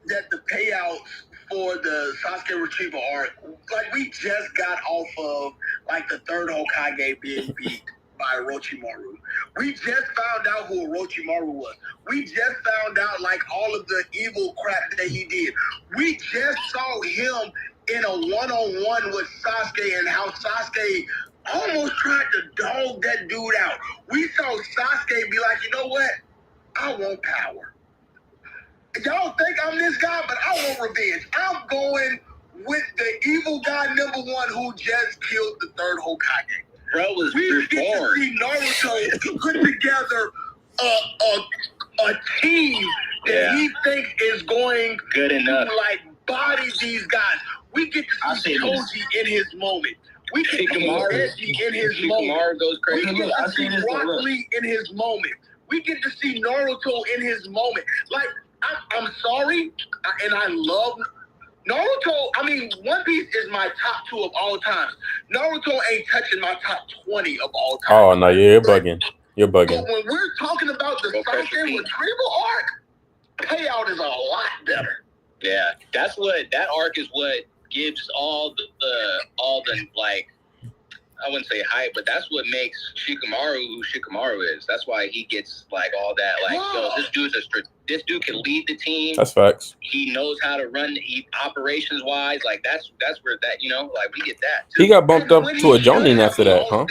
that the payouts for the Sasuke retrieval arc, like we just got off of like the third Hokage being beat by Orochimaru. We just found out who Orochimaru was. We just found out like all of the evil crap that he did. We just saw him in a one-on-one with Sasuke and how Sasuke almost tried to dog that dude out. We saw Sasuke be like, you know what? I want power. Y'all think I'm this guy, but I want revenge. I'm going with the evil guy number 1 who just killed the third Hokage. Bro was We get to see Naruto put together a team that he thinks is going good enough to like body these guys. We get to see Choji in his moment. We get to see Reggie in his moment. Goes crazy. We get to see Rock Lee in his moment. We get to see Naruto in his moment. Like, I'm sorry, and I love Naruto. I mean, One Piece is my top 2 of all time. Naruto ain't touching my top 20 of all time. Oh no, you're bugging. You're bugging. But when we're talking about the Sasuke retrieval arc, payout is a lot better. Yeah, that arc is what gives all the like, I wouldn't say hype, but that's what makes Shikamaru who Shikamaru is. That's why he gets like all that. Like, yo, this dude can lead the team. That's facts. He knows how to run operations wise. like that's where that, like we get that too. He got bumped up to a Jonin after that, huh?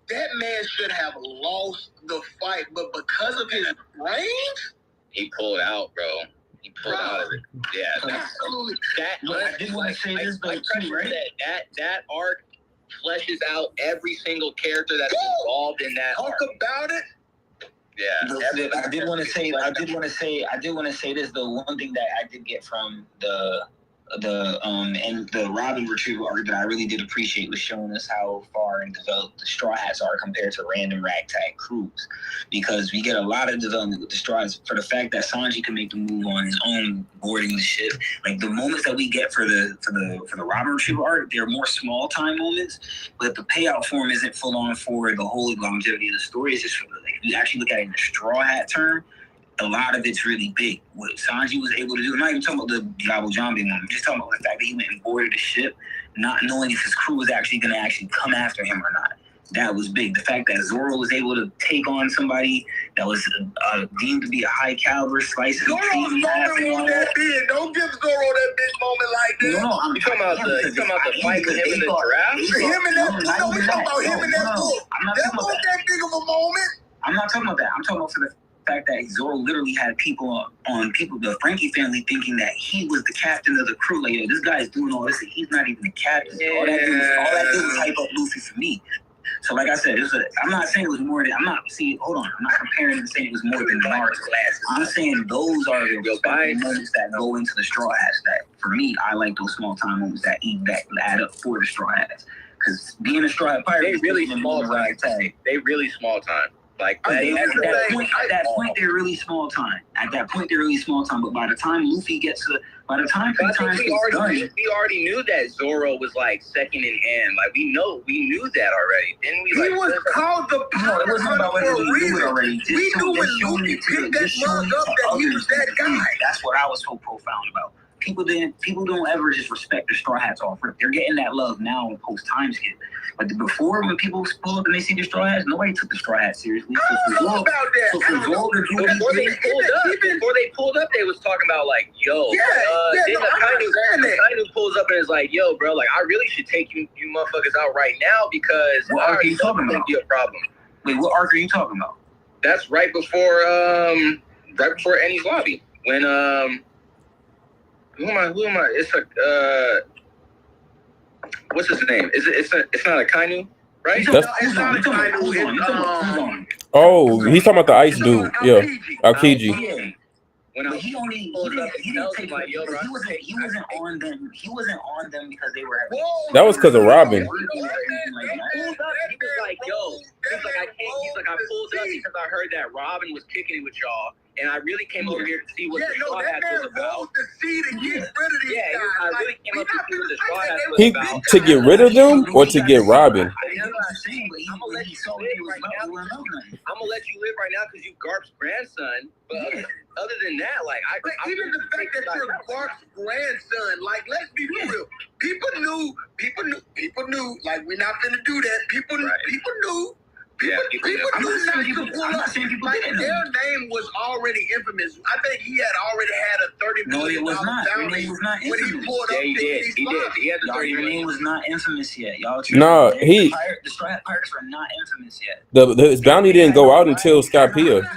That man should have lost the fight, but because of his brains, he pulled out, bro. He pulled out of it. Yeah, Absolutely. I did want to say this though too, right? That arc fleshes out every single character that's involved in that arc. Talk about it. Yeah, I did want to say this though. One thing that I did get from the and the Robin retrieval arc that I really did appreciate was showing us how far and developed the Straw Hats are compared to random ragtag crews, because we get a lot of development with the Straw Hats for the fact that Sanji can make the move on his own boarding the ship. Like the moments that we get for the Robin retrieval arc, they're more small time moments, but the payout form isn't full on for the whole longevity of the story. It's just for if you actually look at it in the Straw Hat term, a lot of it's really big. What Sanji was able to do, I'm not even talking about the Diabo Jambe one, I'm just talking about the fact that he went and boarded the ship, not knowing if his crew was actually going to come after him or not. That was big. The fact that Zoro was able to take on somebody that was deemed to be a high caliber slice. Zoro's moment was that big. Don't give Zoro that big moment like that. No, I'm talking about the fight with him in the giraffe? Him and that book. We talking about him and that book. That wasn't that big of a moment. I'm not talking about that. I'm talking about for the fact that Zoro literally had the Frankie family thinking that he was the captain of the crew. Like, yo, this guy's doing all this and he's not even the captain. Yeah. All that did was hype up Luffy for me. So like I said, I'm not saying it was more than I'm not comparing and saying it was more than Naruto classes. I'm saying those are the moments that go into the Straw Hats that for me I like those small time moments that add up for the Straw Hats. Because being a Straw Hat pirate, they really small time. They really small time. Like at that point, they're really small time. At that point, they're really small time. But by the time Luffy gets to, we already knew that Zoro was like second in hand. Like we knew that already. Didn't we? He was called the Pirate Hunter for a reason. We knew when Luffy picked that mug up that he was that guy. That's what I was so profound about. People don't ever just respect the Straw Hats off rip. They're getting that love now in post time skip. But before, when people pull up and they see the Straw Hats, nobody took the Straw Hats seriously. Before they pulled up, they was talking about like, yo. Akainu pulls up and is like, yo, bro, like I really should take you motherfuckers out right now because what arc are you talking about? Be a problem. Wait, what arc are you talking about? That's right before Enies Lobby when Who am I? It's what's his name? It's not Akainu, right? It's not Akainu. He's talking about the ice dude. Yeah, Aokiji. He wasn't on them. He wasn't on them because they were. That was because of Robin. He was like, yo. I pulled up because I heard that Robin was kicking it with y'all. And I really came over here to see what the Straw Hats was about. I really came up to see what the Straw Hats was about. To get rid of them or to get Robin? I'm gonna let you live right now because you Garp's grandson. But other than that, like even the fact that you're Garp's grandson, like let's be real. People knew. Like we're not gonna do that. People knew. People knew not to pull up. Like their name was already infamous. I think he had already had a $30 million bounty when he pulled up. He did. He had the $30 million. Your name was not infamous yet, y'all. No, the Straw Hat Pirates were not infamous yet. His bounty didn't go out until Skypiea. No.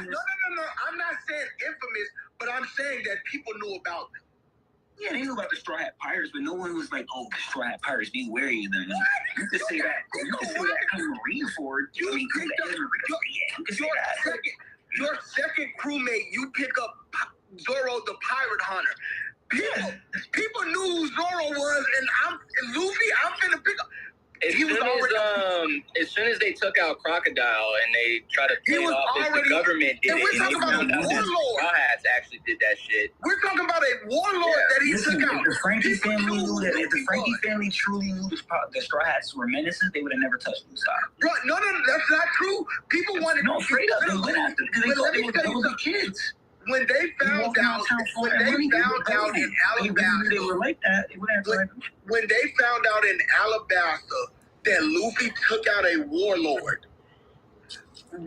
I'm not saying infamous, but I'm saying that people knew about them. Yeah, they knew about the Straw Hat Pirates, but no one was like, "Oh, the Straw Hat Pirates, be wary of them." You could say that. You could say that coming Marineford. Your second crewmate, you pick up Zoro the Pirate Hunter. People knew who Zoro was, and Luffy. I'm finna pick up. As soon as they took out Crocodile and they tried to play it off as the government did it, we're talking about a warlord. Straw Hats actually did that shit. We're talking about a warlord that he took out. If the Frankie family truly knew the Straw Hats were menaces, they would have never touched Usopp. Bro, no, that's not true. People wanted to straight up. They went after because they thought they were the kids. When they found out in Alabama, they were like that. When they found out in Alabama that Luffy took out a warlord,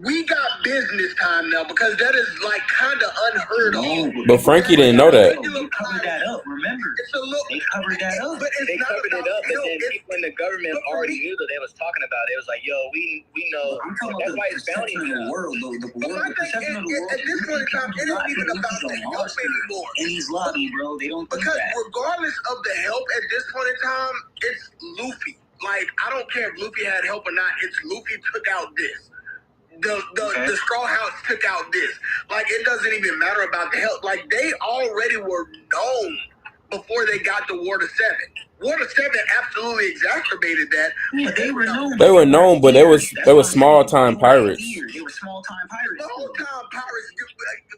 we got business time now because that is like kind of unheard of. But Frankie didn't know that. They covered that up. Remember, It's a little. they covered that up. But it's They not covered it about up, but him. then It's- people in the government but for already me- knew that they was talking about it. It was like, yo, we know. I'm talking That's about why the it's bounty perception of the now. world. The But my thing perception of the world. at this point in time, it isn't even about the help anymore. And he's lobby, bro. They don't think Because that. regardless of the help at this point in time, it's Luffy. Like, I don't care if Luffy had help or not. It's Luffy took out this. The Straw House took out this. Like, it doesn't even matter about the help. Like, they already were known before they got to Water 7. Water 7 absolutely exacerbated that. Yeah, they were known. They were known, but they was small time pirates. They were small time pirates. Small time pirates.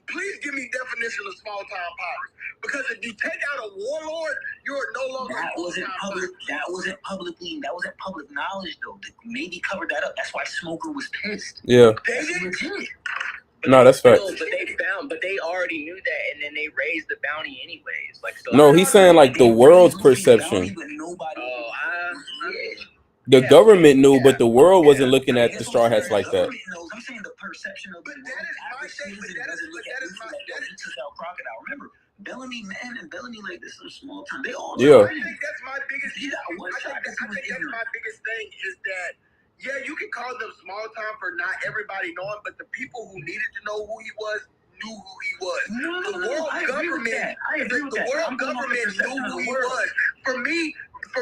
Please give me definition of small time pirates. Because if you take out a warlord, you're no longer. That wasn't public. That wasn't public knowledge though. They maybe covered that up. That's why Smoker was pissed. Yeah. That's legit. No, that's fact. But they already knew that, and then they raised the bounty anyways. Like, so. No, he's saying like the world's perception. But nobody. The government knew, but the world wasn't looking at the Straw Hats like that. I'm saying the perception of the But that is my thing. But that is my. Crocodile. Remember, Bellamy, man, and Bellamy, like, this is a small time. They all. Yeah. I think that's my biggest. He got one shot. I think that's my biggest thing is that. Yeah, you can call them small time for not everybody knowing, but the people who needed to know who he was knew who he was. The world government, the world government knew who he was. For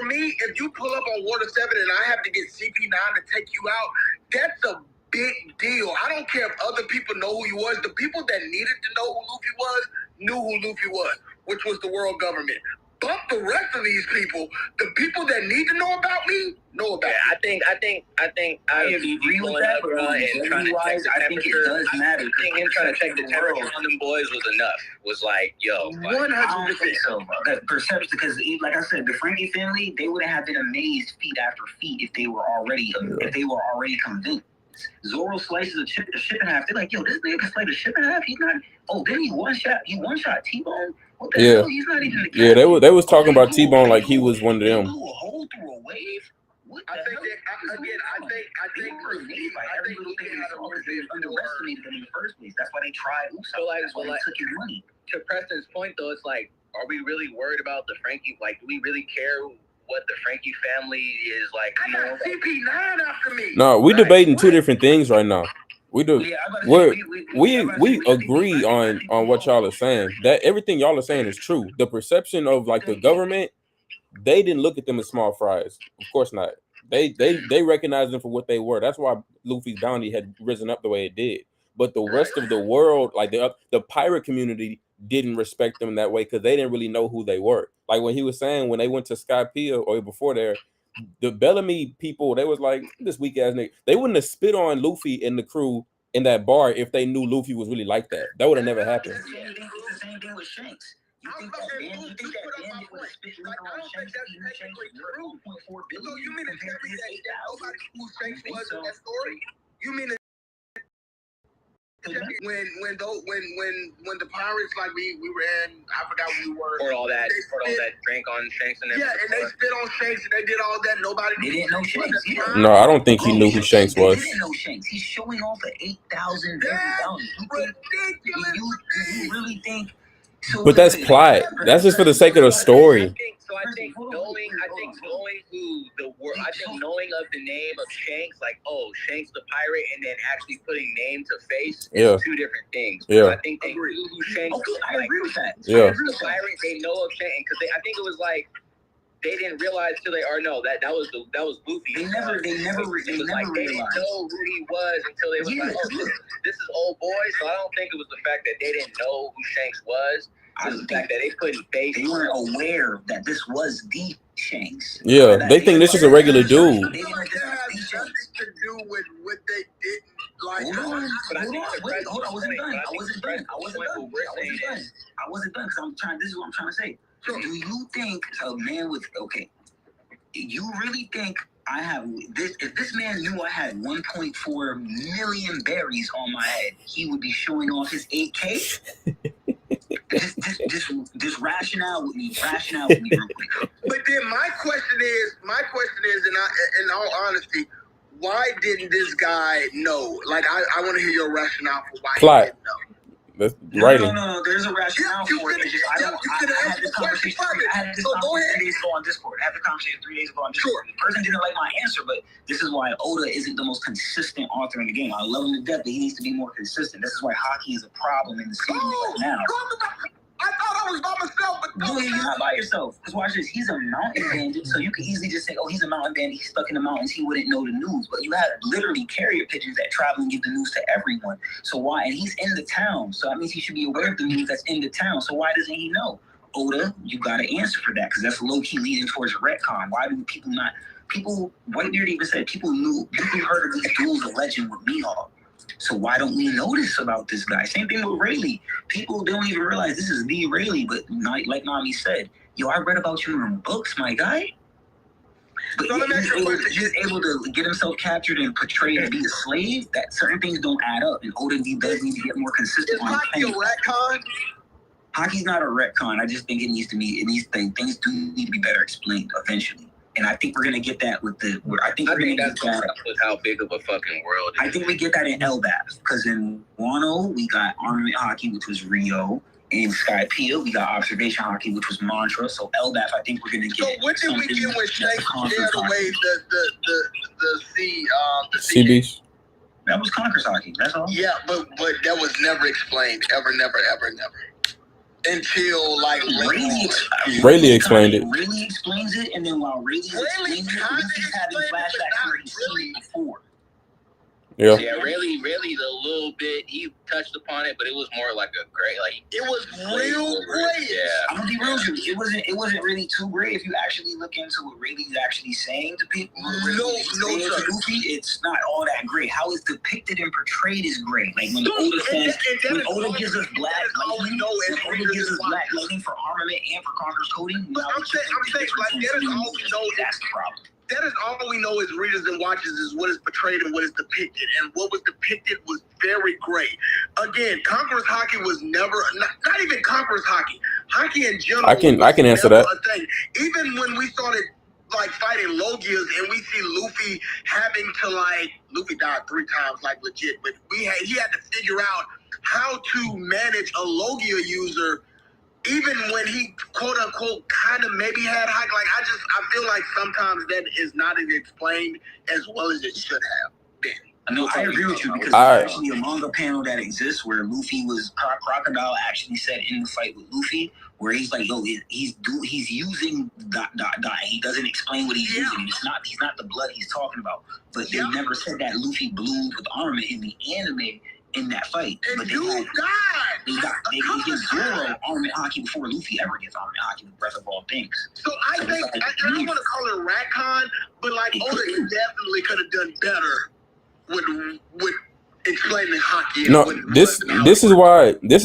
me, if you pull up on Water 7 and I have to get CP9 to take you out, that's a big deal. I don't care if other people know who he was. The people that needed to know who Luffy was knew who Luffy was, which was the world government. But the rest of these people, the people that need to know about me, know about me. I think I agree with that, but and trying to check the I think it temperature. does matter. I think him trying to check the temperature on them boys was enough. Was like, yo, I don't think so, bro. That perception, because like I said, the Frankie family, they would have been amazed feet after feet if they were already convinced. Zoro slices a ship in half. They're like, yo, this nigga can slice a ship in half. He's not. Oh, then he one shot T-Bone. What the hell? He's not even the Yeah, they was talking about T-Bone like he was one of them. Blew a hole through a wave. What the I think hell? that, again, They were amazed by every little thing they saw because they underestimated him in the first place. That's why they tried Usopp. So, like, That's why they took his money. To Preston's point, though, it's like, are we really worried about the Frankie? Like, do we really care what the Frankie family is like? I got CP9 after me. No, we debating two different things right now. We do. Yeah, I'm about to say, We agree on what y'all are saying. That everything y'all are saying is true. The perception of like the government, they didn't look at them as small fries. Of course not. They recognized them for what they were. That's why Luffy's bounty had risen up the way it did. But the rest of the world, like the pirate community, didn't respect them that way because they didn't really know who they were. Like when he was saying when they went to Skypiea or before there, the Bellamy people, they was like, this weak ass nigga. They wouldn't have spit on Luffy and the crew in that bar if they knew Luffy was really like that. That would have never happened. It's the same thing with Shanks. You think that bandit would have spit liquor on Shanks? Shanks worth $1.4 billion. So you mean to tell me that nobody knew who Shanks was in that story? You mean to when the pirates, like we were in, I forgot where we were. Poured all that drink on Shanks and everything. Yeah, and they spit on Shanks and they did all that. Nobody They didn't know Shanks. No, I don't think he knew who Shanks was. They didn't know Shanks. He's showing off an 8,000 That's bounty. ridiculous. You really think? So But that's plot. That's just for the sake of the story. I think knowing of the name of Shanks, like, oh, Shanks the pirate, and then actually putting name to face is two different things. Yeah. I think they knew who Shanks was. I agree with that. Yeah. The pirate, they know of Shanks because I think it was like they didn't realize till they that was Luffy. They never didn't know who he was until they was like, oh, this is old boy. So I don't think it was the fact that they didn't know who Shanks was. It was the fact that they couldn't face. They weren't aware that this was the Shanks. Yeah, they think this is a regular dude. They didn't have nothing to do with what they didn't like. Hold on, I wasn't done because I'm trying. This is what I'm trying to say. Do you think a man with you really think I have this? If this man knew I had 1.4 million berries on my head, he would be showing off his 8K. Just rationale with me real quick. But then my question is, in all honesty, why didn't this guy know? Like, I want to hear your rationale for why Plot. he didn't know. That's No, writing. no. There's a rationale for it. It's just I had this conversation. I had this conversation 3 days ago on Discord. I had the conversation 3 days ago on Discord. The person didn't like my answer, but this is why Oda isn't the most consistent author in the game. I love him to death, but he needs to be more consistent. This is why hockey is a problem in the season right now. I thought I was by myself, but No, you're not by yourself. Because watch this. He's a mountain bandit, so you could easily just say, oh, he's a mountain bandit. He's stuck in the mountains. He wouldn't know the news. But you have literally carrier pigeons that travel and give the news to everyone. So why? And he's in the town. So that means he should be aware of the news that's in the town. So why doesn't he know? Oda, you got to answer for that because that's low-key leading towards a retcon. Why do people not... Whitebeard even said people heard of these duels of legend with Mihawk. So why don't we notice about this guy? Same thing with Rayleigh. People don't even realize this is the Rayleigh, but like Nami said, yo, I read about you in books, my guy. But he's able to get himself captured and portrayed to be a slave. That certain things don't add up, and Oda does need to get more consistent. Is hockey a retcon? Hockey's not a retcon. I just think it needs to be. Things do need to be better explained eventually. And I think we're gonna get that with the. I think that's with how big of a fucking world it is. I think we get that in LBAP because in Wano we got Armament Hockey, which was Rio. In Skypiea we got Observation Hockey, which was Mantra. So LBAP, I think we're gonna get. So what did we get when Shanks scared away the Sea Beast? That was Conqueror's Hockey. That's all. Yeah, but that was never explained. Ever. Until like Rayleigh explained it. Rayleigh explains it, and then while Rayleigh explains it, he's having flashbacks where he's seen it before. Yeah. Yeah, really, the little bit he touched upon it, but it was more like a gray, like it was real great. Yeah, I'm gonna be real with you. It wasn't really too great if you actually look into what Rayleigh's actually saying to people. No, Luffy, it's not all that great. How it's depicted and portrayed is great. Like when Oda says, when Oda gives us black lightning, Oda gives us black lightning for armament and for Conqueror's coding. But I'm saying, like that is all we know. That's the problem. That is all we know as readers and watchers is what is portrayed and what is depicted. And what was depicted was very great. Again, Conqueror's Hockey was never, not even Conqueror's Hockey. Hockey in general. I can answer that. Even when we started like fighting Logias and we see Luffy having to Luffy died 3 times, like legit, but he had to figure out how to manage a Logia user. Even when he quote unquote kind of maybe had high, I feel like sometimes that is not as explained as well as it should have been. No, I agree with you because there's actually a manga panel that exists where Luffy was Crocodile actually said in the fight with Luffy where he's like, yo, he's using ... He doesn't explain what he's using. He's not the blood he's talking about. But they never said that Luffy bloomed with armament in the anime. In that fight, and but they get Zoro Armament Hockey before Luffy ever gets Armament Hockey with Breath of All Things. So I think I don't want to call it retcon, but Oda definitely could have done better with explaining hockey. No, this is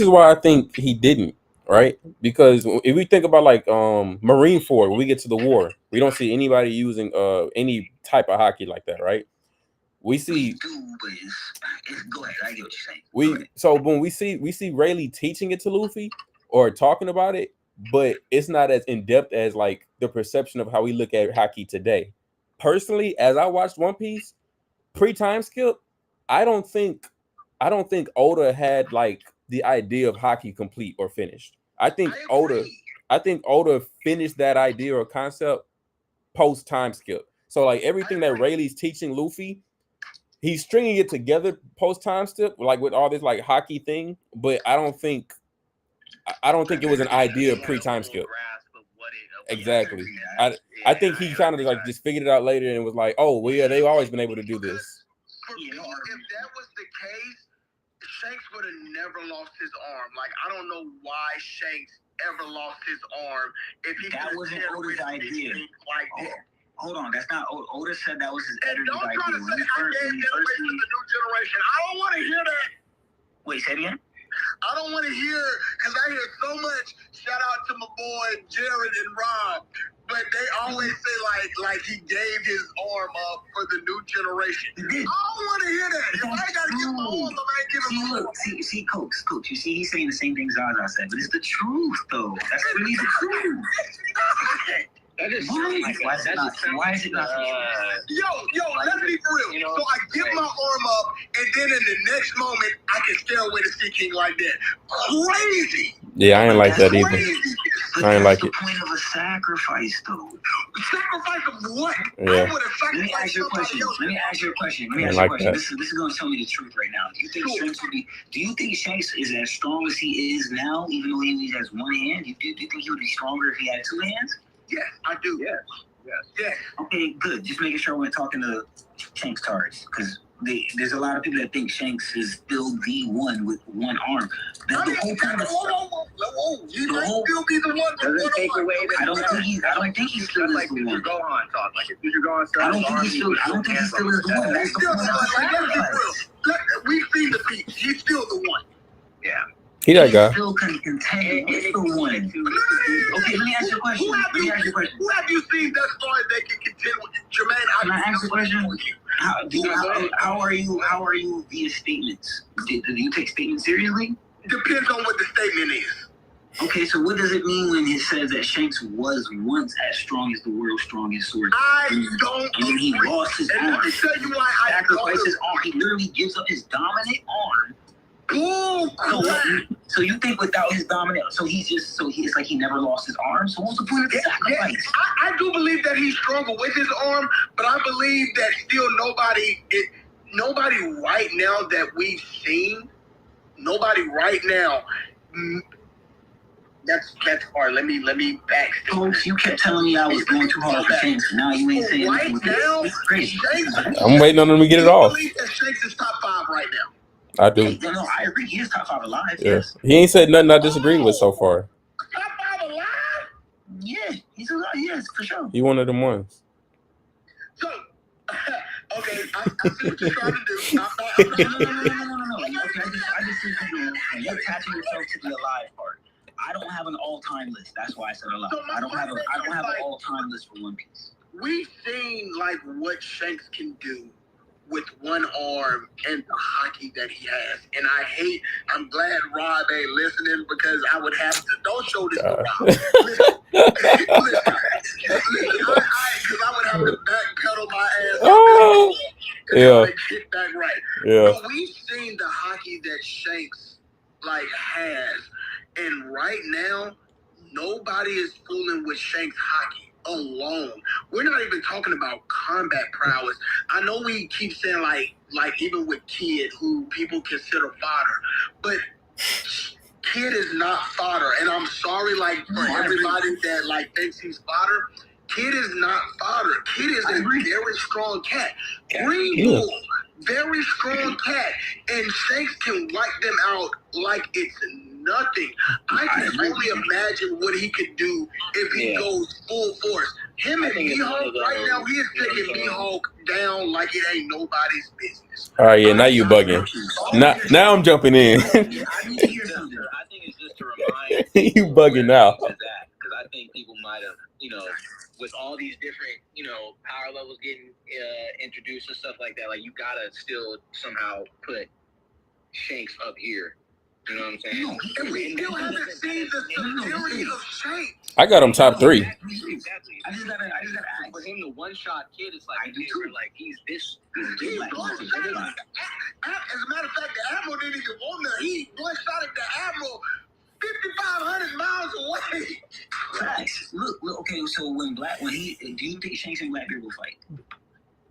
why I think he didn't, right? Because if we think about Marineford, when we get to the war, we don't see anybody using any type of hockey like that, right? We see. Go ahead. I get what you're saying. So when we see Rayleigh teaching it to Luffy or talking about it, but it's not as in depth as the perception of how we look at hockey today. Personally, as I watched One Piece pre-time skip, I don't think Oda had the idea of hockey complete or finished. I think Oda finished that idea or concept post time skip. So everything that Rayleigh's teaching Luffy. He's stringing it together post time skip, with all this hockey thing, but I don't think it was an idea pre time skip. Exactly. I think he kind of just figured it out later and was like, oh well, yeah, they've always been able to do this. For me, if that was the case, Shanks would have never lost his arm. I don't know why Shanks ever lost his arm if he that wasn't Oda's idea. Hold on, that's not Oda said that was his editor's idea. Don't try to say I gave that away to the new generation. I don't want to hear that. Wait, say it again? I don't want to hear, because I hear so much, shout out to my boy Jared and Rob, but they always say he gave his arm up for the new generation. I don't want to hear that. If I got to give my arm up, I ain't giving my arm up. See, Coach, you see, he's saying the same thing Zaza said, but it's the truth, though. That's really the truth. That just Why is it not? Why is it not? Yo, let's be for real. So I give my arm up, and then in the next moment, I can stay away to see King like that. Crazy. Yeah, I ain't like that either. Crazy. But I ain't that's like the it. point of a sacrifice, though. Sacrifice of what? Yeah. I would have Let me sacrificed ask you a somebody question. else. Let me ask you a question. Let me I ask you a like question. that. This is going to tell me the truth right now. Do you think Shanks would be? Do you think Shanks is as strong as he is now, even though he only has one hand? Do you think he would be stronger if he had two hands? Yes, I do. Yes. Okay, good. Just making sure we're talking to Shanks Tards, because there's a lot of people that think Shanks is still the one with one arm. The whole point of You might still be the one with Doesn't one take arm. away I don't think he still is the one. Gohan talk. Like if Future Gohan I don't think he still is the one. That's He's the still point the of one. a Like, let's be sacrifice. real. We've seen the feat. He's still the one. He that He guy. still can contend with the one. Okay, let me ask you a question. Who have you seen thus far that can contend with Jermaine? Can I ask a question? How are you via statements? Do you take statements seriously? Depends on what the statement is. Okay, so what does it mean when it says that Shanks was once as strong as the world's strongest sword? I don't And then he agree. lost his And let arm. me tell you why I Sacrificed his arm. He literally gives up his dominant arm. Bull crap. So you think without his dominant, it's like he never lost his arm. So what's the point of the sacrifice? I do believe that he's stronger with his arm, but I believe that still nobody right now that we've seen, nobody right now. That's hard. Let me back. Folks, you kept telling me I was going too hard for Shanks. Now you ain't saying Right anything. now, It's crazy. I'm waiting on him to get it off. I believe that Shanks is top 5 right now. I do. Hey, no, I agree. He is top 5 alive. Yeah. Yes. He ain't said nothing I disagreed with so far. Top 5 alive? Yeah, he's alive. Yes, for sure. He one of them ones. So, okay, I see what you're trying to do. No. Okay, I just see you're attaching yourself to the alive part. I don't have an all-time list. That's why I said alive. I don't have an all-time list for One Piece. We've seen like what Shanks can do with one arm and the hockey that he has. And I'm glad Rob ain't listening because I would have to, don't show this to Rob. Listen, because I would have to backpedal my ass. Oh, yeah. Get back right. Yeah. But we've seen the hockey that Shanks like has. And right now, nobody is fooling with Shanks hockey alone. We're not even talking about combat prowess. I know we keep saying like even with Kid, who people consider fodder, but Kid is not fodder. And I'm sorry, like for everybody that like thinks he's fodder. Kid is not fodder. Kid is a very strong cat. Green Bull, very strong cat, and Shanks can wipe them out like it's nothing. I can only imagine what he could do if he goes full force. Him and Mihawk right now, he is taking Mihawk down like it ain't nobody's business. All right, yeah, now you bugging. Now I'm jumping in. I need to hear something. I think it's just to remind You bugging now. because I think people might have, with all these different, power levels getting introduced and stuff like that, like you gotta still somehow put Shanks up here. You know what I'm saying? And we still haven't seen the severity of Shanks. I got him top 3. Exactly. I just gotta ask. For him, the one-shot kid is like, he's this. He's one-shotted. As a matter of fact, the Admiral didn't even want that. He one-shotted the Admiral 5,500 miles away. Facts. Look, okay, so do you think Shanks and Blackbeard will fight?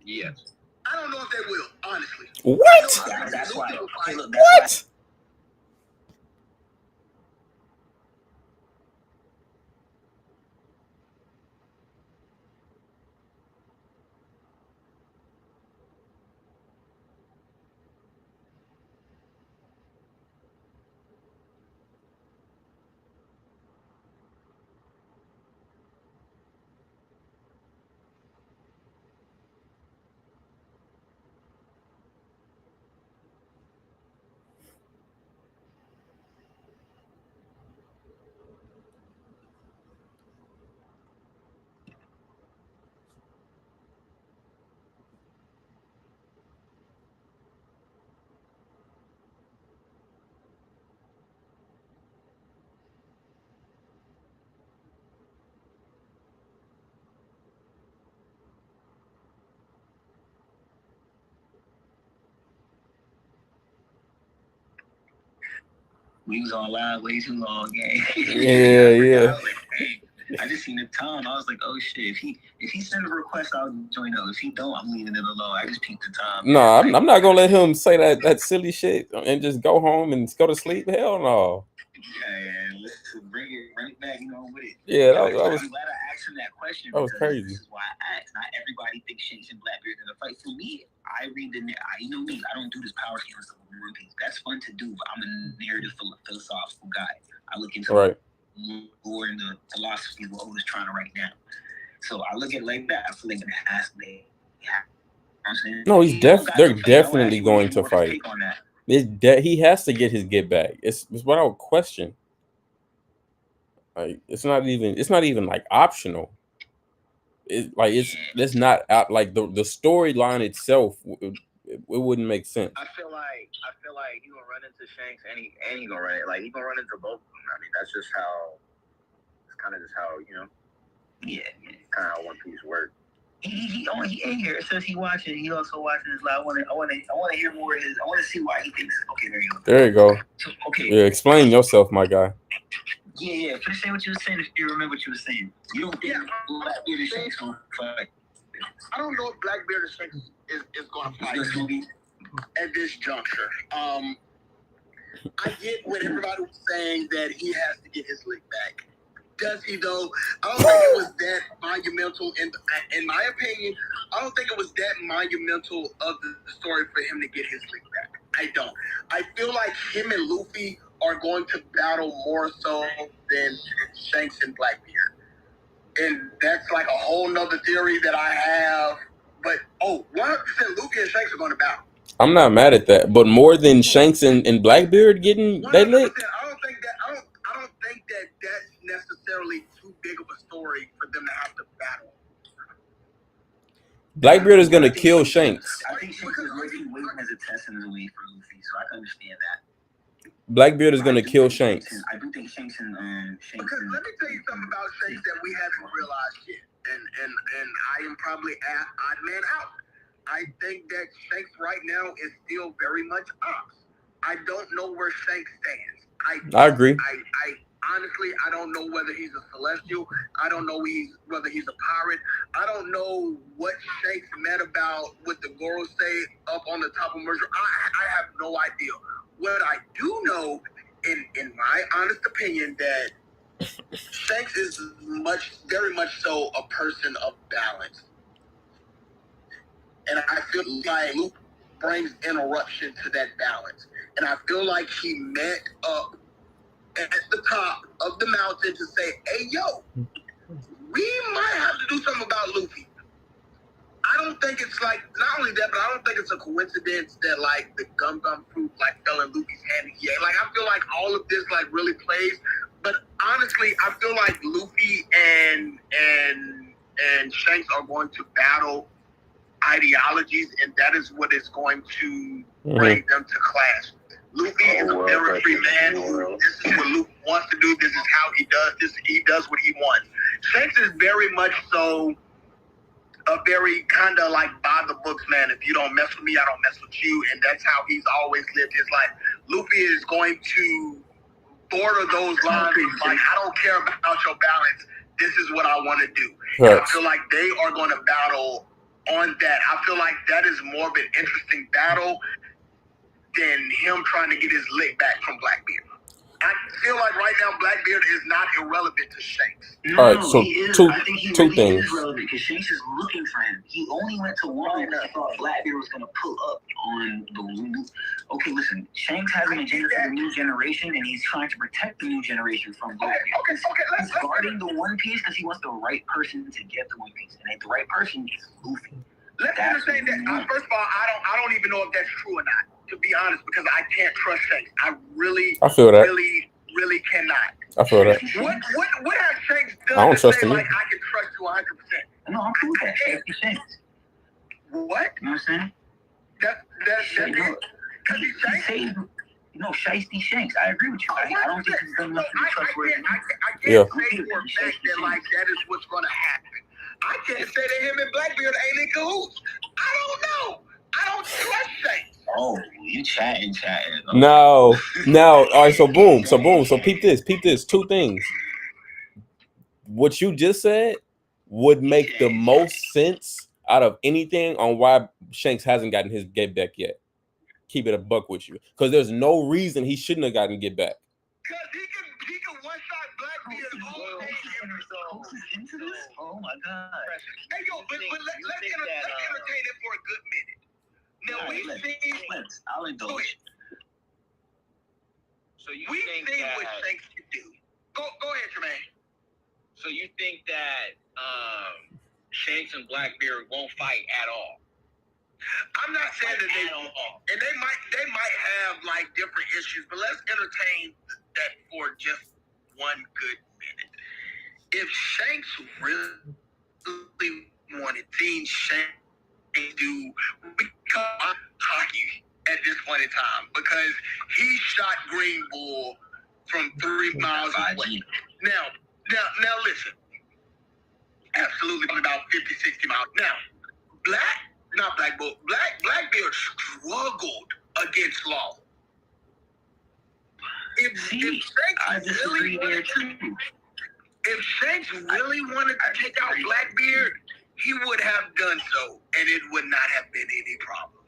Yes. I don't know if they will, honestly. What? That's why. Okay, look, What? We was on live way too long, gang. Yeah. I was like, hey, I just seen the time. I was like, oh shit. If he sends a request, I'll join up. If he don't, I'm leaving it alone. I just peeked the time. No, I'm not gonna let him say that silly shit and just go home and go to sleep. Hell no. Yeah, let's bring it back, with it. Yeah, that was I'm glad I asked him that question. That was crazy. This is why I asked. Not everybody thinks Shanks and Blackbeard are gonna fight. For me, I read me. I don't do this power scaling stuff with One Piece. That's fun to do, but I'm a narrative philosophical guy. I look into lore and the philosophy of what Oda's trying to write down. So I look at it like that. I feel like it has to be. No, they're definitely going to fight. He has to get his get back. It's without question. Like it's not even like optional. It's not like the storyline itself. It wouldn't make sense. I feel like he gonna run into Shanks and he gonna run it. Like he gonna run into both of them. I mean, that's just how. It's kind of just how Yeah. Kind of how One Piece works. He in here. It says he watching. He also watching his live. I want to hear more of his. I want to see why he thinks. Okay, there you go. There you go. So, okay. Yeah, explain yourself, my guy. Yeah. Finish saying what you were saying. If you remember what you were saying, you don't think Blackbeard and Shanks gonna fight? I don't know if Blackbeard and Shanks is going to fight at this juncture. I get what everybody was saying that he has to get his lick back. Does he though? I don't think it was that monumental. In my opinion, I don't think it was that monumental of the story for him to get his lick back. I don't. I feel like him and Luffy are going to battle more so than Shanks and Blackbeard. And that's like a whole nother theory that I have. But 100% Luffy and Shanks are going to battle. I'm not mad at that, but more than Shanks and Blackbeard getting they lick. I don't think that that's necessarily too big of a story for them to have to battle. Blackbeard is gonna kill Shanks. I think Shanks is waiting as a test in his way for Luffy, so I can understand that. Blackbeard is gonna kill Shanks. I do think Shanks and Shanks. Because let me tell you something about Shanks that we haven't realized yet, and I am probably odd man out. I think that Shanks right now is still very much Ops. I don't know where Shanks stands. I agree. I honestly, I don't know whether he's a Celestial. I don't know whether he's a pirate. I don't know what Shanks meant about what the Goro say up on the top of Mercer. I have no idea. What I do know, in my honest opinion, that Shanks is very much so a person of balance. And I feel like Luke brings interruption to that balance. And I feel like he met up at the top of the mountain to say, hey, yo, we might have to do something about Luffy. I don't think it's like, not only that, but I don't think it's a coincidence that like the Gum Gum fruit like fell in Luffy's hand. Yeah, like I feel like all of this like really plays. But honestly, I feel like Luffy and Shanks are going to battle ideologies, and that is what is going to bring them to clash. Luffy is a very free man. This is what Luffy wants to do. This is how he does this. He does what he wants. Shanks is very much so a very kind of like by the books man. If you don't mess with me, I don't mess with you. And that's how he's always lived his life. Luffy is going to border those lines. Like, I don't care about your balance. This is what I want to do. Right. I feel like they are going to battle on that. I feel like that is more of an interesting battle than him trying to get his lick back from Blackbeard. I feel like right now Blackbeard is not irrelevant to Shanks. All right, so I think he two really things. is relevant because Shanks is looking for him. He only went to one and I thought Blackbeard was going to pull up on the new. Okay, listen, Shanks has an agenda for the new generation and he's trying to protect the new generation from Blackbeard. Okay. He's guarding the One Piece because he wants the right person to get the One Piece, and the right person is Luffy. Let's understand that. First of all, I don't even know if that's true or not. To be honest, because I can't trust Shanks. I feel that. Really cannot. I feel that. What has Shanks done I don't to trust say, him. like, I can trust you 100%? No, I'm cool with that. Shanks. What? You know what I'm saying? That's because he's Shanks? Shiesty Shanks. I agree with you. I don't think he's done enough to be trustworthy. I can't say for a fact that, like, that is what's going to happen. I can't say that him and Blackbeard ain't in cahoots. I don't know. I don't trust Shanks. Oh, you You chatting. No. All right. So boom. So peep this. Two things. What you just said would make the most sense out of anything on why Shanks hasn't gotten his get back yet. Keep it a buck with you, because there's no reason he shouldn't have gotten get back. Because he can one shot Blackbeard all day. Into this? Oh my god! Hey yo, but let's entertain it for a good minute. Now I'll indulge. So you we've think seen that, what Shanks can do. Go ahead, Jermaine. So you think that Shanks and Blackbeard won't fight at all? I'm not saying that they won't, and they might have like different issues, but let's entertain that for just one good minute. If Shanks really wanted, seen Shanks do hockey at this point in time, because he shot Green Bull from 3 miles away. Now listen. Absolutely about 50, 60 miles. Now, Blackbeard struggled against Law. If Shanks really wanted to take out Blackbeard, he would have done so, and it would not have been any problem.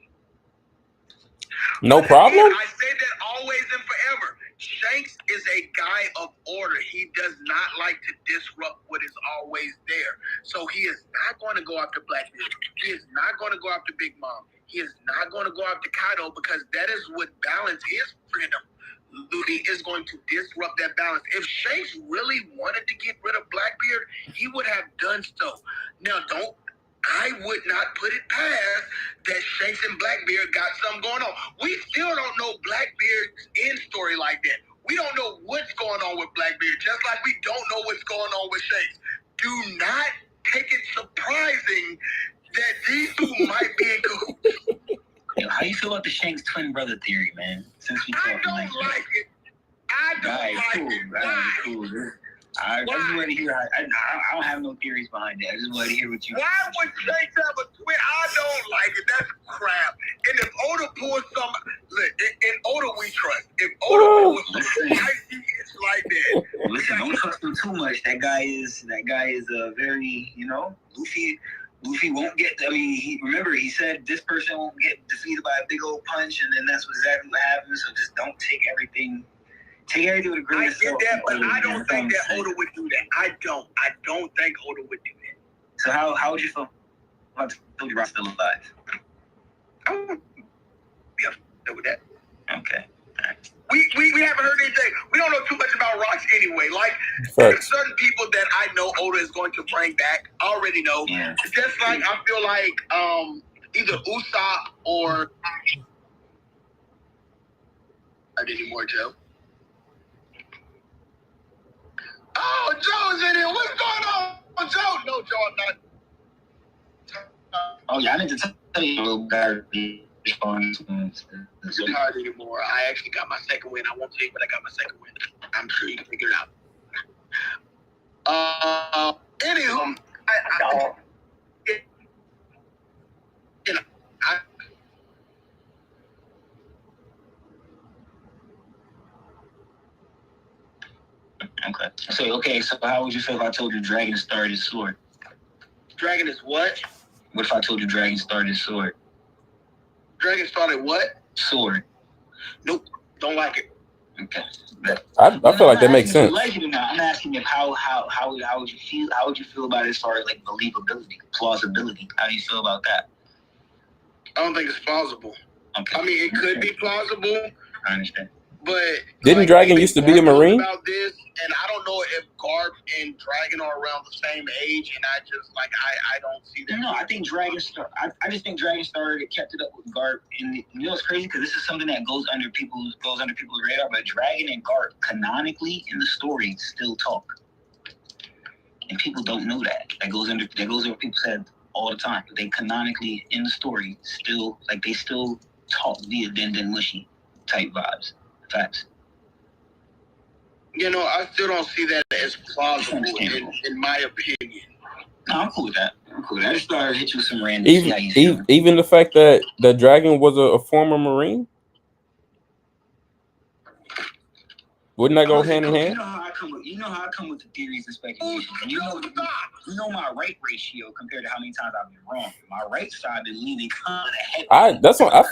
No problem? Again, I say that always and forever. Shanks is a guy of order. He does not like to disrupt what is always there. So he is not going to go after Blackbeard. He is not going to go after Big Mom. He is not going to go after Kaido, because that is what balance is for him. Ludi is going to disrupt that balance. If Shanks really wanted to get rid of Blackbeard, he would have done so. Now, I would not put it past that Shanks and Blackbeard got something going on. We still don't know Blackbeard's end story like that. We don't know what's going on with Blackbeard, just like we don't know what's going on with Shanks. Do not take it surprising that these two might be in cahoots. Yo, how you feel about the Shanks twin brother theory, man? Since we I don't like it. I don't like it. Why? Cool. I just want to hear. I don't have no theories behind it. I just want to hear what you. Why would Shanks have a twin? I don't like it. That's crap. And if Oda pulls some, look, in Oda we trust. If Oda pulls some, it's like that. Listen, don't trust him too much. That guy is a very, Luffy won't get. I mean, remember he said this person won't get defeated by a big old punch, and then that's exactly what happened. So just don't take everything. Take everything with a grain of salt. I get that, but I don't think that Oda would do that. I don't think Oda would do that. So how would you feel about Toby Rock still alive? I would be upset with that. Okay. All right. We haven't heard anything. We don't know too much about Rocks anyway. Like, there's certain people that I know Oda is going to bring back. I already know. Yeah. Just like I feel like either Usopp or anymore, Joe. Oh, Joe's in here. What's going on, Joe? No, Joe, I'm not. Oh yeah, I need to tell you a little better. I'm tired anymore. I actually got my second win. I won't tell you, but I got my second win. I'm sure you can figure it out. Anywho, Okay. So how would you feel if I told you Dragon started his sword? Dragon is what? What if I told you Dragon started his sword? Dragon started what? Sword. Nope. Don't like it. Okay. I feel like that makes sense. Like it or not, I'm asking if how would you feel? How would you feel about it as far as like believability, plausibility? How do you feel about that? I don't think it's plausible. Okay. I mean, it could be plausible. I understand. But didn't Dragon used to be a Marine? About this, and I don't know if Garp and Dragon are around the same age, and I just I don't see that. No, I think Dragon I just think Dragon started kept it up with Garp, and you know it's crazy because this is something that goes under people's radar. But Dragon and Garp canonically in the story still talk, and people don't know that. That goes over people's head all the time. But they canonically in the story still they still talk via Den Mushy type vibes. Facts. You know, I still don't see that as plausible in my opinion. No, I'm cool with that. I just thought I'd hit you with some random. Even the fact that the Dragon was a former Marine. Wouldn't that go hand in hand? You know how I come with the theories and speculations. You know my right ratio compared to how many times I've been wrong. My right side been leaning kind of heavy. That's what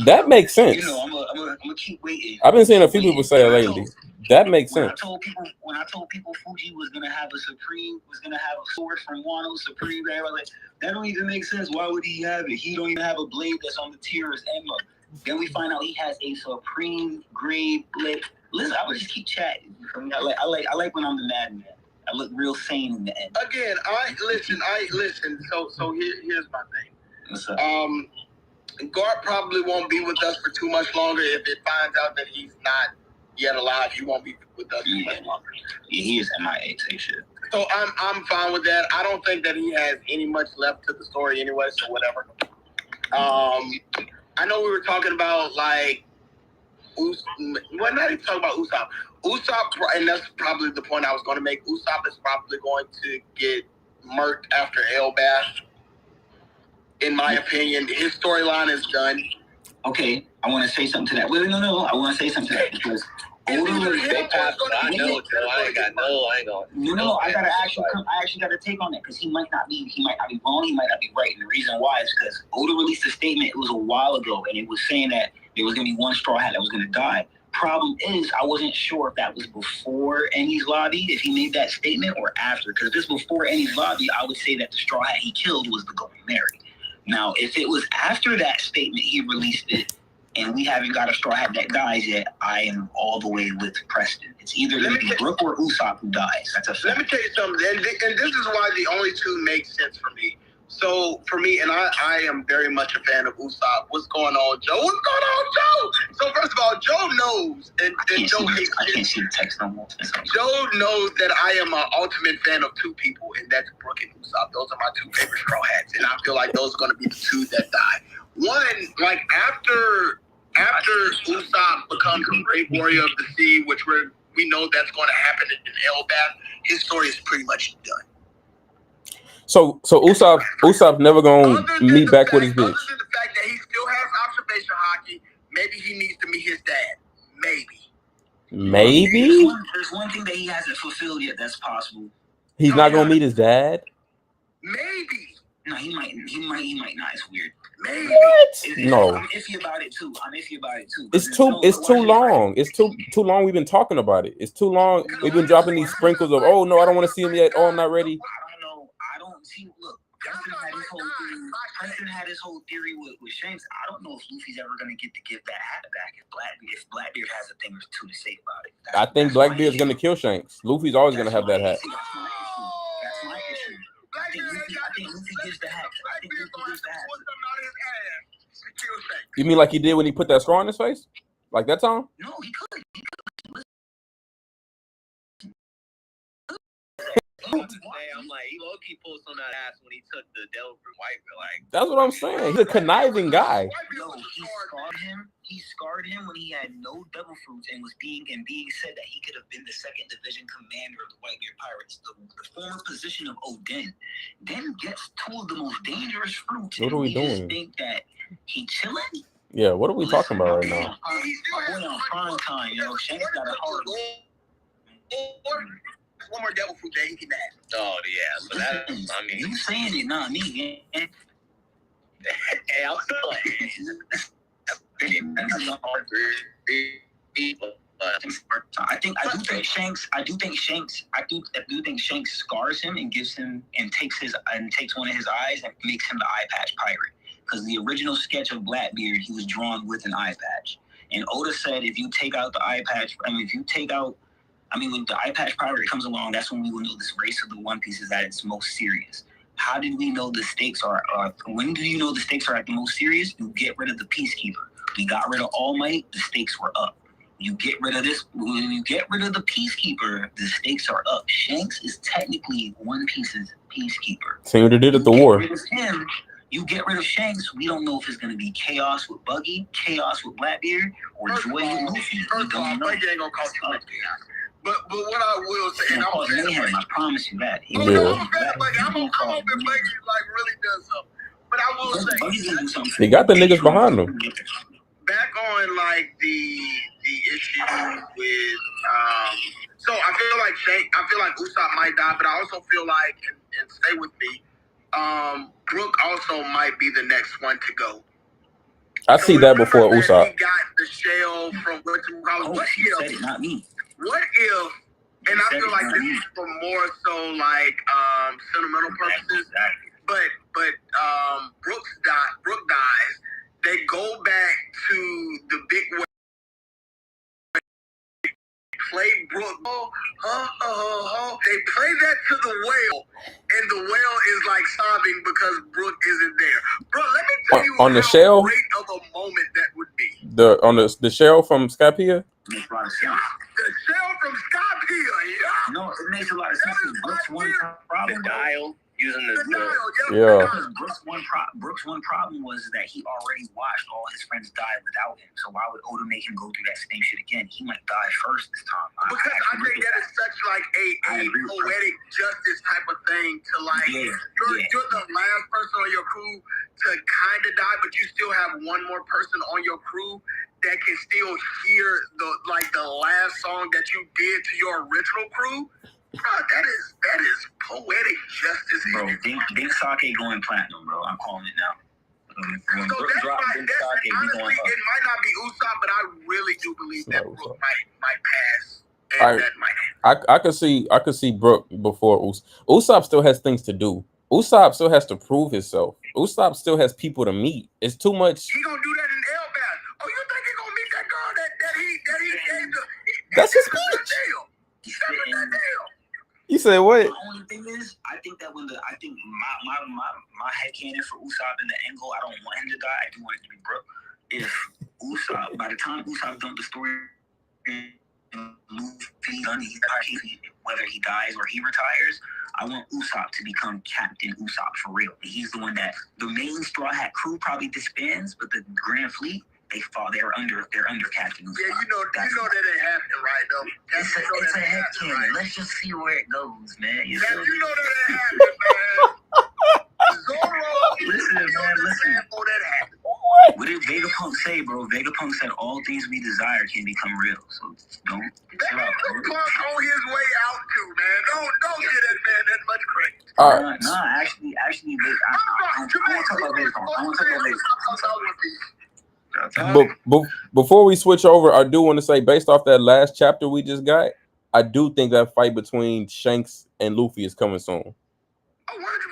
that makes sense. You know, I'm gonna keep waiting. I've been seeing a few people say it lately. That makes sense. When I told people Fuji was gonna have a sword from Wano Supreme, I was like, that don't even make sense. Why would he have it? He don't even have a blade that's on the tier as Enma. Then we find out he has a Supreme grade blade. Listen, I would just keep chatting. I like when I'm the madman. I look real sane in the end. Again, I listen. So here's my thing. What's up? Guard probably won't be with us for too much longer. If it finds out that he's not yet alive, he won't be with us too much longer. Yeah, he is MIA type shit. So I'm fine with that. I don't think that he has any much left to the story anyway. So whatever. I know we were talking about like. We're not even talking about Usopp. Usopp, and that's probably the point I was going to make. Usopp is probably going to get murked after Elbaf. In my opinion, his storyline is done. Okay, I want to say something to that. Wait, no. I want to say something to that because I actually got to take on that because he might not be wrong, he might not be right. And the reason why is because Oda released a statement. It was a while ago, and it was saying that there was going to be one Straw Hat that was going to die. Problem is, I wasn't sure if that was before Ennie's lobby, if he made that statement, or after. Because if it's before Ennie's lobby, I would say that the Straw Hat he killed was the Golden Mary. Now, if it was after that statement he released it, and we haven't got a Straw Hat that dies yet, I am all the way with Preston. It's either going to be Brook or Usopp who dies. That's a fact. Let me tell you something, and this is why the only two make sense for me. So for me, and I am very much a fan of Usopp. What's going on, Joe? What's going on, Joe? So first of all, Joe knows, and Joe hates I can't see the text no more. Joe knows that I am an ultimate fan of two people, and that's Brook and Usopp. Those are my two favorite Straw Hats, and I feel like those are going to be the two that die. One, like after Usopp becomes a great warrior of the sea, which we know that's going to happen in Elbaf, his story is pretty much done. So Usopp never gonna meet back with his bitch. Other than the fact that he still has observation hockey, maybe he needs to meet his dad. Maybe. There's one thing that he hasn't fulfilled yet that's possible. He's not gonna meet his dad. Maybe. No, he might not. It's weird. Maybe. What? No. I'm iffy about it too. It's too long. It's too long. We've been talking about it. It's too long. We've been dropping these sprinkles of, oh no, I don't want to see him yet. Oh, I'm not ready. I don't see. Look, Preston had his whole theory with Shanks. I don't know if Luffy's ever going to get to give that hat back if Blackbeard has a thing or two to say about it. I think Blackbeard's going to kill Shanks. Luffy's always going to have that hat. That's my issue. I think Luffy gives the hat. You mean like he did when he put that straw in his face? Like that time? No, he could. I'm like, he low-key pulled some of that ass when he took the devil fruit white. Like, that's what I'm saying. He's a conniving guy. Yo, he scarred him when he had no devil fruits and was being said that he could have been the second division commander of the Whitebeard Pirates, the former position of Oden. Then gets two of the most dangerous fruits. What are we doing? Just think that he chilling? Yeah, what are we talking about right now? My boy on prime time, yo. Shanks got a heart. One more devil fruit that he can have. Oh yeah, so that I mean, you saying it, not me, man. Hey, I'm still I do think Shanks scars him and gives him and takes one of his eyes and makes him the eye patch pirate. Because the original sketch of Blackbeard, he was drawn with an eye patch. And Oda said if you take out the eye patch, when the eye patch pirate comes along, that's when we will know this race of the One Piece is at its most serious. How did we know the stakes are? When do you know the stakes are at the most serious? You get rid of the Peacekeeper. We got rid of All Might, the stakes were up. You get rid of this. When you get rid of the Peacekeeper, the stakes are up. Shanks is technically One Piece's Peacekeeper. Same what they did at the war. You get rid of Shanks, we don't know if it's going to be chaos with Buggy, chaos with Blackbeard, or joy with Luffy. First of all, Buggy ain't going to cost you much. But what I will say, and I'm mayhem, I promise you that. I'm hoping Buggy really does something. But I will say, he got the niggas behind him. Back on the issue with So I feel like Usopp might die, but I also feel like, and stay with me, Brook also might be the next one to go. I see that before Usopp. He got the shell from what you call it. Oh, she said it, not me. What if? And I feel like this is for more so like sentimental purposes. But Brook dies. They go back to the big way. Play Brook. They play that to the whale, and the whale is like sobbing because Brook isn't there. Bro, let me tell you on the how shell? great of a moment that would be. The shell from Skypiea? Makes a lot of sense. The shell from Skypiea, yeah. No, it makes a lot of sense. Brooks' one problem. The dial using the Yeah. Because Brooks' one problem was that he already watched all his friends die without him. So why would Oda make him go through that same shit again? He might die first this time. Because I think that is such like a poetic justice type of thing to like you're the last person on your crew to kind of die, but you still have one more person on your crew that can still hear the last song that you did to your original crew. Bro, that is poetic justice. Bro, Big Sake going platinum, bro. I'm calling it now. When So Brook drop Big Sake, we going honestly, up. it might not be Usopp, but I really do believe that Brook might pass, and that might happen. I could see Brook before Usopp. Usopp still has things to do. Usopp still has to prove himself. Usopp still has people to meet. It's too much. He gonna do that in Elbaf. Oh, you think he gonna meet that girl that he gave the? That's his speech. You said what? The only thing is, I think that I think my headcanon for Usopp in the angle, I don't want him to die. I do want it to be Brook. If Usopp, by the time Usopp done the story, Luffy done, whether he dies or he retires, I want Usopp to become Captain Usopp for real. He's the one that the main Straw Hat crew probably disbands, but the Grand Fleet, they're under Captain Usopp. Yeah, you know that ain't happening, right? Though. It's a headcanon. Right? Let's just see where it goes, man. You know that ain't happening, man. Zoro, listen. Oh, that happened. What did Vegapunk say, bro? Vegapunk said all things we desire can become real. So don't. Vegapunk on his way out too, man. Don't give that man that much credit. Nah, actually, I want to talk about Vegapunk. But before we switch over, I do want to say, based off that last chapter we just got, I do think that fight between Shanks and Luffy is coming soon.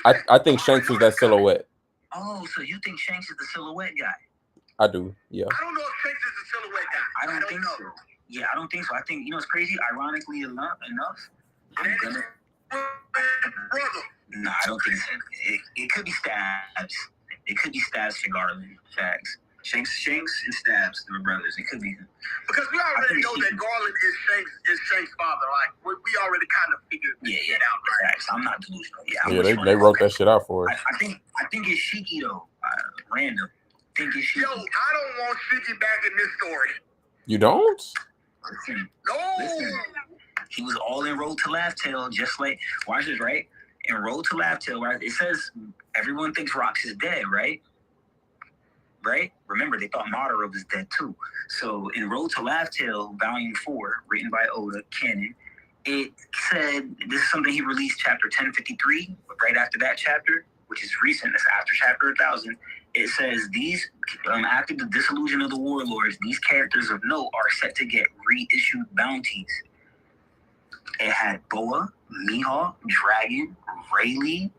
I think Shanks was that silhouette. Oh, so you think Shanks is the silhouette guy? I do, yeah. I don't know if Shanks is the silhouette guy. I don't think so. Yeah, I don't think so. I think, you know, it's crazy. Ironically enough, I'm gonna. Brother. Nah, I don't think so. It could be Stabs. It could be Stabs for Garland. Facts. Shanks and Stabs, they're brothers. It could be him. Because we already know that Garland is Shanks' father. Like we already kind of figured it out. Right? Facts. I'm not delusional. Yeah, they wrote that shit out for us. I think it's Shiki though. Random. I think it's Shiki. Yo, I don't want Shiki back in this story. You don't? Listen. He was all in Road to Laugh Tale, just like, watch this, right? In Road to Laugh Tale, right? It says everyone thinks Rox is dead, right? Right? Remember, they thought Madara was dead too. So in Road to Laugh Tale, Volume 4, written by Oda, canon, it said, this is something he released chapter 1053, but right after that chapter, which is recent, it's after chapter 1000, it says these, after the dissolution of the warlords, these characters of note are set to get reissued bounties. It had Boa, Mihawk, Dragon, Rayleigh,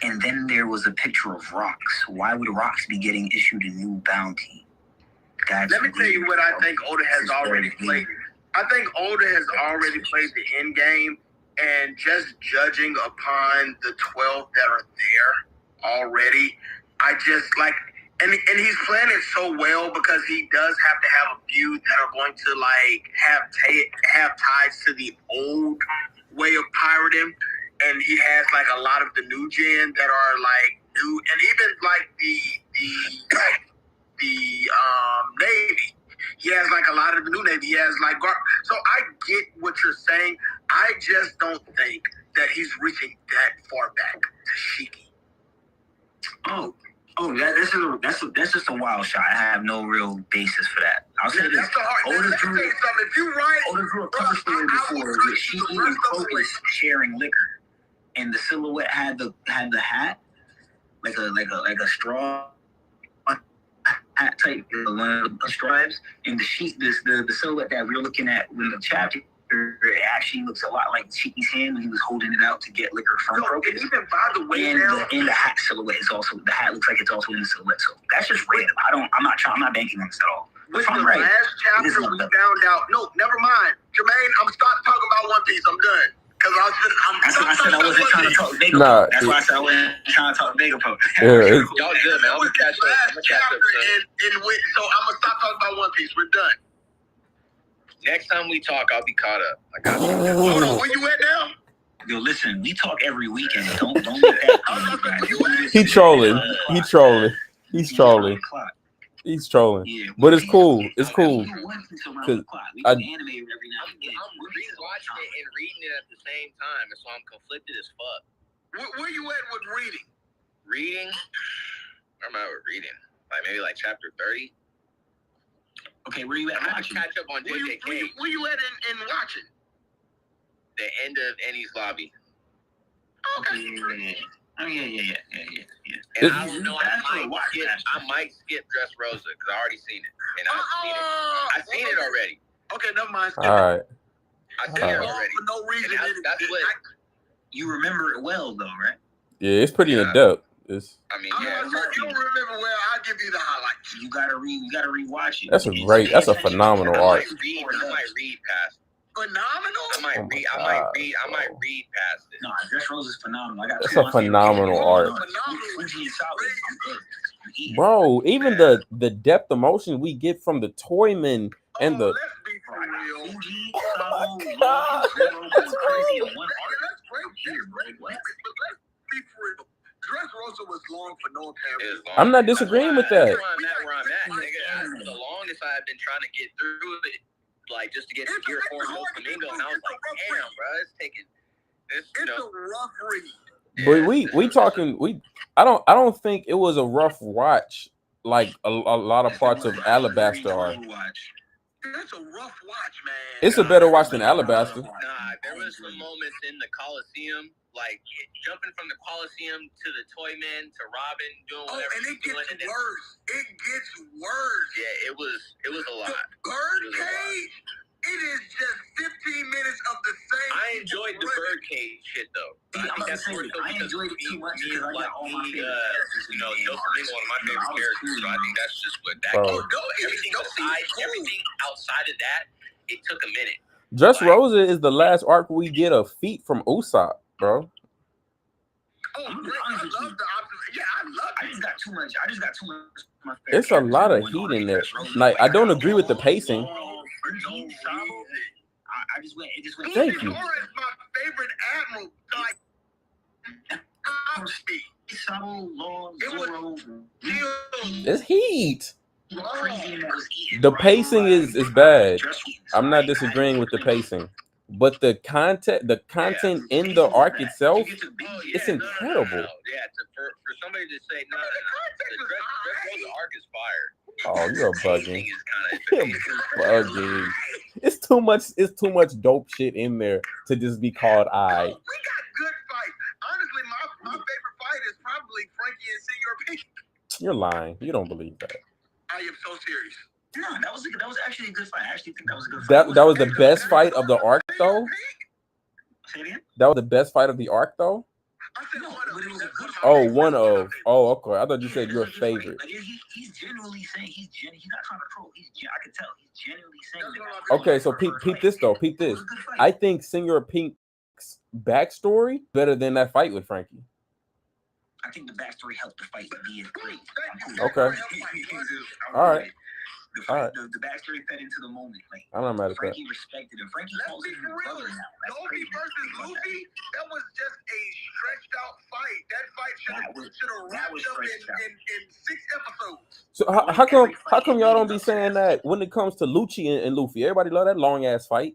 and then there was a picture of Rox. Why would Rox be getting issued a new bounty? Let me tell you what I think Oda has already played. I think Oda has already played the end game, and just judging upon the 12 that are there already, I just like, and he's playing it so well because he does have to have a few that are going to like have ties to the old way of pirating. And he has like a lot of the new gen that are like new, and even like the Navy. He has like a lot of the new Navy. He has like so I get what you're saying. I just don't think that he's reaching that far back to Shiki. Oh, that's just a wild shot. I have no real basis for that. I'll say this. That's the hard. Let me tell you something. If you write, Oda drew a cover story before where she and Crocus sharing liquor, and the silhouette had the hat, like a straw hat type, one of the stripes, and the silhouette that we're looking at in the chapter, it actually looks a lot like Cheeky's hand when he was holding it out to get liquor from Crocus. Even by the way, and the hat silhouette is also, the hat looks like it's also in the silhouette. So that's just random. I'm not banking on this at all. With If I'm the right, last chapter, we found out. No, never mind, Jermaine. I'm starting talking about One Piece. I'm done. Because I said I wasn't trying to talk Vegapunk. Nah, That's why I said I wasn't trying to talk Vegapunk. Yeah, Y'all good, man. I'm gonna catch up. So I'm gonna stop talking about One Piece. We're done. Next time we talk, I'll be caught up. I got you. Hold on, where you at now? Yo, listen, we talk every weekend. Don't get that. He trolling. He's trolling. He's trolling. Yeah, But it's cool. It's cool. We Cause can animate every now and again. I'm rewatching it and reading it at the same time, and so I'm conflicted as fuck. Where you at with reading? Reading? Where am I with reading? Maybe chapter 30. Okay, where you at? I have to catch up on JJK. Where you at in watching? The end of Ennie's Lobby. Okay. Oh yeah. And I don't know. I might skip Dressrosa because I already seen it, and I've seen it already. Okay, never mind. all right. I've seen it already. For no reason. That's what. You remember it well though, right? Yeah, it's pretty in depth. It's I mean, I'm yeah. not sure if you don't remember well. I'll give you the highlights. You gotta rewatch it. that's a phenomenal I art. might read past. Phenomenal. I might Oh my read past it. No, Dressrosa is phenomenal. I got It's a phenomenal art. Bro, even the depth of motion we get from the Toyman and the Let's be for real. Oh my God. That's crazy. Let's be for real. Dressrosa was long for no apparent. I'm not disagreeing with that. Where I'm at, nigga. For the longest, I've been trying to get through it, just to get to Gear 4 and Flamingo, and I was like, damn, bro, it's taking this. It's a rough read. But we talking I don't think it was a rough watch like a lot of parts of Alabaster are. It's a rough watch, man. It's a better watch than Alabaster. Nah, there was some moments in the Coliseum, jumping from the Coliseum to the Toyman to Robin doing whatever. And it gets worse. It gets worse. Yeah, it was a lot. The birdcage, it is just 15 minutes of the same. I enjoyed the birdcage shit though. I think that's more so I enjoyed it too much because I got all my favorite characters. Joe Flamingo, one of my favorite characters. So I think that's just what that. Everything outside of that, it took a minute. Dressrosa is the last arc we get a feat from Usopp, bro. Oh, I love the option. Yeah, I love it. I just got too much. It's a lot of heat in there. I don't agree with the pacing. I just went. It just went. Thank you. Zoro is my favorite admiral. It's heat. The pacing is bad. I'm not disagreeing with the pacing, but the content in the arc itself, it's incredible. For somebody to say no, the arc is fire. Oh, you're bugging. You're bugging. It's too much dope shit in there to just be called I. We got good fights. Honestly, my favorite fight is probably Frankie and Senor Pink. You're lying. You don't believe that. I am so serious. No, that was actually a good fight. I actually think that was a good fight. That was the best fight of the arc, though. Say it again? That was the best fight of the arc, though. I said one of them. Oh, one of. Oh, okay. I thought you said your favorite. He's genuinely saying he's not trying to troll. I can tell he's genuinely saying that. Okay, so peep this though. Peep this. I think Senor Pink's backstory better than that fight with Frankie. I think the backstory helped the fight be as great. Okay. All right. All right. The backstory fed into the moment. I'm not mad at that. Frankie respected him. Frankie calls him his brother now. Luffy versus Luffy, that was just a stretched out fight. That fight should have wrapped up in 6 episodes. So how come y'all don't be saying that when it comes to Lucci and Luffy? Everybody love that long ass fight.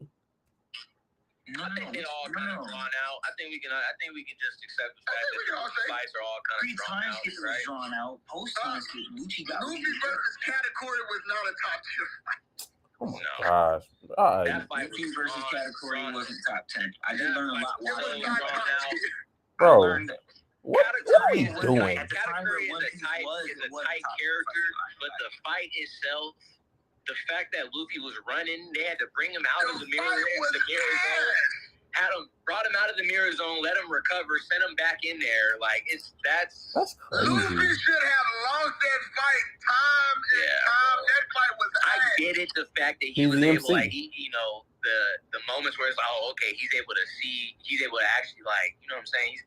I think they all kind of drawn out. I think we can just accept the fact that the fights are all kind of drawn out. Pre-Timeskip was drawn out. Post-Timeskip, Lucci got Luffy versus Katakuri was not a top tier fight. Oh my gosh. All right. That fight Lucci versus Katakuri wasn't top 10. I did learn a lot. It was not top tier. Bro, what are we doing? Katakuri is a tight character, but the fight itself, the fact that Luffy was running, they had to bring him out of the mirror zone, brought him out of the mirror zone, let him recover, sent him back in there. Like that's crazy. Luffy should have lost that fight time and time. That fight was I ass. get it, the fact that he was able, like, the moments where it's like, oh, okay, he's able to actually, like, you know what I'm saying? He's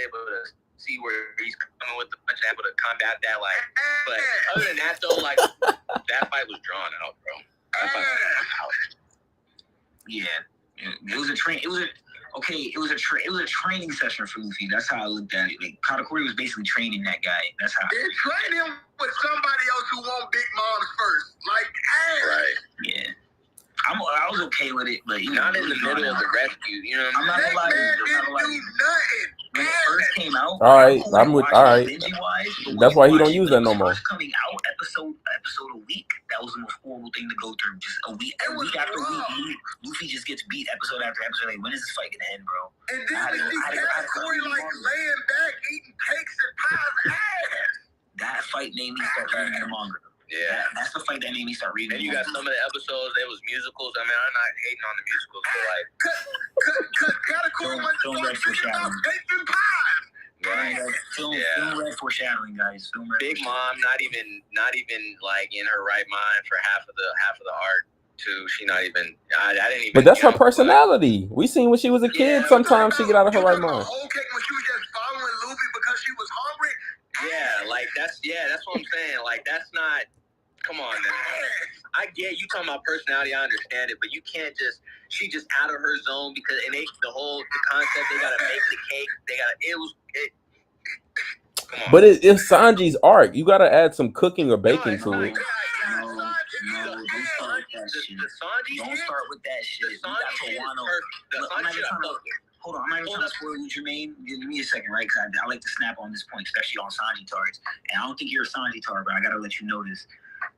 able to see where he's coming with the punch, able to combat that, like. But other than that, though, like, that fight was drawn out, bro. That fight was drawn out. Yeah, it was a training session for Luffy. That's how I looked at it. Like, Katakuri was basically training that guy. That's how. They train him with somebody else who won Big Moms first. Like, ass. Right. Yeah. I was okay with it, but not in the middle of the rescue, you know what I'm I mean? not gonna lie to you. That man didn't do nothing. When it first came out, All right, I'm with. All right, that's why he don't use that no more. Coming out episode a week, that was the most horrible thing to go through. Just a week after week, Luffy just gets beat episode after episode. Like, when is this fight gonna end, bro? And then we see Katakuri like laying back, eating cakes and pies. Ass. That fight made me start reading the manga. Yeah, that's the fight that made me start reading. And you got some of the episodes, there was musicals. I mean, I'm not hating on the musicals, but like, Katakuri went to start thinking about cakes and pies. Right. Film red foreshadowing, guys. Big Mom, not even like in her right mind for half of the arc. Too, she not even. I didn't even. But that's her personality. We seen when she was a kid. Sometimes she get out of her right mind. Whole cake when she was just following Luffy because she was hungry. Yeah, like that's what I'm saying. Like that's not. Come on, man. I get you talking about personality. I understand it, but you can't just. She just out of her zone because the concept. They gotta make the cake. They gotta. Come on. But it's Sanji's arc. You gotta add some cooking or baking to it. Don't start with that shit. Hold on, I'm not even trying to spoil you, Jermaine. Give me a second, right? Because I like to snap on this point, especially on Sanji targets. And I don't think you're a Sanji target, but I gotta let you know this.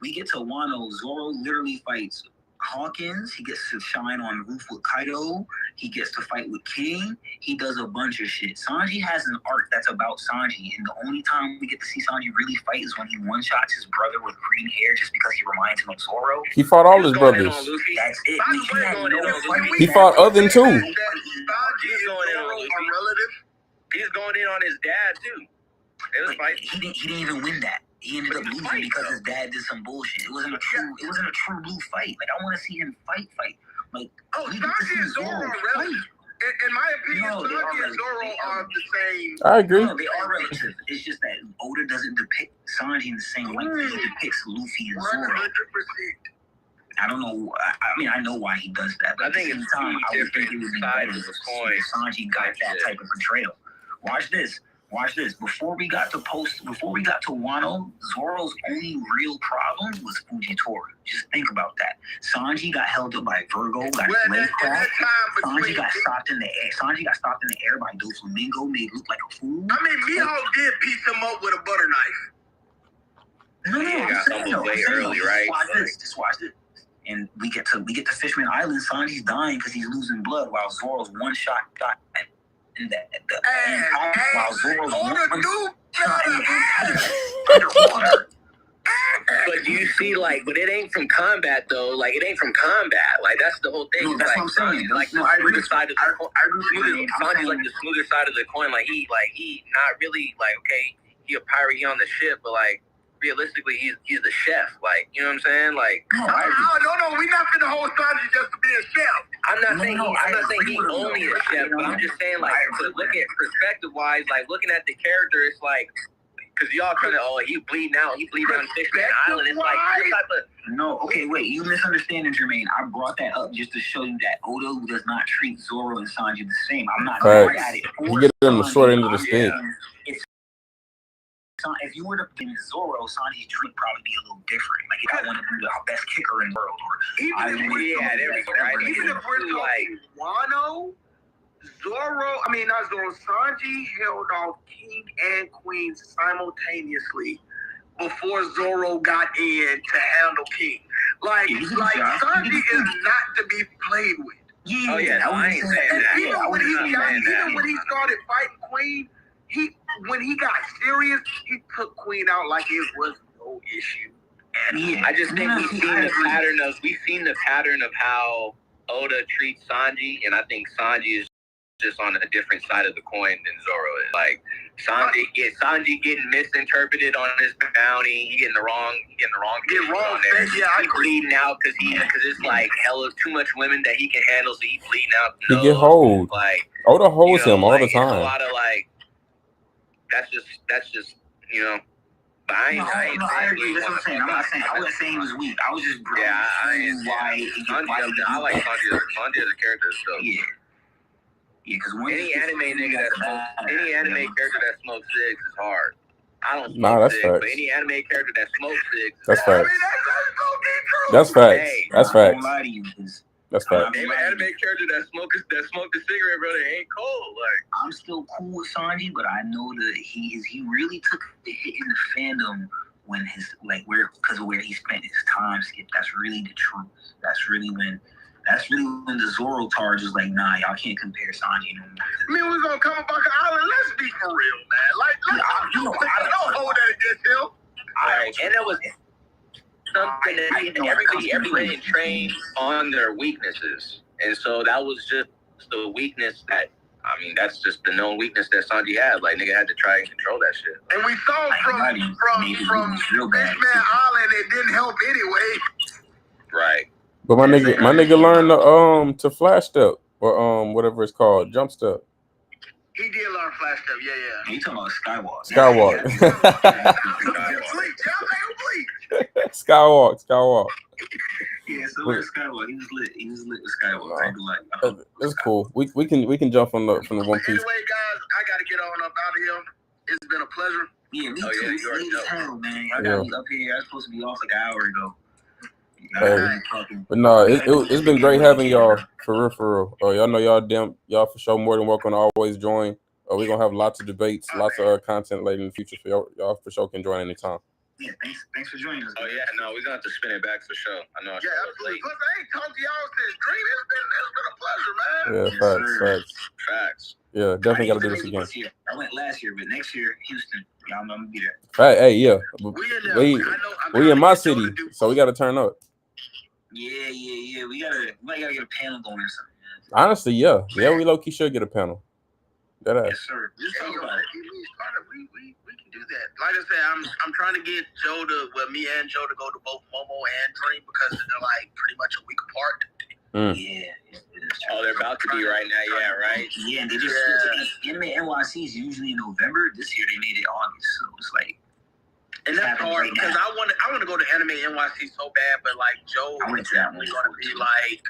We get to Wano. Zoro literally fights Hawkins. He gets to shine on the roof with Kaido. He gets to fight with King. He does a bunch of shit. Sanji has an arc that's about Sanji, and the only time we get to see Sanji really fight is when he one-shots his brother with green hair just because he reminds him of Zoro. He fought all his brothers. That's it. He fought Oven too. He's going in on his dad too. He didn't even win that. He ended up losing because his dad did some bullshit. It wasn't a true blue fight. Like, I want to see him fight. Like, Sanji and Zoro are relative. In my opinion, Sanji and Zoro are the same. I agree. No, they are relative. It's just that Oda doesn't depict Sanji in the same way that he depicts Luffy and Zoro. 100%. I don't know. I mean, I know why he does that. But I think at the same time, I would think it would be better if Sanji got that type of portrayal. Watch this. Before we got to Wano, Zoro's only real problem was Fujitora. Just think about that. Sanji got held up by Virgo, got slave craft. Sanji got stopped in the air by Doflamingo, made look like a fool. I mean, Mihawk did piece him up with a butter knife. No, early, right? Just watch this. And we get to Fishman Island. Sanji's dying because he's losing blood, while Zoro's one shot got. While Zoro's underwater. But do you see, like, but it ain't from combat though. Like, it ain't from combat. Like, that's the whole thing. No, that's like, what I'm saying. Like, I agree. Sanji's like the smoother side of the coin. Like he not really like, okay, he a pirate, he on the ship, but like realistically, he's the chef. Like, you know what I'm saying? Like, no, we not finna hold Sanji just to be a chef. I'm not saying he only a chef, but I'm just saying, like, to look at perspective-wise, like, looking at the character, it's like, because y'all kind of, he bleeding out Fishman Island. It's like, this type of... No, okay, wait, you misunderstanding, Jermaine. I brought that up just to show you that Oda does not treat Zoro and Sanji the same. I'm not mad at it. You get them the short end of the stick. if you were to put in Zoro, Sanji's dream would probably be a little different. Like, if I want to be the best kicker in the world, or even if we're talking Wano, Zoro, I mean not Zoro, Sanji held off King and Queen simultaneously before Zoro got in to handle King. Like Sanji is not to be played with. Yeah, I ain't saying that. Even when he started fighting Queen, when he got serious, he took Queen out like it was no issue. I just think we've seen the pattern of how Oda treats Sanji, and I think Sanji is just on a different side of the coin than Zoro is. Like Sanji getting misinterpreted on his bounty, he getting the wrong thing. Yeah, he bleeding out because it's like hella too much women that he can handle, so he bleeding out. He get hold. Like Oda holds him all the It's time. a lot of like that's just you know. But I agree. That's what I'm saying. I wasn't saying he was weak. I was just I like Sanji as a character. So yeah, because any anime character that smokes cigs is hard. I don't smoke that's cigs, facts. but any anime character that smokes cigs, that's facts. That's facts. That's facts. That's facts. Any anime character that smoked a cigarette, brother, ain't cold. Like I'm still cool with Sanji, but I know that he really took the hit in the fandom when because of where he spent his time skip. That's really the truth. That's really when the Zoro charge is like, nah, y'all can't compare Sanji no more. I mean, we're gonna come about the island. Let's be for real, man. Like, don't hold that against him. And it was something that everybody trained on their weaknesses, and so that was just the weakness that. I mean, that's just the known weakness that Sanji had. Like, nigga had to try and control that shit. And we saw from Fishman Island, it didn't help anyway. Right. But my nigga learned to flash step or whatever it's called, jump step. He did learn flash step, yeah. You talking about Skywalk? Skywalk. Yeah, so where's Skywalk? He was lit with Skywalk. It's cool. We can jump from the One Piece. Anyway, guys, I gotta get on up out of here. It's been a pleasure. Yeah, me too. It's late as hell, man. I got me up here. I was supposed to be off like an hour ago. But no, it's been great having y'all for real. Y'all know y'all for sure more than welcome to always join. We're gonna have lots of debates, lots of content later in the future for y'all for sure can join anytime. Yeah, thanks for joining us. Oh yeah, no, we're gonna have to spin it back for sure. I know. Absolutely. Plus, I ain't talked to y'all since Dream. It's been a pleasure, man. Yeah, facts. Yeah, definitely gotta do this again. I went last year, but next year, Houston, y'all know I'm gonna be there. Right, hey, yeah. We in my city, so we gotta turn up. Yeah. We might gotta get a panel going or something. Honestly, yeah, we low key should get a panel. Yes, sir. We can do that. Like I said, I'm trying to get me and Joe to go to both Momo and Dream because they're like pretty much a week apart. Yeah. Oh, they're about to be right now. Yeah, right. Yeah, and they just Anime NYC is usually in November. This year they made it August, so it's like. And that's hard because I want to go to Anime NYC so bad, but like Joe is definitely going to be like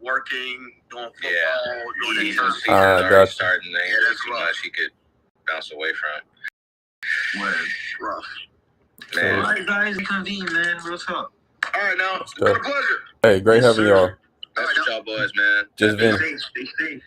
working, doing football, doing the season already starting. That's too much he could bounce away from. Rough. Man. All right, guys, convene, man. Real talk. All right, now. It's been a pleasure. Hey, great having y'all. That's what y'all boys, man. Just been. Stay safe.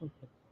Okay.